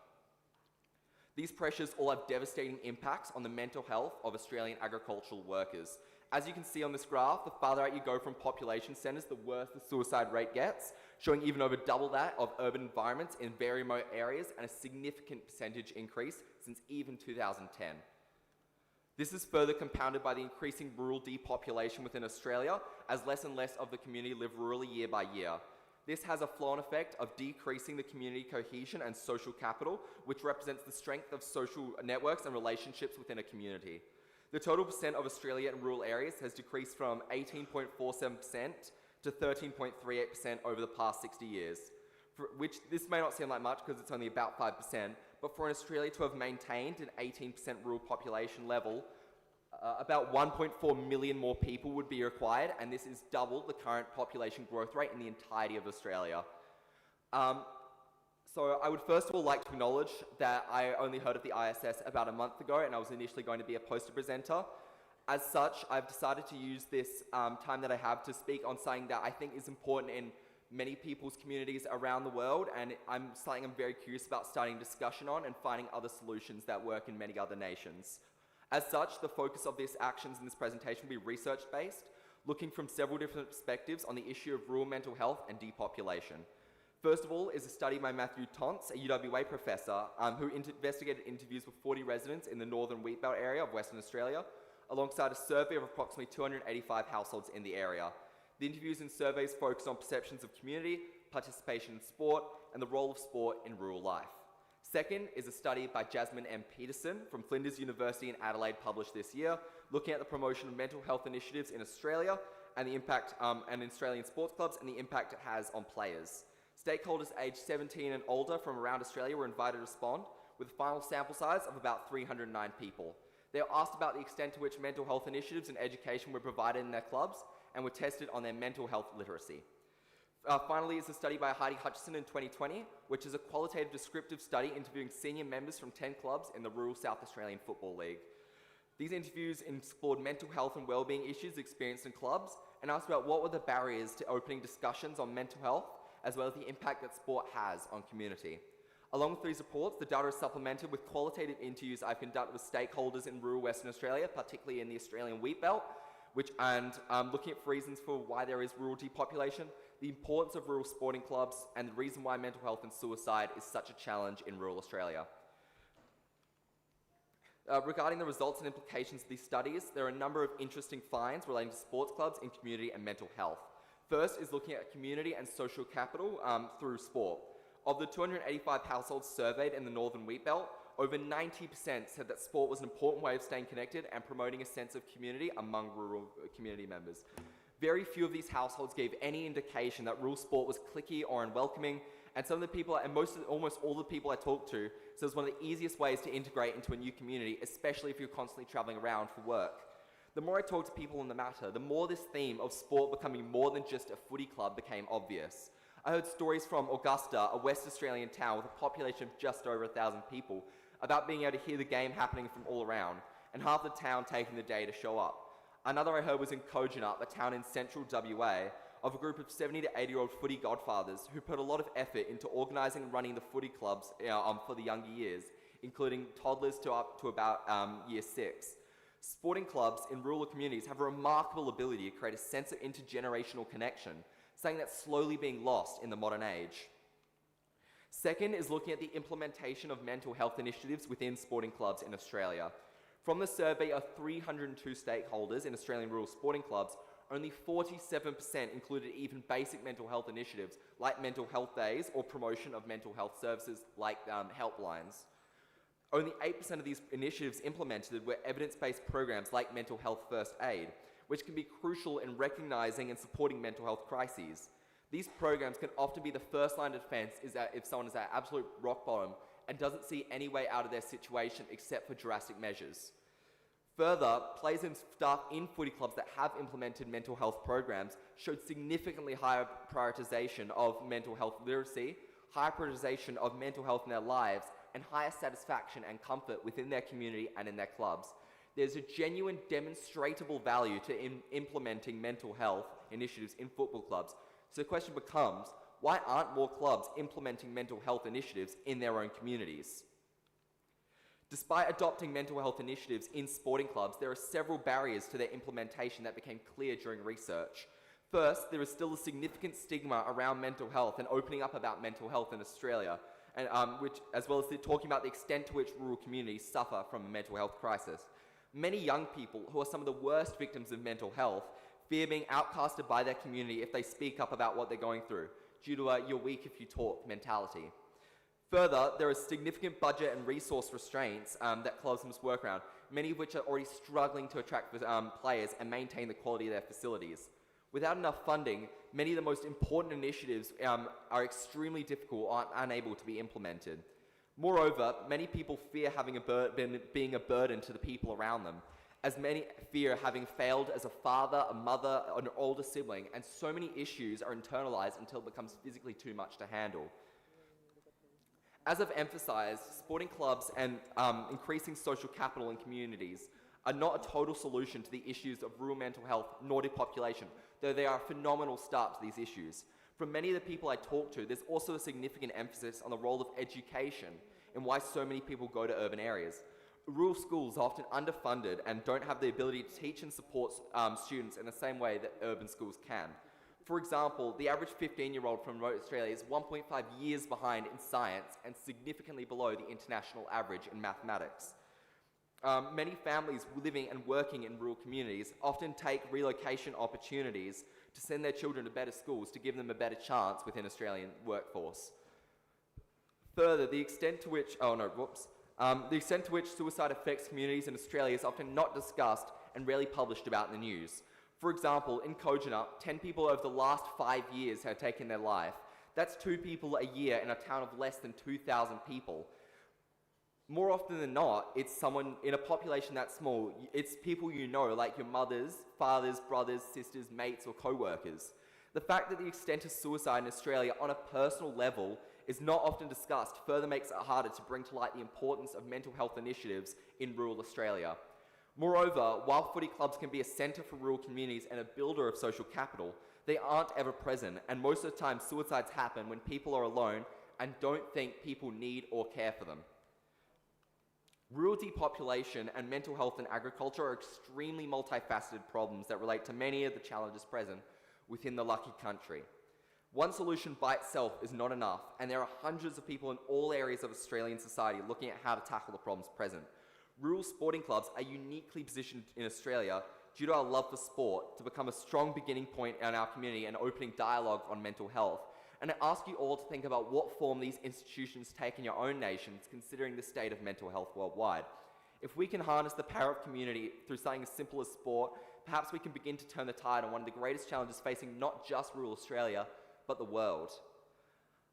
These pressures all have devastating impacts on the mental health of Australian agricultural workers. As you can see on this graph, the farther out you go from population centres, the worse the suicide rate gets, showing even over double that of urban environments in very remote areas and a significant percentage increase since even 2010. This is further compounded by the increasing rural depopulation within Australia, as less and less of the community live rurally year by year. This has a flow-on effect of decreasing the community cohesion and social capital, which represents the strength of social networks and relationships within a community. The total percent of Australia in rural areas has decreased from 18.47% to 13.38% over the past 60 years, which this may not seem like much because it's only about 5%, but for Australia to have maintained an 18% rural population level, about 1.4 million more people would be required, and this is double the current population growth rate in the entirety of Australia. So I would first of all like to acknowledge that I only heard of the ISS about a month ago, and I was initially going to be a poster presenter. As such, I've decided to use this time that I have to speak on something that I think is important in many people's communities around the world, and something I'm very curious about starting discussion on and finding other solutions that work in many other nations. As such, the focus of these actions in this presentation will be research-based, looking from several different perspectives on the issue of rural mental health and depopulation. First of all is a study by Matthew Tonts, a UWA professor, who investigated interviews with 40 residents in the northern wheatbelt area of Western Australia, alongside a survey of approximately 285 households in the area. The interviews and surveys focused on perceptions of community, participation in sport, and the role of sport in rural life. Second is a study by Jasmine M. Peterson from Flinders University in Adelaide, published this year, looking at the promotion of mental health initiatives in Australia and the impact and in Australian sports clubs and the impact it has on players. Stakeholders aged 17 and older from around Australia were invited to respond, with a final sample size of about 309 people. They were asked about the extent to which mental health initiatives and education were provided in their clubs and were tested on their mental health literacy. Finally is a study by Heidi Hutchison in 2020, which is a qualitative descriptive study interviewing senior members from 10 clubs in the rural South Australian Football League. These interviews explored mental health and wellbeing issues experienced in clubs and asked about what were the barriers to opening discussions on mental health, as well as the impact that sport has on community. Along with these reports, the data is supplemented with qualitative interviews I've conducted with stakeholders in rural Western Australia, particularly in the Australian wheat belt, looking at reasons for why there is rural depopulation, the importance of rural sporting clubs, and the reason why mental health and suicide is such a challenge in rural Australia. Regarding the results and implications of these studies, there are a number of interesting finds relating to sports clubs in community and mental health. First is looking at community and social capital through sport. Of the 285 households surveyed in the Northern Wheat Belt, over 90% said that sport was an important way of staying connected and promoting a sense of community among rural community members. Very few of these households gave any indication that rural sport was cliquey or unwelcoming, and some of the people, and almost all the people I talked to, said it was one of the easiest ways to integrate into a new community, especially if you're constantly traveling around for work. The more I talked to people on the matter, the more this theme of sport becoming more than just a footy club became obvious. I heard stories from Augusta, a West Australian town with a population of just over 1,000 people, about being able to hear the game happening from all around, and half the town taking the day to show up. Another I heard was in Kojonup, a town in central WA, of a group of 70 to 80-year-old footy godfathers who put a lot of effort into organising and running the footy clubs for the younger years, including toddlers to up to about year 6. Sporting clubs in rural communities have a remarkable ability to create a sense of intergenerational connection, something that's slowly being lost in the modern age. Second is looking at the implementation of mental health initiatives within sporting clubs in Australia. From the survey of 302 stakeholders in Australian rural sporting clubs, only 47% included even basic mental health initiatives like mental health days or promotion of mental health services like helplines. Only 8% of these initiatives implemented were evidence-based programs like mental health first aid, which can be crucial in recognising and supporting mental health crises. These programs can often be the first line of defence if someone is at absolute rock bottom and doesn't see any way out of their situation except for drastic measures. Further, players and staff in footy clubs that have implemented mental health programs showed significantly higher prioritisation of mental health literacy, higher prioritisation of mental health in their lives, and higher satisfaction and comfort within their community and in their clubs. There's a genuine demonstrable value to implementing mental health initiatives in football clubs. So the question becomes, why aren't more clubs implementing mental health initiatives in their own communities? Despite adopting mental health initiatives in sporting clubs, there are several barriers to their implementation that became clear during research. First, there is still a significant stigma around mental health and opening up about mental health in Australia, and, as well as talking about the extent to which rural communities suffer from a mental health crisis. Many young people, who are some of the worst victims of mental health, fear being outcasted by their community if they speak up about what they're going through, due to a "you're weak if you talk" mentality. Further, there are significant budget and resource restraints that clubs must work around, many of which are already struggling to attract players and maintain the quality of their facilities. Without enough funding, many of the most important initiatives are extremely difficult or unable to be implemented. Moreover, many people fear being a burden to the people around them, as many fear having failed as a father, a mother, an older sibling, and so many issues are internalized until it becomes physically too much to handle. As I've emphasized, sporting clubs and increasing social capital in communities are not a total solution to the issues of rural mental health nor depopulation, though they are a phenomenal start to these issues. From many of the people I talk to, there's also a significant emphasis on the role of education and why so many people go to urban areas. Rural schools are often underfunded and don't have the ability to teach and support students in the same way that urban schools can. For example, the average 15-year-old from remote Australia is 1.5 years behind in science and significantly below the international average in mathematics. Many families living and working in rural communities often take relocation opportunities to send their children to better schools to give them a better chance within Australian workforce. Further, the extent to which suicide affects communities in Australia is often not discussed and rarely published about in the news. For example, in Kojonup, 10 people over the last 5 years have taken their life. That's 2 people a year in a town of less than 2,000 people. More often than not, it's someone in a population that small, it's people you know, like your mothers, fathers, brothers, sisters, mates, or co-workers. The fact that the extent of suicide in Australia on a personal level is not often discussed further makes it harder to bring to light the importance of mental health initiatives in rural Australia. Moreover, while footy clubs can be a centre for rural communities and a builder of social capital, they aren't ever present, and most of the time suicides happen when people are alone, and don't think people need or care for them. Rural depopulation and mental health in agriculture are extremely multifaceted problems that relate to many of the challenges present within the lucky country. One solution by itself is not enough, and there are hundreds of people in all areas of Australian society looking at how to tackle the problems present. Rural sporting clubs are uniquely positioned in Australia due to our love for sport to become a strong beginning point in our community and opening dialogue on mental health. And I ask you all to think about what form these institutions take in your own nations, considering the state of mental health worldwide. If we can harness the power of community through something as simple as sport, perhaps we can begin to turn the tide on one of the greatest challenges facing not just rural Australia, but the world.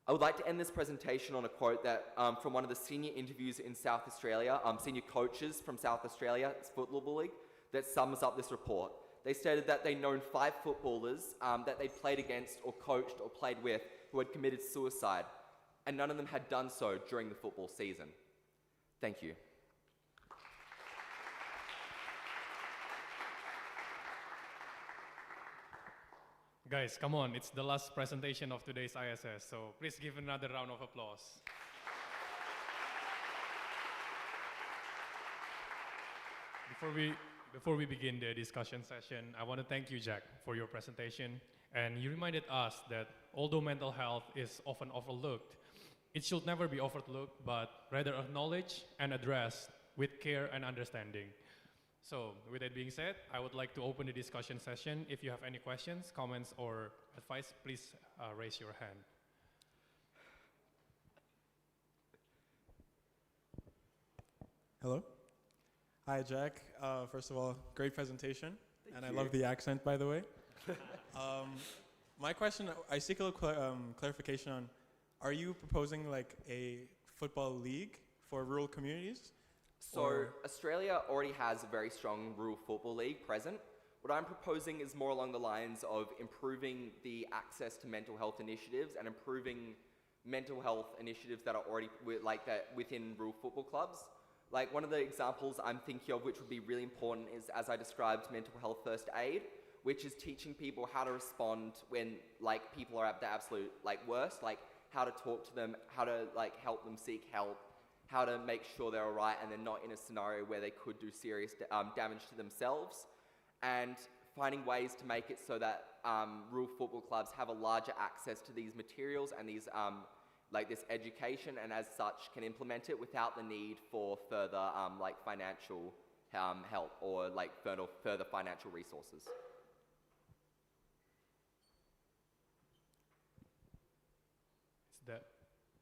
I would like to end this presentation on a quote that from one of the senior interviews in South Australia, senior coaches from South Australia's Football League, that sums up this report. They stated that they'd known 5 footballers that they'd played against or coached or played with who had committed suicide, and none of them had done so during the football season. Thank you. Guys, come on, it's the last presentation of today's ISS, so please give another round of applause. Before we begin the discussion session, I want to thank you, Jack, for your presentation. And you reminded us that although mental health is often overlooked, it should never be overlooked, but rather acknowledged and addressed with care and understanding. So, with that being said, I would like to open the discussion session. If you have any questions, comments, or advice, please raise your hand. Hello. Hi, Jack. First of all, great presentation. Thank you. I love the accent, by the way. My question, I seek a little clarification on, are you proposing like a football league for rural communities? So Australia already has a very strong rural football league present. What I'm proposing is more along the lines of improving the access to mental health initiatives and improving mental health initiatives that are already like that within rural football clubs. Like one of the examples I'm thinking of which would be really important is, as I described, mental health first aid, which is teaching people how to respond when like people are at the absolute like worst, like how to talk to them, how to like help them seek help, how to make sure they're all right and they're not in a scenario where they could do serious damage to themselves, and finding ways to make it so that rural football clubs have a larger access to these materials and these like this education, and as such can implement it without the need for further like financial help or like further financial resources.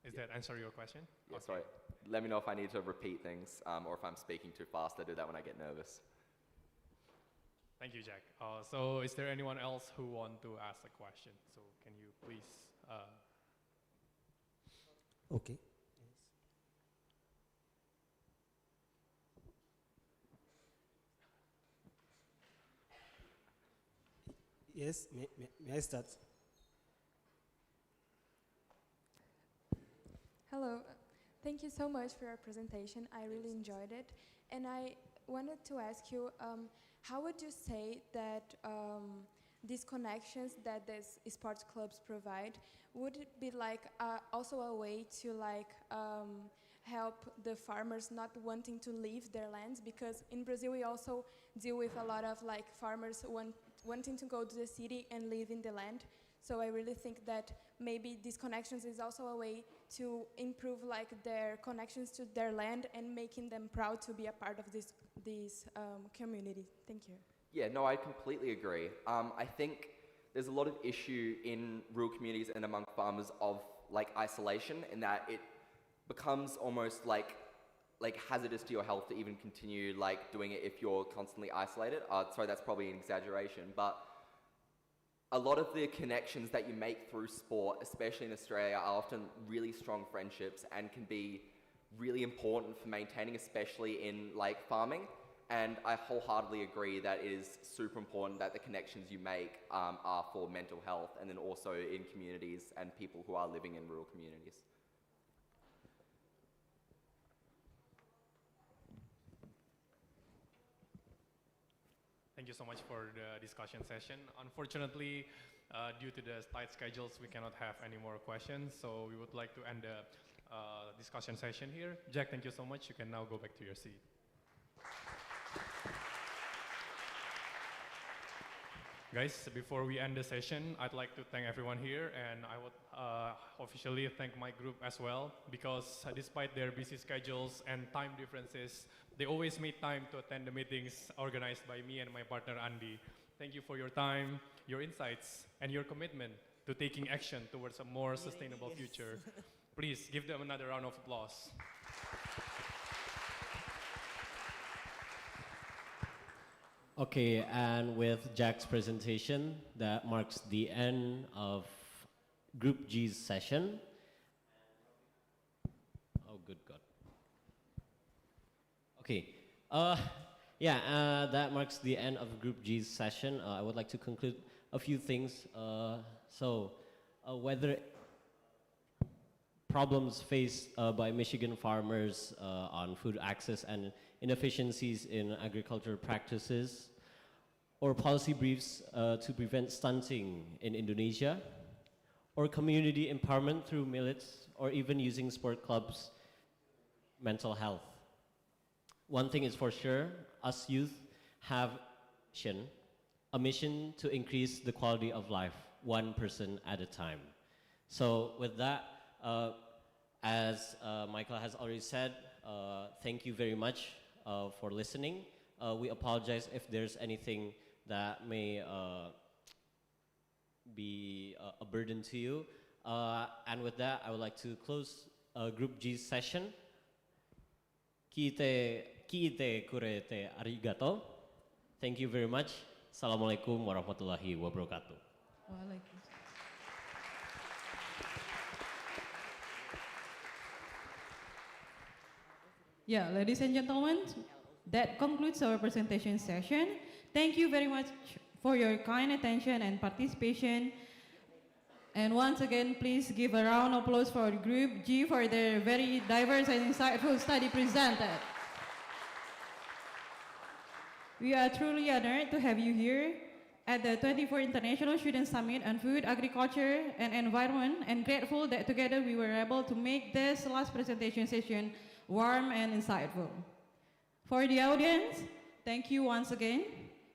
Is that answer your question? Yeah, okay. Sorry. Let me know if I need to repeat things or if I'm speaking too fast. I do that when I get nervous. Thank you, Jack. So is there anyone else who want to ask a question? So can you please... Okay. Yes, may I start? Hello, thank you so much for your presentation. I really enjoyed it. And I wanted to ask you, how would you say that these connections that these sports clubs provide, would it be like also a way to like help the farmers not wanting to leave their lands? Because in Brazil we also deal with a lot of like farmers wanting to go to the city and live in the land. So I really think that maybe these connections is also a way to improve like their connections to their land and making them proud to be a part of this community. Thank you. Yeah, no, I completely agree. I think there's a lot of issue in rural communities and among farmers of like isolation, in that it becomes almost like hazardous to your health to even continue like doing it if you're constantly isolated. Sorry, that's probably an exaggeration, but a lot of the connections that you make through sport, especially in Australia, are often really strong friendships and can be really important for maintaining, especially in like farming. And I wholeheartedly agree that it is super important that the connections you make are for mental health, and then also in communities and people who are living in rural communities. thank you so much for the discussion session. Unfortunately, due to the tight schedules, we cannot have any more questions, so we would like to end the discussion session here. Jack, thank you so much. You can now go back to your seat. Guys, before we end the session, I'd like to thank everyone here, and I would officially thank my group as well, because despite their busy schedules and time differences, they always made time to attend the meetings organized by me and my partner Andy. Thank you for your time, your insights, and your commitment to taking action towards a more sustainable future. Please give them another round of applause. Okay, and with Jack's presentation, that marks the end of Group G's session. Oh, good God. Okay, that marks the end of Group G's session. I would like to conclude a few things. Whether problems faced by Michigan farmers on food access and inefficiencies in agricultural practices, or policy briefs to prevent stunting in Indonesia, or community empowerment through millets, or even using sport clubs, mental health. One thing is for sure, us youth have a mission to increase the quality of life, one person at a time. So with that, as Michael has already said, thank you very much for listening. We apologize if there's anything that may be a burden to you. And with that, I would like to close Group G's session. Kiite kurete arigato. Thank you very much. Assalamualaikum warahmatullahi wabarakatuh. Yeah, ladies and gentlemen, that concludes our presentation session. Thank you very much for your kind attention and participation. And once again, please give a round of applause for Group G for their very diverse and insightful study presented. We are truly honored to have you here at the 24th International Student Summit on Food, Agriculture, and Environment, and grateful that together we were able to make this last presentation session warm and insightful. For the audience, thank you once again.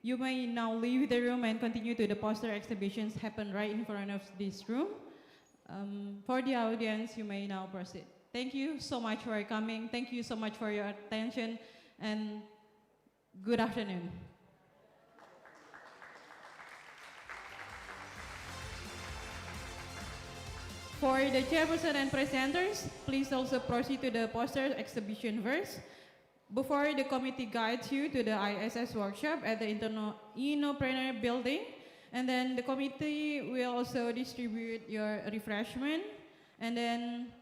You may now leave the room and continue to the poster exhibitions happen right in front of this room. For the audience, you may now proceed. Thank you so much for coming. Thank you so much for your attention, and good afternoon. For the chairperson and presenters, please also proceed to the poster exhibition first. Before the committee guides you to the ISS workshop at the Innopreneur building, and then the committee will also distribute your refreshment, and then